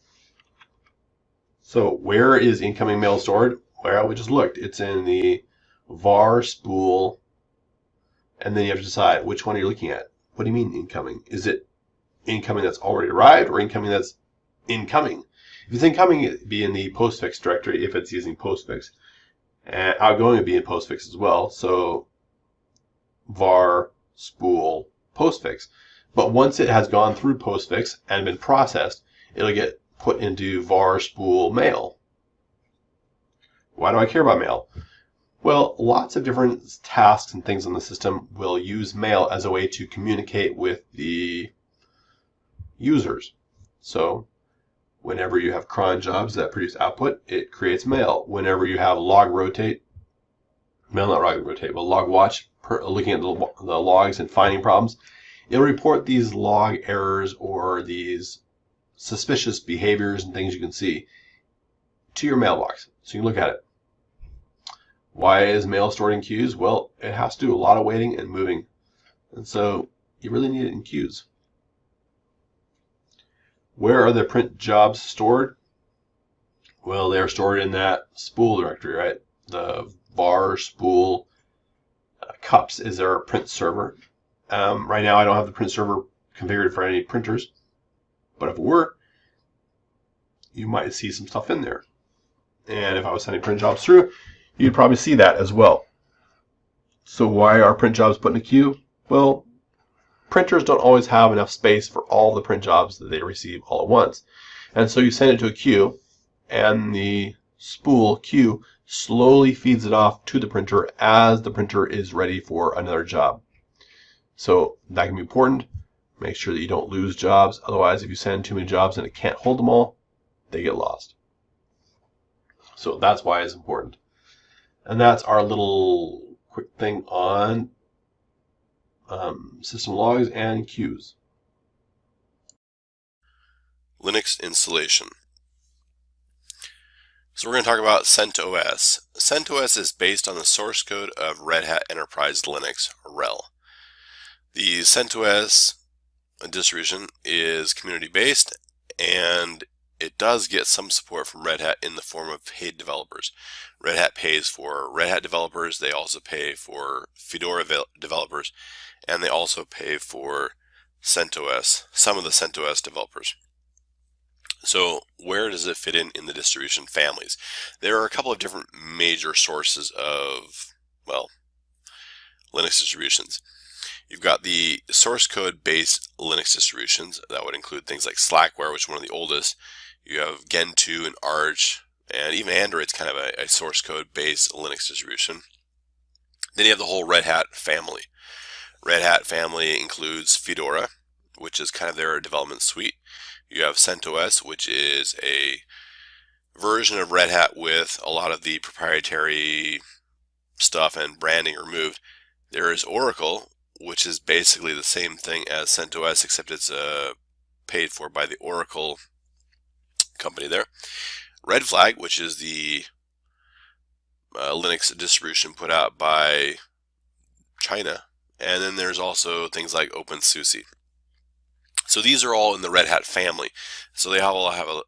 So where is incoming mail stored? Well, we just looked. It's in the var spool, and then you have to decide which one you're looking at. What do you mean incoming? Is it incoming that's already arrived or incoming that's incoming? If it's incoming, it'd be in the postfix directory if it's using postfix. And outgoing would be in postfix as well. So var spool postfix. But once it has gone through postfix and been processed, it'll get put into var spool mail. Why do I care about mail? Well, lots of different tasks and things on the system will use mail as a way to communicate with the users. So whenever you have cron jobs that produce output, it creates mail. Whenever you have log rotate, mail not log rotate, but log watch, looking at the logs and finding problems, it'll report these log errors or these suspicious behaviors and things you can see to your mailbox. So you can look at it. Why is mail stored in queues? Well, it has to do a lot of waiting and moving. And so you really need it in queues. Where are the print jobs stored? Well, they're stored in that spool directory, right? The var spool cups is our print server. Right now I don't have the print server configured for any printers, but if it were, you might see some stuff in there. And if I was sending print jobs through, you'd probably see that as well. So why are print jobs put in a queue? Well, printers don't always have enough space for all the print jobs that they receive all at once. And so you send it to a queue, and the spool queue slowly feeds it off to the printer as the printer is ready for another job. So that can be important. Make sure that you don't lose jobs. Otherwise, if you send too many jobs and it can't hold them all, they get lost. So that's why it's important. And that's our little quick thing on system logs and queues. Linux installation. So we're going to talk about CentOS. CentOS is based on the source code of Red Hat Enterprise Linux, or RHEL. The CentOS distribution is community-based, and it does get some support from Red Hat in the form of paid developers. Red Hat pays for Red Hat developers, they also pay for Fedora developers, and they also pay for CentOS, some of the CentOS developers. So where does it fit in the distribution families? There are a couple of different major sources of, well, Linux distributions. You've got the source code based Linux distributions. That would include things like Slackware, which is one of the oldest. You have Gentoo and Arch, and even Android's kind of a source code based Linux distribution. Then you have the whole Red Hat family. Red Hat family includes Fedora, which is kind of their development suite. You have CentOS, which is a version of Red Hat with a lot of the proprietary stuff and branding removed. There is Oracle, which is basically the same thing as CentOS, except it's paid for by the Oracle company there. Red Flag, which is the Linux distribution put out by China. And then there's also things like OpenSUSE. So these are all in the Red Hat family. So they all have a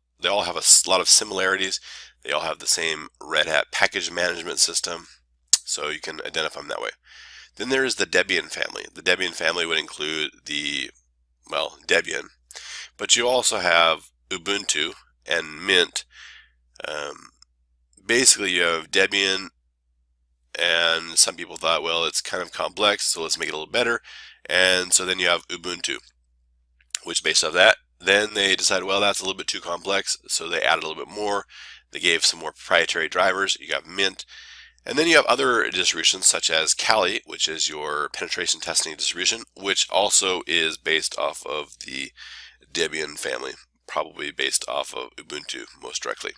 lot of similarities. They all have the same Red Hat package management system, so you can identify them that way. Then there is the Debian family. The Debian family would include Debian, but you also have Ubuntu and Mint. Basically, you have Debian, and some people thought, well, it's kind of complex, so let's make it a little better. And so then you have Ubuntu, which based off that, then they decided, well, that's a little bit too complex, so they added a little bit more. They gave some more proprietary drivers. You got Mint. And then you have other distributions such as Kali, which is your penetration testing distribution, which also is based off of the Debian family, probably based off of Ubuntu most directly.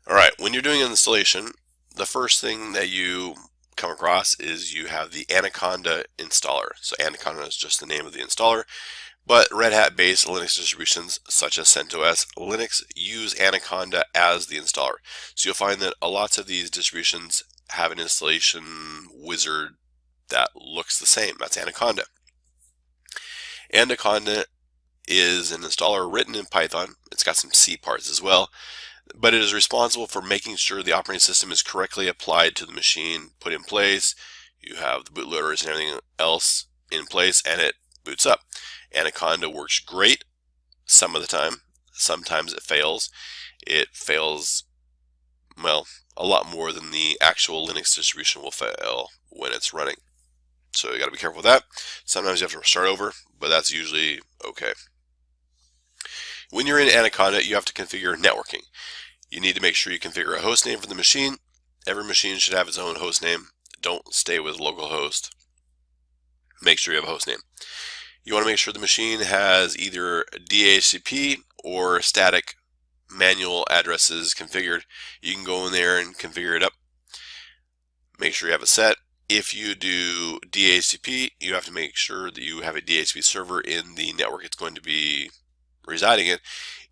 All right, when you're doing an installation, the first thing that you come across is you have the Anaconda installer. So Anaconda is just the name of the installer, but Red Hat based Linux distributions such as CentOS Linux use Anaconda as the installer. So you'll find that lots of these distributions have an installation wizard that looks the same. That's Anaconda. Anaconda is an installer written in Python. It's got some C parts as well, but it is responsible for making sure the operating system is correctly applied to the machine, put in place. You have the bootloaders and everything else in place, and it boots up. Anaconda works great some of the time. Sometimes it fails. It fails, well, a lot more than the actual Linux distribution will fail when it's running. So you got to be careful with that. Sometimes you have to start over, but that's usually okay. When you're in Anaconda, you have to configure networking. You need to make sure you configure a host name for the machine. Every machine should have its own host name. Don't stay with localhost. Make sure you have a host name. You want to make sure the machine has either DHCP or static manual addresses configured. You can go in there and configure it up. Make sure you have it set. If you do DHCP, you have to make sure that you have a DHCP server in the network it's going to be residing in.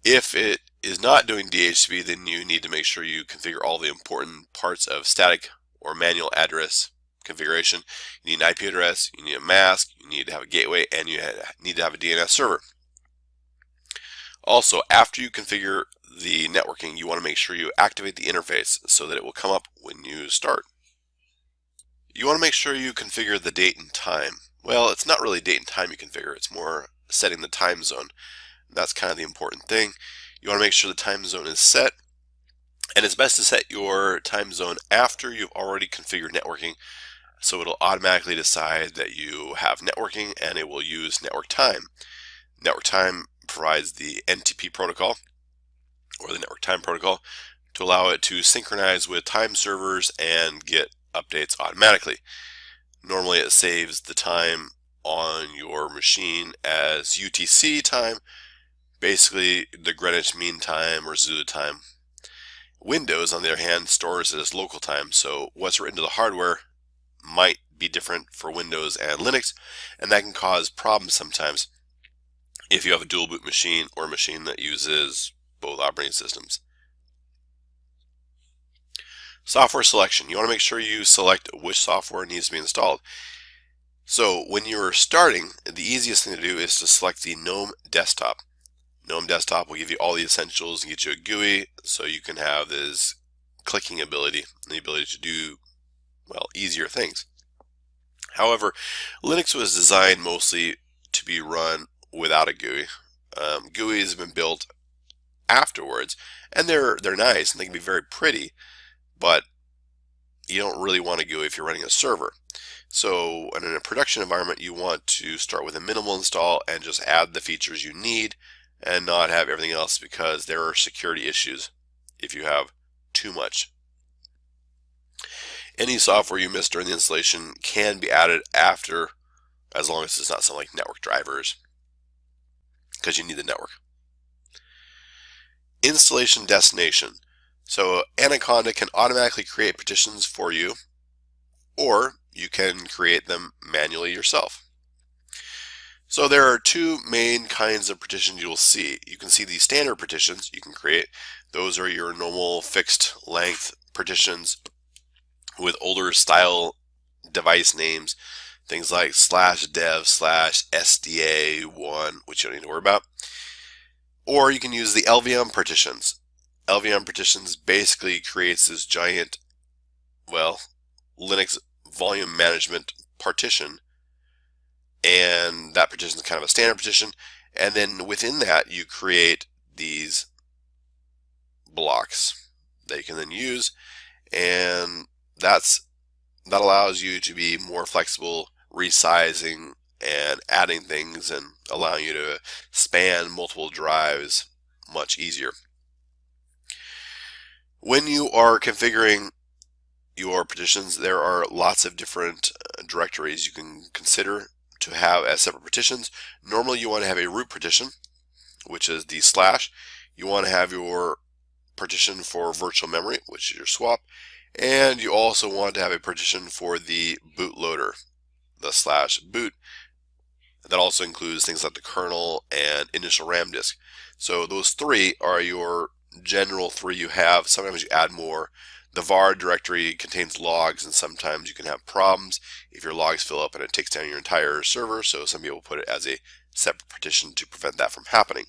If it is not doing DHCP, then you need to make sure you configure all the important parts of static or manual address configuration. You need an IP address, you need a mask, you need to have a gateway, and you need to have a DNS server. Also, after you configure the networking, you want to make sure you activate the interface so that it will come up when you start. You want to make sure you configure the date and time. Well, it's not really date and time you configure, it's more setting the time zone. That's kind of the important thing. You want to make sure the time zone is set, and it's best to set your time zone after you've already configured networking, so it'll automatically decide that you have networking and it will use network time. Network time provides the NTP protocol, or the network time protocol, to allow it to synchronize with time servers and get updates automatically. Normally it saves the time on your machine as UTC time, basically the Greenwich Mean Time or Zulu time. Windows, on the other hand, stores it as local time, so what's written to the hardware might be different for Windows and Linux, and that can cause problems sometimes. if you have a dual boot machine or a machine that uses both operating systems. Software selection. You want to make sure you select which software needs to be installed. So when you're starting, the easiest thing to do is to select the GNOME desktop. GNOME desktop will give you all the essentials and get you a GUI so you can have this clicking ability and the ability to do, well, easier things. However, Linux was designed mostly to be run without a GUI. GUIs have been built afterwards, and they're nice and they can be very pretty, but you don't really want a GUI if you're running a server. So in a production environment, you want to start with a minimal install and just add the features you need and not have everything else, because there are security issues if you have too much. Any software you miss during the installation can be added after, as long as it's not something like network drivers, because you need the network. Installation destination. So Anaconda can automatically create partitions for you, or you can create them manually yourself. So there are two main kinds of partitions you will see. You can see the standard partitions you can create. Those are your normal fixed length partitions with older style device names, things like /dev/SDA1, which you don't need to worry about. Or you can use the LVM partitions. LVM partitions basically creates this giant, well, Linux volume management partition, and that partition is kind of a standard partition, and then within that you create these blocks that you can then use, and that allows you to be more flexible, resizing and adding things and allowing you to span multiple drives much easier. When you are configuring your partitions, there are lots of different directories you can consider to have as separate partitions. Normally you want to have a root partition, which is the /. You want to have your partition for virtual memory, which is your swap, and you also want to have a partition for the bootloader, the /boot. That also includes things like the kernel and initial RAM disk. So those three are your general three you have. Sometimes you add more. The var directory contains logs, and sometimes you can have problems if your logs fill up and it takes down your entire server, so some people put it as a separate partition to prevent that from happening.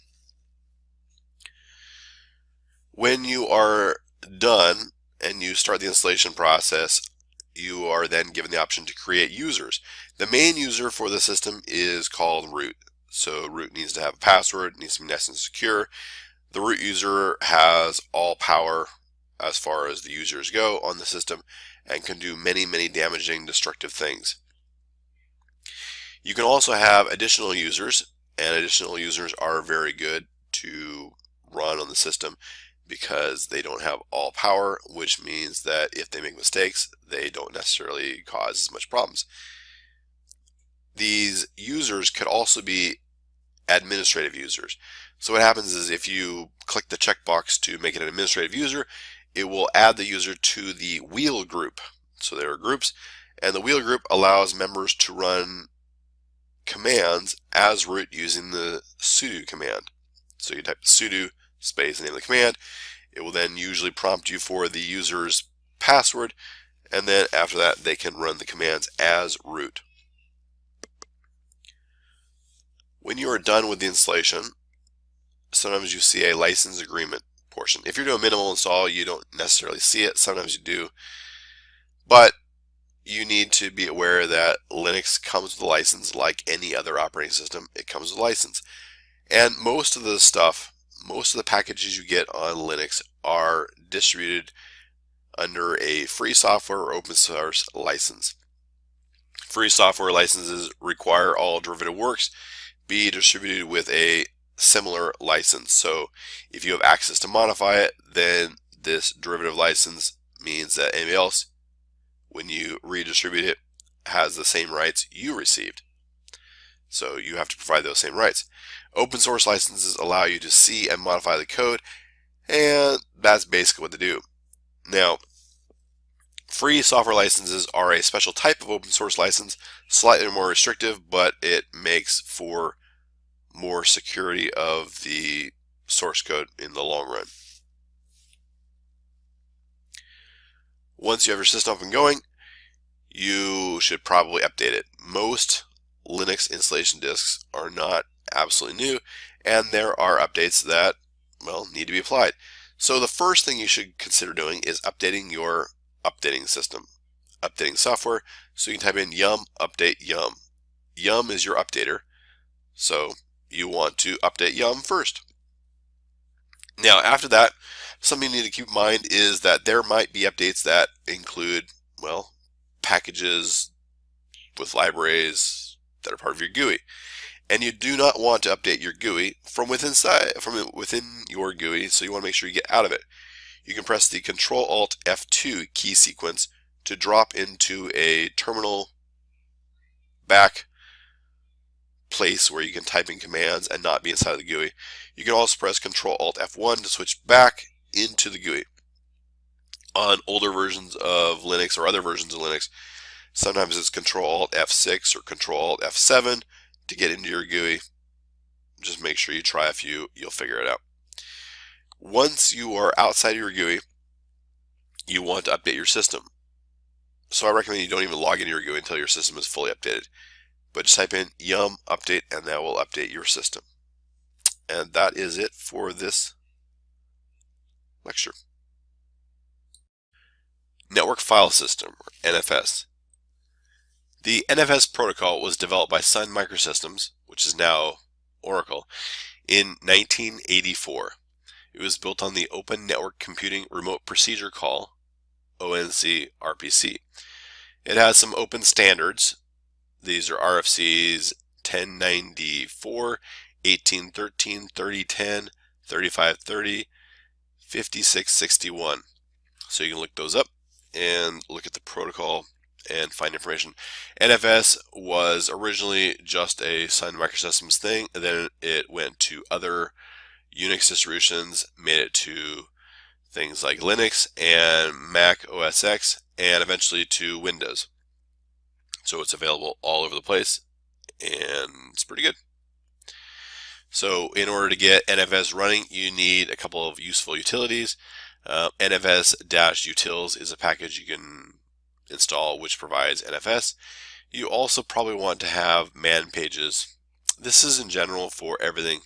When you are done and you start the installation process, you are then given the option to create users. The main user for the system is called root. So root needs to have a password, needs to be nice and secure. The root user has all power as far as the users go on the system and can do many damaging, destructive things. You can also have additional users, and additional users are very good to run on the system because they don't have all power, which means that if they make mistakes, they don't necessarily cause as much problems. These users could also be administrative users. So what happens is if you click the checkbox to make it an administrative user, it will add the user to the wheel group. So there are groups, and the wheel group allows members to run commands as root using the sudo command. So you type sudo space the name of the command. It will then usually prompt you for the user's password, and then after that they can run the commands as root. When you are done with the installation, sometimes you see a license agreement portion. If you're doing minimal install, you don't necessarily see it. Sometimes you do. But you need to be aware that Linux comes with a license like any other operating system. It comes with a license. And most of the stuff, most of the packages you get on Linux are distributed under a free software or open source license. Free software licenses require all derivative works be distributed with a similar license. So if you have access to modify it, then this derivative license means that anybody else, when you redistribute it, has the same rights you received. So you have to provide those same rights. Open source licenses allow you to see and modify the code, and that's basically what they do. Now, free software licenses are a special type of open source license, slightly more restrictive, but it makes for more security of the source code in the long run. Once you have your system up and going, you should probably update it. Most Linux installation disks are not absolutely new, and there are updates that, well, need to be applied. So the first thing you should consider doing is updating your updating system, updating software. So you can type in yum update yum. Yum is your updater, so you want to update yum first. Now after that, something you need to keep in mind is that there might be updates that include, well, packages with libraries that are part of your GUI. And you do not want to update your GUI from within your GUI, so you want to make sure you get out of it. You can press the Control-Alt-F2 key sequence to drop into a terminal back place where you can type in commands and not be inside of the GUI. You can also press Control-Alt-F1 to switch back into the GUI. On older versions of Linux or other versions of Linux, sometimes it's Control-Alt-F6 or Control-Alt-F7 to get into your GUI. Just make sure you try a few, you'll figure it out. Once you are outside of your GUI, you want to update your system. So I recommend you don't even log into your GUI until your system is fully updated. But just type in yum update and that will update your system. And that is it for this lecture. Network File System, or NFS. The NFS protocol was developed by Sun Microsystems, which is now Oracle, in 1984. It was built on the Open Network Computing Remote Procedure Call, ONC RPC. It has some open standards. These are RFCs 1094, 1813, 3010, 3530, 5661. So you can look those up and look at the protocol and find information. NFS was originally just a Sun Microsystems thing, and then it went to other Unix distributions, made it to things like Linux and Mac OS X, and eventually to Windows. So it's available all over the place, and it's pretty good. So in order to get NFS running, you need a couple of useful utilities. NFS-utils is a package you can install which provides NFS. You also probably want to have man pages. This is in general for everything.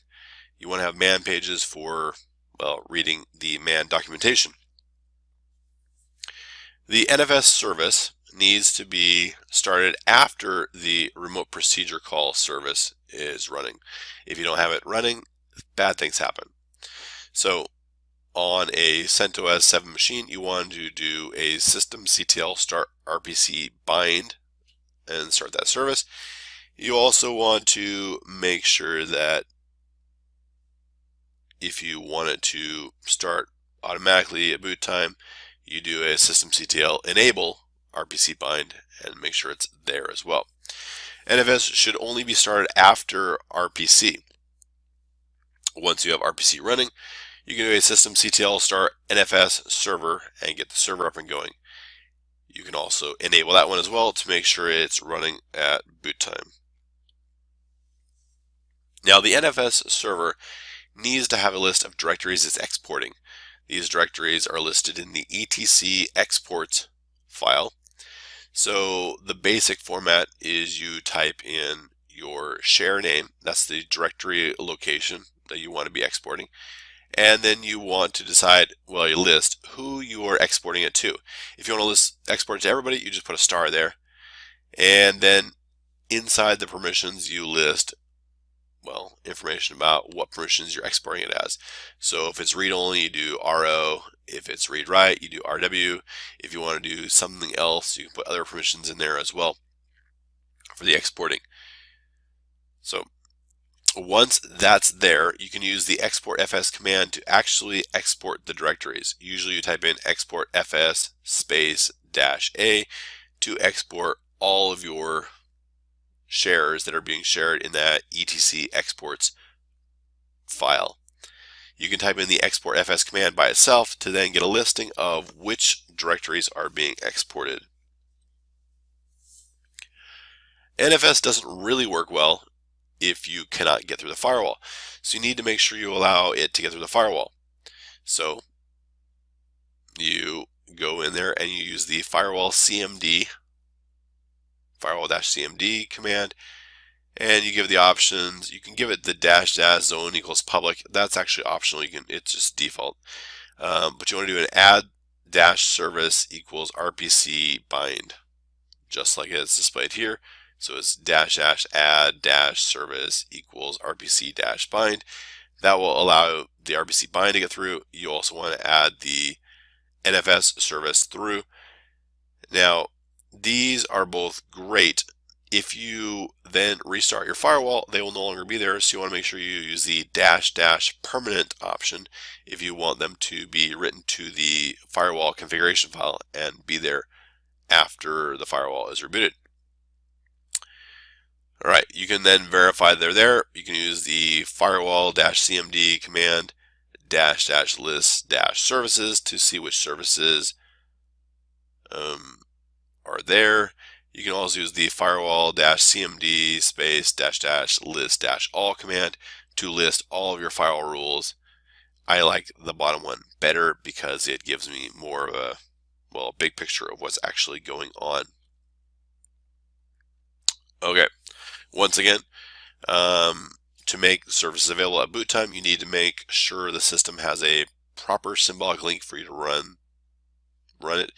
You want to have man pages for, well, reading the man documentation. The NFS service needs to be started after the remote procedure call service is running. If you don't have it running, bad things happen. So on a CentOS 7 machine, you want to do a systemctl start RPC bind and start that service. You also want to make sure that if you want it to start automatically at boot time, you do a systemctl enable RPC bind and make sure it's there as well. NFS should only be started after RPC. Once you have RPC running, you can do a systemctl start NFS server and get the server up and going. You can also enable that one as well to make sure it's running at boot time. Now the NFS server needs to have a list of directories it's exporting. These directories are listed in the etc exports file. So the basic format is you type in your share name, that's the directory location that you want to be exporting, and then you want to decide, well, you list who you are exporting it to. If you want to export it to everybody, you just put a star there, and then inside the permissions you list, well, information about what permissions you're exporting it as. So if it's read only, you do RO. If it's read write, you do RW. If you want to do something else, you can put other permissions in there as well for the exporting. So once that's there, you can use the export fs command to actually export the directories. Usually you type in export fs space -a to export all of your shares that are being shared in that etc exports file. You can type in the export fs command by itself to then get a listing of which directories are being exported. NFS doesn't really work well if you cannot get through the firewall. So you need to make sure you allow it to get through the firewall. So you go in there and you use the firewall-cmd command, and you give the options. You can give it the -- zone equals public. That's actually optional. It's just default. But you want to do an add -service equals RPC bind, just like it's displayed here. So it's -- add -service equals RPC bind. That will allow the RPC bind to get through. You also want to add the NFS service through. Now, these are both great. If you then restart your firewall, they will no longer be there. So you want to make sure you use the -- permanent option if you want them to be written to the firewall configuration file and be there after the firewall is rebooted. All right, you can then verify they're there. You can use the firewall-cmd command -- list services to see which services are there. You can also use the firewall-cmd space -- list all command to list all of your firewall rules. I like the bottom one better because it gives me more of a big picture of what's actually going on. Okay, once again, to make services available at boot time, you need to make sure the system has a proper symbolic link for you to run it.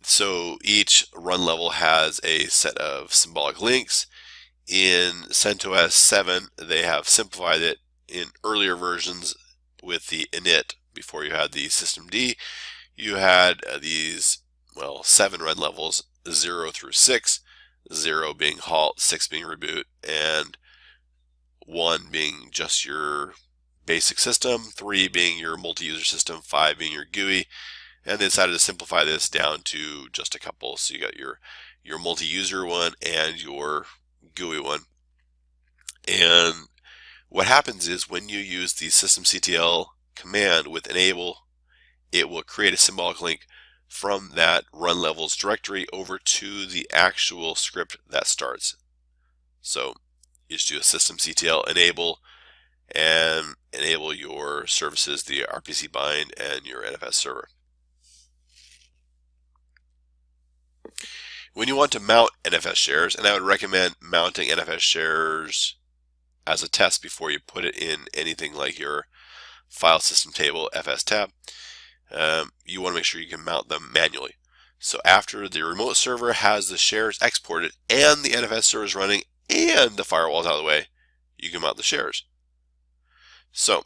So each run level has a set of symbolic links. In CentOS 7, they have simplified it. In earlier versions with the init, before you had the systemd, you had these 7 run levels, 0 through 6, 0 being halt, 6 being reboot, and 1 being just your basic system, 3 being your multi-user system, 5 being your GUI. And they decided to simplify this down to just a couple. So you got your multi-user one and your GUI one. And what happens is when you use the systemctl command with enable, it will create a symbolic link from that run levels directory over to the actual script that starts. So you just do a systemctl enable and enable your services, the RPC bind and your NFS server. When you want to mount NFS shares, and I would recommend mounting NFS shares as a test before you put it in anything like your file system table FS tab, you want to make sure you can mount them manually. So after the remote server has the shares exported and the NFS server is running and the firewall is out of the way, you can mount the shares. So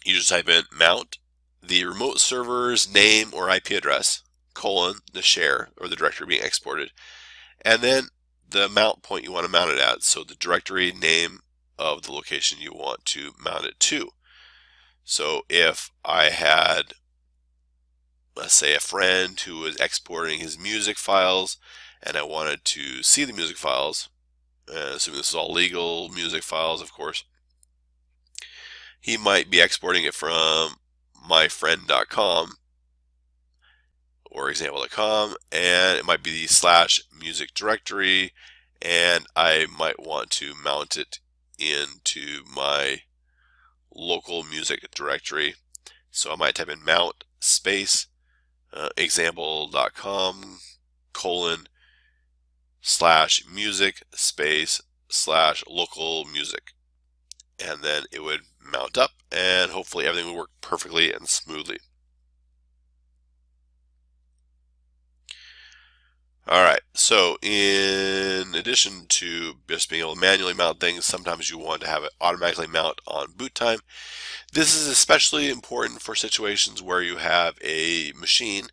you just type in mount the remote server's name or IP address, the share or the directory being exported, and then the mount point you want to mount it at. So the directory name of the location you want to mount it to. So if I had, let's say, a friend who was exporting his music files and I wanted to see the music files, assuming this is all legal music files, of course, he might be exporting it from myfriend.com or example.com, and it might be the /music directory, and I might want to mount it into my local music directory. So I might type in mount space example.com /music space /local music, and then it would mount up and hopefully everything would work perfectly and smoothly. Alright, so in addition to just being able to manually mount things, sometimes you want to have it automatically mount on boot time. This is especially important for situations where you have a machine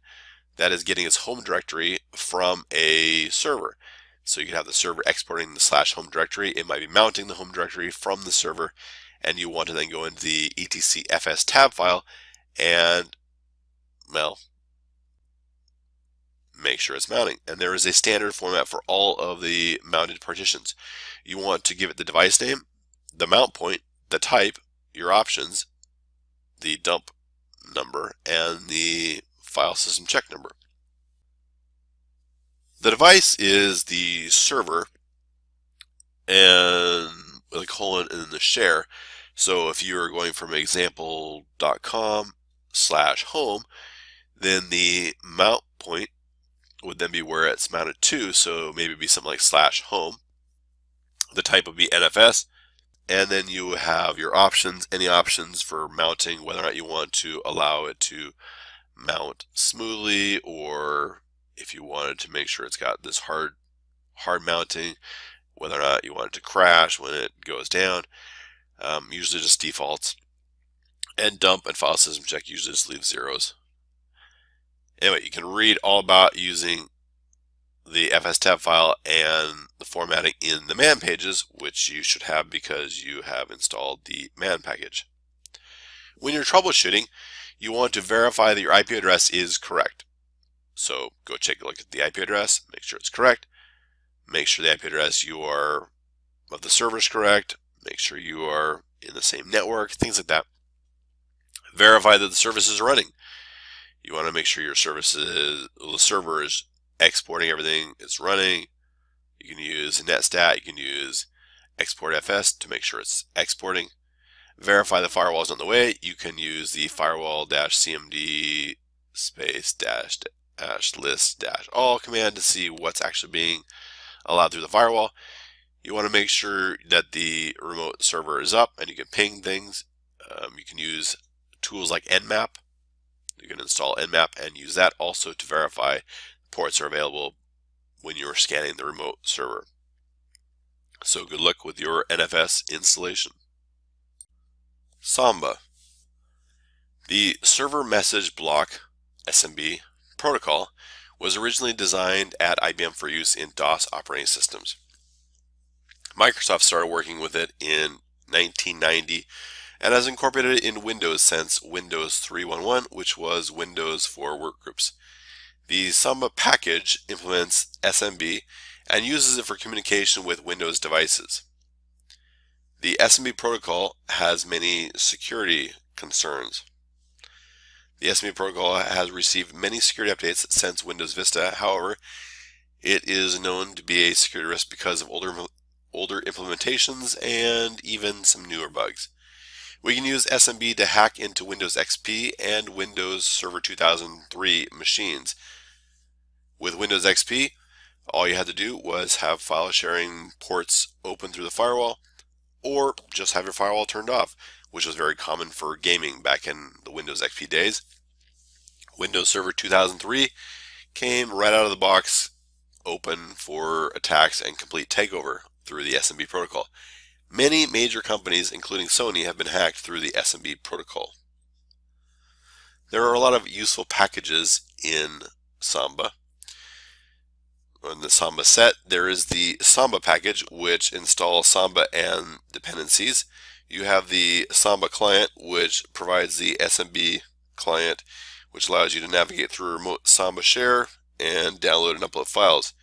that is getting its home directory from a server. So you can have the server exporting the /home directory. It might be mounting the home directory from the server, and you want to then go into the etcfs tab file and, make sure it's mounting. And there is a standard format for all of the mounted partitions. You want to give it the device name, the mount point, the type, your options, the dump number, and the file system check number. The device is the server, and with a colon and then the share. So if you are going from example.com/home, then the mount point would then be where it's mounted to. So maybe it'd be something like /home. The type would be NFS. And then you have your options, any options for mounting, whether or not you want to allow it to mount smoothly, or if you wanted to make sure it's got this hard mounting, whether or not you want it to crash when it goes down. Usually just defaults. And dump and file system check usually just leave zeros. Anyway, you can read all about using the FS-tab file and the formatting in the man pages, which you should have because you have installed the man package. When you're troubleshooting, you want to verify that your IP address is correct. So go take a look at the IP address, make sure it's correct, make sure the IP address of the server is correct, make sure you are in the same network, things like that. Verify that the services are running. You want to make sure the server is exporting everything, it's running. You can use netstat, you can use exportfs to make sure it's exporting. Verify the firewall is on the way. You can use the firewall-cmd --list-all command to see what's actually being allowed through the firewall. You want to make sure that the remote server is up and you can ping things. You can use tools like nmap. You can install nmap and use that also to verify ports are available when you're scanning the remote server. So good luck with your NFS installation. Samba. The server message block SMB protocol was originally designed at IBM for use in DOS operating systems. Microsoft started working with it in 1990 and has incorporated it in Windows since Windows 3.1.1, which was Windows for workgroups. The Samba package implements SMB and uses it for communication with Windows devices. The SMB protocol has many security concerns. The SMB protocol has received many security updates since Windows Vista. However, it is known to be a security risk because of older implementations and even some newer bugs. We can use SMB to hack into Windows XP and Windows Server 2003 machines. With Windows XP, all you had to do was have file sharing ports open through the firewall, or just have your firewall turned off, which was very common for gaming back in the Windows XP days. Windows Server 2003 came right out of the box open for attacks and complete takeover through the SMB protocol. Many major companies, including Sony, have been hacked through the SMB protocol. There are a lot of useful packages in Samba. On the Samba set, there is the Samba package, which installs Samba and dependencies. You have the Samba client, which provides the SMB client, which allows you to navigate through remote Samba share and download and upload files.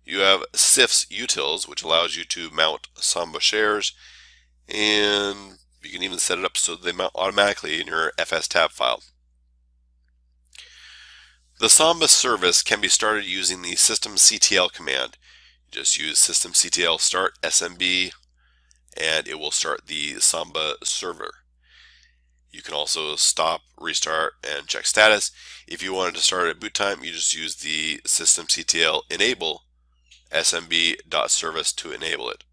You have CIFS utils, which allows you to mount Samba shares, and you can even set it up so they mount automatically in your FS-tab file. The Samba service can be started using the systemctl command. You just use systemctl start SMB and it will start the Samba server. You can also stop, restart, and check status. If you wanted to start at boot time, you just use the systemctl enable smb.service to enable it.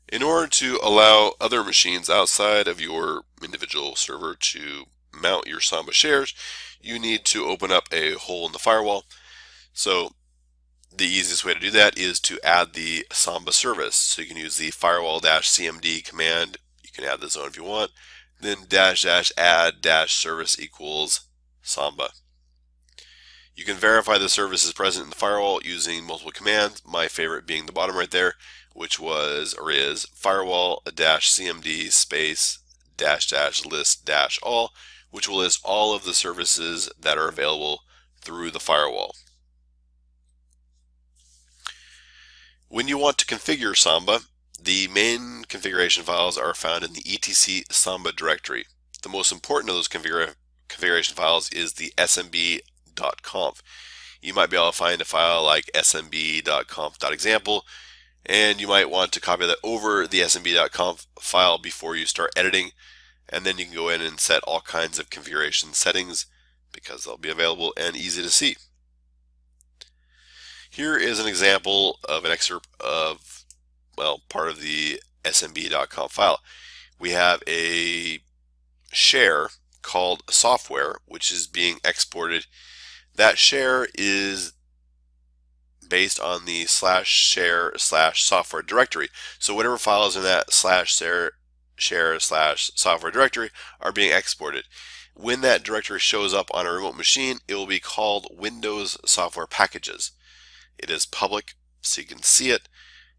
In order to allow other machines outside of your individual server to mount your Samba shares, you need to open up a hole in the firewall. So the easiest way to do that is to add the Samba service. So you can use the firewall-cmd command. You can add the zone if you want. Then --add-service equals Samba. You can verify the service is present in the firewall using multiple commands, my favorite being the bottom right there, which was or is firewall-cmd space --list-all, which will list all of the services that are available through the firewall. When you want to configure Samba, the main configuration files are found in the etc Samba directory. The most important of those configuration files is the smb.conf. you might be able to find a file like smb.conf.example, and you might want to copy that over the smb.conf file before you start editing, and then you can go in and set all kinds of configuration settings because they'll be available and easy to see. Here is an example of an excerpt of, well, part of the smb.conf file. We have a share called software, which is being exported. That share is based on the /share/software directory. So whatever files in that /share/software directory are being exported. When that directory shows up on a remote machine, it will be called Windows Software Packages. It is public, so you can see it.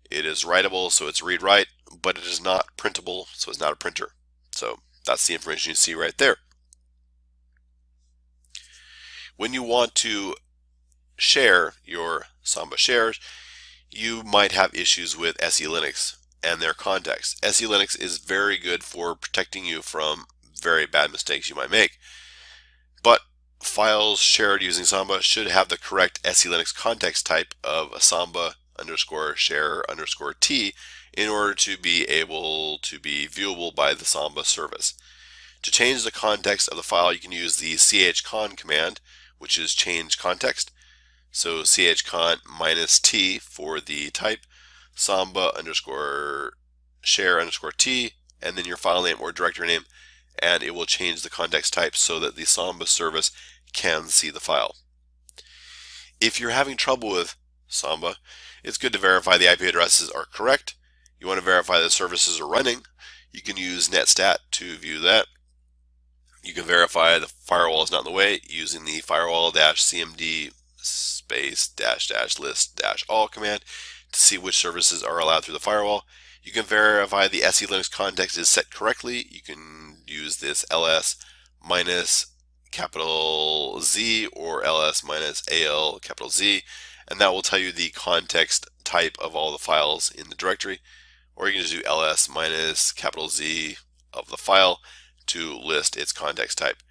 It is writable, so it's read-write, but it is not printable, so it's not a printer. So that's the information you see right there. When you want to share your Samba shares, you might have issues with SE Linux and their context. SE Linux is very good for protecting you from very bad mistakes you might make, but files shared using Samba should have the correct SE Linux context type of Samba_share_T in order to be able to be viewable by the Samba service. To change the context of the file, you can use the chcon command, which is change context. So chcon -t for the type, Samba_share_T, and then your file name or directory name, and it will change the context type so that the Samba service can see the file. If you're having trouble with Samba, it's good to verify the IP addresses are correct. You want to verify the services are running. You can use netstat to view that. You can verify the firewall is not in the way using the firewall-cmd --list-all command to see which services are allowed through the firewall. You can verify the SE Linux context is set correctly. You can use this ls -Z or ls-al-Z, and that will tell you the context type of all the files in the directory. Or you can just do ls-Z of the file to list its context type.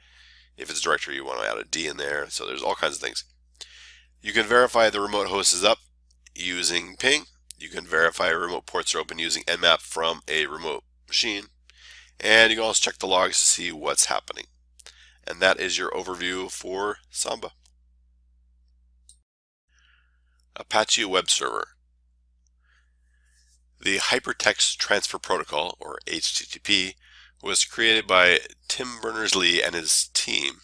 If it's a directory, you want to add a D in there. So there's all kinds of things. You can verify the remote host is up using ping. You can verify remote ports are open using nmap from a remote machine. And you can also check the logs to see what's happening. And that is your overview for Samba. Apache Web Server. The Hypertext Transfer Protocol, or HTTP, was created by Tim Berners-Lee and his team.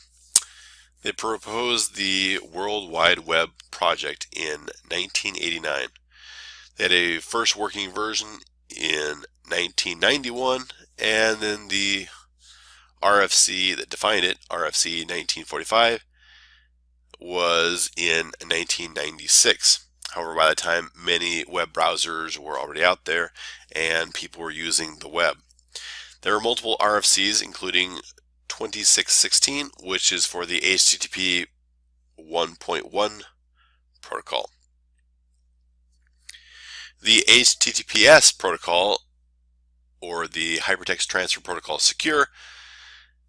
They proposed the World Wide Web project in 1989. They had a first working version in 1991, and then the RFC that defined it, RFC 1945, was in 1996. However, by the time many web browsers were already out there and people were using the web. There are multiple RFCs, including 2616, which is for the HTTP 1.1 protocol. The HTTPS protocol, or the Hypertext Transfer Protocol Secure,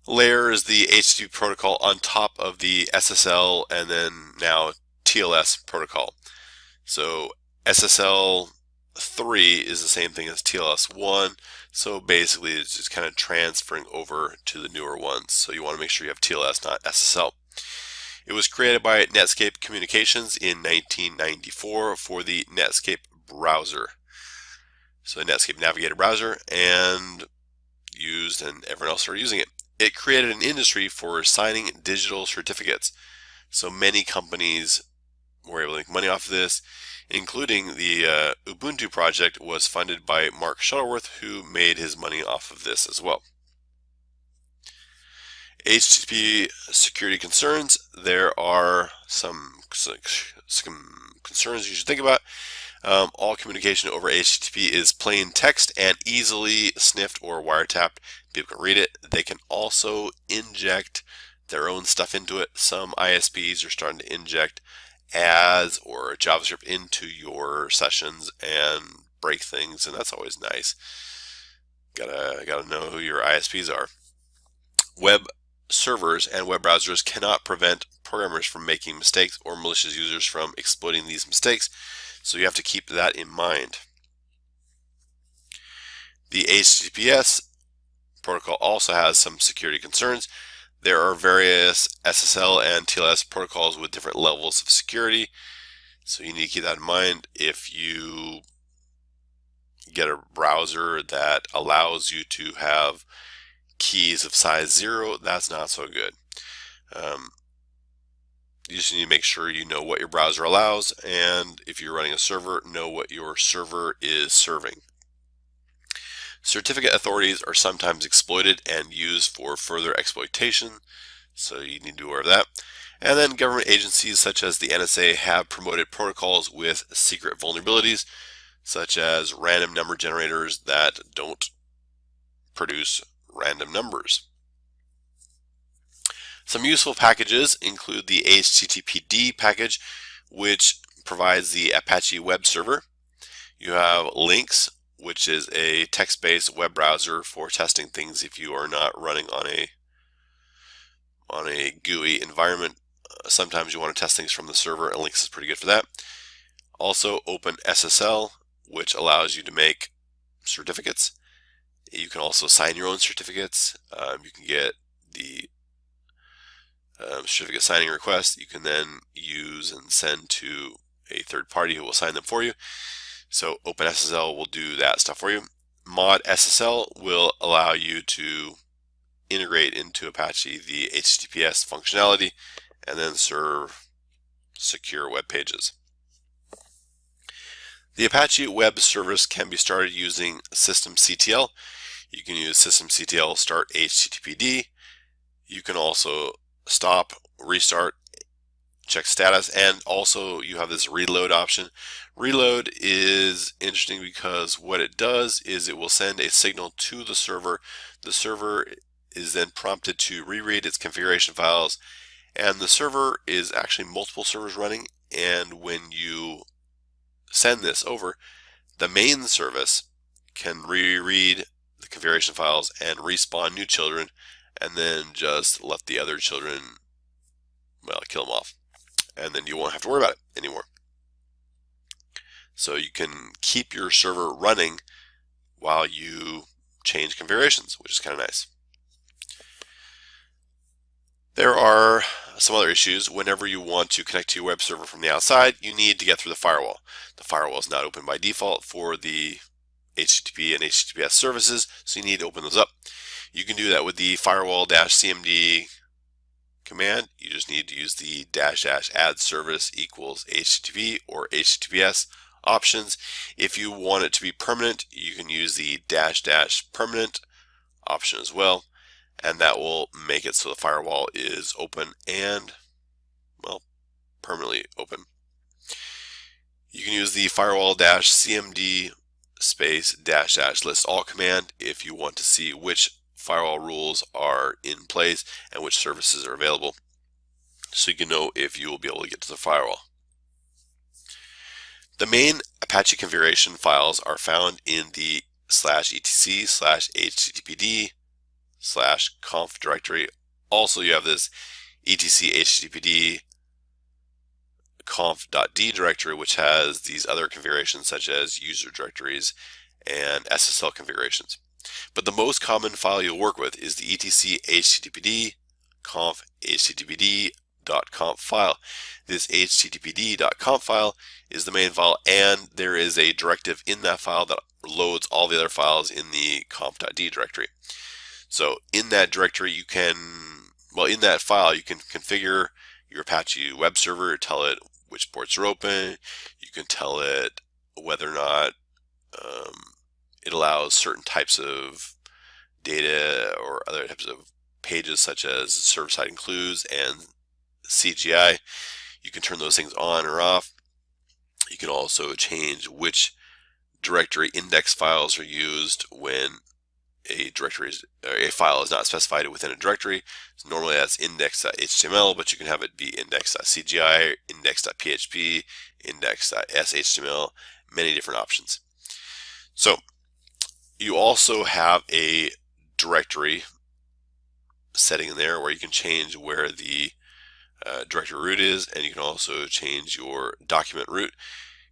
layers the HTTP protocol on top of the SSL and then now TLS protocol. So SSL 3 is the same thing as TLS 1, so basically it's just kind of transferring over to the newer ones. So you want to make sure you have TLS, not SSL. It was created by Netscape Communications in 1994 for the Netscape browser. So the Netscape Navigator browser, and used, and everyone else started using it. It created an industry for signing digital certificates. So many companies were able to make money off of this, including the Ubuntu project was funded by Mark Shuttleworth, who made his money off of this as well. HTTP security concerns. There are some concerns you should think about. All communication over HTTP is plain text and easily sniffed or wiretapped. People can read it. They can also inject their own stuff into it. Some ISPs are starting to inject ads or JavaScript into your sessions and break things, and that's always nice. Gotta know who your ISPs are. Web servers and web browsers cannot prevent programmers from making mistakes or malicious users from exploiting these mistakes. So you have to keep that in mind. The HTTPS protocol also has some security concerns. There are various SSL and TLS protocols with different levels of security, so you need to keep that in mind. If you get a browser that allows you to have keys of size 0, that's not so good. You just need to make sure you know what your browser allows, and if you're running a server, know what your server is serving. Certificate authorities are sometimes exploited and used for further exploitation, so you need to be aware of that. And then government agencies such as the NSA have promoted protocols with secret vulnerabilities, such as random number generators that don't produce random numbers. Some useful packages include the HTTPD package, which provides the Apache web server. You have Lynx, which is a text-based web browser for testing things if you are not running on a GUI environment. Sometimes you want to test things from the server, and Lynx is pretty good for that. Also, OpenSSL, which allows you to make certificates. You can also sign your own certificates. You can get the certificate signing request. You can then use and send to a third party who will sign them for you. So OpenSSL will do that stuff for you. Mod SSL will allow you to integrate into Apache the HTTPS functionality and then serve secure web pages. The Apache web service can be started using systemctl. You can use systemctl start HTTPD. You can also stop, restart, check status, and also you have this reload option. Reload is interesting because what it does is it will send a signal to the server. The server is then prompted to reread its configuration files, and the server is actually multiple servers running, and when you send this over, the main service can reread the configuration files and respawn new children, and then just let the other children, well, kill them off, and then you won't have to worry about it anymore. So you can keep your server running while you change configurations, which is kind of nice. There are some other issues. Whenever you want to connect to your web server from the outside, you need to get through the firewall. The firewall is not open by default for the HTTP and HTTPS services, so you need to open those up. You can do that with the firewall-cmd command. You just need to use the --add service equals HTTP or HTTPS options. If you want it to be permanent, you can use the --permanent option as well, and that will make it so the firewall is open and, well, permanently open. You can use the firewall-cmd space --list all command if you want to see which firewall rules are in place and which services are available, so you can know if you will be able to get to the firewall. The main Apache configuration files are found in the /etc/httpd/conf directory. Also, you have this etc httpd conf.d directory, which has these other configurations such as user directories and SSL configurations. But the most common file you'll work with is the etc httpd conf httpd.conf file. This httpd.conf file is the main file, and there is a directive in that file that loads all the other files in the conf.d directory. So in that directory you can, well, in that file you can configure your Apache web server, tell it which ports are open, you can tell it whether or not it allows certain types of data or other types of pages such as server-side includes and CGI. You can turn those things on or off. You can also change which directory index files are used when a file is not specified within a directory. So normally that's index.html, but you can have it be index.cgi, index.php, index.shtml, many different options. So you also have a directory setting in there where you can change where the directory root is, and you can also change your document root.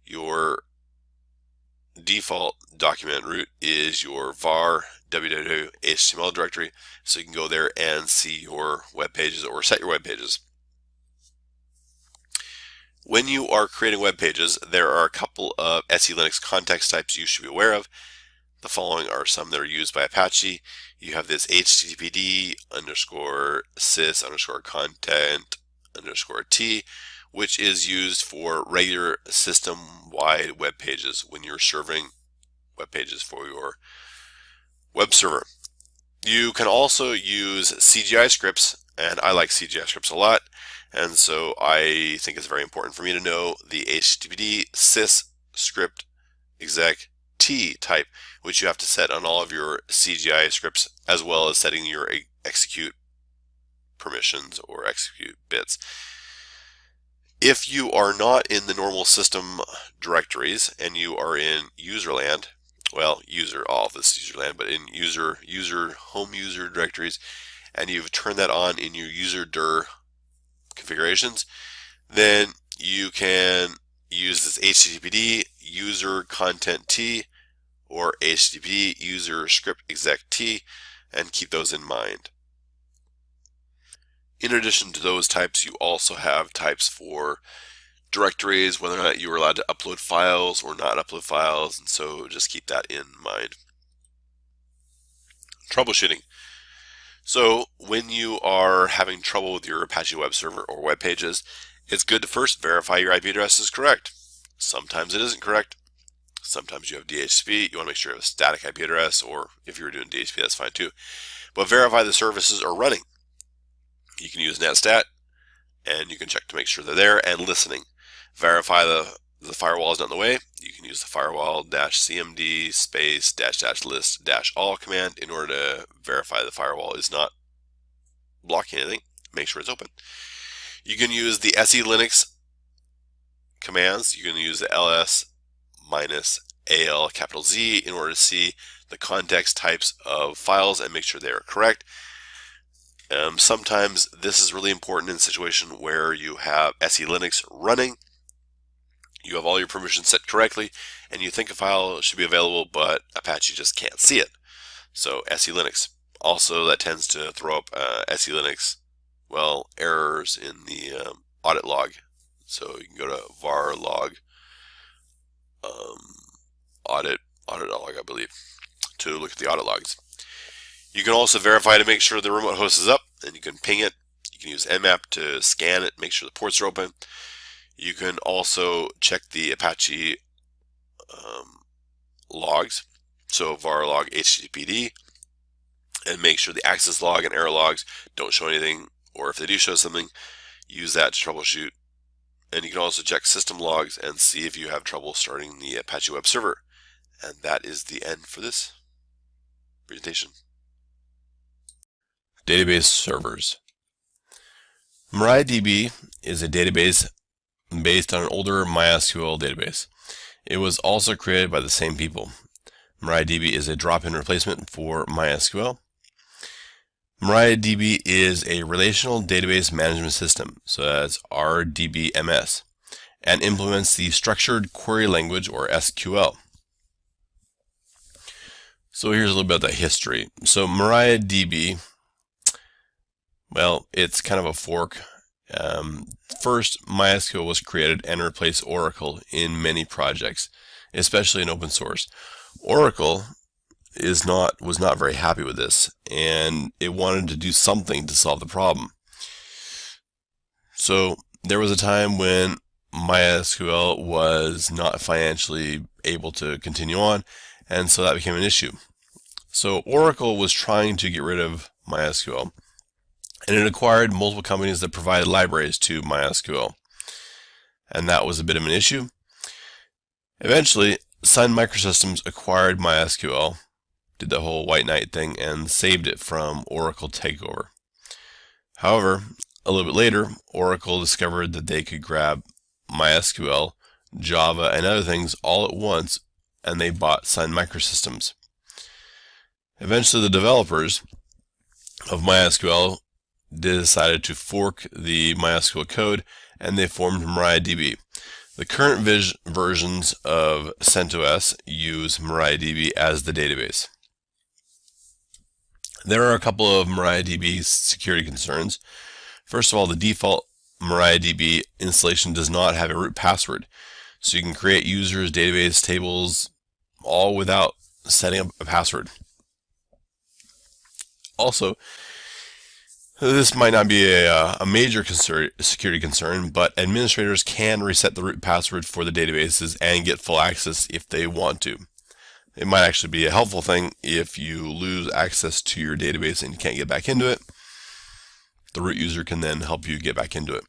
Your default document root is your var www HTML directory, so you can go there and see your web pages or set your web pages. When you are creating web pages, there are a couple of SE Linux context types you should be aware of. The following are some that are used by Apache. You have this httpd _sys _content_t, which is used for regular system-wide web pages when you're serving web pages for your web server. You can also use CGI scripts, and I like CGI scripts a lot, and so I think it's very important for me to know the httpd sys script exec t type, which you have to set on all of your CGI scripts, as well as setting your execute permissions or execute bits. If you are not in the normal system directories and you are in user land, well, all of this user land, but in home user directories, and you've turned that on in your user dir configurations, then you can use this httpd user content t or httpd user script exec t and keep those in mind. In addition to those types, you also have types for directories, whether or not you are allowed to upload files or not upload files, and so just keep that in mind. Troubleshooting. So when you are having trouble with your Apache web server or web pages, it's good to first verify your IP address is correct. Sometimes it isn't correct. Sometimes you have DHCP. You want to make sure you have a static IP address, or if you're doing DHCP, that's fine too. But verify the services are running. You can use netstat, and you can check to make sure they're there, and listening. Verify the firewall is not in the way. You can use the firewall-cmd space --list-all command in order to verify the firewall is not blocking anything. Make sure it's open. You can use the SE Linux commands. You can use the ls-al_z in order to see the context types of files and make sure they are correct. Sometimes this is really important in a situation where you have SE Linux running, you have all your permissions set correctly, and you think a file should be available, but Apache just can't see it. So SE Linux. Also, that tends to throw up SE Linux, well, errors in the audit log. So you can go to var log audit log, I believe, to look at the audit logs. You can also verify to make sure the remote host is up, and you can ping it. You can use nmap to scan it, make sure the ports are open. You can also check the Apache logs, so var log httpd, and make sure the access log and error logs don't show anything, or if they do show something, use that to troubleshoot. And you can also check system logs and see if you have trouble starting the Apache web server. And that is the end for this presentation. Database servers. MariaDB is a database based on an older MySQL database. It was also created by the same people. MariaDB is a drop-in replacement for MySQL. MariaDB is a relational database management system, so that's RDBMS, and implements the structured query language, or SQL. So here's a little bit of the history. So MariaDB, well, it's kind of a fork. First, MySQL was created and replaced Oracle in many projects, especially in open source. Oracle was not very happy with this, and it wanted to do something to solve the problem. So there was a time when MySQL was not financially able to continue on, and so that became an issue. So Oracle was trying to get rid of MySQL, and it acquired multiple companies that provided libraries to MySQL, and that was a bit of an issue. Eventually, Sun Microsystems acquired MySQL, did the whole white knight thing, and saved it from Oracle takeover. However, a little bit later, Oracle discovered that they could grab MySQL, Java, and other things all at once, and they bought Sun Microsystems. Eventually, the developers of MySQL decided to fork the MySQL code, and they formed MariaDB. The current versions of CentOS use MariaDB as the database. There are a couple of MariaDB security concerns. First of all, the default MariaDB installation does not have a root password, so you can create users, database, tables, all without setting up a password. Also, this might not be a major security concern, but administrators can reset the root password for the databases and get full access if they want to. It might actually be a helpful thing if you lose access to your database and you can't get back into it. The root user can then help you get back into it.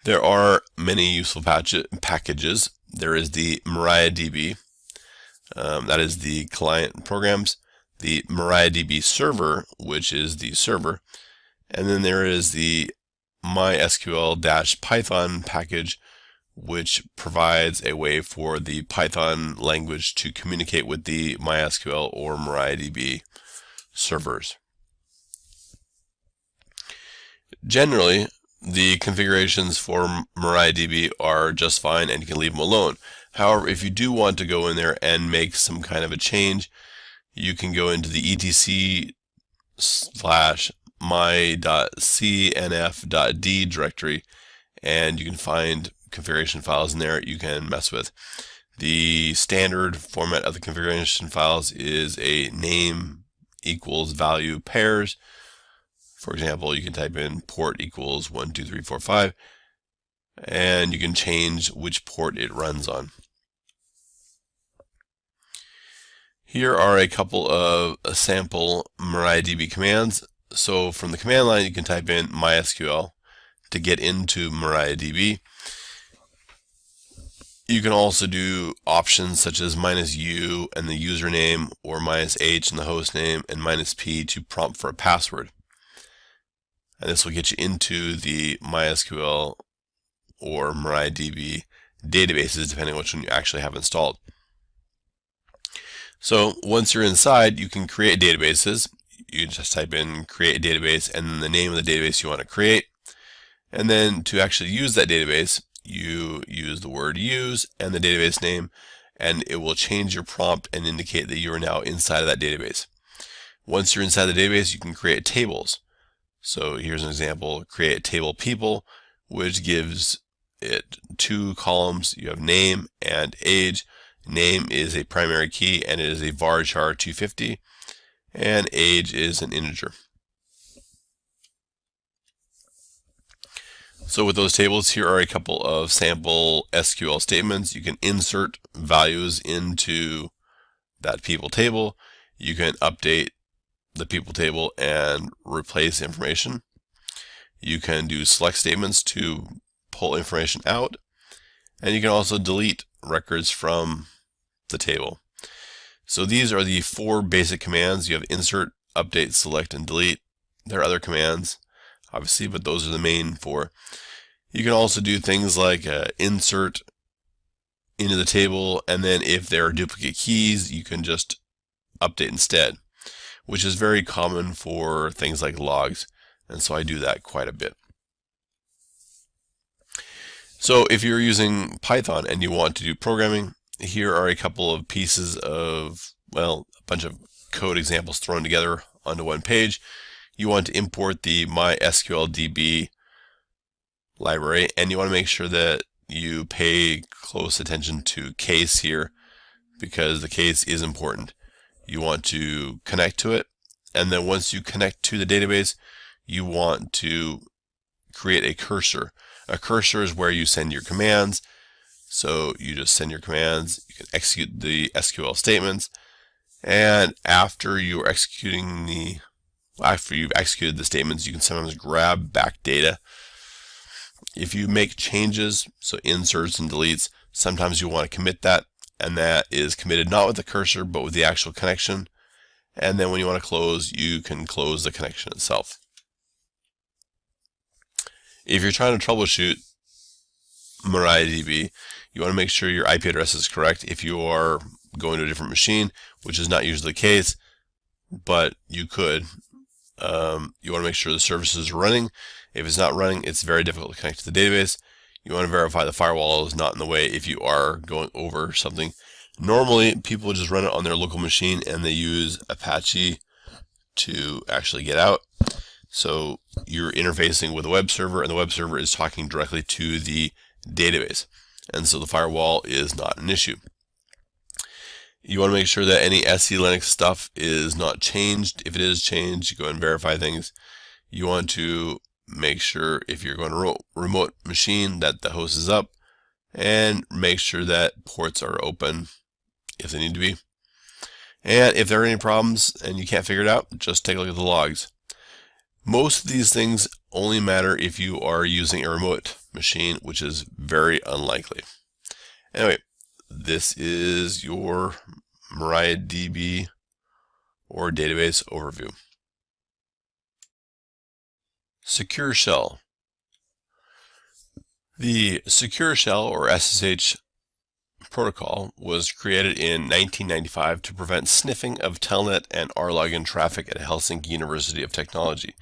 There are many useful packages. There is the MariaDB, that is the client programs, the MariaDB server, which is the server, and then there is the MySQL-Python package, which provides a way for the Python language to communicate with the MySQL or MariaDB servers. Generally, the configurations for MariaDB are just fine and you can leave them alone. However, if you do want to go in there and make some kind of a change, you can go into the etc/my.cnf.d directory and you can find configuration files in there you can mess with. The standard format of the configuration files is a name equals value pairs. For example, you can type in port equals 12345 and you can change which port it runs on. Here are a couple of sample MariaDB commands. So from the command line, you can type in MySQL to get into MariaDB. You can also do options such as -u and the username, or -h and the host name, and -p to prompt for a password. And this will get you into the MySQL or MariaDB databases, depending on which one you actually have installed. So once you're inside, you can create databases. You just type in create a database and then the name of the database you want to create. And then to actually use that database, you use the word use and the database name, and it will change your prompt and indicate that you are now inside of that database. Once you're inside the database, you can create tables. So here's an example: create table people, which gives it 2 columns. You have name and age. Name is a primary key and it is a varchar 250, and age is an integer. So with those tables, here are a couple of sample SQL statements. You can insert values into that people table. You can update the people table and replace information. You can do select statements to pull information out, and you can also delete records from the table. So these are the 4 basic commands. You have insert, update, select, and delete. There are other commands, obviously, but those are the main 4. You can also do things like insert into the table, and then if there are duplicate keys, you can just update instead, which is very common for things like logs, and so I do that quite a bit. So if you're using Python and you want to do programming, here are a couple of pieces of, well, a bunch of code examples thrown together onto one page. You want to import the MySQLDB library, and you want to make sure that you pay close attention to case here, because the case is important. You want to connect to it, and then once you connect to the database, you want to create a cursor. A cursor is where you send your commands. So you just send your commands, you can execute the SQL statements, and after you've executed the statements, you can sometimes grab back data. If you make changes, so inserts and deletes, sometimes you want to commit that, and that is committed not with the cursor but with the actual connection. And then when you want to close, you can close the connection itself. If you're trying to troubleshoot MariaDB, you want to make sure your IP address is correct. If you are going to a different machine, which is not usually the case, but you could, You want to make sure the services are running. If it's not running, it's very difficult to connect to the database. You want to verify the firewall is not in the way if you are going over something. Normally, people just run it on their local machine and they use Apache to actually get out. So you're interfacing with a web server, and the web server is talking directly to the database. And so the firewall is not an issue. You want to make sure that any SE Linux stuff is not changed. If it is changed, you go and verify things. You want to make sure if you're going to remote machine that the host is up, and make sure that ports are open if they need to be. And if there are any problems and you can't figure it out, just take a look at the logs. Most of these things only matter if you are using a remote machine, which is very unlikely. Anyway, this is your MariaDB or database overview. Secure Shell. The Secure Shell or SSH protocol was created in 1995 to prevent sniffing of telnet and rlogin traffic at Helsinki University of Technology.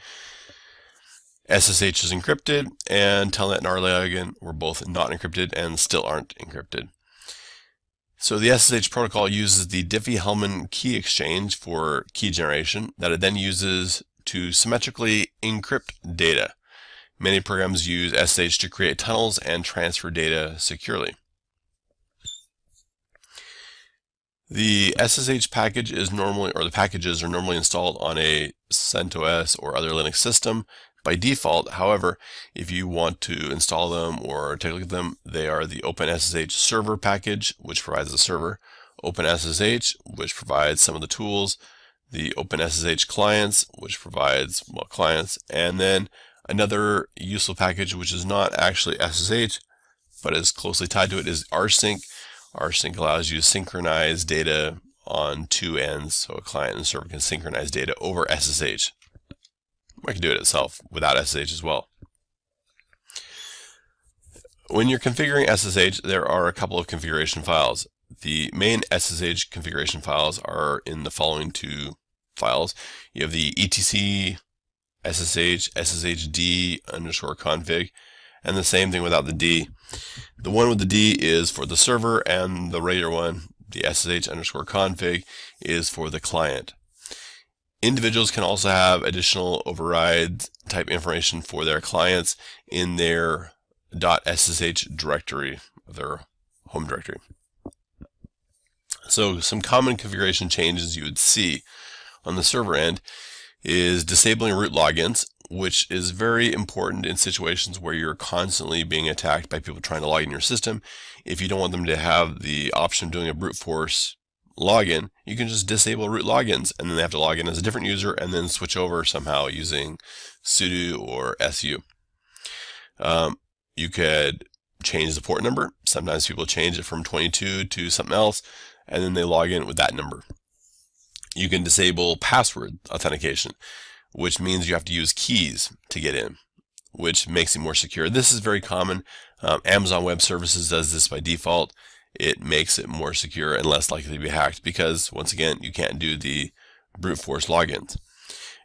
SSH is encrypted, and telnet and rlogin were both not encrypted and still aren't encrypted. So the SSH protocol uses the Diffie-Hellman key exchange for key generation that it then uses to symmetrically encrypt data. Many programs use SSH to create tunnels and transfer data securely. The SSH package is normally, or the packages are normally installed on a CentOS or other Linux system by default. However, if you want to install them or take a look at them, they are the OpenSSH server package, which provides a server, OpenSSH, which provides some of the tools, the OpenSSH clients, which provides, well, clients, and then another useful package, which is not actually SSH, but is closely tied to it, is rsync. Rsync allows you to synchronize data on two ends, so a client and server can synchronize data over SSH. I can do it itself without SSH as well. When you're configuring SSH, there are a couple of configuration files. The main SSH configuration files are in the following two files. You have the etc ssh sshd_config, and the same thing without the D. The one with the D is for the server, and the regular one, the ssh_config, is for the client. Individuals can also have additional override type information for their clients in their .ssh directory, their home directory. So some common configuration changes you would see on the server end is disabling root logins, which is very important in situations where you're constantly being attacked by people trying to log in your system. If you don't want them to have the option of doing a brute force login, you can just disable root logins, and then they have to log in as a different user and then switch over somehow using sudo or su. You could change the port number. Sometimes people change it from 22 to something else, and then they log in with that number. You can disable password authentication, which means you have to use keys to get in, which makes it more secure. This is very common. Amazon Web Services does this by default. It makes it more secure and less likely to be hacked because, once again, you can't do the brute force logins.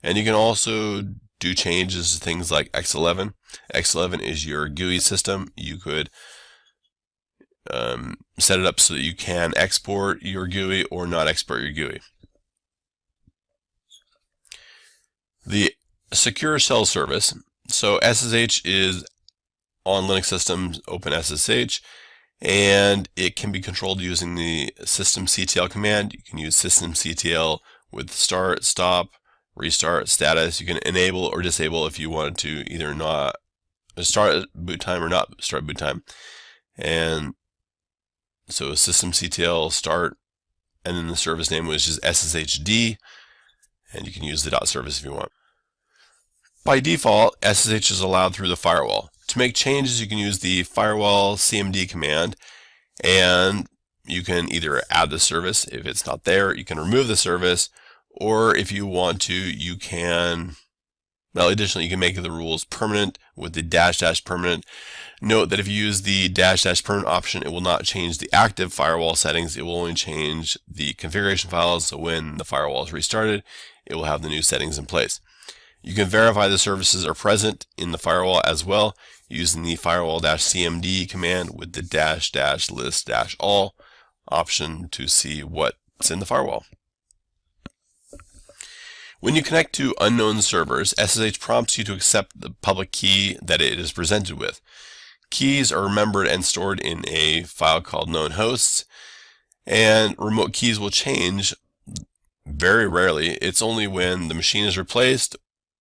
And you can also do changes to things like X11. X11 is your GUI system. You could set it up so that you can export your GUI or not export your GUI. The Secure Shell service. So SSH is on Linux systems OpenSSH, and it can be controlled using the systemctl command. You can use systemctl with start, stop, restart, status. You can enable or disable if you wanted to either not start at boot time or not start boot time. And so systemctl start, and then the service name which is sshd, and you can use the .service if you want. By default, SSH is allowed through the firewall. To make changes, you can use the firewall cmd command, and you can either add the service. If it's not there, you can remove the service, or if you want to, you can, well, additionally, you can make the rules permanent with the -- permanent. Note that if you use the -- permanent option, it will not change the active firewall settings. It will only change the configuration files, so when the firewall is restarted, it will have the new settings in place. You can verify the services are present in the firewall as well using the firewall-cmd command with the --list-all option to see what's in the firewall. When you connect to unknown servers, SSH prompts you to accept the public key that it is presented with. Keys are remembered and stored in a file called known hosts, and remote keys will change very rarely. It's only when the machine is replaced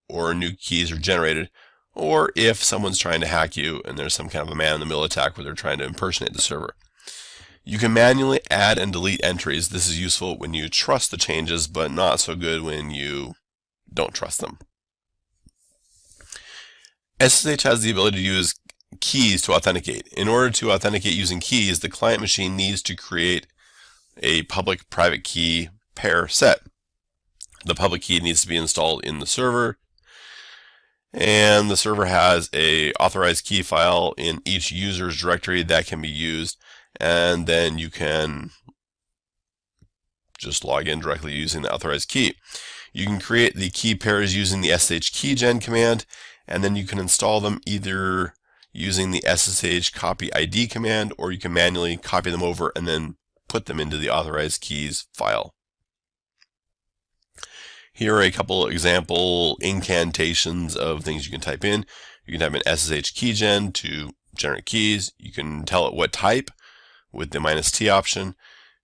or new keys are generated, or if someone's trying to hack you and there's some kind of a man-in-the-middle attack where they're trying to impersonate the server. You can manually add and delete entries. This is useful when you trust the changes, but not so good when you don't trust them. SSH has the ability to use keys to authenticate. In order to authenticate using keys, the client machine needs to create a public-private key pair set. The public key needs to be installed in the server, and the server has a authorized key file in each user's directory that can be used, and then you can just log in directly using the authorized key. You can create the key pairs using the SSH keygen command, and then you can install them either using the SSH copy ID command, or you can manually copy them over and then put them into the authorized keys file. Here are a couple example incantations of things you can type in. You can type in SSH keygen to generate keys. You can tell it what type with the -t option.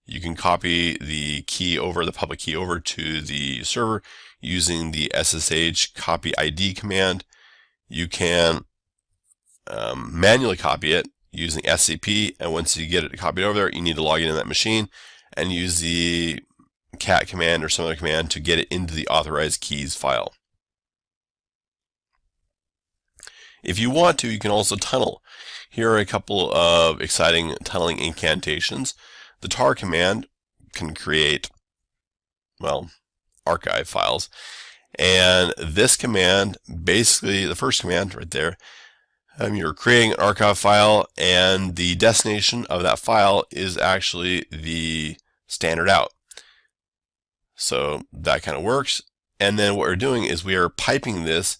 You can copy the key over, the public key over to the server using the SSH copy ID command. You can manually copy it using SCP, and once you get it copied over there, you need to log in that machine and use the cat command or some other command to get it into the authorized keys file. If you want to, you can also tunnel. Here are a couple of exciting tunneling incantations. The tar command can create, well, archive files. And this command, basically the first command right there, you're creating an archive file, and the destination of that file is actually the standard out. So that kind of works. And then what we're doing is we are piping this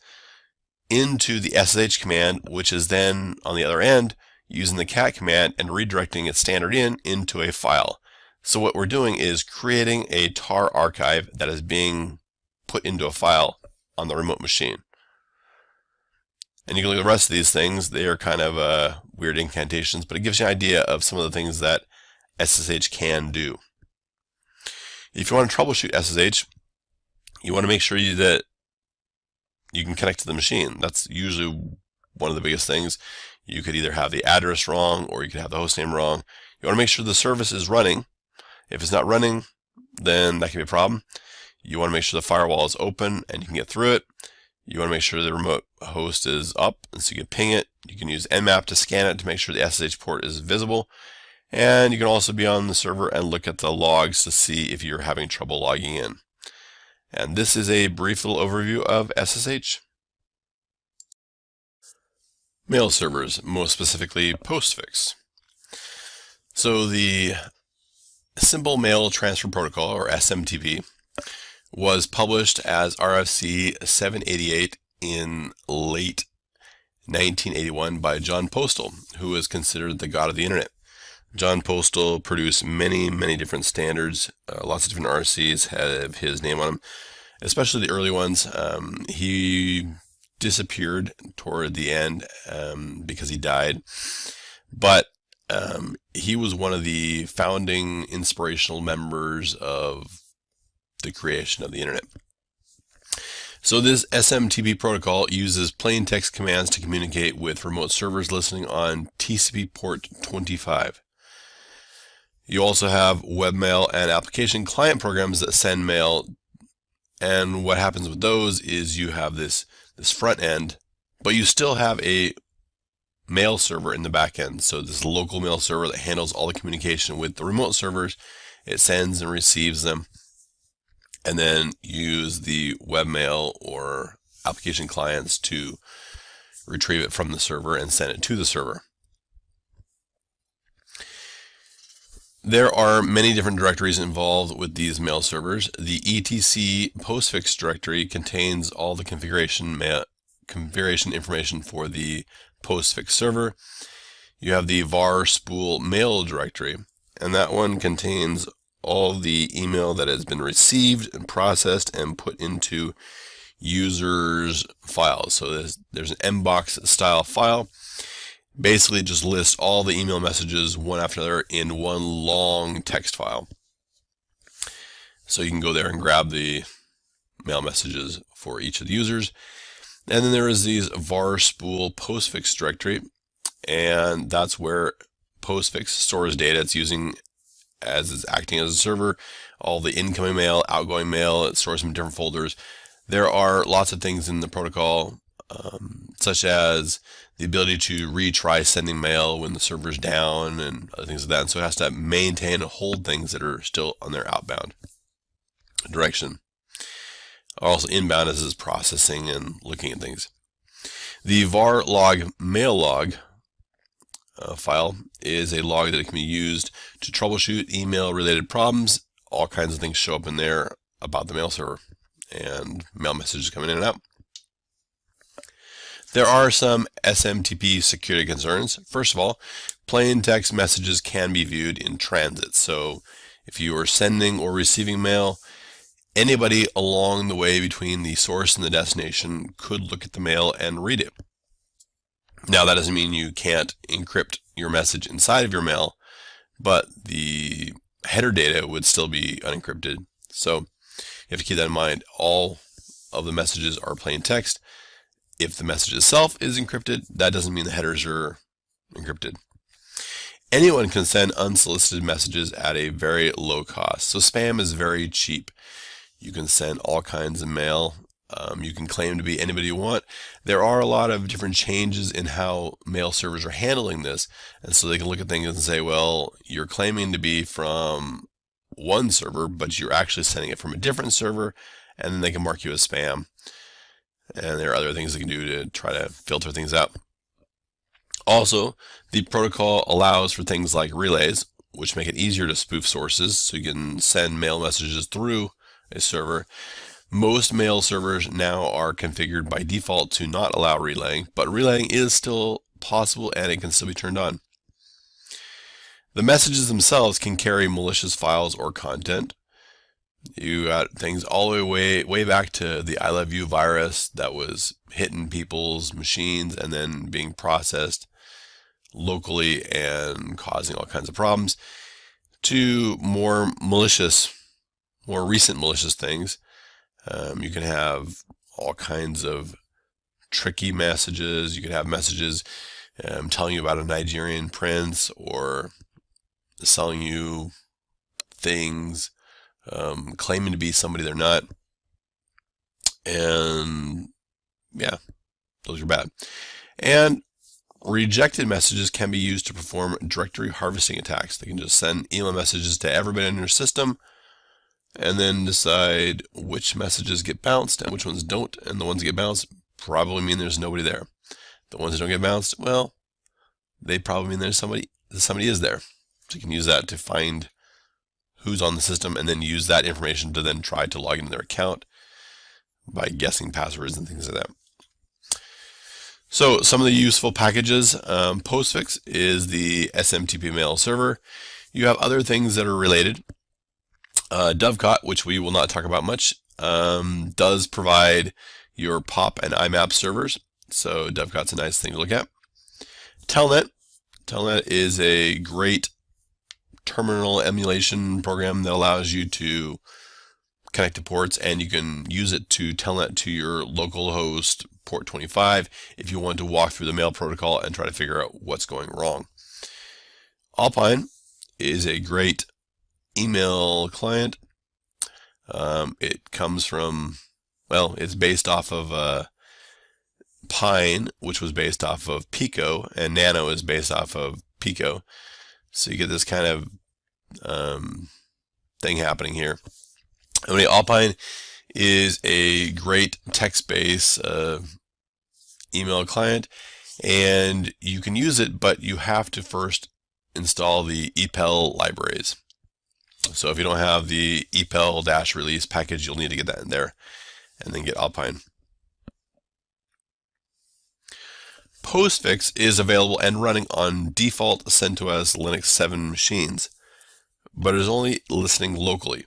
into the SSH command, which is then on the other end using the cat command and redirecting its standard into a file. So what we're doing is creating a tar archive that is being put into a file on the remote machine. And you can look at the rest of these things. They are kind of weird incantations, but it gives you an idea of some of the things that SSH can do. If you want to troubleshoot SSH, you want to make sure that you can connect to the machine. That's usually one of the biggest things. You could either have the address wrong, or you could have the host name wrong. You want to make sure the service is running. If it's not running, then that can be a problem. You want to make sure the firewall is open and you can get through it. You want to make sure the remote host is up, and so you can ping it. You can use Nmap to scan it to make sure the SSH port is visible. And you can also be on the server and look at the logs to see if you're having trouble logging in. And this is a brief little overview of SSH. Mail servers, most specifically postfix. So the Simple Mail Transfer Protocol, or SMTP, was published as RFC 788 in late 1981 by John Postal, who is considered the god of the internet. John Postal produced many different standards. Lots of different RFCs have his name on them, especially the early ones. He disappeared toward the end because he died, but he was one of the founding inspirational members of the creation of the internet. So this SMTP protocol uses plain text commands to communicate with remote servers listening on TCP port 25. You also have webmail and application client programs that send mail, and what happens with those is you have this front end, but you still have a mail server in the back end. So this local mail server that handles all the communication with the remote servers. It sends and receives them, and then use the webmail or application clients to retrieve it from the server and send it to the server. There are many different directories involved with these mail servers. The etc postfix directory contains all the configuration information for the postfix server. You have the var spool mail directory, and that one contains all the email that has been received and processed and put into users files. So there's an mbox style file. Basically just lists all the email messages one after another in one long text file. So you can go there and grab the mail messages for each of the users. And then there is these var spool postfix directory, and that's where postfix stores data it's using as it's acting as a server. All the incoming mail, outgoing mail, it stores them in different folders. There are lots of things in the protocol, such as the ability to retry sending mail when the server's down and other things like that. And so it has to maintain and hold things that are still on their outbound direction. Also inbound as is processing and looking at things. The var log mail log file is a log that can be used to troubleshoot email related problems. All kinds of things show up in there about the mail server and mail messages coming in and out. There are some SMTP security concerns. First of all, plain text messages can be viewed in transit. So if you are sending or receiving mail, anybody along the way between the source and the destination could look at the mail and read it. Now that doesn't mean you can't encrypt your message inside of your mail, but the header data would still be unencrypted. So you have to keep that in mind. All of the messages are plain text. If the message itself is encrypted, that doesn't mean the headers are encrypted. Anyone can send unsolicited messages at a very low cost. So spam is very cheap. You can send all kinds of mail. You can claim to be anybody you want. There are a lot of different changes in how mail servers are handling this. And so they can look at things and say, well, you're claiming to be from one server, but you're actually sending it from a different server. And then they can mark you as spam. And there are other things they can do to try to filter things out. Also, the protocol allows for things like relays, which make it easier to spoof sources, so you can send mail messages through a server. Most mail servers now are configured by default to not allow relaying, but relaying is still possible and it can still be turned on. The messages themselves can carry malicious files or content. You got things all the way back to the I Love You virus that was hitting people's machines and then being processed locally and causing all kinds of problems, to more recent malicious things. You can have all kinds of tricky messages. You can have messages telling you about a Nigerian prince or selling you things, claiming to be somebody they're not. And yeah, those are bad. And rejected messages can be used to perform directory harvesting attacks. They can just send email messages to everybody in your system and then decide which messages get bounced and which ones don't. And the ones that get bounced probably mean there's nobody there. The ones that don't get bounced, well, they probably mean there's somebody is there. So you can use that to find who's on the system and then use that information to then try to log into their account by guessing passwords and things like that. So some of the useful packages, Postfix is the SMTP mail server. You have other things that are related. Dovecot, which we will not talk about much, does provide your POP and IMAP servers. So Dovecot's a nice thing to look at. Telnet is a great terminal emulation program that allows you to connect to ports, and you can use it to telnet to your local host port 25 if you want to walk through the mail protocol and try to figure out what's going wrong. Alpine is a great email client. It comes from, well, it's based off of Pine, which was based off of Pico, and Nano is based off of Pico. So you get this kind of thing happening here. Anyway, Alpine is a great text-based email client, and you can use it, but you have to first install the EPEL libraries. So if you don't have the EPEL-release package, you'll need to get that in there, and then get Alpine. Postfix is available and running on default CentOS Linux 7 machines, but it is only listening locally.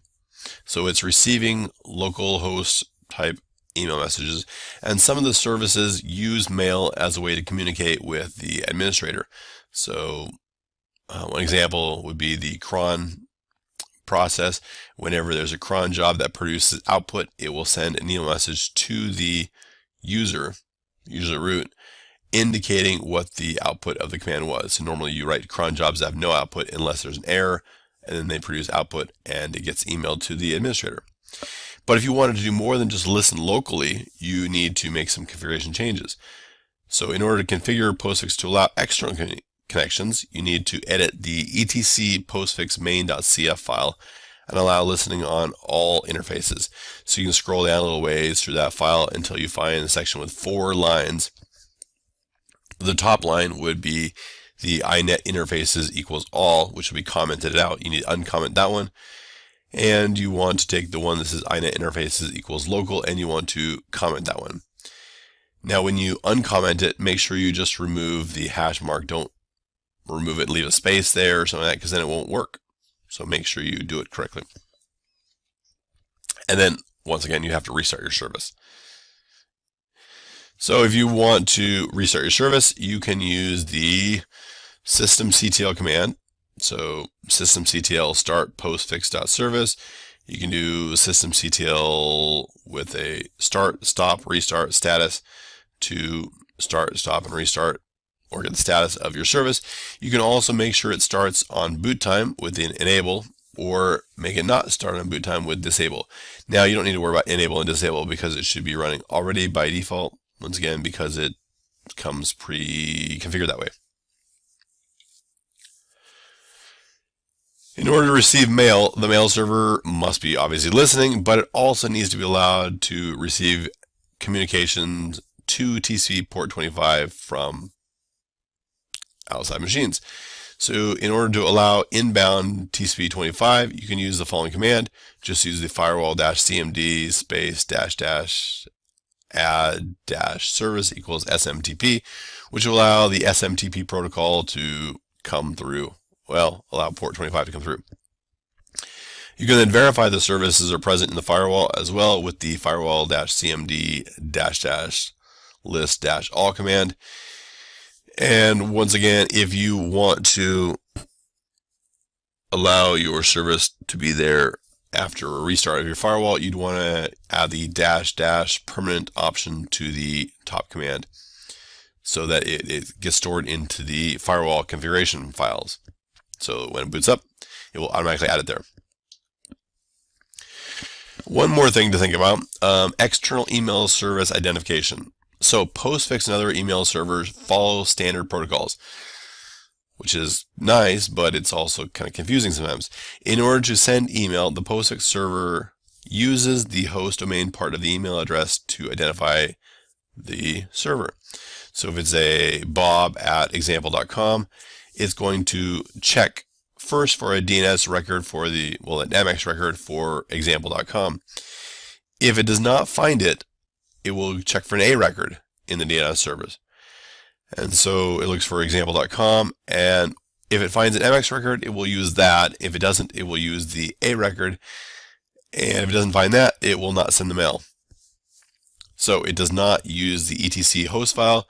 So it's receiving local host type email messages, and some of the services use mail as a way to communicate with the administrator. So one example would be the cron process. Whenever there's a cron job that produces output, it will send an email message to the user root, indicating what the output of the command was. So normally you write cron jobs that have no output unless there's an error, and then they produce output and it gets emailed to the administrator. But if you wanted to do more than just listen locally, you need to make some configuration changes. So in order to configure postfix to allow external connections, you need to edit the etc postfix main.cf file and allow listening on all interfaces. So you can scroll down a little ways through that file until you find a section with 4 lines. The top line would be the inet interfaces equals all, which will be commented out. You need to uncomment that one. And you want to take the one that says inet interfaces equals local, and you want to comment that one. Now when you uncomment it, make sure you just remove the hash mark. Don't remove it and leave a space there or something like that, because then it won't work. So make sure you do it correctly. And then once again, you have to restart your service. So if you want to restart your service, you can use the systemctl command. So systemctl start postfix.service. You can do systemctl with a start, stop, restart status to start, stop, and restart, or get the status of your service. You can also make sure it starts on boot time with an enable, or make it not start on boot time with disable. Now you don't need to worry about enable and disable because it should be running already by default, once again because it comes pre-configured that way. In order to receive mail, the mail server must be obviously listening, but it also needs to be allowed to receive communications to TCP port 25 from outside machines. So in order to allow inbound TCP 25, you can use the following command. Just use the firewall-cmd space add service equals SMTP, which will allow the SMTP protocol to come through. Well, allow port 25 to come through. You can then verify the services are present in the firewall as well with the firewall-cmd list all command. And once again, if you want to allow your service to be there after a restart of your firewall, you'd want to add the -- permanent option to the top command so that it gets stored into the firewall configuration files. So when it boots up, it will automatically add it there. One more thing to think about, external email service identification. So postfix and other email servers follow standard protocols, which is nice, but it's also kind of confusing sometimes. In order to send email, the postfix server uses the host domain part of the email address to identify the server. So if it's a bob@example.com, it's going to check first for a DNS record for an MX record for example.com. If it does not find it, it will check for an A record in the DNS service. And so it looks for example.com, and if it finds an MX record, it will use that. If it doesn't, it will use the A record, and if it doesn't find that, it will not send the mail. So it does not use the etc host file,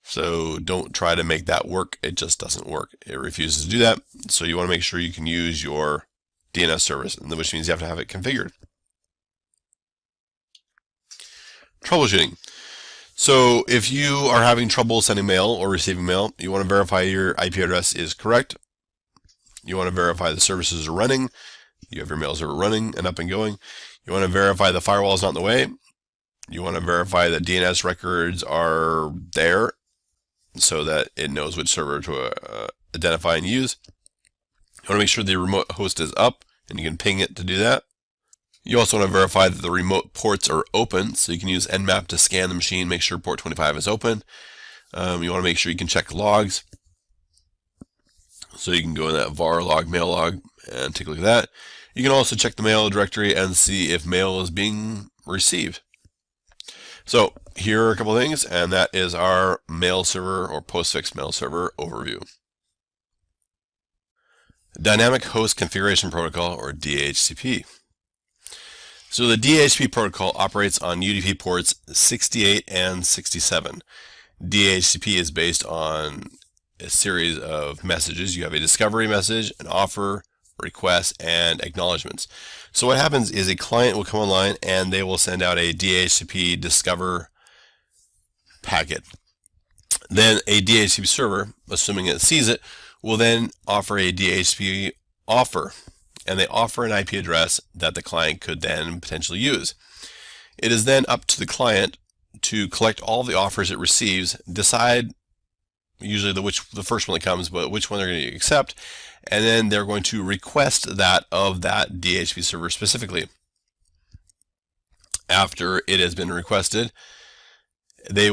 so don't try to make that work. It just doesn't work. It refuses to do that. So you want to make sure you can use your DNS service, which means you have to have it configured. Troubleshooting. So if you are having trouble sending mail or receiving mail, you want to verify your IP address is correct. You want to verify the services are running. You have your mail server running and up and going. You want to verify the firewall is not in the way. You want to verify that DNS records are there so that it knows which server to identify and use. You want to make sure the remote host is up, and you can ping it to do that. You also want to verify that the remote ports are open, so you can use Nmap to scan the machine, make sure port 25 is open. You want to make sure you can check logs. So you can go in that var log, mail log, and take a look at that. You can also check the mail directory and see if mail is being received. So here are a couple things, and that is our mail server or postfix mail server overview. Dynamic Host Configuration Protocol, or DHCP. So the DHCP protocol operates on UDP ports 68 and 67. DHCP is based on a series of messages. You have a discovery message, an offer, request, and acknowledgments. So what happens is a client will come online and they will send out a DHCP discover packet. Then a DHCP server, assuming it sees it, will then offer a DHCP offer, and they offer an IP address that the client could then potentially use. It is then up to the client to collect all the offers it receives, decide usually the first one that comes, but which one they're going to accept, and then they're going to request that of that DHCP server specifically. After it has been requested, the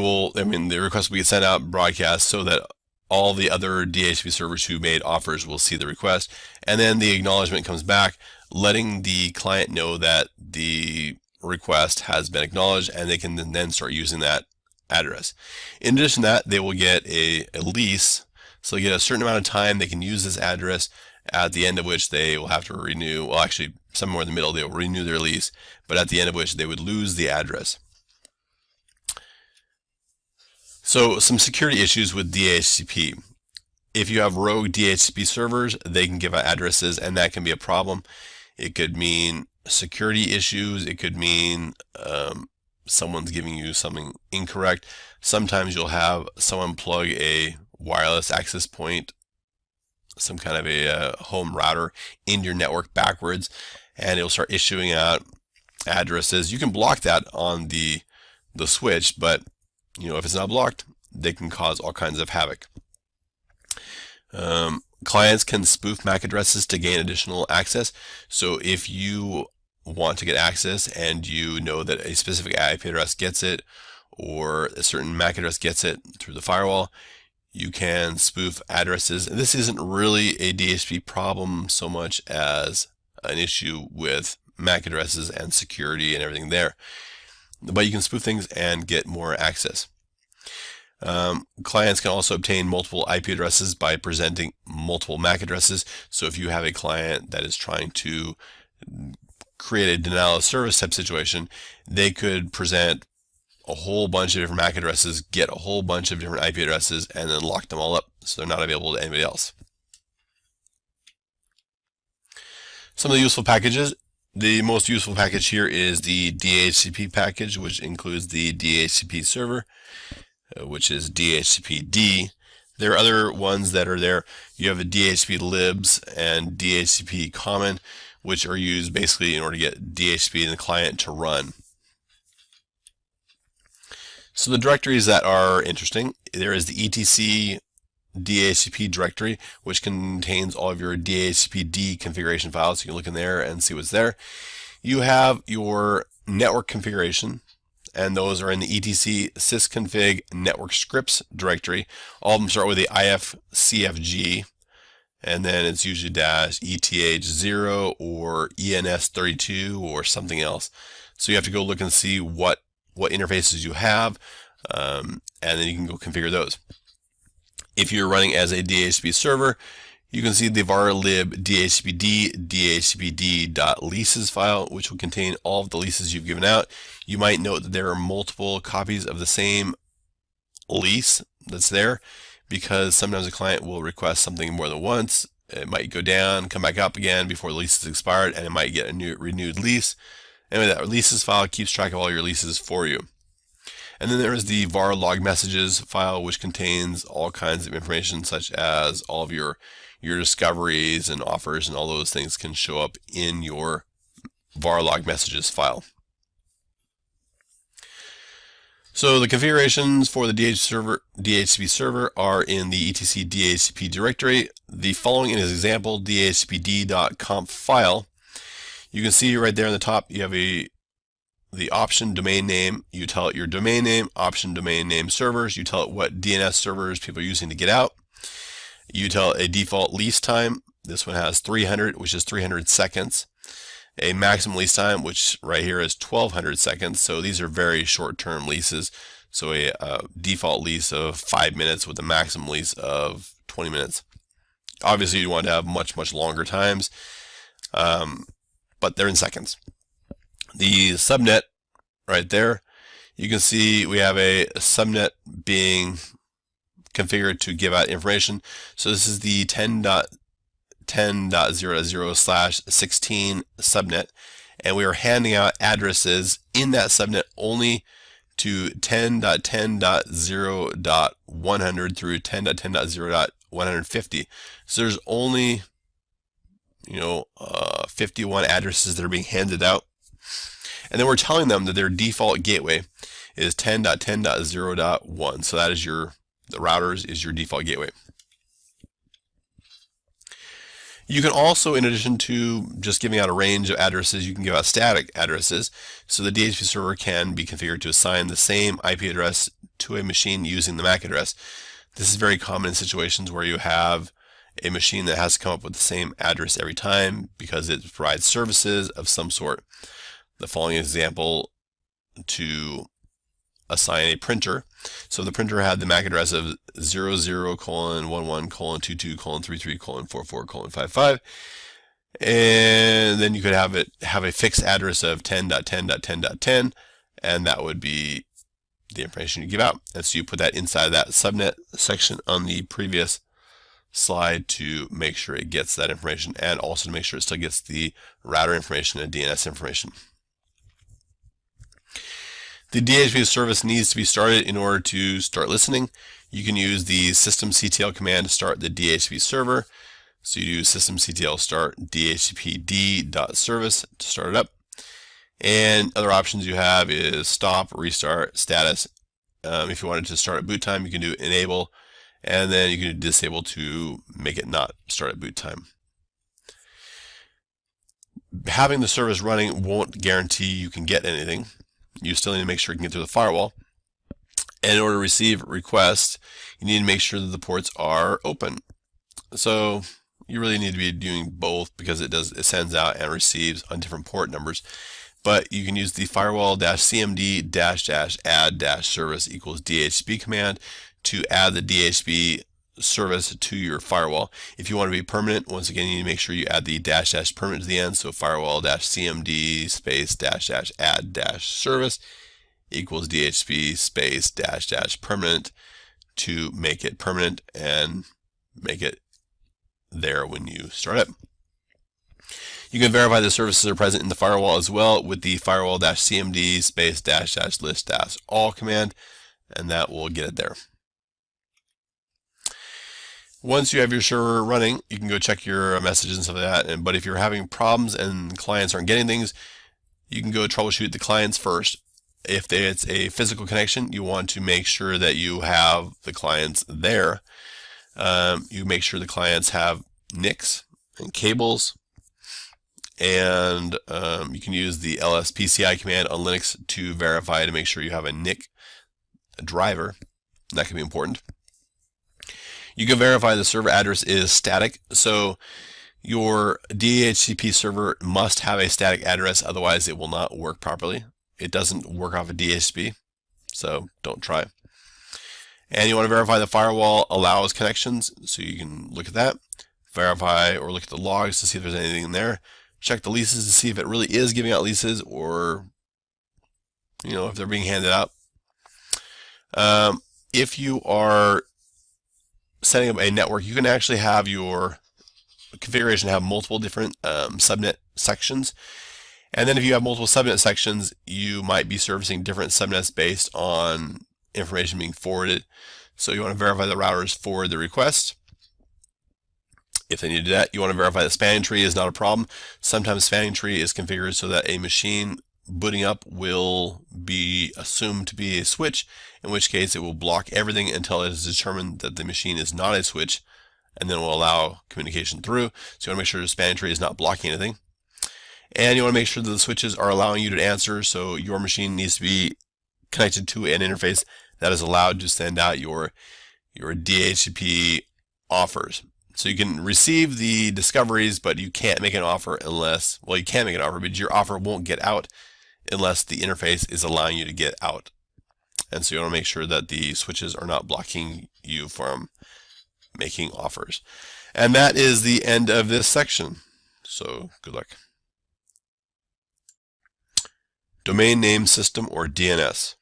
request will be sent out broadcast so that all the other DHCP servers who made offers will see the request, and then the acknowledgement comes back letting the client know that the request has been acknowledged, and they can then start using that address. In addition to that, they will get a lease, so they get a certain amount of time they can use this address, at the end of which they will have to renew, well actually somewhere in the middle they will renew their lease, but at the end of which they would lose the address. So some security issues with DHCP. If you have rogue DHCP servers, they can give out addresses, and that can be a problem. It could mean security issues. It could mean someone's giving you something incorrect. Sometimes you'll have someone plug a wireless access point, some kind of a home router, in your network backwards, and it'll start issuing out addresses. You can block that on the switch, but if it's not blocked, they can cause all kinds of havoc. Clients can spoof MAC addresses to gain additional access. So if you want to get access and you know that a specific IP address gets it, or a certain MAC address gets it through the firewall, you can spoof addresses. And this isn't really a DHCP problem so much as an issue with MAC addresses and security and everything there. But you can spoof things and get more access. Clients can also obtain multiple IP addresses by presenting multiple MAC addresses. So if you have a client that is trying to create a denial of service type situation, they could present a whole bunch of different MAC addresses, get a whole bunch of different IP addresses, and then lock them all up so they're not available to anybody else. Some of the useful packages. The most useful package here is the DHCP package, which includes the DHCP server, which is DHCPD. There are other ones that are there. You have a DHCP libs and DHCP common, which are used basically in order to get DHCP in the client to run. So the directories that are interesting, there is the etc DHCP directory, which contains all of your DHCPD configuration files. So you can look in there and see what's there. You have your network configuration, and those are in the etc sysconfig network scripts directory. All of them start with the ifcfg, and then it's usually -eth0 or ens32 or something else. So you have to go look and see what interfaces you have, and then you can go configure those. If you're running as a DHCP server, you can see the var lib dhcpd dhcpd.leases file, which will contain all of the leases you've given out. You might note that there are multiple copies of the same lease that's there, because sometimes a client will request something more than once. It might go down, come back up again before the lease is expired, and it might get a new renewed lease. Anyway, that leases file keeps track of all your leases for you. And then there is the var log messages file, which contains all kinds of information, such as all of your discoveries and offers, and all those things can show up in your var log messages file. So the configurations for the DHCP server are in the etc DHCP directory. The following is example dhcpd.conf file. You can see right there on the top, you have the option domain name. You tell it your domain name, option domain name servers. You tell it what DNS servers people are using to get out. You tell a default lease time. This one has 300, which is 300 seconds. A maximum lease time, which right here is 1200 seconds. So these are very short-term leases. So a default lease of 5 minutes with a maximum lease of 20 minutes. Obviously, you want to have much, much longer times, but they're in seconds. The subnet right there, you can see we have a subnet being configured to give out information. So this is the 10.10.0.0/16 subnet, and we are handing out addresses in that subnet only to 10.10.0.100 through 10.10.0.150. So there's only 51 addresses that are being handed out, and then we're telling them that their default gateway is 10.10.0.1. So that is the routers is your default gateway. You can also, in addition to just giving out a range of addresses, you can give out static addresses. So the DHCP server can be configured to assign the same IP address to a machine using the MAC address. This is very common in situations where you have a machine that has to come up with the same address every time because it provides services of some sort. The following example to assign a printer. So the printer had the MAC address of 00:11:22:33:44:55, and then you could have a fixed address of 10.10.10.10, and that would be the information you give out. And so you put that inside that subnet section on the previous slide to make sure it gets that information, and also to make sure it still gets the router information and DNS information. The DHCP service needs to be started in order to start listening. You can use the systemctl command to start the DHCP server. So you do systemctl start dhcpd.service to start it up. And other options you have is stop, restart, status. If you wanted to start at boot time, you can do enable, and then you can do disable to make it not start at boot time. Having the service running won't guarantee you can get anything. You still need to make sure you can get through the firewall. And in order to receive requests, you need to make sure that the ports are open. So you really need to be doing both because it sends out and receives on different port numbers. But you can use the firewall-cmd-add-service equals DHCP command to add the DHCP service to your firewall. If you want to be permanent, once again, you need to make sure you add the -- permanent to the end. So firewall-cmd space -- service equals DHCP space -- permanent to make it permanent and make it there when you start it. You can verify the services are present in the firewall as well with the firewall-cmd space -- list all command, and that will get it there. Once you have your server running, you can go check your messages and stuff like that. But if you're having problems and clients aren't getting things, you can go troubleshoot the clients first. If it's a physical connection, you want to make sure that you have the clients there. You make sure the clients have NICs and cables, and you can use the lspci command on Linux to verify to make sure you have a NIC driver. That can be important. You can verify the server address is static. So your DHCP server must have a static address, otherwise it will not work properly. It doesn't work off a DHCP, so don't try. And you want to verify the firewall allows connections, so you can look at that. Verify or look at the logs to see if there's anything in there. Check the leases to see if it really is giving out leases, or if they're being handed out. If you are setting up a network, you can actually have your configuration have multiple different subnet sections. And then if you have multiple subnet sections, you might be servicing different subnets based on information being forwarded. So you want to verify the routers forward the request. If they need to do that, you want to verify the spanning tree is not a problem. Sometimes spanning tree is configured so that a machine booting up will be assumed to be a switch, in which case it will block everything until it is determined that the machine is not a switch, and then it will allow communication through. So you want to make sure the spanning tree is not blocking anything. And you want to make sure that the switches are allowing you to answer, so your machine needs to be connected to an interface that is allowed to send out your DHCP offers. So you can receive the discoveries, but you can't make an offer unless, well, you can make an offer, but your offer won't get out unless the interface is allowing you to get out. And so you want to make sure that the switches are not blocking you from making offers. And that is the end of this section. So good luck. Domain Name System, or DNS.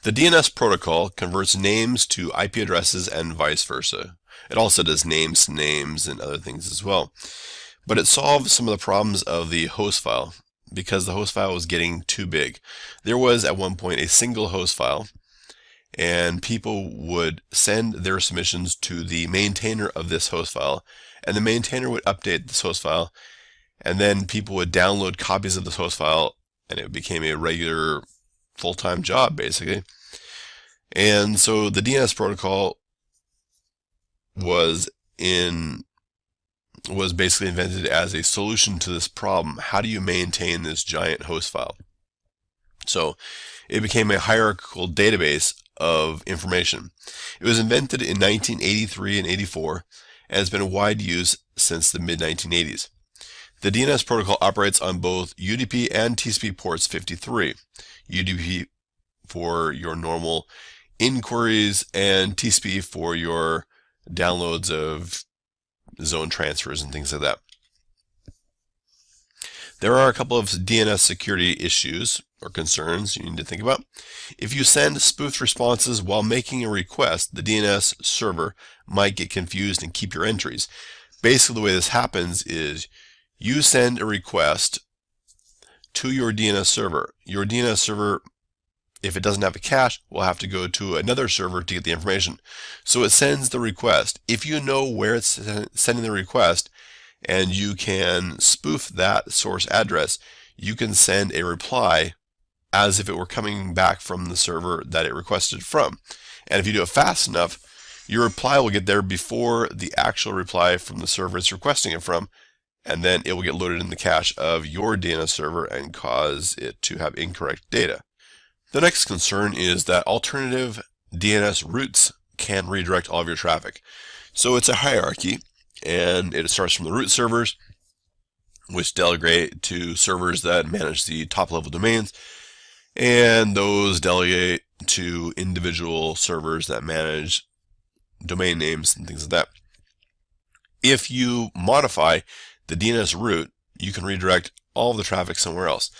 The DNS protocol converts names to IP addresses and vice versa. It also does names to names and other things as well. But it solved some of the problems of the host file because the host file was getting too big. There was at one point a single host file, and people would send their submissions to the maintainer of this host file, and the maintainer would update this host file, and then people would download copies of this host file, and it became a regular full-time job basically. And so the DNS protocol was basically invented as a solution to this problem. How do you maintain this giant host file? So it became a hierarchical database of information. It was invented in 1983 and 84 and has been in wide use since the mid-1980s. The DNS protocol operates on both UDP and TCP ports 53. UDP for your normal inquiries and TCP for your downloads of zone transfers and things like that. There are a couple of DNS security issues or concerns you need to think about. If you send spoofed responses while making a request, the DNS server might get confused and keep your entries. Basically, the way this happens is you send a request to your DNS server. Your DNS server, if it doesn't have a cache, will have to go to another server to get the information. So it sends the request. If you know where it's sending the request and you can spoof that source address, you can send a reply as if it were coming back from the server that it requested from. And if you do it fast enough, your reply will get there before the actual reply from the server it's requesting it from, and then it will get loaded in the cache of your DNS server and cause it to have incorrect data. The next concern is that alternative DNS routes can redirect all of your traffic. So it's a hierarchy, and it starts from the root servers, which delegate to servers that manage the top level domains, and those delegate to individual servers that manage domain names and things like that. If you modify the DNS route, you can redirect all of the traffic somewhere else.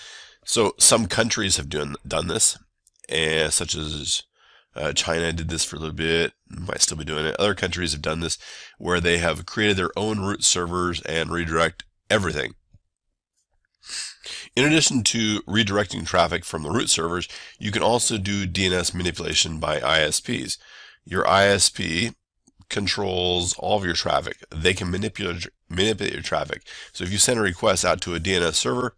So some countries have done this, and such as China did this for a little bit, might still be doing it. Other countries have done this where they have created their own root servers and redirect everything. In addition to redirecting traffic from the root servers, you can also do DNS manipulation by ISPs. Your ISP controls all of your traffic. They can manipulate your traffic. So if you send a request out to a DNS server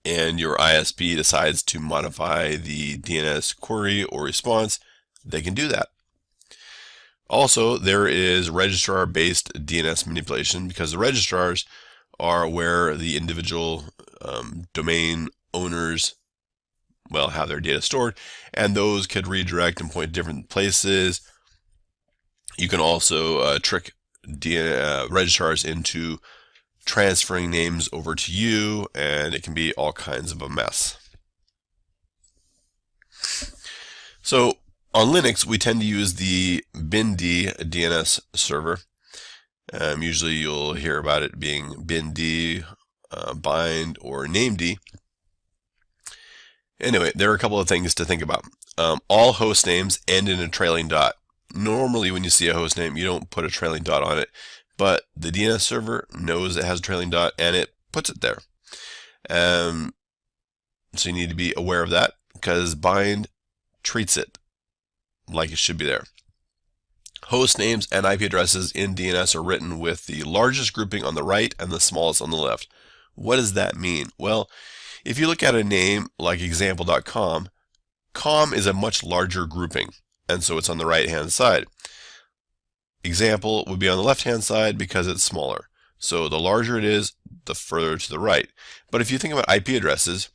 and your ISP decides to modify the DNS query or response, they can do that. Also, there is registrar-based DNS manipulation, because the registrars are where the individual domain owners have their data stored, and those could redirect and point to different places. You can also trick registrars into transferring names over to you, and it can be all kinds of a mess. So on Linux, we tend to use the BinD DNS server. Usually you'll hear about it being BinD, bind, or named. Anyway, there are a couple of things to think about. All host names end in a trailing dot. Normally when you see a host name, you don't put a trailing dot on it, but the DNS server knows it has a trailing dot and it puts it there. So you need to be aware of that, because bind treats it like it should be there. Host names and IP addresses in DNS are written with the largest grouping on the right and the smallest on the left. What does that mean? Well, if you look at a name like example.com, com is a much larger grouping, and so it's on the right hand side. Example would be on the left hand side because it's smaller. So the larger it is, the further to the right. But if you think about IP addresses,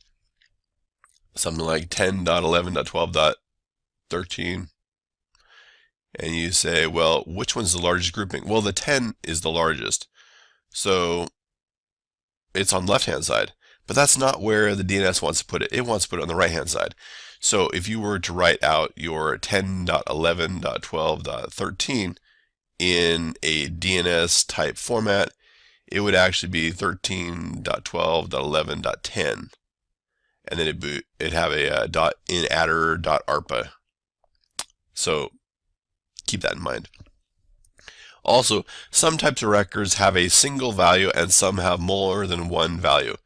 something like 10.11.12.13, and you say, well, which one's the largest grouping? Well, the 10 is the largest. So it's on the left-hand side. But that's not where the DNS wants to put it. It wants to put it on the right-hand side. So if you were to write out your 10.11.12.13 in a DNS type format, it would actually be 13.12.11.10. And then it'd have a .inaddr.arpa. So keep that in mind. Also, some types of records have a single value and some have more than one value.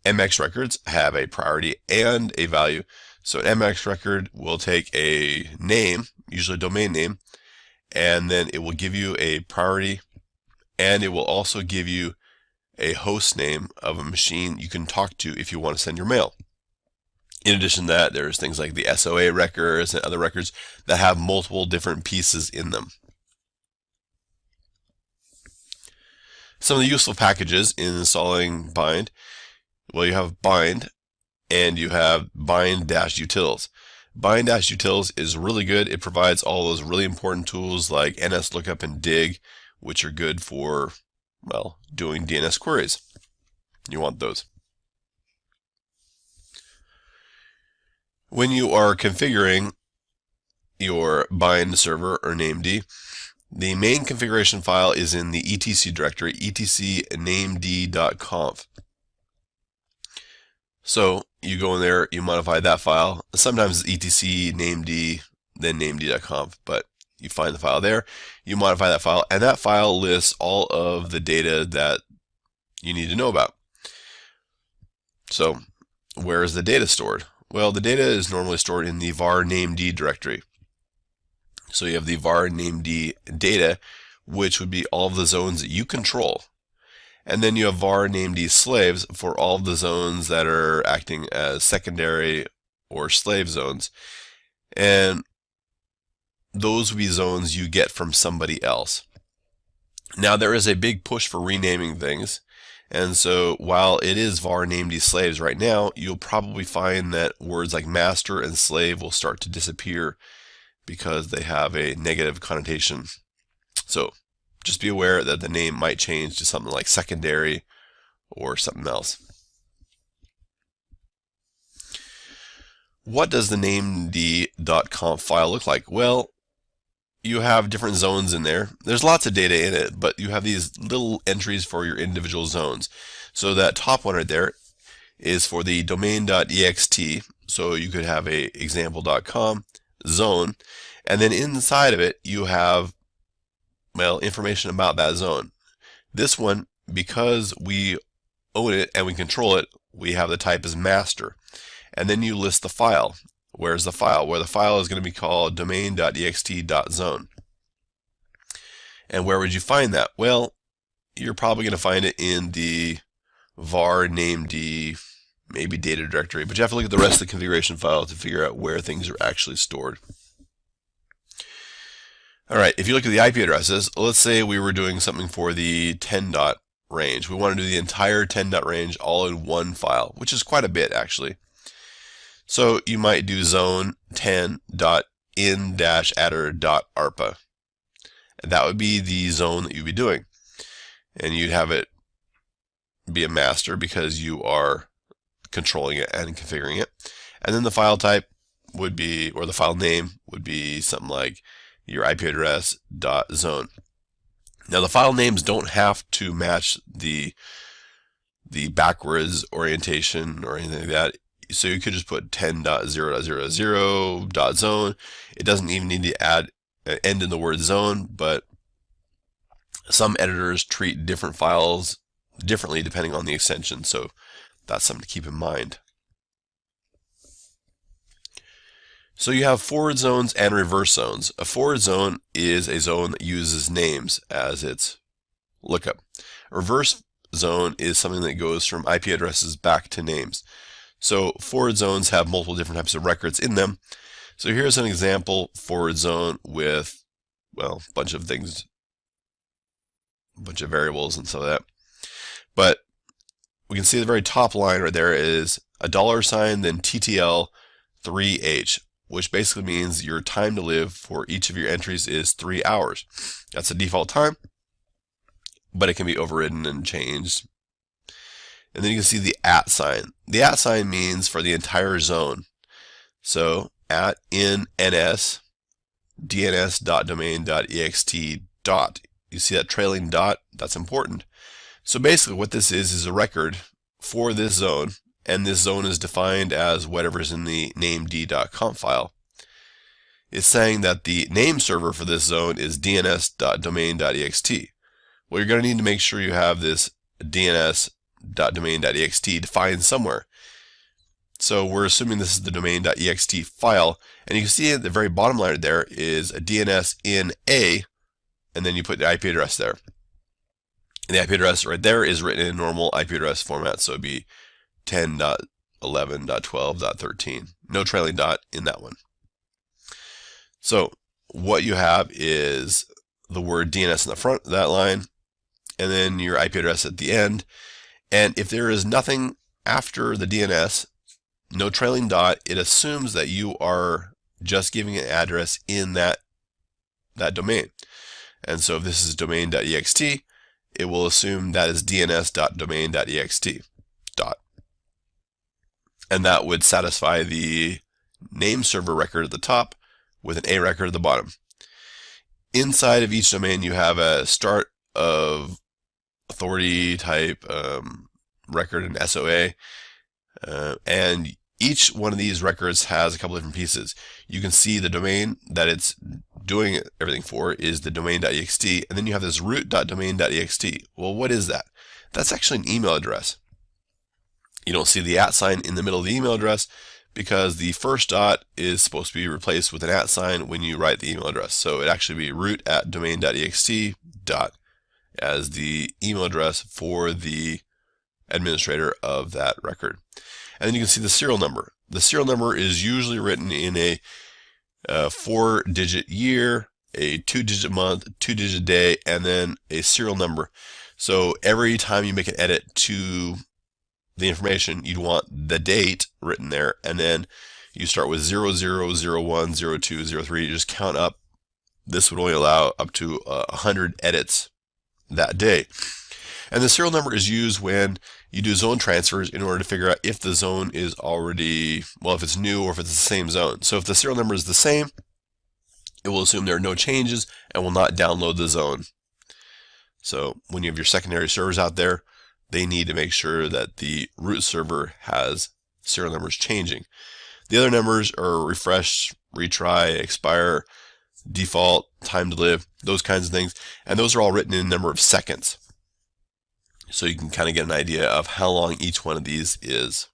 MX records have a priority and a value. So an MX record will take a name, usually a domain name, and then it will give you a priority, and it will also give you a host name of a machine you can talk to if you want to send your mail. In addition to that, there's things like the SOA records and other records that have multiple different pieces in them. Some of the useful packages in installing bind, well, you have bind and you have bind-utils. Bind-utils is really good. It provides all those really important tools like NSLOOKUP and dig, which are good for, well, doing DNS queries. You want those. When you are configuring your bind server or named, the main configuration file is in the etc directory, etc named.conf. So you go in there, you modify that file. Sometimes it's etc named, then named.conf, but you find the file there, you modify that file, and that file lists all of the data that you need to know about. So where is the data stored? Well, the data is normally stored in the var named directory. So you have the var named data, which would be all of the zones that you control. And then you have var named slaves for all of the zones that are acting as secondary or slave zones. And those would be zones you get from somebody else. Now there is a big push for renaming things. And so while it is var named slaves right now, you'll probably find that words like master and slave will start to disappear because they have a negative connotation. So just be aware that the name might change to something like secondary or something else. What does the named.conf file look like? Well, you have different zones in there. There's lots of data in it, but you have these little entries for your individual zones. So that top one right there is for the domain.ext. So you could have a example.com zone, and then inside of it you have, well, information about that zone. This one, because we own it and we control it, we have the type as master. And then you list the file. Where's the file? Where the file is going to be called domain.ext.zone. And where would you find that? Well, you're probably going to find it in the var named maybe data directory, but you have to look at the rest of the configuration file to figure out where things are actually stored. Alright, if you look at the IP addresses, let's say we were doing something for the 10 dot range. We want to do the entire 10 dot range all in one file, which is quite a bit actually. So you might do zone 10.in-adder.arpa. And that would be the zone that you'd be doing. And you'd have it be a master because you are controlling it and configuring it. And then the file type would be, or the file name would be something like your IP address .zone. Now the file names don't have to match the backwards orientation or anything like that. So you could just put 10.0.0.0.zone. It doesn't even need to add an end in the word zone, but some editors treat different files differently depending on the extension, so that's something to keep in mind. So you have forward zones and reverse zones. A forward zone is a zone that uses names as its lookup. A reverse zone is something that goes from IP addresses back to names. So forward zones have multiple different types of records in them. So here's an example forward zone with, well, a bunch of things, a bunch of variables and so that. But we can see the very top line right there is $, then TTL 3H. which basically means your time to live for each of your entries is 3 hours. That's the default time, but it can be overridden and changed. And then you can see the @ sign. The @ sign means for the entire zone. So @ in ns dns.domain.ext dot. You see that trailing dot? That's important. So basically what this is a record for this zone, and this zone is defined as whatever's in the named.conf file. It's saying that the name server for this zone is dns.domain.ext. Well, you're going to need to make sure you have this dns.domain.ext defined somewhere. So we're assuming this is the domain.ext file, and you can see at the very bottom line there is a DNS in A, and then you put the IP address there. And the IP address right there is written in normal IP address format, so it'd be 10.11.12.13. No trailing dot in that one. So what you have is the word DNS in the front of that line, and then your IP address at the end. And if there is nothing after the DNS, no trailing dot, it assumes that you are just giving an address in that domain. And so if this is domain.ext, it will assume that is dns.domain.ext dot. And that would satisfy the name server record at the top with an A record at the bottom. Inside of each domain, you have a start of authority type record and SOA, and each one of these records has a couple different pieces. You can see the domain that it's doing everything for is the domain.ext, and then you have this root.domain.ext. Well, what is that? That's actually an email address. You don't see the @ sign in the middle of the email address because the first dot is supposed to be replaced with an @ sign when you write the email address. So it actually be root@domain.ext dot as the email address for the administrator of that record. And then you can see the serial number. The serial number is usually written in a 4-digit year, a 2-digit month, 2-digit day, and then a serial number. So every time you make an edit to the information, you'd want the date written there, and then you start with 00, 01, 02, 03. You just count up. This would only allow up to 100 edits that day. And the serial number is used when you do zone transfers in order to figure out if the zone is already, well, if it's new or if it's the same zone. So if the serial number is the same, it will assume there are no changes and will not download the zone. So when you have your secondary servers out there, they need to make sure that the root server has serial numbers changing. The other numbers are refresh, retry, expire, default, time to live, those kinds of things. And those are all written in a number of seconds. So you can kind of get an idea of how long each one of these is.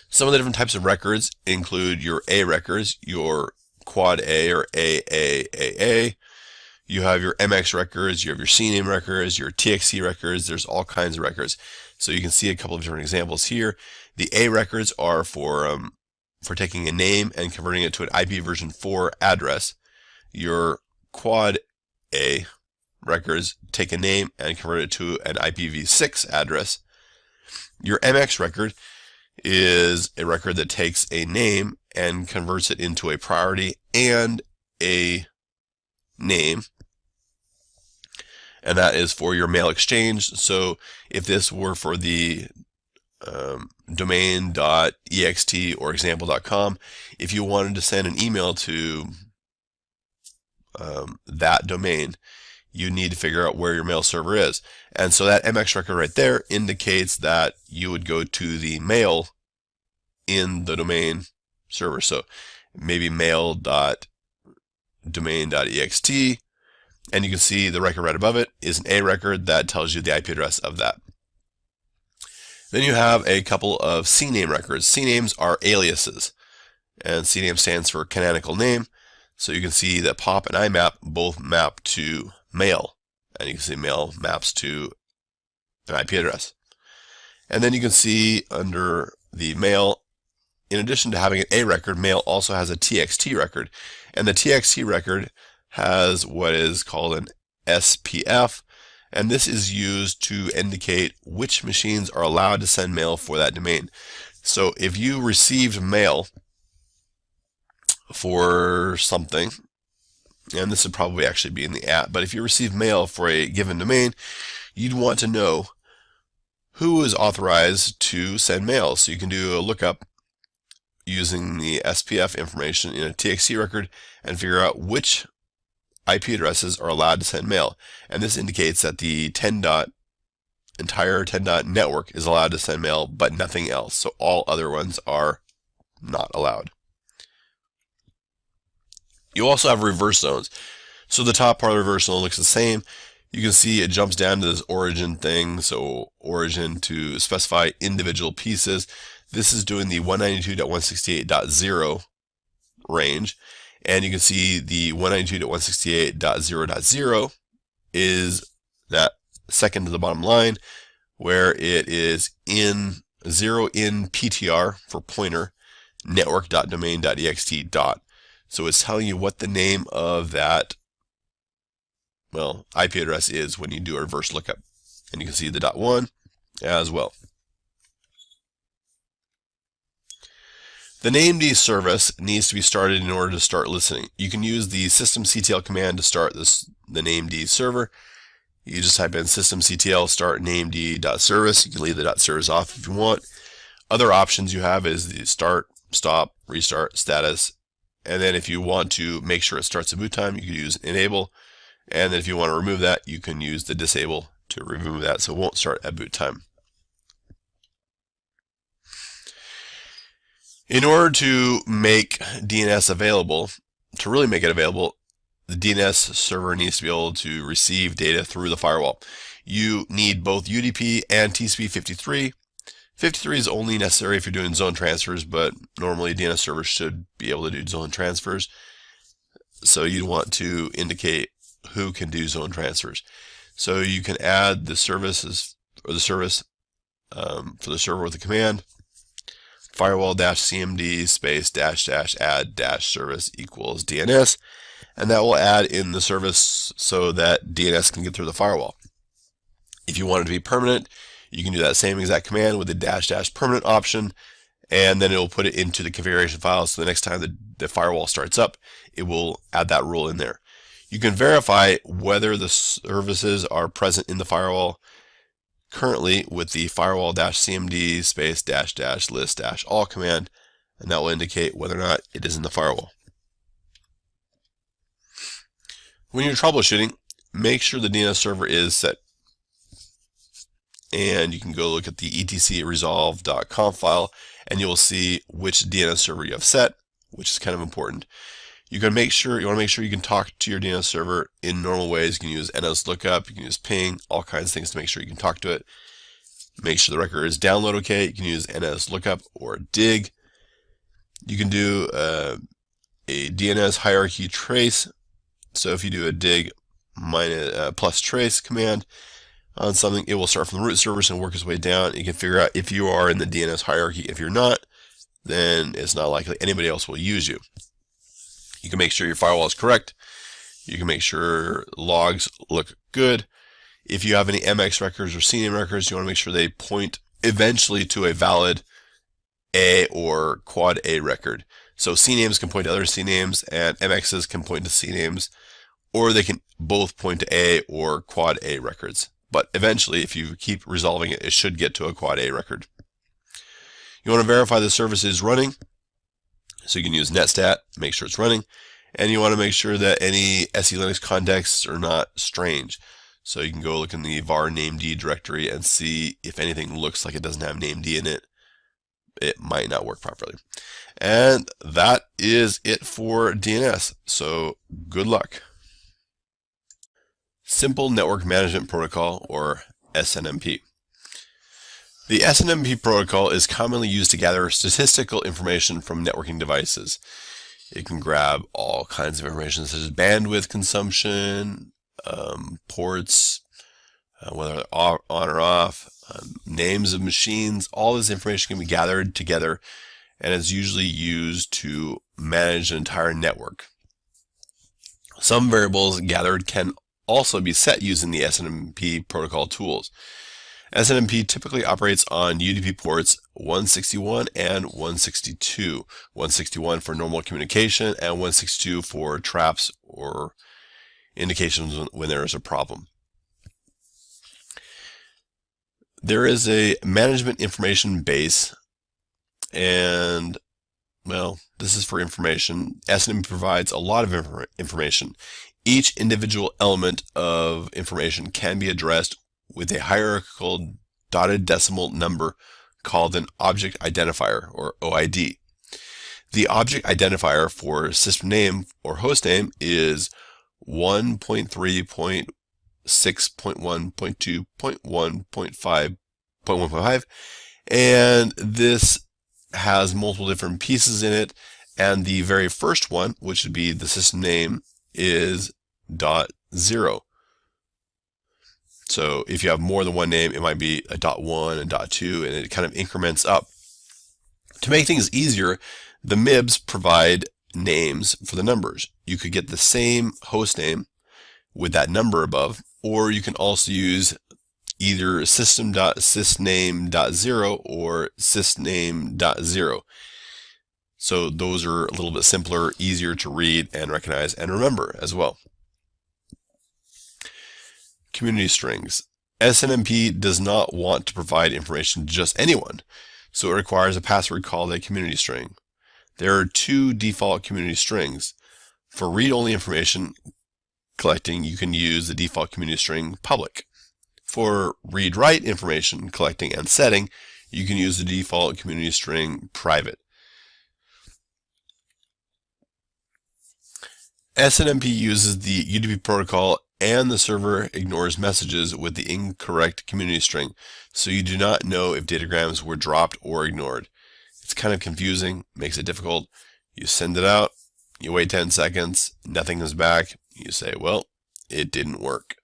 Some of the different types of records include your A records, your quad A or AAAA. You have your MX records, you have your CNAME records, your TXT records. There's all kinds of records. So you can see a couple of different examples here. The A records are for taking a name and converting it to an IP version 4 address. Your quad A records take a name and convert it to an IPv6 address. Your MX record is a record that takes a name and converts it into a priority and a name, and that is for your mail exchange. So if this were for the domain.ext or example.com, if you wanted to send an email to that domain, you need to figure out where your mail server is. And so that MX record right there indicates that you would go to the mail in the domain server. So maybe mail.domain.ext, and you can see the record right above it is an A record that tells you the IP address of that. Then you have a couple of CNAME records. CNAMEs are aliases, and CNAME stands for canonical name. So you can see that POP and IMAP both map to mail, and you can see mail maps to an IP address. And then you can see under the mail, in addition to having an A record, mail also has a TXT record, and the TXT record has what is called an SPF, and this is used to indicate which machines are allowed to send mail for that domain. So if you received mail for something, and this would probably actually be in the app, but if you receive mail for a given domain, you'd want to know who is authorized to send mail. So you can do a lookup using the SPF information in a TXT record and figure out which IP addresses are allowed to send mail. And this indicates that the entire 10. Network is allowed to send mail, but nothing else. So all other ones are not allowed. You also have reverse zones. So the top part of the reverse zone looks the same. You can see it jumps down to this origin thing. So origin to specify individual pieces. This is doing the 192.168.0 range. And you can see the 192.168.0.0 is that second to the bottom line, where it is in 0 in PTR for pointer network.domain.ext dot. So it's telling you what the name of that, well, IP address is when you do a reverse lookup. And you can see the .1 as well. The named service needs to be started in order to start listening. You can use the systemctl command to start the named server. You just type in systemctl start named.service. You can leave the .service off if you want. Other options you have is the start, stop, restart, status. And then if you want to make sure it starts at boot time, you can use enable. And then if you want to remove that, you can use the disable to remove that, so it won't start at boot time. In order to make DNS available, to really make it available, the DNS server needs to be able to receive data through the firewall. You need both UDP and TCP/53. 53 is only necessary if you're doing zone transfers, but normally DNS servers should be able to do zone transfers. So you want to indicate who can do zone transfers. So you can add the services or the service for the server with the command firewall-cmd space -- service equals DNS, and that will add in the service so that DNS can get through the firewall. If you want it to be permanent, you can do that same exact command with the -- permanent option, and then it will put it into the configuration file. So the next time the firewall starts up, it will add that rule in there. You can verify whether the services are present in the firewall currently with the firewall-cmd space -- list - all command, and that will indicate whether or not it is in the firewall. When you're troubleshooting, make sure the DNS server is set. And you can go look at the etcresolve.conf file, and you will see which DNS server you have set, which is kind of important. You want to make sure you can talk to your DNS server in normal ways. You can use NSLookup, you can use ping, all kinds of things to make sure you can talk to it. Make sure the record is download okay. You can use NSLookup or dig. You can do a DNS hierarchy trace. So if you do a dig plus trace command on something, it will start from the root service and work its way down. You can figure out if you are in the DNS hierarchy. If you're not, then it's not likely anybody else will use you. You can make sure your firewall is correct. You can make sure logs look good. If you have any MX records or CNAME records, you want to make sure they point eventually to a valid A or quad A record. So CNAMEs can point to other CNAMEs, and MXs can point to CNAMEs, or they can both point to A or quad A records. But eventually, if you keep resolving it, it should get to a quad A record. You want to verify the service is running. So you can use netstat, make sure it's running, and you want to make sure that any SE Linux contexts are not strange. So you can go look in the var named directory and see if anything looks like it doesn't have named in it. It might not work properly. And that is it for DNS. So good luck. Simple Network Management Protocol, or SNMP. The SNMP protocol is commonly used to gather statistical information from networking devices. It can grab all kinds of information such as bandwidth consumption, ports, whether they're on or off, names of machines. All this information can be gathered together, and is usually used to manage an entire network. Some variables gathered can also be set using the SNMP protocol tools. SNMP typically operates on UDP ports 161 and 162. 161 for normal communication and 162 for traps or indications when there is a problem. There is a management information base, and well, this is for information. SNMP provides a lot of information. Each individual element of information can be addressed with a hierarchical dotted decimal number called an object identifier, or OID. The object identifier for system name or host name is 1.3.6.1.2.1.5, and this has multiple different pieces in it, and the very first one, which would be the system name, is .0. So if you have more than one name, it might be a .1 and .2, and it kind of increments up. To make things easier, the MIBs provide names for the numbers. You could get the same host name with that number above, or you can also use either system.sysname.0 or sysname.0. So those are a little bit simpler, easier to read and recognize and remember as well. Community strings. SNMP does not want to provide information to just anyone, so it requires a password called a community string. There are two default community strings. For read-only information collecting, you can use the default community string public. For read-write information collecting and setting, you can use the default community string private. SNMP uses the UDP protocol, and the server ignores messages with the incorrect community string, so you do not know if datagrams were dropped or ignored. It's kind of confusing, makes it difficult. You send it out, you wait 10 seconds, nothing comes back, you say, well, it didn't work.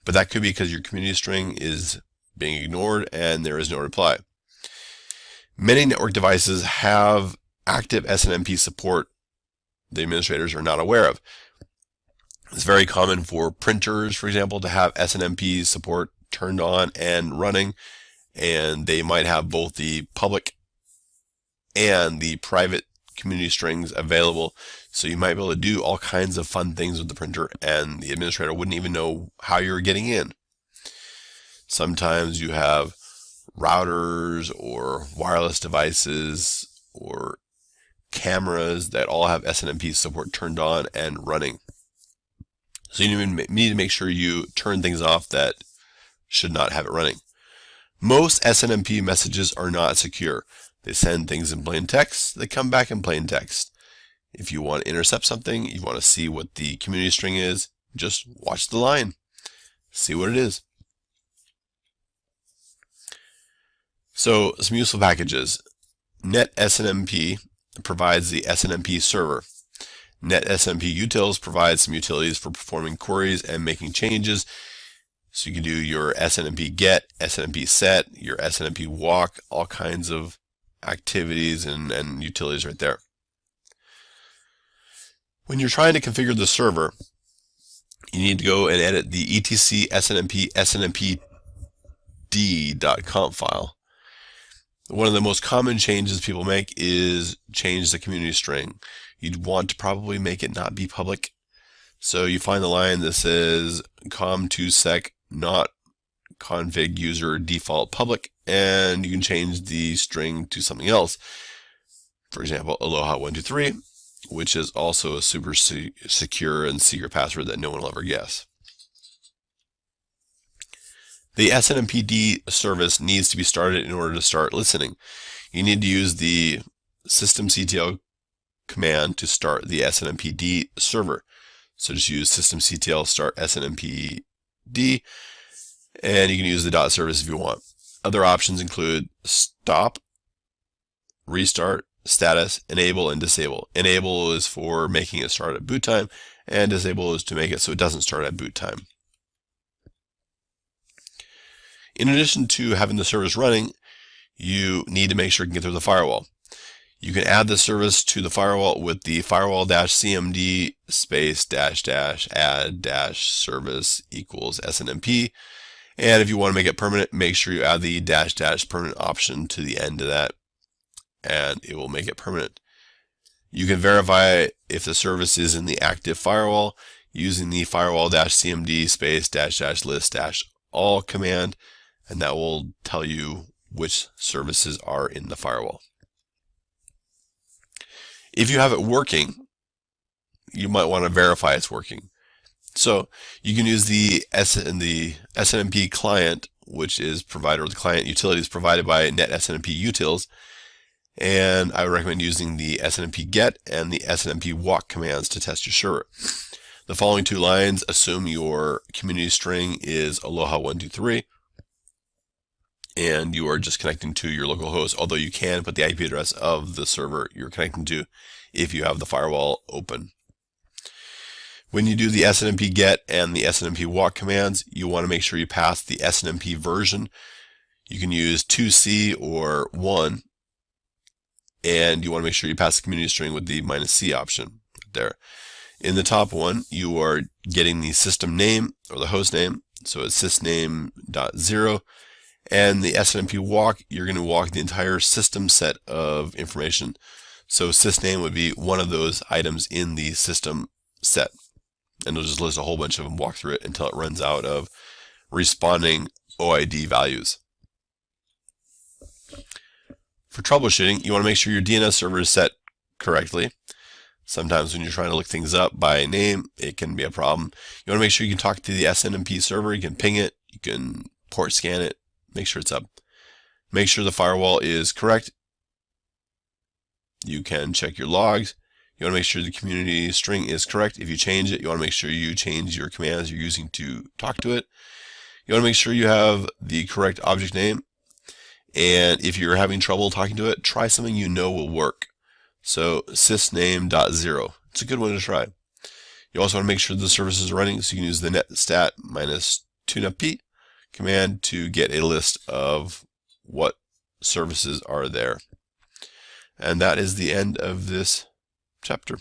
But that could be because your community string is being ignored and there is no reply. Many network devices have active SNMP support the administrators are not aware of. It's very common for printers, for example, to have SNMP support turned on and running, and they might have both the public and the private community strings available, so you might be able to do all kinds of fun things with the printer, and the administrator wouldn't even know how you're getting in. Sometimes you have routers or wireless devices or cameras that all have SNMP support turned on and running. So you need to make sure you turn things off that should not have it running. Most SNMP messages are not secure. They send things in plain text, they come back in plain text. If you want to intercept something, you want to see what the community string is, just watch the line, see what it is. So some useful packages. NetSNMP provides the SNMP server. NetSNMP utils provides some utilities for performing queries and making changes. So you can do your SNMP get, SNMP set, your SNMP walk, all kinds of activities and utilities right there. When you're trying to configure the server, you need to go and edit the etc snmp snmpd.conf file. One of the most common changes people make is change the community string. You'd want to probably make it not be public. So you find the line that says com2sec not config user default public, and you can change the string to something else. For example, aloha123, which is also a super secure and secret password that no one will ever guess. The SNMPD service needs to be started in order to start listening. You need to use the systemctl command to start the SNMPD server. So just use systemctl start SNMPD, and you can use the .service if you want. Other options include stop, restart, status, enable, and disable. Enable is for making it start at boot time, and disable is to make it so it doesn't start at boot time. In addition to having the service running, you need to make sure it can get through the firewall. You can add the service to the firewall with the firewall-cmd space -- add - service equals SNMP, And if you want to make it permanent, make sure you add the -- permanent option to the end of that, and it will make it permanent. You can verify if the service is in the active firewall using the firewall-cmd space -- list -all command, and that will tell you which services are in the firewall. If you have it working, you might want to verify it's working. So you can use the SNMP client, which is provided, or the client utilities provided by NetSNMP utils, and I would recommend using the SNMP get and the SNMP walk commands to test your server. The following two lines assume your community string is aloha123, and you are just connecting to your local host, although you can put the IP address of the server you're connecting to if you have the firewall open. When you do the SNMP get and the SNMP walk commands, you want to make sure you pass the SNMP version. You can use 2C or 1, and you want to make sure you pass the community string with the -C option there. In the top one, you are getting the system name or the host name, so it's sysname.0, and the SNMP walk, you're going to walk the entire system set of information. So sysname would be one of those items in the system set, and it'll just list a whole bunch of them, walk through it until it runs out of responding OID values. For troubleshooting, you want to make sure your DNS server is set correctly. Sometimes when you're trying to look things up by name, it can be a problem. You want to make sure you can talk to the SNMP server. You can ping it, you can port scan it, make sure it's up. Make sure the firewall is correct. You can check your logs. You want to make sure the community string is correct. If you change it, you want to make sure you change your commands you're using to talk to it. You want to make sure you have the correct object name. And if you're having trouble talking to it, try something you know will work. So sysname.0. It's a good one to try. You also want to make sure the service is running, so you can use the netstat -tunap command to get a list of what services are there. And that is the end of this chapter.